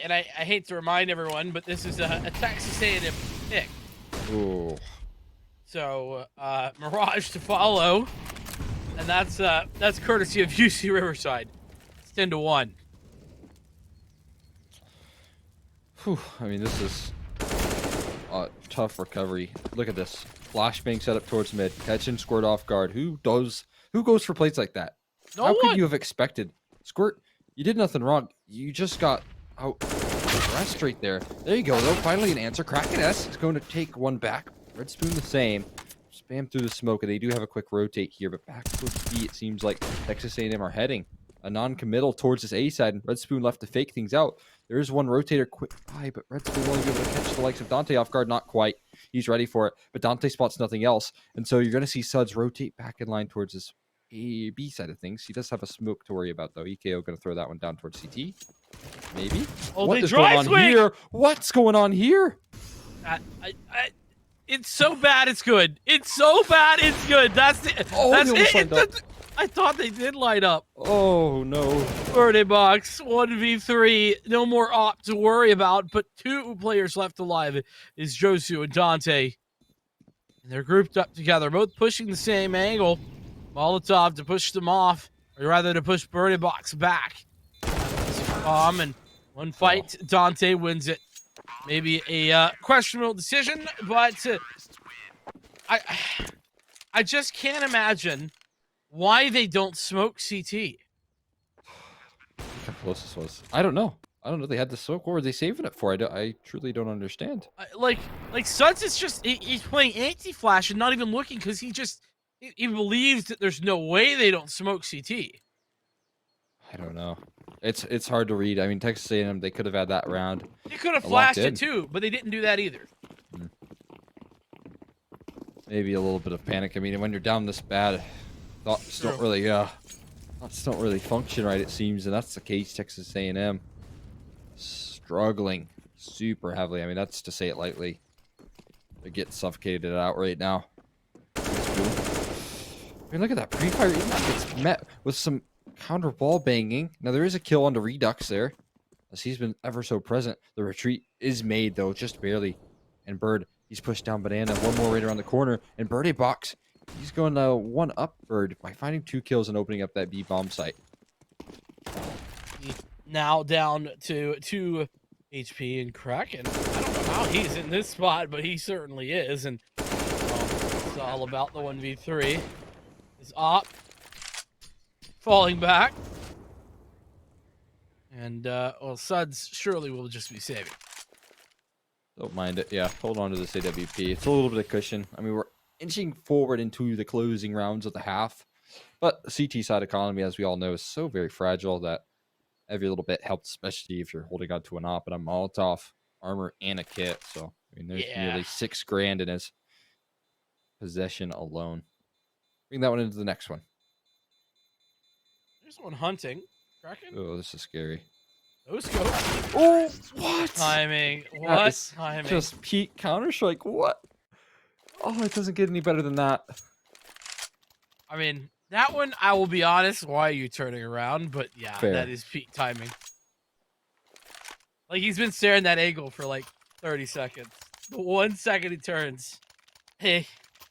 And I hate to remind everyone, but this is a Texas A&M pick. Ooh. So, Mirage to follow, and that's courtesy of UC Riverside. It's 10-1. Whew, I mean, this is a tough recovery. Look at this. Flashbang set up towards mid. Ketchin squirt off guard. Who goes for plays like that? No How one. could you have expected? Squirt, you did nothing wrong. You just got out rest right there. There you go, though. Finally an answer. Kraken S is going to take one back. Red Spoon the same. Spam through the smoke, and they do have a quick rotate here, but back towards B, it seems like Texas A&M are heading. A non-committal towards this A side, and Red Spoon left to fake things out. There is one rotator quick by, but Red Spoon won't be able to catch the likes of Dante off guard. Not quite. He's ready for it, but Dante spots nothing else, and so you're going to see Suds rotate back in line towards this B side of things. He does have a smoke to worry about, though. EKO going to throw that one down towards CT. Maybe? Oh, what is going on here? What's going on here? It's so bad, it's good. It's so bad, it's good. That's it. I thought they did light up. Oh, no. Birthday box, 1v3. No more op to worry about, but 2 players left alive is Josu and Dante. And they're grouped up together, both pushing the same angle. Molotov to push them off, or rather to push Birthday box back. And one fight, Dante wins it. Maybe a questionable decision, but I just can't imagine why they don't smoke CT. Look how close this was. I don't know. They had the smoke. What were they saving it for? I truly don't understand. Like Suds is just he's playing anti-flash and not even looking because he believes that there's no way they don't smoke CT. I don't know. It's hard to read. I mean, Texas A&M, they could have had that round. They could have flashed it too, but they didn't do that either. Maybe a little bit of panic. I mean, when you're down this bad, thoughts don't really function right, it seems, and that's the case. Texas A&M struggling super heavily. I mean, that's to say it lightly. They're getting suffocated out right now. I mean, look at that pre-fire. Even that gets met with some counter wall banging. Now there is a kill on the Redux there, as he's been ever so present. The retreat is made though, just barely. And Bird, he's pushed down Banana. One more right around the corner, and Birthday box, he's going to one up Bird by finding 2 kills and opening up that B bomb site. Now down to 2 HP and Kraken. I don't know how he's in this spot, but he certainly is. And it's all about the 1v3. Is Op falling back. And, well, Suds surely will just be saving. Don't mind it. Yeah, hold on to this AWP. It's a little bit of cushion. I mean, we're inching forward into the closing rounds of the half. But the CT side economy, as we all know, is so very fragile that every little bit helps, especially if you're holding on to an op and a Molotov armor and a kit. So, I mean, there's nearly $6,000 in his possession alone. Bring that one into the next one. There's one hunting. Kraken? Oh, this is scary. No scope. Oh, what? Timing. What? Timing. Just peak Counter-Strike. What? Oh, it doesn't get any better than that. I mean, that one, I will be honest, why are you turning around? But yeah, Fair. that is peak timing. Like, he's been staring that angle for like 30 seconds. But 1 second he turns. Hey,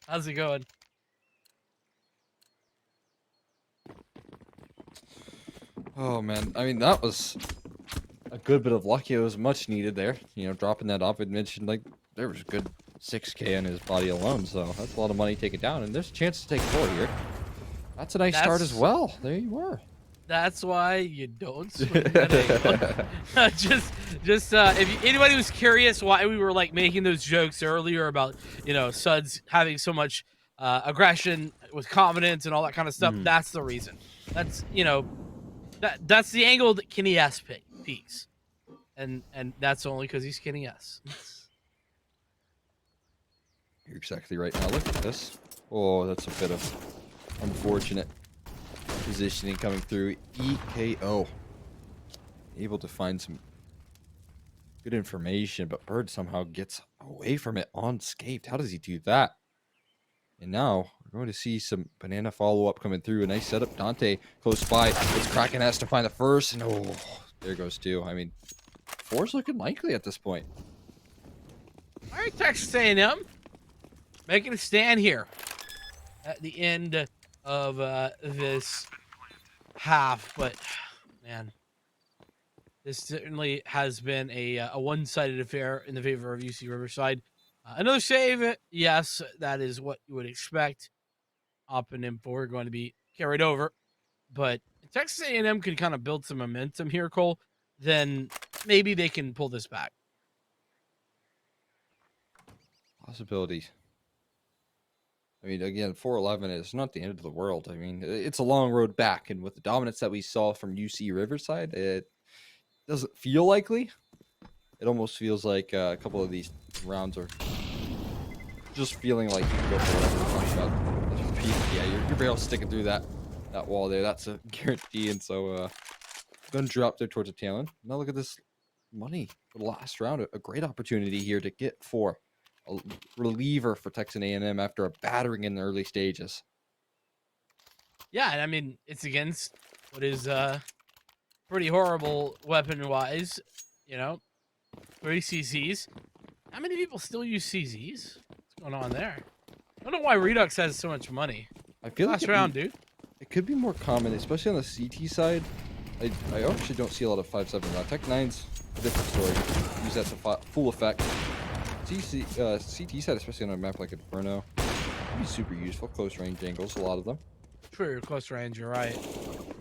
how's it going? Oh, man. I mean, that was a good bit of luck. It was much needed there. You know, dropping that off, it mentioned, like, there was a good $6,000 in his body alone. So that's a lot of money taken down. And there's a chance to take 4 here. That's a nice start as well. There you were. That's why you don't swing that angle. just if anybody was curious why we were like making those jokes earlier about, you know, Suds having so much aggression with confidence and all that kind of stuff, that's the reason. That's, you know, that's the angle that Kenny S peaks, and that's only because he's Kenny S. You're exactly right. Now look at this. Oh, that's a bit of unfortunate positioning coming through. EKO. Able to find some good information, but Bird somehow gets away from it unscathed. How does he do that? And now we're going to see some banana follow-up coming through. A nice setup. Dante close by. It's Kraken has to find the first. And oh, there goes 2. I mean, 4's looking likely at this point. All right, Texas A&M making a stand here at the end of this half, but man, this certainly has been a one-sided affair in the favor of UC Riverside. Another save, yes, that is what you would expect. Up and M4 are going to be carried over, but if Texas A&M can kind of build some momentum here, Cole, then maybe they can pull this back. Possibilities. I mean, again, 4-11 is not the end of the world. I mean, it's a long road back, and with the dominance that we saw from UC Riverside, it doesn't feel likely. It almost feels like a couple of these rounds are just feeling like you can go for whatever we're talking about. Yeah, your barrel's sticking through that wall there. That's a guarantee, and so gonna drop there towards the tail end. Now look at this money for the last round. A great opportunity here to get 4. A reliever for Texas A&M after a battering in the early stages. Yeah, and I mean, it's against what is pretty horrible weapon-wise, you know, 3 CZs. How many people still use CZs? What's going on there? I don't know why Redux has so much money. I feel last like round, dude. It could be more common, especially on the CT side. I actually don't see a lot of 5.7 now. Tech 9's a different story. Use that to full effect. CT side, especially on a map like Inferno, can be super useful. Close range angles, a lot of them. True, close range, you're right.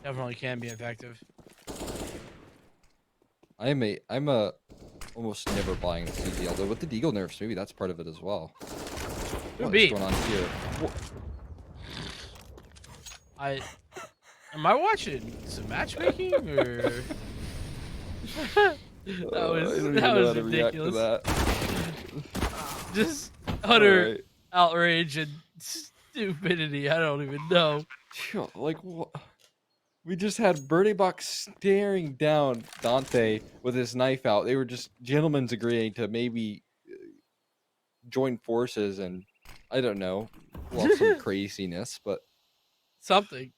Definitely can be effective. I'm almost never buying the CT, although with the Deagle nerfs, maybe that's part of it as well. What is going on here? Am I watching some matchmaking or that was ridiculous. Just utter outrage and stupidity. I don't even know. Like what? We just had Birdie Box staring down Dante with his knife out. They were just gentlemen's agreeing to maybe join forces and I don't know, pull off some craziness, but something.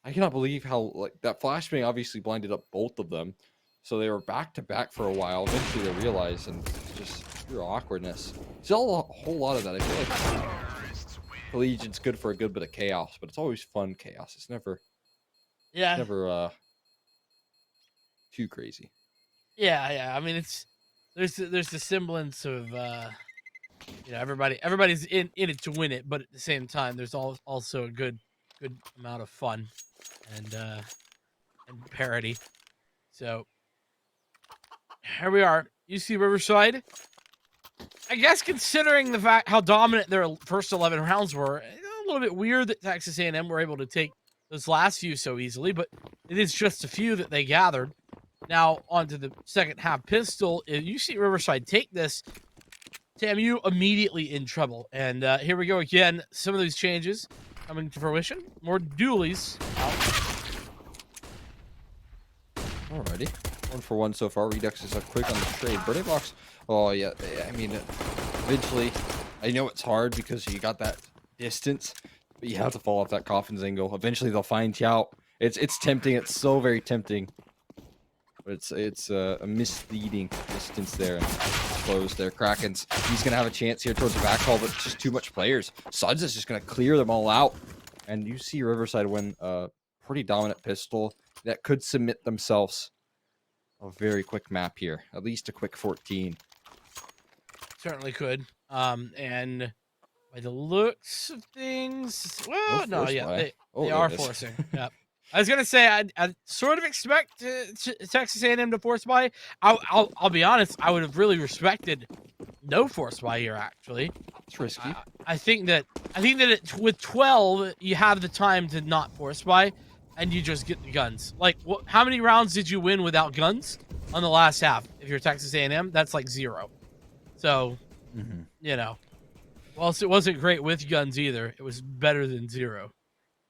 I cannot believe how like that flashbang obviously blinded up both of them. So they were back to back for a while. Eventually they realized, and just pure awkwardness. Still a whole lot of that. I feel like Collegiate's good for a good bit of chaos, but it's always fun chaos. It's never too crazy. Yeah. I mean, there's the semblance of everybody's in it to win it, but at the same time, there's also a good amount of fun and parody. So here we are. UC Riverside. I guess considering the fact how dominant their first 11 rounds were, a little bit weird that Texas A&M were able to take those last few so easily, but it is just a few that they gathered. Now, onto the second half pistol. If you see Riverside take this, TAMU immediately in trouble. And here we go again. Some of these changes coming to fruition. More dualies out. Alrighty. 1-for-1 so far. Redux is up quick on the trade. Birthday box. Oh, yeah. I mean, eventually, I know it's hard because you got that distance, but you have to fall off that coffin's angle. Eventually, they'll find you out. It's tempting. It's so very tempting. But it's a misleading distance there. And close there. Kraken's. He's going to have a chance here towards the back hall, but just too much players. Suds is just going to clear them all out. And you see Riverside win a pretty dominant pistol that could submit themselves a very quick map here. At least a quick 14. Certainly could. And by the looks of things, well, no, yeah, they are forcing. Yeah. I was gonna say I sort of expect Texas A&M to force buy. I'll be honest. I would have really respected no force buy here. Actually, It's risky. I think that with 12 you have the time to not force buy, and you just get the guns. Like, how many rounds did you win without guns on the last half? If you're Texas A&M, that's like 0. So, whilst it wasn't great with guns either, it was better than 0.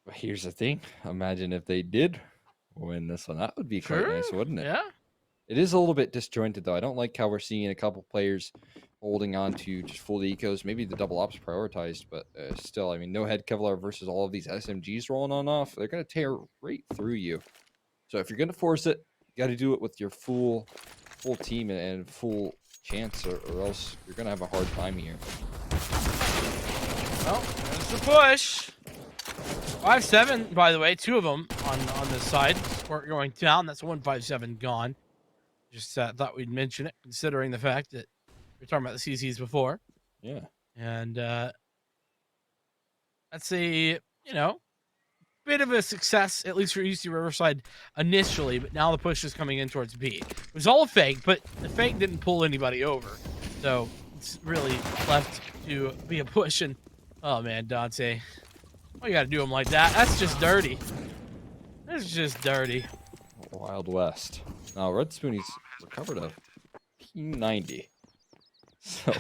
But here's the thing. Imagine if they did win this one. That would be quite nice, wouldn't it? Yeah. It is a little bit disjointed, though. I don't like how we're seeing a couple players holding on to just full ecos. Maybe the double ops prioritized, but still, I mean, no head Kevlar versus all of these SMGs rolling on off. They're going to tear right through you. So if you're going to force it, you got to do it with your full team and full chance, or else you're going to have a hard time here. Well, there's the push. 5-7, by the way, 2 of them on this side. Squirt going down. That's 157 gone. Just thought we'd mention it, considering the fact that we were talking about the CCs before. Yeah. And that's a, bit of a success, at least for UC Riverside initially, but now the push is coming in towards B. It was all fake, but the fake didn't pull anybody over. So it's really left to be a push. And, oh man, Dante, why you gotta do him like that? That's just dirty. That's just dirty. Wild West. Now, Red Spoonies recovered a P90. So,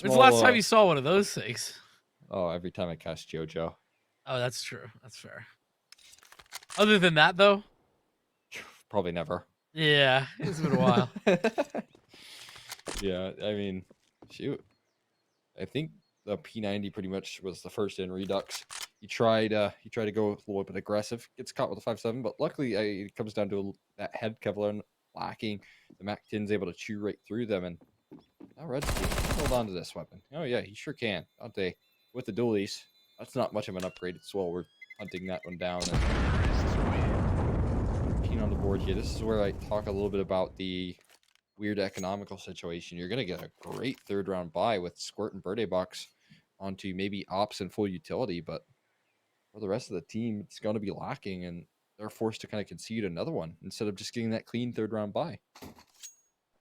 When's the last time you saw one of those things? Oh, every time I cast JoJo. Oh, that's true. That's fair. Other than that, though? Probably never. Yeah, it's been a while. Yeah, I mean, shoot. I think the P90 pretty much was the first in Redux. He tried to go a little bit aggressive, gets caught with a 5.7, but luckily it comes down to that head Kevlar lacking. The Mac 10's able to chew right through them, and now Red hold on to this weapon. Oh yeah, he sure can. Dante with the dualies. That's not much of an upgrade as well. We're hunting that one down. And Keen on the board here. This is where I talk a little bit about the weird economical situation. You're going to get a great third round buy with Squirt and Birthday Box onto maybe ops and full utility, but for the rest of the team, it's going to be lacking, and they're forced to kind of concede another one instead of just getting that clean third round buy.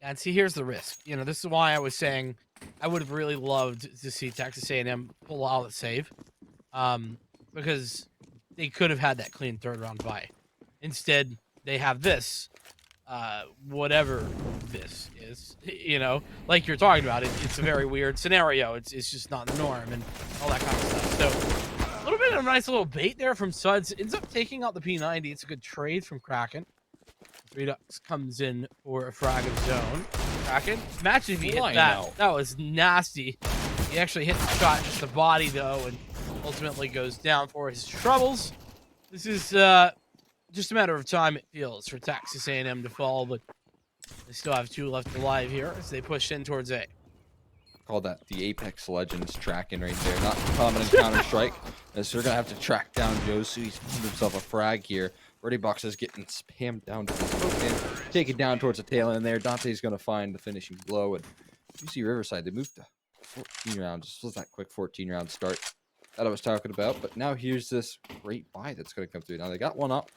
And see, here's the risk. This is why I was saying I would have really loved to see Texas A&M pull out a save, because they could have had that clean third round buy. Instead, they have this, whatever this is, like you're talking about. It's a very weird scenario. It's just not the norm and all that kind of stuff. So a little bit of a nice little bait there from Suds. Ends up taking out the P90. It's a good trade from Kraken. Redux comes in for a frag of zone. Kraken, imagine if he hit that. That was nasty. He actually hit the shot, just the body though, and ultimately goes down for his troubles. This is just a matter of time, it feels, for Texas A&M to fall, but they still have 2 left alive here as they push in towards A. Call that the Apex Legends tracking right there. Not common in Counter-Strike. So they're going to have to track down Josu. He's found himself a frag here. Birdie Box is getting spammed down to the smoke and taken down towards the tail end there. Dante's going to find the finishing blow. And you see Riverside, they moved to 14 rounds. This was that quick 14-round start that I was talking about. But now here's this great buy that's going to come through. Now they got one up.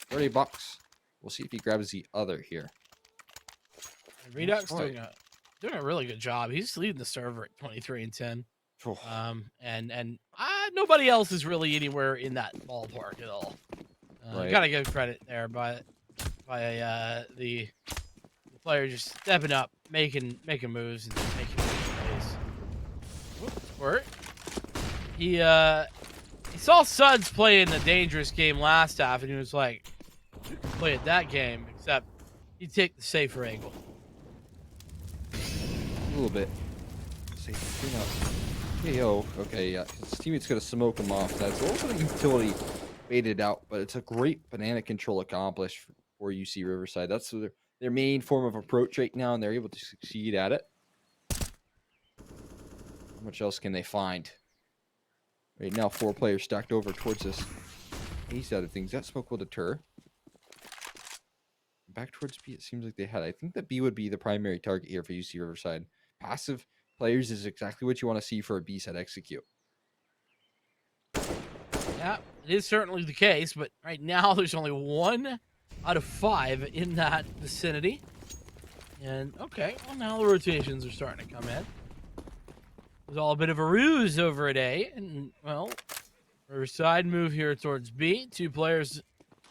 Birdie Box. We'll see if he grabs the other here. Redux doing a really good job. He's leading the server at 23-10. And nobody else is really anywhere in that ballpark at all. Right. Gotta give credit there by the player just stepping up, making moves and making plays. Squirt. He saw Suds play in the dangerous game last half, and he was like, "You can play at that game, except you take the safer angle." A little bit. KO. Okay, yeah. His teammate's gonna smoke him off. That's a little bit of utility baited out, but it's a great banana control accomplished for UC Riverside. That's their main form of approach right now, and they're able to succeed at it. How much else can they find? Right now, 4 players stacked over towards this A side of things. That smoke will deter. Back towards B, it seems like they had. I think that B would be the primary target here for UC Riverside. Passive players is exactly what you want to see for a B set execute. Yeah, it is certainly the case, but right now there's only 1 out of 5 in that vicinity. And okay, well now the rotations are starting to come in. It was all a bit of a ruse over at A, and well, Riverside move here towards B. 2 players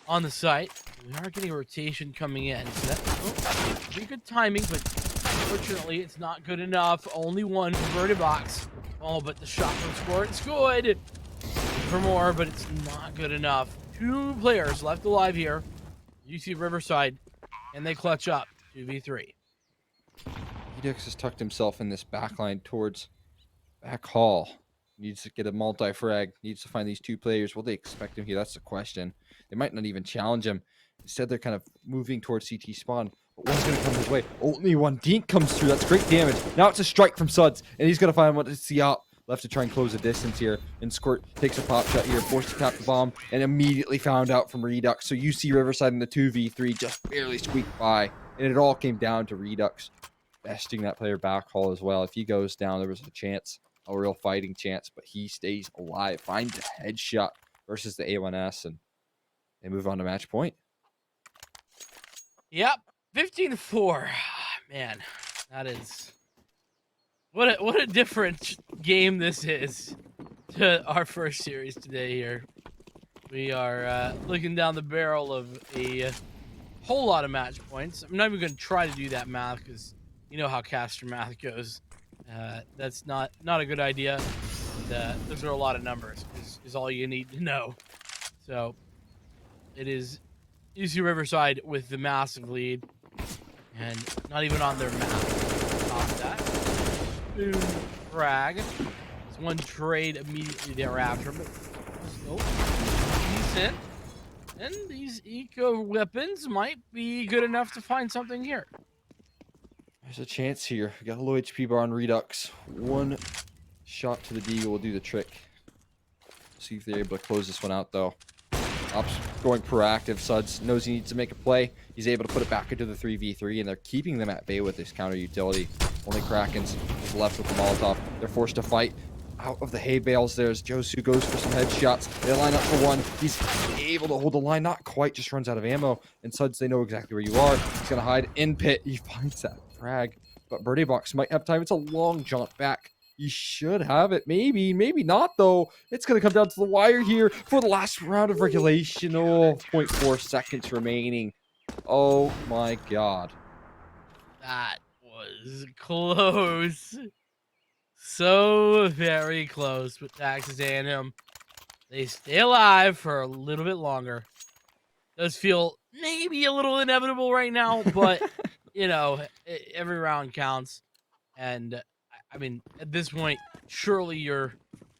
on the site. We are getting a rotation coming in. So that's pretty good timing, but unfortunately it's not good enough. Only 1 converted box. Oh, but the shot from Squirt is good. For more, but it's not good enough. 2 players left alive here. UC Riverside, and they clutch up 2v3. Edix has tucked himself in this backline towards back hall. Needs to get a multi-frag. Needs to find these 2 players. Will they expect him here? That's the question. They might not even challenge him. Instead, they're kind of moving towards CT spawn. But one's going to come his way. Only 1 dink comes through. That's great damage. Now it's a strike from Suds, and he's going to find what to see up. Left to try and close the distance here. And Squirt takes a pop shot here, forced to tap the bomb, and immediately found out from Redux. So you see Riverside in the 2v3 just barely squeaked by. And it all came down to Redux besting that player back hall as well. If he goes down, there was a chance, a real fighting chance, but he stays alive. Finds a headshot versus the A1S, and they move on to match point. Yep, 15-4. Man, that is... What a different game this is to our first series today here. We are looking down the barrel of a whole lot of match points. I'm not even going to try to do that math because you know how caster math goes. That's not a good idea. Those are a lot of numbers is all you need to know. So it is UC Riverside with the massive lead and not even on their map. Top that. Boom, frag. It's 1 trade immediately thereafter, but still decent. And these eco weapons might be good enough to find something here. There's a chance here. We got a low HP bar on Redux. 1 shot to the Deagle will do the trick. See if they're able to close this one out, though. Ops going proactive. Suds knows he needs to make a play. He's able to put it back into the 3v3, and they're keeping them at bay with this counter utility. Only Kraken's left with the Molotov. They're forced to fight. Out of the hay bales, there's Josu goes for some headshots. They line up for 1. He's able to hold the line. Not quite, just runs out of ammo. And Suds, they know exactly where you are. He's going to hide in pit. He finds that frag. But Birdie Box might have time. It's a long jaunt back. You should have it. Maybe not, though. It's going to come down to the wire here for the last round of regulation. Oh, 0.4 seconds remaining. Oh, my God. That was close. So very close. But Texas A&M, they stay alive for a little bit longer. Does feel maybe a little inevitable right now, but, you know, every round counts. And I mean, at this point, surely you're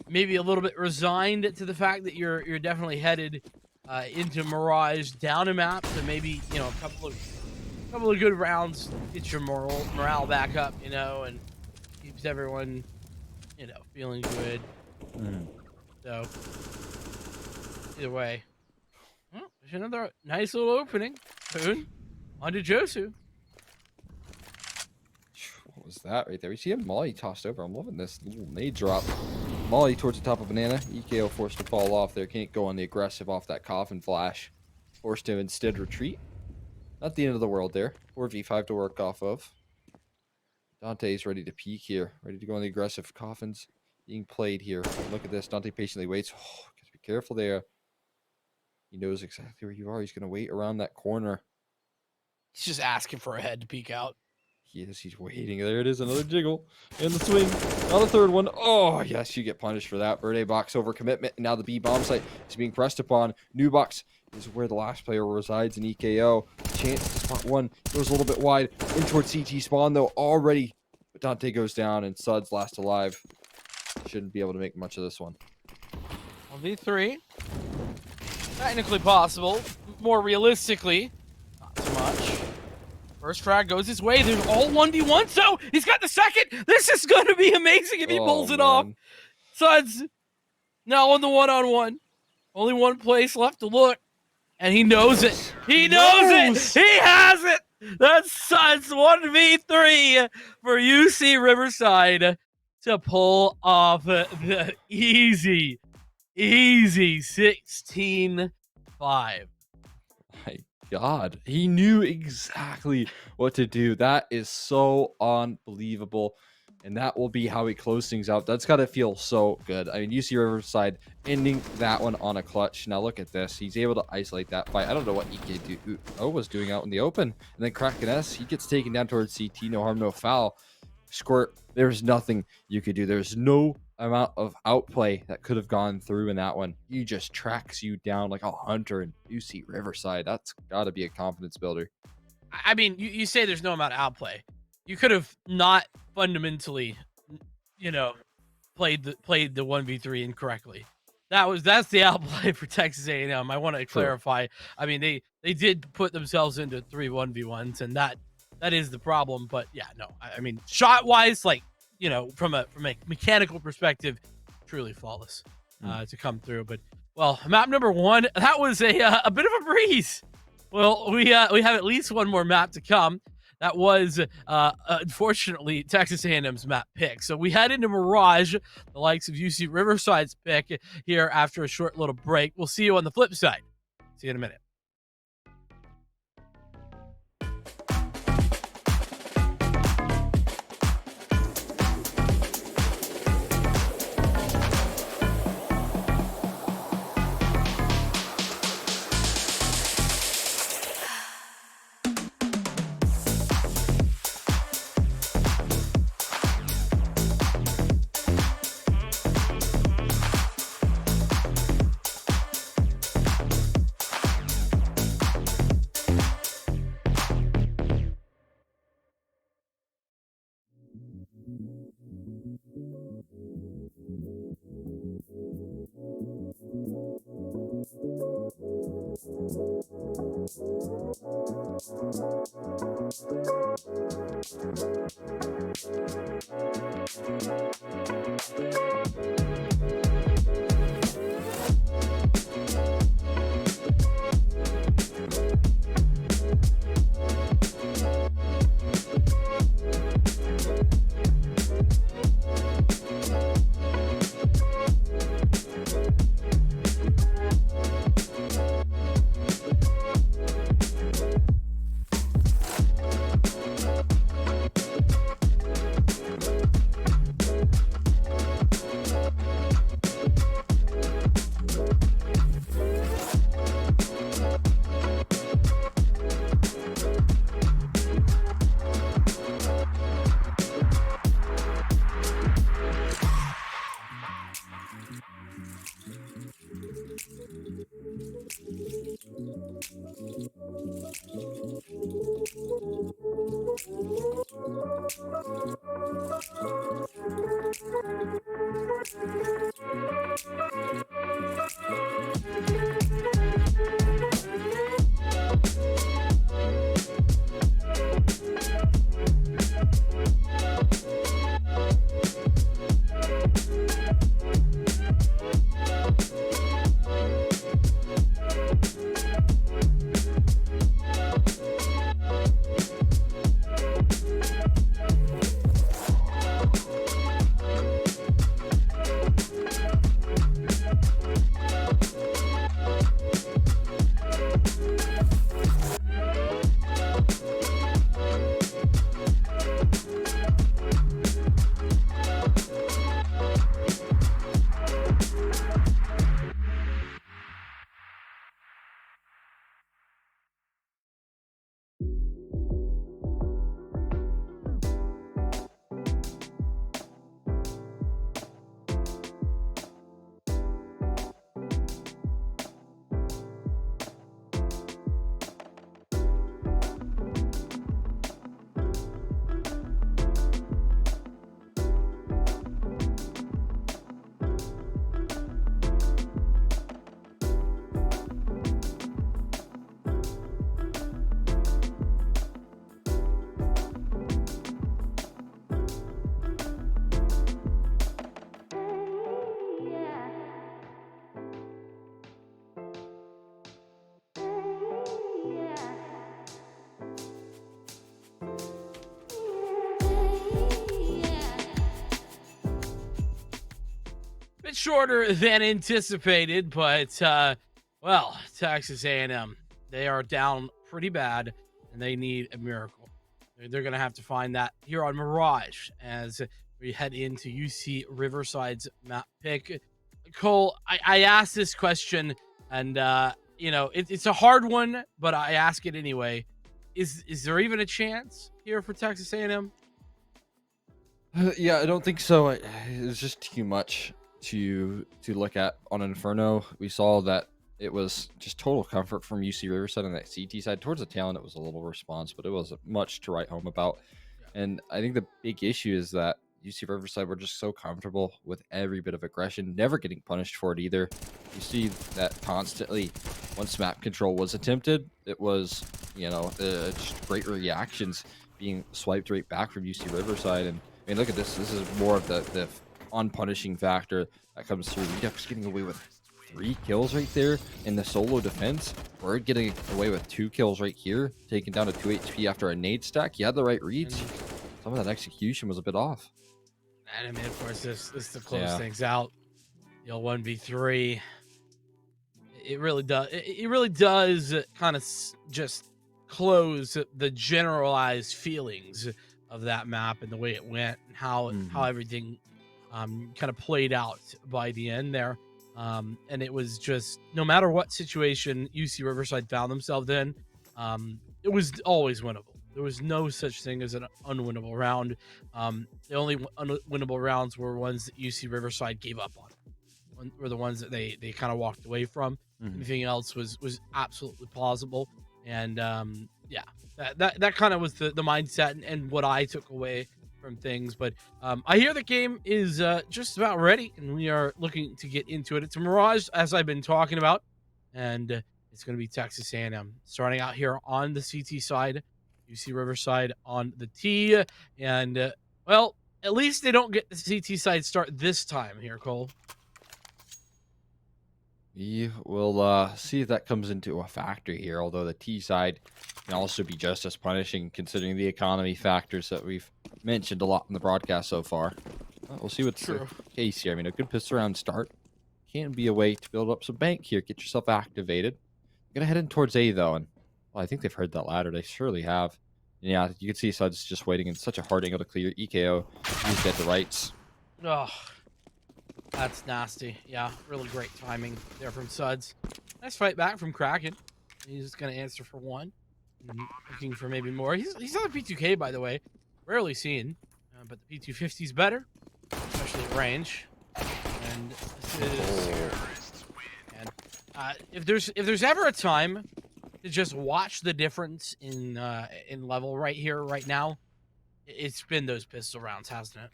maybe a little bit resigned to the fact that you're definitely headed into Mirage down a map. So maybe, you know, a couple of good rounds get your morale back up, you know, and keeps everyone, you know, feeling good. So either way, Oh, there's another nice little opening. Boone onto Josu. What was that right there? We see a Molly tossed over. I'm loving this little nade drop. Molly towards the top of banana. EKO forced to fall off there. Can't go on the aggressive off that coffin flash. Forced to instead retreat. Not the end of the world there. 4v5 to work off of. Dante's ready to peek here. Ready to go on the aggressive. Coffins being played here. Look at this. Dante patiently waits. Oh, gotta be careful there. He knows exactly where you are. He's going to wait around that corner. He's just asking for a head to peek out. He is. He's waiting. There it is. Another jiggle. And the swing. Not a third one. Oh, yes. You get punished for that. Verde box over commitment. And now the B bomb site is being pressed upon. New box is where the last player resides in EKO. Chance to spot one. Goes a little bit wide. In towards CT spawn, though, already. But Dante goes down, and Suds last alive. Shouldn't be able to make much of this one. 1v3. Technically possible. More realistically, not so much. First frag goes his way. There's all 1v1, so he's got the second. This is going to be amazing if he pulls it off. Suds now on the one-on-one. Only one place left to look, and he knows it. He knows it. He has it. That's Suds 1v3 for UC Riverside to pull off the easy 16-5. My God, he knew exactly what to do. That is so unbelievable. And that will be how he closes things out. That's got to feel so good. I mean, UC Riverside ending that one on a clutch. Now look at this. He's able to isolate that fight. I don't know what EKO was doing out in the open. And then Kraken S, he gets taken down towards CT. No harm, no foul. Squirt, there's nothing you could do. There's no amount of outplay that could have gone through in that one. He just tracks you down like a hunter in UC Riverside. That's got to be a confidence builder. I mean, you say there's no amount of outplay. You could have not fundamentally, played the 1v3 incorrectly. That's the outplay for Texas A&M. I want to clarify. I mean, they did put themselves into 3 1v1s, and that is the problem. But yeah, no, I mean, shot wise, from a mechanical perspective, truly flawless to come through. But well, map number 1, that was a bit of a breeze. Well, we have at least one more map to come. That was, unfortunately, Texas A&M's map pick. So we head into Mirage, the likes of UC Riverside's pick here after a short little break. We'll see you on the flip side. See you in a minute. bit shorter than anticipated, but well, Texas A&M, they are down pretty bad, and they need a miracle. They're going to have to find that here on Mirage as we head into UC Riverside's map pick. Cole, I asked this question, and it's a hard one, but I ask it anyway. Is there even a chance here for Texas A&M? Yeah, I don't think so. It's just too much to look at on Inferno. We saw that it was just total comfort from UC Riverside on that CT side. Towards the tail end, it was a little response, but it wasn't much to write home about. And I think the big issue is that UC Riverside were just so comfortable with every bit of aggression, never getting punished for it either. You see that constantly. Once map control was attempted, it was, just great reactions being swiped right back from UC Riverside. And I mean, look at this. This is more of the unpunishing factor that comes through. Redux getting away with 3 kills right there in the solo defense. We're getting away with 2 kills right here, taking down to 2 HP after a nade stack. He had the right reads. Some of that execution was a bit off. And I mean, of course, this to close things out. 1v3. It really does. It really does kind of just close the generalized feelings of that map and the way it went and how everything kind of played out by the end there. And it was just, no matter what situation UC Riverside found themselves in, it was always winnable. There was no such thing as an unwinnable round. The only unwinnable rounds were ones that UC Riverside gave up on. Were the ones that they kind of walked away from. Anything else was absolutely plausible. And that kind of was the mindset and what I took away from things. But I hear the game is just about ready, and we are looking to get into it. It's a Mirage, as I've been talking about, and it's going to be Texas A&M starting out here on the CT side, UC Riverside on the T. And well, at least they don't get the CT side start this time here, Cole. We will see if that comes into a factor here, although the T side can also be just as punishing considering the economy factors that we've mentioned a lot in the broadcast so far. Well, we'll see what's the case here. I mean, a good pistol round start can be a way to build up some bank here, get yourself activated. You're going to head in towards A, though, and well, I think they've heard that ladder. They surely have. And yeah, you can see Suds just waiting in such a hard angle to clear. EKO, he's dead to rights. Oh. That's nasty. Yeah, really great timing there from Suds. Nice fight back from Kraken. He's going to answer for 1. Looking for maybe more. He's on the P2K, by the way. Rarely seen. But the P250 is better, especially at range. And this is... And if there's ever a time to just watch the difference in level right here, right now, it's been those pistol rounds, hasn't it?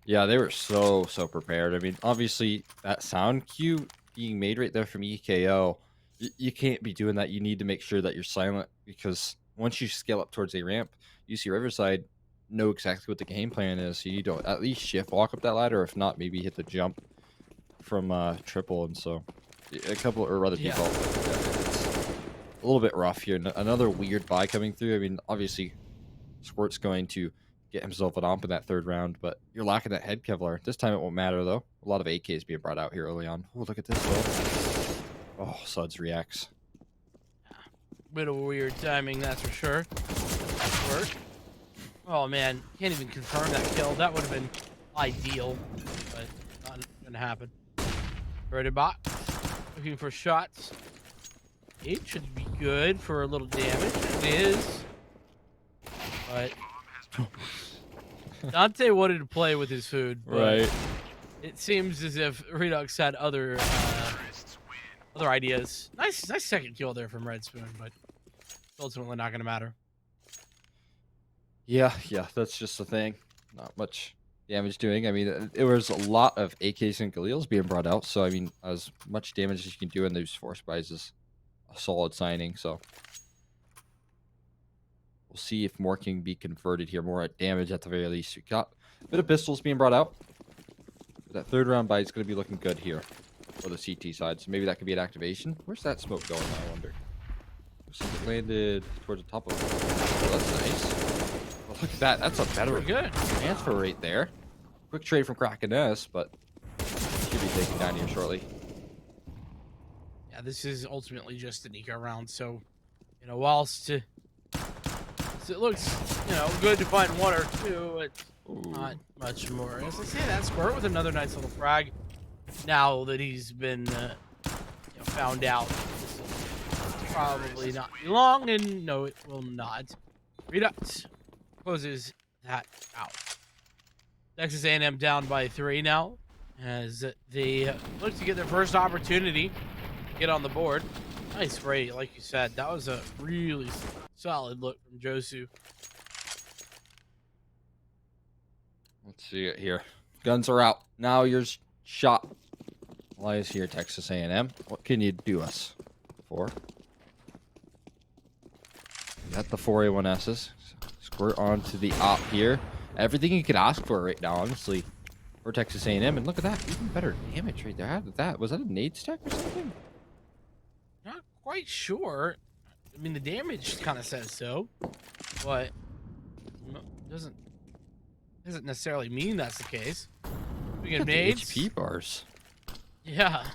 Yeah, they were so prepared. I mean, obviously, that sound cue being made right there from EKO, you can't be doing that. You need to make sure that you're silent, because once you scale up towards a ramp, UC Riverside know exactly what the game plan is. So you don't at least shift walk up that ladder, or if not, maybe hit the jump from triple. And so a couple, or rather default. It's a little bit rough here. Another weird buy coming through. I mean, obviously, Squirt's going to get himself an omp in that 3rd round, but you're lacking that head Kevlar. This time it won't matter, though. A lot of AKs being brought out here early on. Oh, look at this, though. Oh, Suds reacts. Bit of weird timing, that's for sure. Nice work. Oh, man. Can't even confirm that kill. That would have been ideal, but not going to happen. Birded bot. Looking for shots. It should be good for a little damage. It is. But... Dante wanted to play with his food, but right. It seems as if Redux had other ideas. Nice second kill there from Red Spoon, but ultimately not going to matter. Yeah, that's just the thing. Not much damage doing. I mean, there was a lot of AKs and Galils being brought out, so I mean, as much damage as you can do in those force buys is a solid signing. So we'll see if more can be converted here, more at damage at the very least. We got a bit of pistols being brought out. That 3rd round buy is going to be looking good here for the CT side, so maybe that could be an activation. Where's that smoke going, I wonder? Looks like it landed towards the top of it. Oh, that's nice. Oh, look at that. That's a better good transfer right there. Quick trade from Kraken S, but Should be taken down here shortly. Yeah, this is ultimately just an eco round, so, you know, whilst it looks, you know, good to find one or two, it's not much more. As I say, that Squirt with another nice little frag. Now that he's been you know, found out, this will probably not be long, and no, it will not. Redux closes that out. Texas A&M down by 3 now, as they look to get their first opportunity to get on the board. Nice spray, like you said. That was a really solid look from Josu. Let's see it here. Guns are out. Now your shot lies here, Texas A&M. What can you do us for? You got the 4A1Ss. Squirt onto the op here. Everything you could ask for right now, honestly, for Texas A&M. And look at that. Even better damage right there. How did that? Was that a nade stack or something? Not quite sure. I mean, the damage kind of says so, but doesn't necessarily mean that's the case. We get nades. HP bars. Yeah.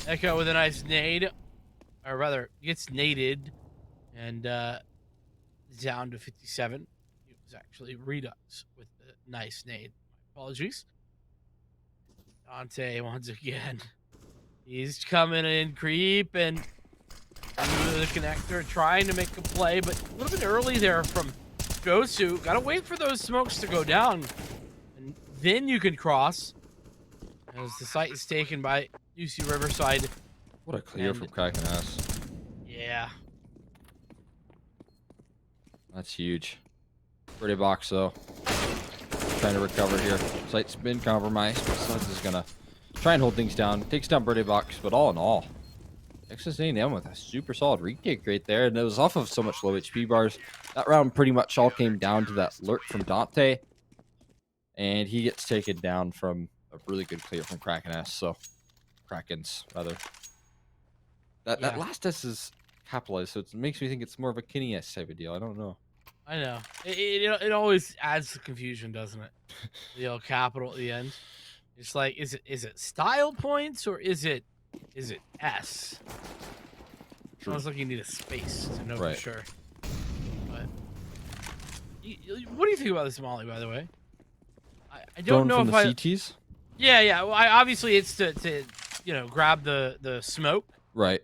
Echo with a nice nade, or rather, gets naded, and down to 57. It was actually Redux with the nice nade. My apologies. Dante once again. He's coming in, creeping through the connector, trying to make a play, but a little bit early there from Josu. Gotta wait for those smokes to go down, and then you can cross. As the site is taken by UC Riverside. What a clear from Kraken ass. Yeah. That's huge. Pretty box though. Trying to recover here. Site's been compromised, but Suns is gonna try and hold things down. Takes down Birdie Box, but all in all, Texas A&M with a super solid retake right there, and it was off of so much low HP bars. That round pretty much all came down to that lurk from Dante, and he gets taken down from a really good clear from Kraken-S, so Krakens rather. That last S is capitalized, so it makes me think it's more of a Kenny-S type of deal. I don't know. I know. It always adds to confusion, doesn't it? The old capital at the end. It's like, is it style points or is it S? True. I was like, you need a space to know Right. for sure. But what do you think about this Molly, by the way? I don't know from if the I. CTs? Yeah. Well, obviously it's to you know, grab the smoke. Right.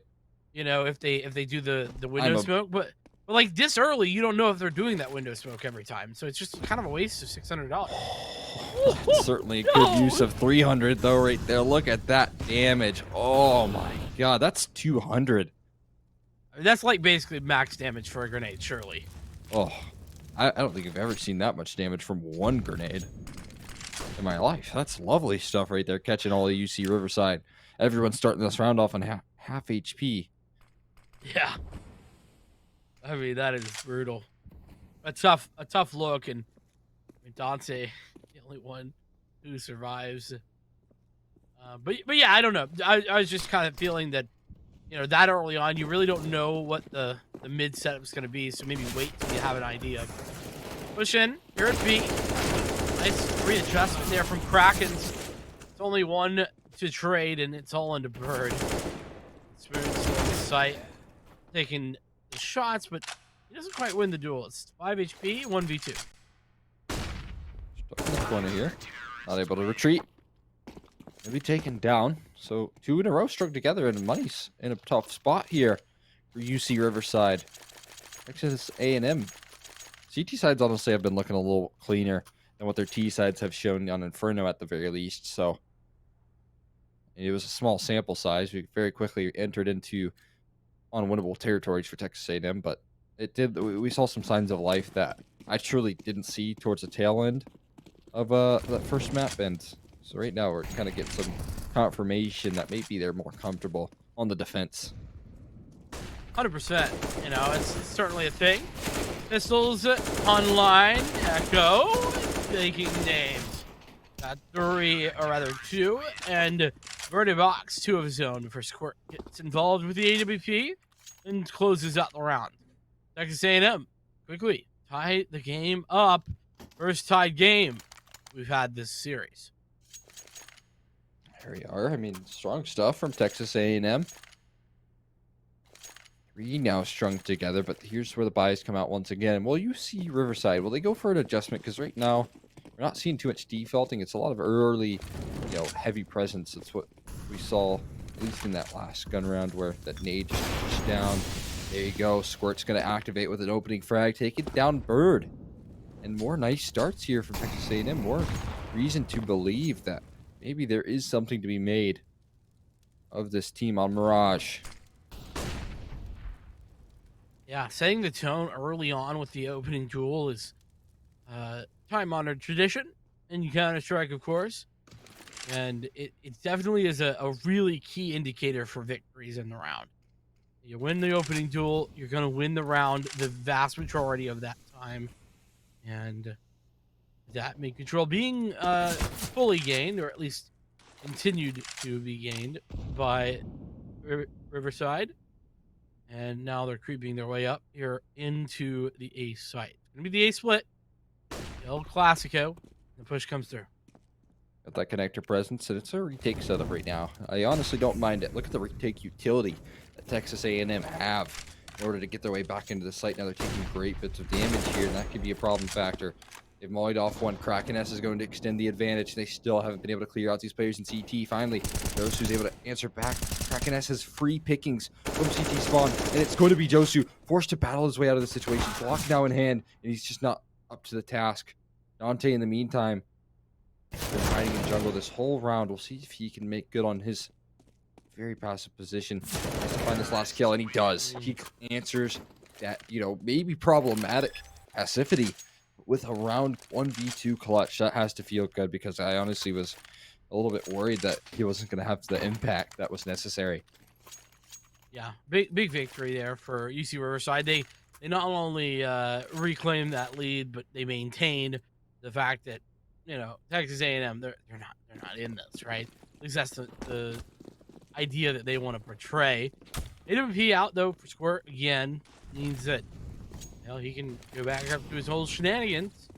You know, if they do the window smoke, but like this early, you don't know if they're doing that window smoke every time, so it's just kind of a waste of $600. Certainly a good use of 300 though, right there. Look at that damage. Oh my god, that's 200. I mean, that's like basically max damage for a grenade, surely. Oh, I don't think I've ever seen that much damage from one grenade in my life. That's lovely stuff right there, catching all the UC Riverside. Everyone's starting this round off on half HP. Yeah. I mean, that is brutal. A tough look, and I mean, Dante, the only one who survives. But yeah, I don't know. I was just kind of feeling that, you know, that early on, you really don't know what the mid setup is going to be, so maybe wait till you have an idea. Push in. Here at B. Nice readjustment there from Krakens. It's only one to trade, and it's all into Bird. Smooth still on the site. Taking the shots, but he doesn't quite win the duel. It's 5 HP, 1v2. Stuck in the corner here. Not able to retreat. Maybe taken down. So 2 in a row struck together, and money's in a tough spot here for UC Riverside. Texas A&M. CT sides honestly have been looking a little cleaner than what their T sides have shown on Inferno at the very least. So it was a small sample size. We very quickly entered into unwinnable territories for Texas A&M, but we saw some signs of life that I truly didn't see towards the tail end of that first map, and so right now we're kind of getting some confirmation that maybe they're more comfortable on the defense. 100%. You know, it's certainly a thing. Pistols online. Echo taking names. Got 3, or rather 2, and Birdie Box 2 of his own before Squirt gets involved with the AWP and closes out the round. Texas A&M quickly tie the game up. First tied game we've had this series. There we are. I mean, strong stuff from Texas A&M. 3 now strung together, but here's where the buys come out once again. Well, you see Riverside. Will they go for an adjustment? Because right now, we're not seeing too much defaulting. It's a lot of early, heavy presence. That's what we saw, at least in that last gun round where that nade just pushed down. There you go. Squirt's going to activate with an opening frag. Take it down, Bird. And more nice starts here from Texas A&M. More reason to believe that maybe there is something to be made of this team on Mirage. Yeah, setting the tone early on with the opening duel is time-honored tradition in Counter-Strike, of course. And it definitely is a really key indicator for victories in the round. You win the opening duel, you're going to win the round the vast majority of that time. And that mid control being fully gained, or at least continued to be gained by Riverside. And now they're creeping their way up here into the A site. It's going to be the A split. El Clasico. The push comes through. Got that connector presence, and it's a retake setup right now. I honestly don't mind it. Look at the retake utility that Texas A&M have in order to get their way back into the site. Now they're taking great bits of damage here, and that could be a problem factor. They've mollied off one. Kraken S is going to extend the advantage. They still haven't been able to clear out these players in CT. Finally, Josu's able to answer back. Kraken S has free pickings from CT spawn, and it's going to be Josu forced to battle his way out of the situation. Block now in hand, and he's just not up to the task. Dante, in the meantime, been hiding in jungle this whole round. We'll see if he can make good on his very passive position. He has to find this last kill, and he does. He answers that, maybe problematic passivity with a round 1v2 clutch. That has to feel good, because I honestly was a little bit worried that he wasn't going to have the impact that was necessary. Yeah, big victory there for UC Riverside. They not only reclaimed that lead, but they maintained the fact that Texas A&M they're not in this, right? At least that's the idea that they want to portray. AWP out though for Squirt again means that he can go back up to his whole shenanigans.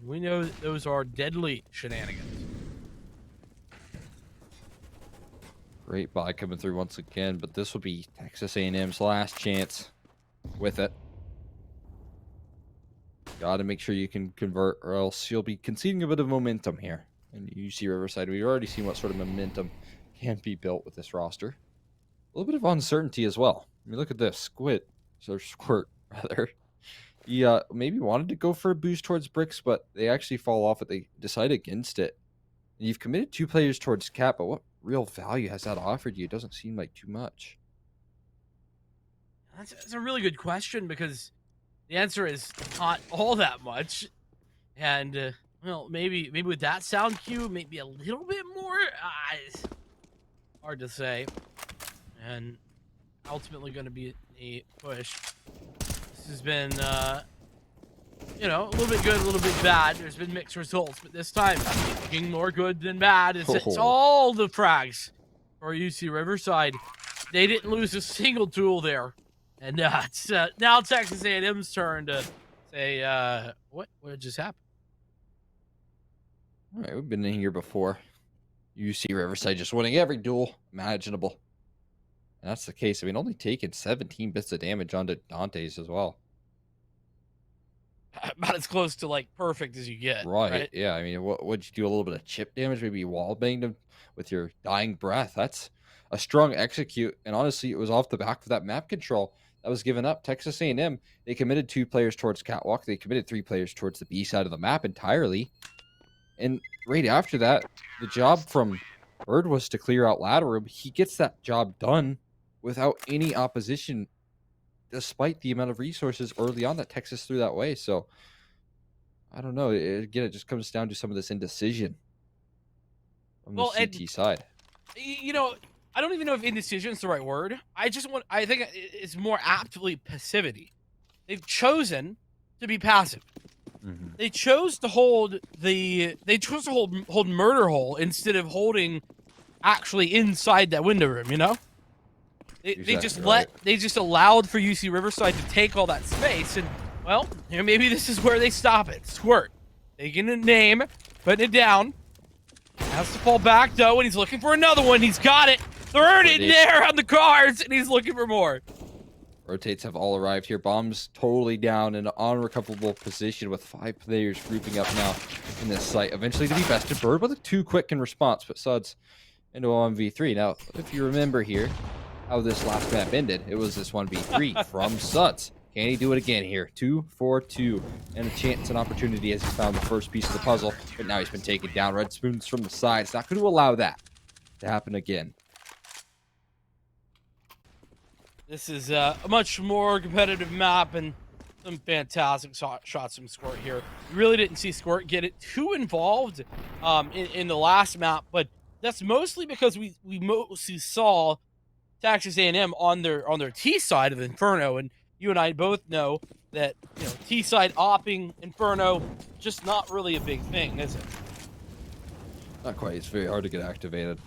We know that those are deadly shenanigans. Great buy coming through once again, but this will be Texas A&M's last chance with it. Got to make sure you can convert, or else you'll be conceding a bit of momentum here. And you see Riverside, we've already seen what sort of momentum can be built with this roster. A little bit of uncertainty as well. I mean, look at this. Squirt, rather. He maybe wanted to go for a boost towards bricks, but they actually fall off it. They decide against it. And you've committed 2 players towards cap, but what real value has that offered you? It doesn't seem like too much. That's a really good question, because the answer is not all that much. And, maybe with that sound cue, maybe a little bit more. It's hard to say. And ultimately going to be a push. This has been, a little bit good, a little bit bad. There's been mixed results, but this time, looking more good than bad. It's all the frags for UC Riverside. They didn't lose a single duel there. And it's now Texas A&M's turn to say, what just happened? All right, we've been in here before. UC Riverside just winning every duel imaginable. And that's the case. I mean, only taking 17 bits of damage onto Dante's as well. About as close to, perfect as you get. Right? Yeah, I mean, what'd you do? A little bit of chip damage? Maybe you wall banged him with your dying breath. That's a strong execute. And honestly, it was off the back of that map control that was given up. Texas A&M, they committed 2 players towards Catwalk. They committed 3 players towards the B side of the map entirely. And right after that, the job from Bird was to clear out ladder. He gets that job done without any opposition, despite the amount of resources early on that Texas threw that way. So, I don't know. Again, it just comes down to some of this indecision on the CT side. I don't even know if indecision is the right word. I think it's more aptly passivity. They've chosen to be passive. Mm-hmm. They chose to hold hold murder hole instead of holding actually inside that window room, They just allowed for UC Riverside to take all that space, and maybe this is where they stop it. Squirt taking a name, putting it down. Has to fall back, though, and he's looking for another one. He's got it. Third in there on the cards, and he's looking for more. Rotates have all arrived here. Bombs totally down in an unrecoverable position with 5 players grouping up now in this site. Eventually to be bested. Bird with a too quick in response, but Suds into a 1v3. Now, if you remember here how this last map ended, it was this 1v3 from Suds. Can he do it again here? 2 for 2. And a chance, an opportunity as he found the first piece of the puzzle. But now he's been taken down. Red Spoons from the side. It's not going to allow that to happen again. This is a much more competitive map and some fantastic shots from Squirt here. We really didn't see Squirt get it too involved in the last map, but that's mostly because we mostly saw Texas A&M on their T side of Inferno, and you and I both know that T side opping Inferno just not really a big thing, is it? Not quite. It's very hard to get activated.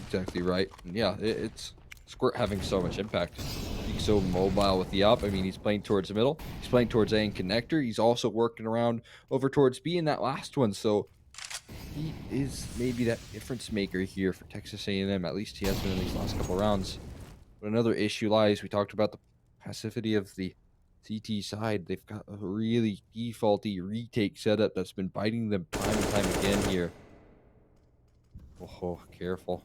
Exactly right. And yeah, it's Squirt having so much impact. He's so mobile with the up. I mean, he's playing towards the middle. He's playing towards A and connector. He's also working around over towards B in that last one. So he is maybe that difference maker here for Texas A&M. At least he has been in these last couple rounds. But another issue lies. We talked about the passivity of the CT side. They've got a really defaulty retake setup that's been biting them time and time again here. Oh, careful.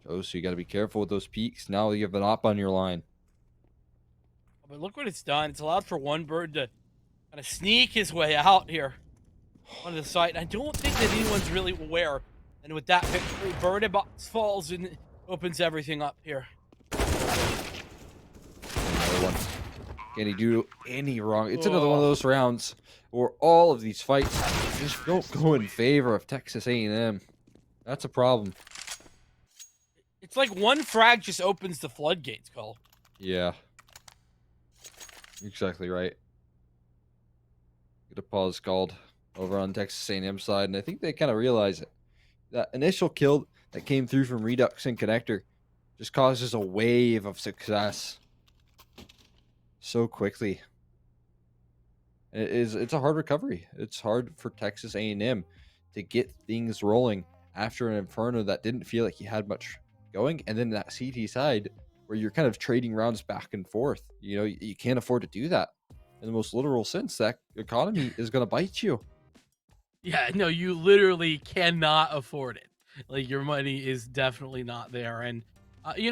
So you got to be careful with those peaks. Now you have an op on your line. But look what it's done. It's allowed for one bird to kind of sneak his way out here on the site. I don't think that anyone's really aware. And with that victory, bird box falls and opens everything up here. Another one. Can he do any wrong? It's another one of those rounds where all of these fights just don't go in favor of Texas A&M. That's a problem. It's like one frag just opens the floodgates, Cole. Yeah. Exactly right. Get a pause called over on Texas A&M side, and I think they kind of realize it. That initial kill that came through from Redux and Connector just causes a wave of success so quickly. It's a hard recovery. It's hard for Texas A&M to get things rolling after an Inferno that didn't feel like he had much going, and then that CT side where you're kind of trading rounds back and forth. You can't afford to do that in the most literal sense. That economy is going to bite you. Yeah, no, you literally cannot afford it. Like, your money is definitely not there. And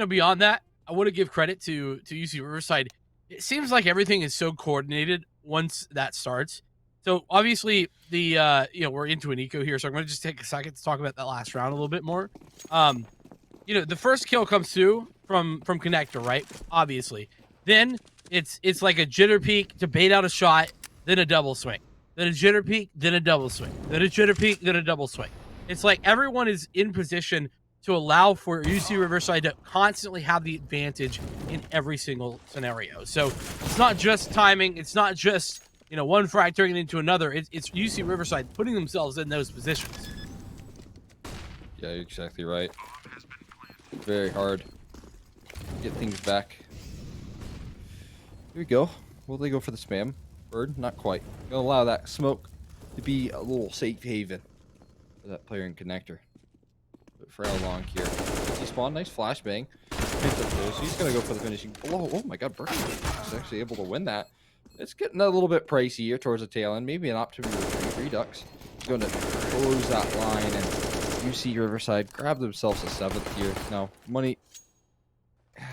beyond that, I want to give credit to UC Riverside. It seems like everything is so coordinated once that starts. So obviously we're into an eco here, so I'm going to just take a second to talk about that last round a little bit more. The first kill comes through from Connector, right? Obviously. Then it's like a jitter peek to bait out a shot, then a double swing. Then a jitter peek, then a double swing. Then a jitter peek, then a double swing. It's like everyone is in position to allow for UC Riverside to constantly have the advantage in every single scenario. So it's not just timing. It's not just, one frag turning into another. It's UC Riverside putting themselves in those positions. Yeah, you're exactly right. Very hard to get things back. Here we go. Will they go for the spam? Bird? Not quite. Gonna allow that smoke to be a little safe haven for that player in Connector. But for how long here? He spawned. Nice flashbang. So he's gonna go for the finishing. Oh my god, Bird is actually able to win that. It's getting a little bit pricey here towards the tail end. Maybe an optimum Redux. He's going to close that line, and UC Riverside grab themselves a 7th here. Now, money.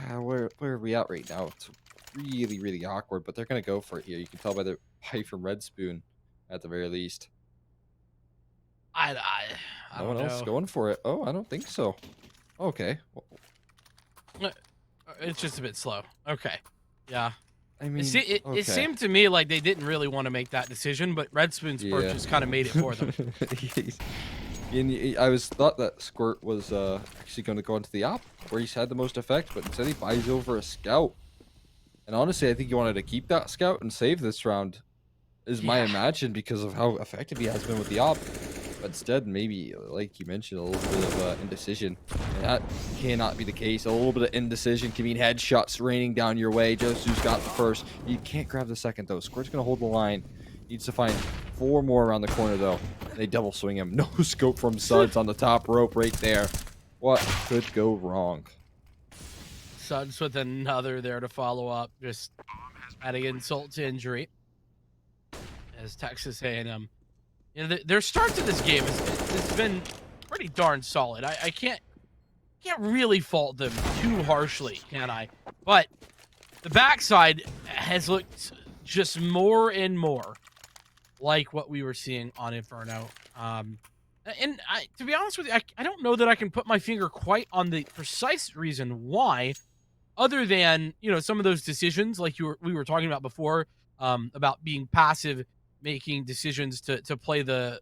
Where are we at right now? It's really, really awkward, but they're going to go for it here. You can tell by the pie from Red Spoon, at the very least. I no one else going for it. Oh, I don't think so. Okay. It's just a bit slow. Okay. Yeah. I mean, it seemed to me like they didn't really want to make that decision, but Red Spoon's purchase kind of made it for them. I thought that Squirt was actually going to go into the op where he's had the most effect, but instead he buys over a scout. And honestly, I think he wanted to keep that scout and save this round, is my imagine, because of how effective he has been with the op. But instead, maybe, like you mentioned, a little bit of indecision. And that cannot be the case. A little bit of indecision can mean headshots raining down your way. Josu's got the first. You can't grab the second, though. Squirt's going to hold the line. Needs to find 4 more around the corner, though. They double swing him. No scope from Suds on the top rope right there. What could go wrong? Suds with another there to follow up, just adding insult to injury. As Texas A&M, their start to this game has been pretty darn solid. I can't really fault them too harshly, can I? But the backside has looked just more and more like what we were seeing on Inferno. And to be honest with you, I don't know that I can put my finger quite on the precise reason why, other than, some of those decisions like we were talking about before, about being passive, making decisions to play the,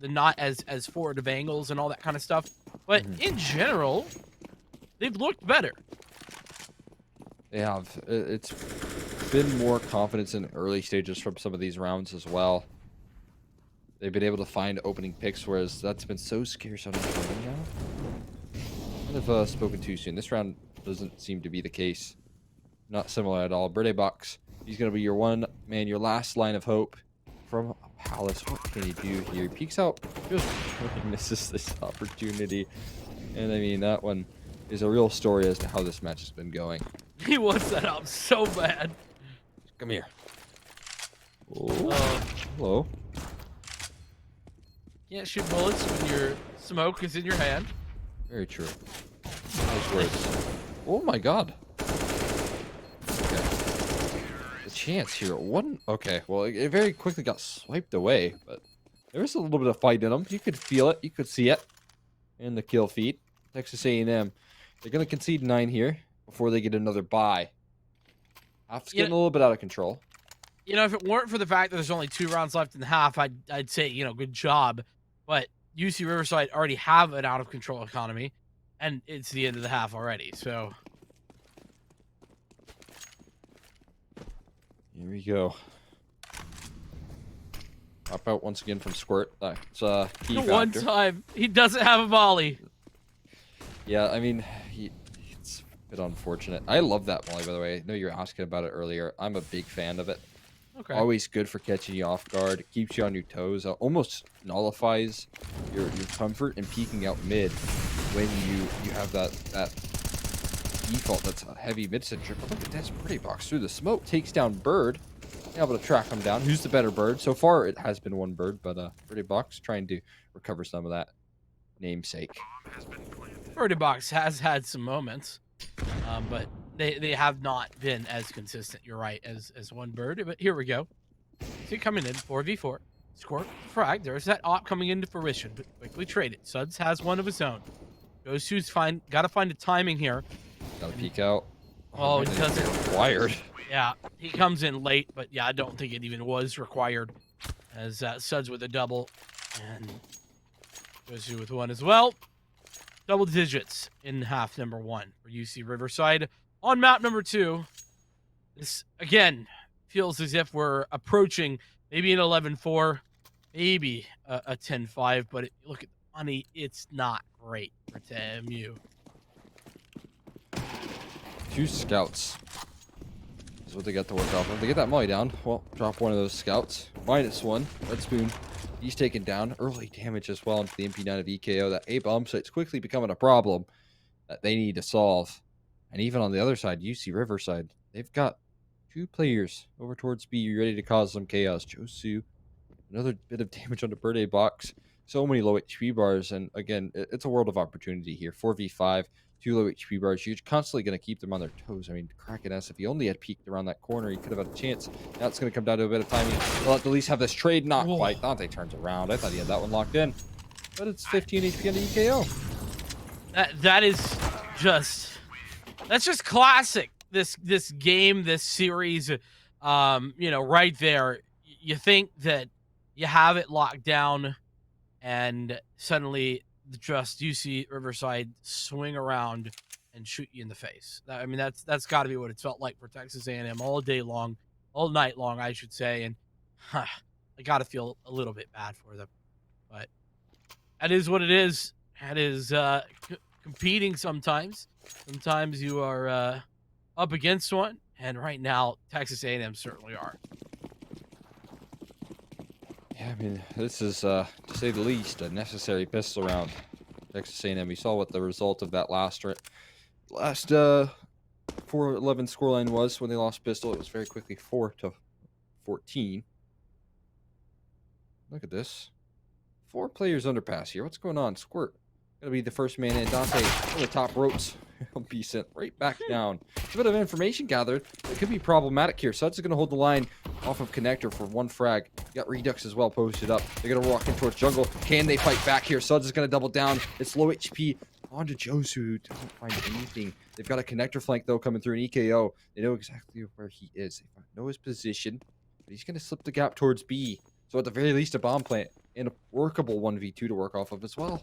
the not as forward of angles and all that kind of stuff. But in general, they've looked better. They have. It's been more confidence in early stages from some of these rounds as well. They've been able to find opening picks, whereas that's been so scarce on this round now. Kind of spoken too soon. This round doesn't seem to be the case. Not similar at all. Birthday Box, he's going to be your one man, your last line of hope from Palace. What can he do here? He peeks out, just really misses this opportunity. And I mean, that one is a real story as to how this match has been going. He wants that up so bad. Come here. Oh, hello. Can't shoot bullets when your smoke is in your hand. Very true. Nice words. Oh my god. Okay. The chance here. One. Okay. Well, it very quickly got swiped away, but there was a little bit of fight in them. You could feel it. You could see it. And the kill feed. Texas A&M. They're going to concede 9 here before they get another bye. Half's getting a little bit out of control. If it weren't for the fact that there's only 2 rounds left in the half, I'd say, good job. But UC Riverside already have an out of control economy, and it's the end of the half already. So here we go. Pop out once again from Squirt. That's key factor. One time he doesn't have a volley. Yeah, I mean, it's a bit unfortunate. I love that volley, by the way. I know you were asking about it earlier. I'm a big fan of it. Okay. Always good for catching you off guard. Keeps you on your toes. Almost nullifies your comfort in peeking out mid when you have that default that's a heavy mid-center. But look at this Birthday Box through the smoke. Takes down Bird. Able to track him down. Who's the better Bird? So far, it has been one Bird, but Birthday Box trying to recover some of that namesake. Birthday Box has had some moments, but they have not been as consistent, you're right, as one Bird. But here we go. See it coming in, 4v4. Score frag. There's that op coming into fruition, but quickly trade it. Suds has one of his own. Goes to's fine. Got to find a timing here. Got to peek out. Oh, he doesn't. Required. Yeah, he comes in late, but yeah, I don't think it even was required. As Suds with a double, and goes with one as well. Double digits in half number 1 for UC Riverside. On map number 2, this again feels as if we're approaching maybe an 11-4, maybe a 10-5, but look at the money, it's not great for TMU. 2 scouts is what they got to work off of. They get that molly down. Well, drop one of those scouts. -1. Red Spoon. He's taken down. Early damage as well into the MP9 of EKO. That A bomb site's quickly becoming a problem that they need to solve. And even on the other side, UC Riverside, they've got 2 players over towards B ready to cause some chaos. Josu, another bit of damage on the Birthday Box. So many low HP bars. And again, it's a world of opportunity here. 4v5. 2 low HP bars. You're constantly going to keep them on their toes. I mean, Kraken S, if he only had peeked around that corner, he could have had a chance. Now it's going to come down to a bit of timing. They'll at least have this trade. Not quite. Dante turns around. I thought he had that one locked in. But it's 15 HP into EKO. That is just... That's just classic. This game, this series, right there. You think that you have it locked down, and suddenly just UC Riverside swing around and shoot you in the face. I mean, that's got to be what it's felt like for Texas A&M all day long, all night long, I should say. And I got to feel a little bit bad for them, but that is what it is. That is competing sometimes. Sometimes you are up against one, and right now Texas A&M certainly are. Yeah, I mean, this is, to say the least, a necessary pistol round. Texas A&M, we saw what the result of that last 4-11 scoreline was when they lost pistol. It was very quickly 4-14. Look at this. 4 players underpass here. What's going on? Squirt. Gonna be the first man in. Dante on the top ropes. He'll be sent right back down. A bit of information gathered. It could be problematic here. Suds is gonna hold the line off of connector for 1 frag. You got Redux as well posted up. They're gonna walk in towards jungle. Can they fight back here? Suds is gonna double down. It's low HP. On to Josu, who doesn't find anything. They've got a connector flank though coming through an EKO. They know exactly where he is. They know his position. But he's gonna slip the gap towards B. So at the very least, a bomb plant and a workable 1v2 to work off of as well.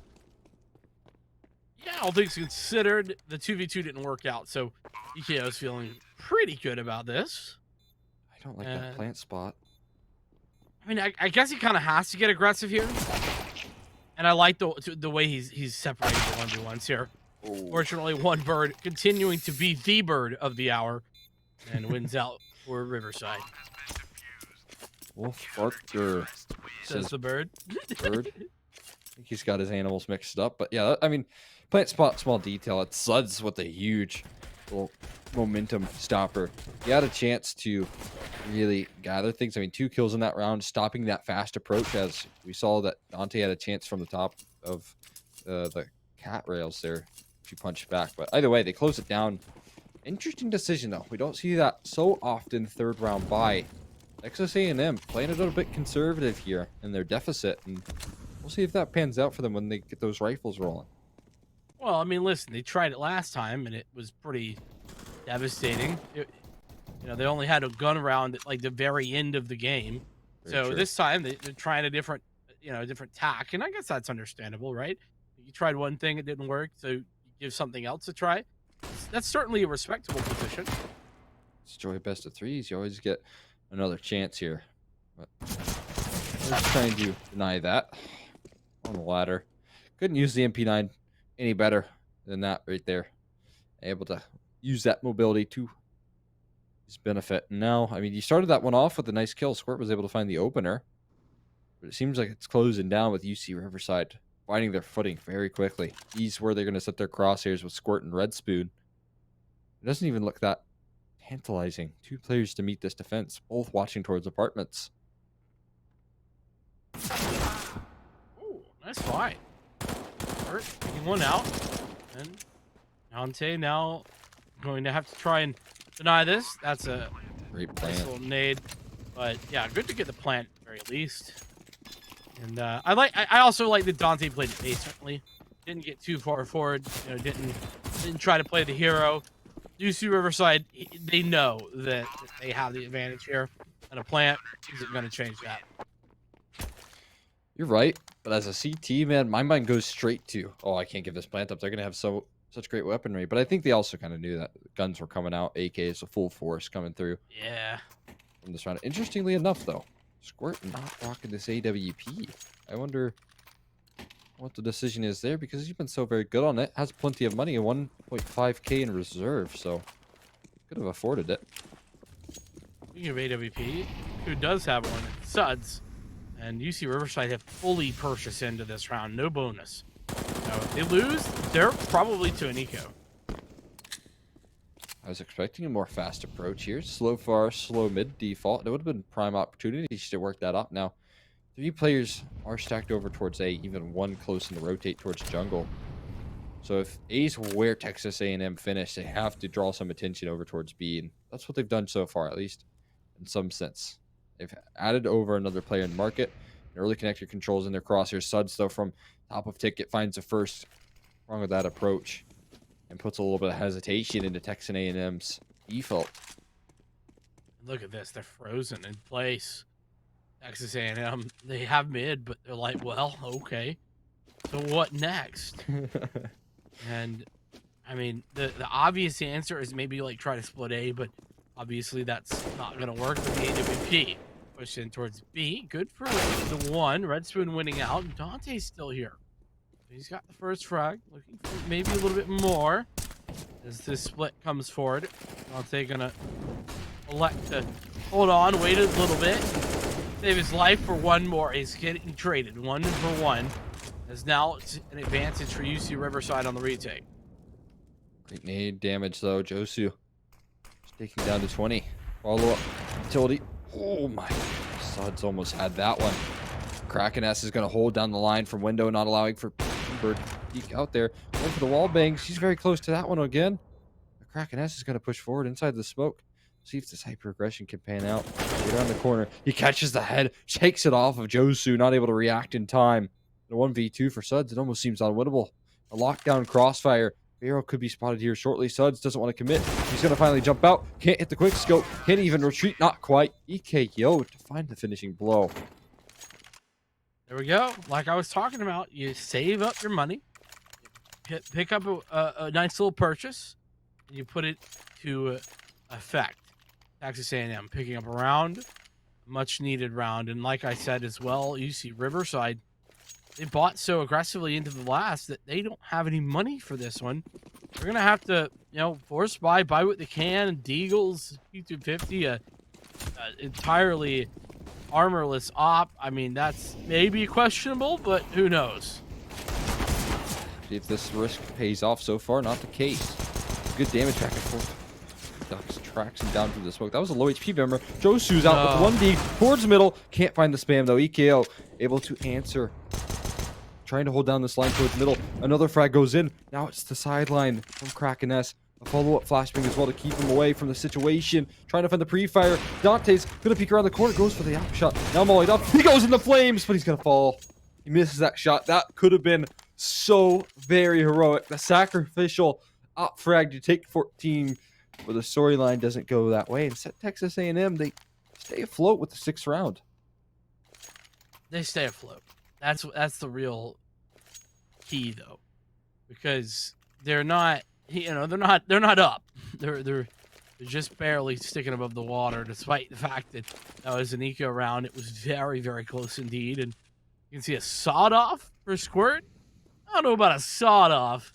Yeah, all things considered, the 2v2 didn't work out, so EKO is feeling pretty good about this. I don't like that plant spot. I mean, I guess he kind of has to get aggressive here. And I like the way he's separating the 1v1s here. Oh. Fortunately, one bird continuing to be the bird of the hour and wins out for Riverside. Wolf Barker Says the bird. Bird. I think he's got his animals mixed up, but yeah, I mean, plant spot, small detail. It Suds with a huge little momentum stopper. He had a chance to really gather things. I mean, 2 kills in that round, stopping that fast approach, as we saw that Dante had a chance from the top of the cat rails there to punch back. But either way, they close it down. Interesting decision, though. We don't see that so often 3rd round buy. Texas A&M playing a little bit conservative here in their deficit, and we'll see if that pans out for them when they get those rifles rolling. Well, I mean, listen, they tried it last time, and it was pretty devastating. You know, they only had a gun round at, like, the very end of the game. So this time, they're trying a different tack, and I guess that's understandable, right? You tried one thing, it didn't work, so you give something else a try. That's certainly a respectable position. It's joy best of 3s. You always get another chance here. But they're trying to deny that on the ladder. Couldn't use the MP9 any better than that right there. Able to use that mobility to his benefit. And now, I mean, you started that one off with a nice kill. Squirt was able to find the opener. But it seems like it's closing down with UC Riverside finding their footing very quickly. These where they're going to set their crosshairs with Squirt and Red Spoon. It doesn't even look that tantalizing. 2 players to meet this defense, both watching towards apartments. Ooh, nice fight. Hurt, taking one out. And Dante now going to have to try and deny this. That's a Great nice plant. little nade. But yeah, good to get the plant at the very least. And I also like that Dante played it decently. Didn't get too far forward. You know, didn't try to play the hero. UC Riverside, they know that they have the advantage here, and a plant isn't going to change that. You're right, but as a CT, man, my mind goes straight to, oh, I can't give this plant up. They're going to have such great weaponry. But I think they also kind of knew that guns were coming out, AKs, a full force coming through. Yeah. From this round. Interestingly enough, though, Squirt not rocking this AWP. I wonder what the decision is there, because he's been so very good on it. Has plenty of money, 1.5k in reserve, so could have afforded it. Speaking of AWP, who does have one? Suds. And UC Riverside have fully purchased into this round. No bonus. Now, if they lose, they're probably to an eco. I was expecting a more fast approach here. Slow far, slow mid default. It would have been prime opportunities to work that up. Now, 3 players are stacked over towards A, even 1 close in the rotate towards jungle. So if A's where Texas A&M finished, they have to draw some attention over towards B, and that's what they've done so far, at least in some sense. They've added over another player in market. Early connector controls in their crosshairs. Suds, though, from top of ticket, finds the first wrong with that approach and puts a little bit of hesitation into Texas A&M's default. Look at this. They're frozen in place. Texas A&M, they have mid, but they're like, well, okay. So what next? And, I mean, the obvious answer is maybe, like, try to split A, but obviously that's not going to work with the AWP. Push in towards B. Good for the 1. Red Spoon winning out. Dante's still here. He's got the first frag. Looking for maybe a little bit more as this split comes forward. Dante going to elect to hold on, wait a little bit. save his life for one more. He's getting traded 1-for-1. As now it's an advantage for UC Riverside on the retake. Great nade damage though. Josu taking down to 20. Follow up utility. Oh my. Suds almost had that one. Kraken S is going to hold down the line from window, not allowing for Bird to peek out there. Going for the wall bang. She's very close to that one again. The Kraken S is going to push forward inside the smoke. See if this hyper aggression can pan out. Get around the corner. He catches the head, takes it off of Josu, not able to react in time. The 1v2 for Suds, it almost seems unwinnable. A lockdown crossfire. Barrow could be spotted here shortly. Suds doesn't want to commit. He's going to finally jump out. Can't hit the quick scope. Can't even retreat. Not quite. EKO to find the finishing blow. There we go. Like I was talking about, you save up your money, pick up a nice little purchase, and you put it to effect. Texas A&M picking up a round, much needed round, and like I said as well, you see Riverside, they bought so aggressively into the last that they don't have any money for this one. They're gonna have to, force buy what they can. Deagles, P250, entirely armorless op. I mean, that's maybe questionable, but who knows? See if this risk pays off. So far, not the case. Good damage back and forth. Ducks tracks him down through the smoke. That was a low HP member. Josu's out with 1D towards middle. Can't find the spam though. EKO able to answer. Trying to hold down this line towards middle. Another frag goes in. Now it's the sideline from Kraken S. A follow-up flashbang as well to keep him away from the situation. Trying to find the pre-fire. Dante's gonna peek around the corner. Goes for the out shot. Now mollied up. He goes in the flames, but he's gonna fall. He misses that shot. That could have been so very heroic. The sacrificial up frag to take 14, where the storyline doesn't go that way. And set Texas A&M, they stay afloat with the 6th round. They stay afloat. That's the real key though, because they're not, they're not up. They're just barely sticking above the water, despite the fact that was an eco round. It was very, very close indeed, and you can see a sawed off for Squirt. I don't know about a sawed off.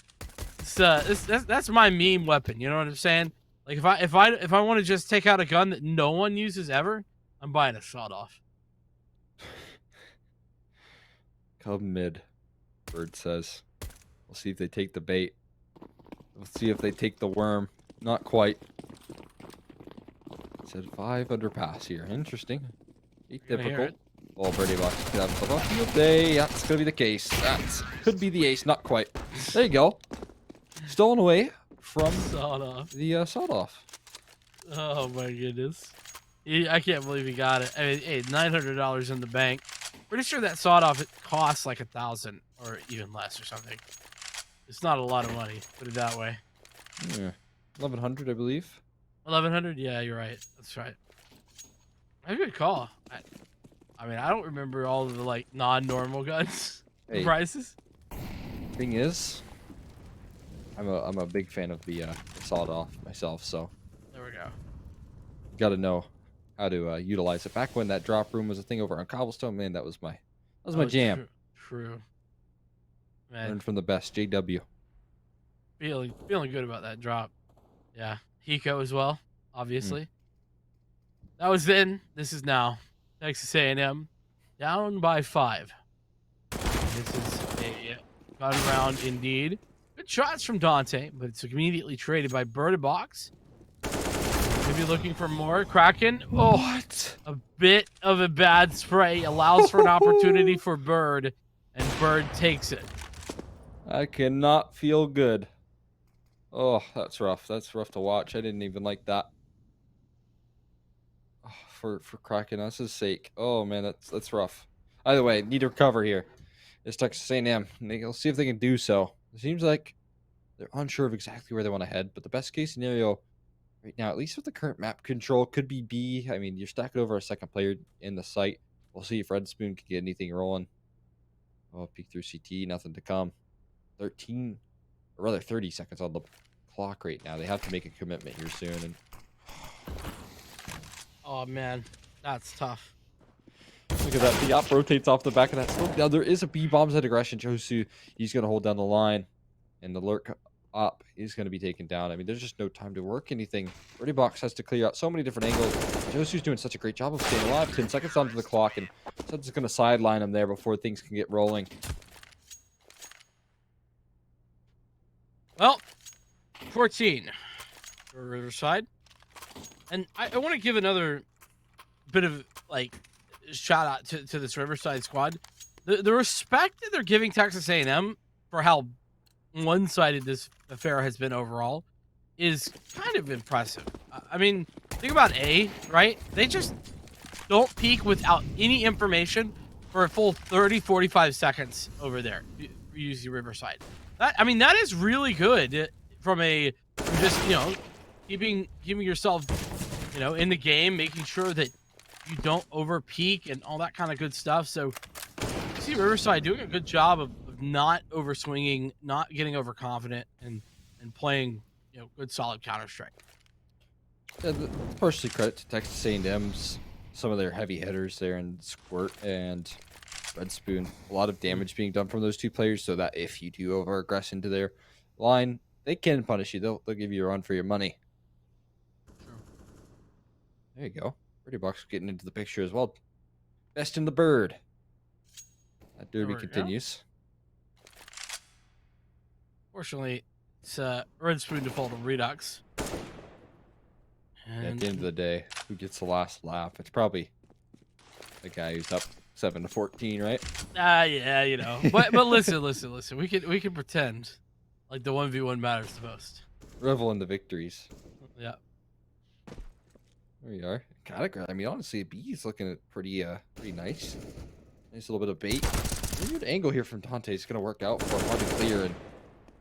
That's my meme weapon. You know what I'm saying? Like if I want to just take out a gun that no one uses ever, I'm buying a sawed off. Come mid, Bird says. We'll see if they take the bait. We'll see if they take the worm. Not quite. Said 5 underpass here. Interesting. Atypical. Well, Birdie Box could have himself a field day. That's going to be the case. That could be the ace. Not quite. There you go. Stolen away from the sawed-off. Oh, my goodness. I can't believe he got it. I mean, hey, $900 in the bank. Pretty sure that sawed-off, it costs like 1,000 or even less or something. It's not a lot of money, put it that way. Yeah. 1,100, I believe. 1,100? Yeah, you're right. That's right. That's a good call. I mean, I don't remember all of the like non-normal guns prices. Thing is, I'm a big fan of the sawed-off myself, so there we go. Got to know how to utilize it. Back when that drop room was a thing over on Cobblestone, man, that was my jam. True. Man. Learned from the best, JW. Feeling good about that drop. Yeah, Hiko as well, obviously. That was then. This is now. Texas A&M down by 5. This is a fun round indeed. Good shots from Dante, but it's immediately traded by Bird Box. Maybe looking for more. Kraken. Oh, what? A bit of a bad spray allows for an opportunity for Bird, and Bird takes it. I cannot feel good. Oh, that's rough. That's rough to watch. I didn't even like that. Oh, for Kraken S's sake. Oh man, that's rough. Either way, need to recover here. It's Texas A&M. They'll see if they can do so. It seems like they're unsure of exactly where they want to head, but the best case scenario right now, at least with the current map control, could be B. I mean, you're stacking over a second player in the site. We'll see if Red Spoon can get anything rolling. Oh, peek through CT, nothing to come. 13, or rather 30 seconds on the clock right now. They have to make a commitment here soon. And oh man, that's tough. Look at that. The op rotates off the back of that smoke. Now there is a B bombs at aggression. Josu, he's going to hold down the line. And the lurk up is going to be taken down. I mean, there's just no time to work anything. Birdie Box has to clear out so many different angles. Josu's doing such a great job of staying alive. 10 seconds onto the clock, and Suds going to sideline him there before things can get rolling. Well, 14 for Riverside. And I want to give another bit of like shout out to this Riverside squad. The respect that they're giving Texas A&M for how one-sided this affair has been overall is kind of impressive. I mean, think about A, right? They just don't peak without any information for a full 30, 45 seconds over there. UC Riverside. That is really good from just keeping yourself in the game, making sure that you don't over peak and all that kind of good stuff. So you see Riverside doing a good job of not over swinging, not getting overconfident, and playing good solid counter strike. Yeah, partially credit to Texas A&M's some of their heavy hitters there in Squirt and Red Spoon. A lot of damage being done from those two players, so that if you do over aggress into their line, they can punish you. They'll give you a run for your money. True. There you go. Pretty Box getting into the picture as well. Best in the bird. That derby continues. Fortunately, it's Red Spoon default of Redux. And at the end of the day, who gets the last lap? It's probably the guy who's up 7-14, right? Yeah, but listen. We can pretend like the 1v1 matters the most. Revel in the victories. Yeah. There you are. I mean, honestly, B's looking pretty nice. Nice little bit of bait. Weird angle here from Dante. It's gonna work out for him. Hard to clear, and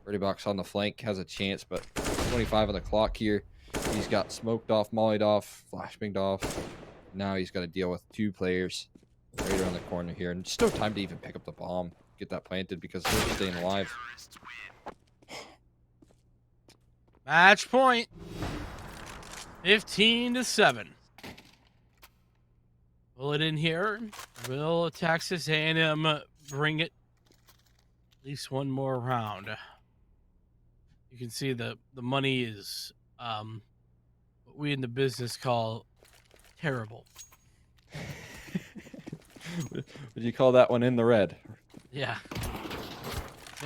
Birdie Box on the flank has a chance, but 25 on the clock here. He's got smoked off, mollied off, flashbanged off. Now he's got to deal with two players right around the corner here, and just no time to even pick up the bomb, get that planted because they're staying alive. Match point. 15-7. Will it in here? Will Texas A&M bring it at least one more round? You can see the money is what we in the business call terrible. Would you call that one in the red? Yeah.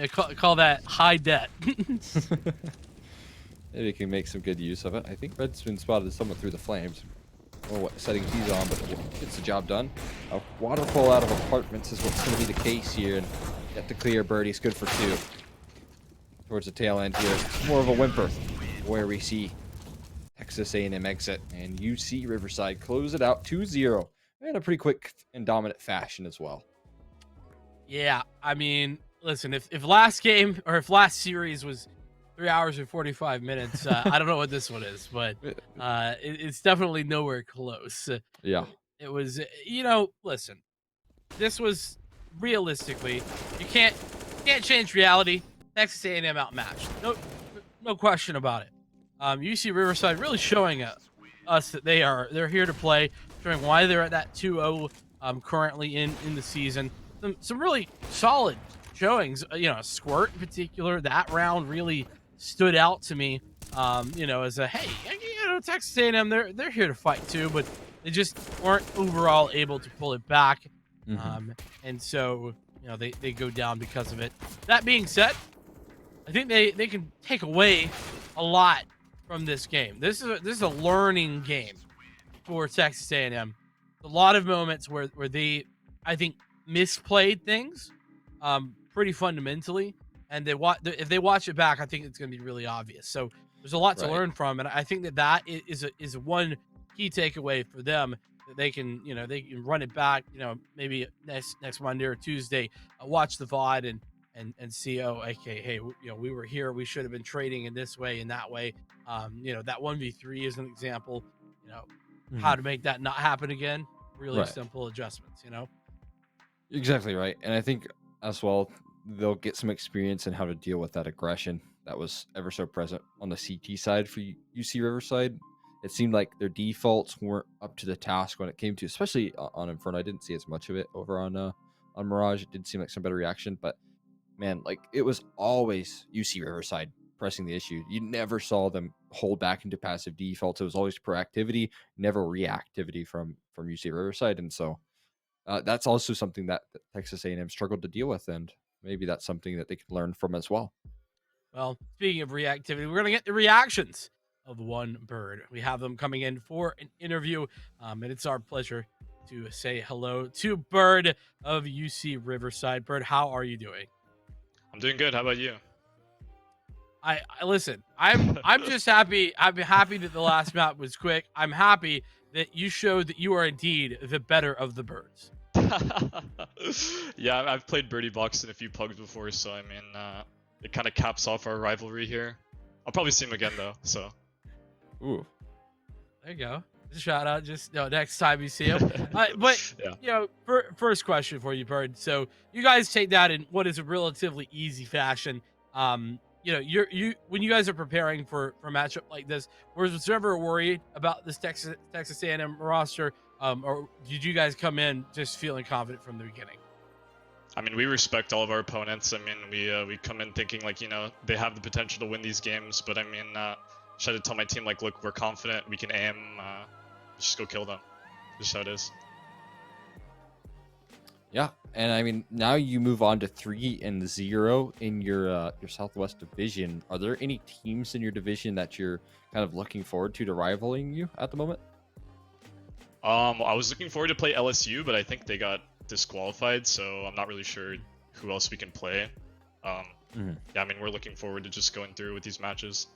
Call that high debt. Maybe he can make some good use of it. I think Red's been spotted someone through the flames. Or what settings he's on, but gets the job done. A waterfall out of apartments is what's going to be the case here, and get to clear. Birdie's good for 2. Towards the tail end here, more of a whimper, where we see Texas A&M exit, and UC Riverside close it out 2-0 in a pretty quick and dominant fashion as well. Yeah, I mean, listen, if last game or if last series was 3 hours and 45 minutes, I don't know what this one is, but it's definitely nowhere close. Yeah. It was, listen, this was realistically, you can't change reality. Texas A&M outmatched. No question about it. UC Riverside really showing us that they're here to play, showing why they're at that 2-0 currently in the season. Some really solid showings. Squirt in particular, that round really stood out to me. As a hey, Texas A&M, they're here to fight too, but they just weren't overall able to pull it back. And so they go down because of it. That being said, I think they can take away a lot from this game. This is a learning game for Texas A&M. A lot of moments where they, I think, misplayed things pretty fundamentally, and if they watch it back, I think it's going to be really obvious. So there's a lot to learn from, and I think that is one key takeaway for them, that they can run it back, maybe next Monday or Tuesday, watch the VOD and see, okay, hey, we were here, we should have been trading in this way and that way. That 1v3 is an example, how to make that not happen again. Really simple adjustments, Exactly right. And I think as well, they'll get some experience in how to deal with that aggression that was ever so present on the CT side for UC Riverside. It seemed like their defaults weren't up to the task when it came to, especially on Inferno. I didn't see as much of it over on Mirage. It did seem like some better reaction, but man, like it was always UC Riverside pressing the issue. You never saw them hold back into passive defaults. It was always proactivity, never reactivity from UC Riverside, and so that's also something that Texas A&M struggled to deal with, and maybe that's something that they can learn from as well. Well, speaking of reactivity, we're going to get the reactions of one bird. We have them coming in for an interview, and it's our pleasure to say hello to Bird of UC Riverside. Bird, how are you doing? I'm doing good. How about you? I listen. I'm just happy. I'm happy that the last map was quick. I'm happy that you showed that you are indeed the better of the birds. Yeah, I've played Birdie Box in a few pugs before, so I mean, it kind of caps off our rivalry here. I'll probably see him again though. So. Ooh. There you go. Shout out. Just next time you see him. But Yeah. First question for you, Bird. So you guys take that in what is a relatively easy fashion. You when you guys are preparing for a matchup like this, was there ever worried about this Texas A&M roster, or did you guys come in just feeling confident from the beginning? I mean, we respect all of our opponents. I mean, we come in thinking like they have the potential to win these games, but I mean, try to tell my team like, look, we're confident, we can aim, just go kill them. Just how it is. Yeah, and I mean now you move on to 3-0 in your Southwest division. Are there any teams in your division that you're kind of looking forward to rivaling you at the moment? I was looking forward to play LSU, but I think they got disqualified, so I'm not really sure who else we can play. Yeah, I mean, we're looking forward to just going through with these matches.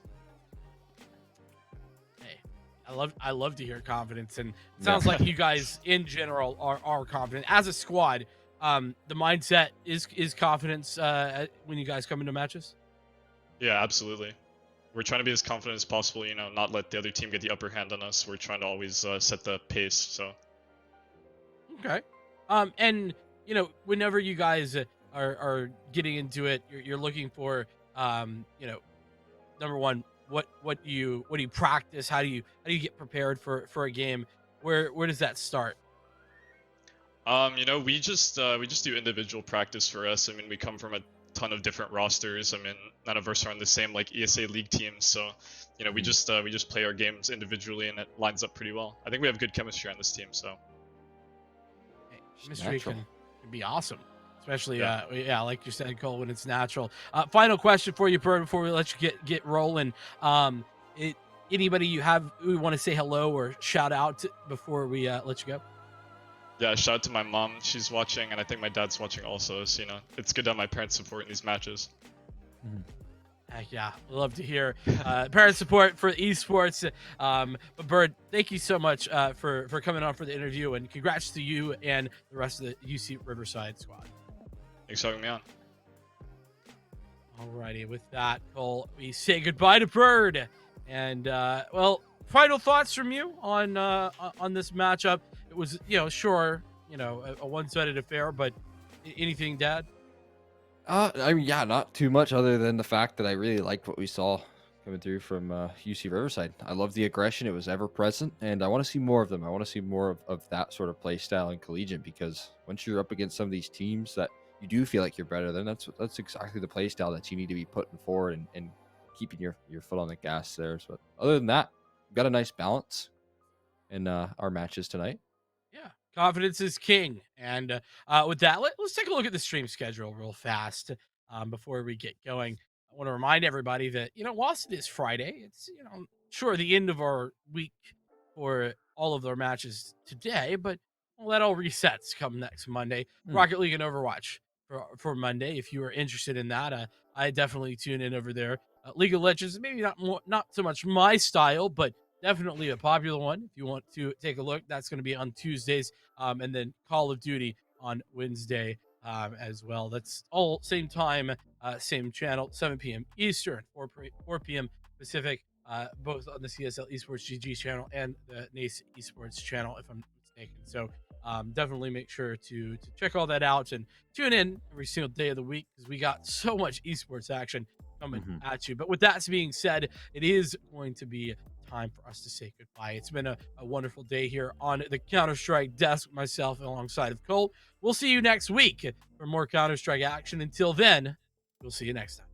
Hey, I love to hear confidence, and it sounds like you guys in general are confident as a squad. The mindset is confidence when you guys come into matches. Yeah, absolutely. We're trying to be as confident as possible, not let the other team get the upper hand on us. We're trying to always set the pace, so. Okay. And whenever you guys are getting into it, you're looking for number one, what do you practice? How do you get prepared for a game? Where does that start? We just do individual practice for us. I mean, we come from a ton of different rosters. I mean, none of us are on the same like ESA league teams, so we just play our games individually, and it lines up pretty well. I think we have good chemistry on this team, so. Hey, chemistry can be awesome, especially like you said, Cole, when it's natural. Final question for you, Bird, before we let you get rolling. Anybody you have who want to say hello or shout out to before we let you go? Yeah, shout out to my mom. She's watching, and I think my dad's watching also. So, it's good to have my parents support in these matches. Heck yeah, love to hear parent support for esports. But Bird, thank you so much for coming on for the interview, and congrats to you and the rest of the UC Riverside squad. Thanks for having me on. Alrighty, with that, Cole, we say goodbye to Bird. And final thoughts from you on this matchup. It was, sure, a one-sided affair, but anything, Dad? I mean, yeah, not too much other than the fact that I really liked what we saw coming through from UC Riverside. I love the aggression; it was ever present, and I want to see more of them. I want to see more of that sort of play style in collegiate, because once you're up against some of these teams that you do feel like you're better than, that's exactly the play style that you need to be putting forward and keeping your foot on the gas there. But other than that, we've got a nice balance in our matches tonight. Yeah, confidence is king. And with that, let's take a look at the stream schedule real fast before we get going. I want to remind everybody that, whilst it is Friday, it's, sure, the end of our week for all of our matches today, but that all resets come next Monday. Rocket League and Overwatch for Monday. If you are interested in that, I definitely tune in over there. League of Legends, maybe not so much my style, but definitely a popular one. If you want to take a look, that's going to be on Tuesdays, and then Call of Duty on Wednesday as well. That's all same time, same channel, 7 p.m. Eastern, 4 p.m. Pacific, both on the CSL Esports GG channel and the NACE Esports channel, if I'm not mistaken. So definitely make sure to check all that out and tune in every single day of the week, because we got so much esports action coming at you. But with that being said, it is going to be time for us to say goodbye. It's been a wonderful day here on the Counter-Strike desk with myself alongside of Colt. We'll see you next week for more Counter-Strike action. Until then, we'll see you next time.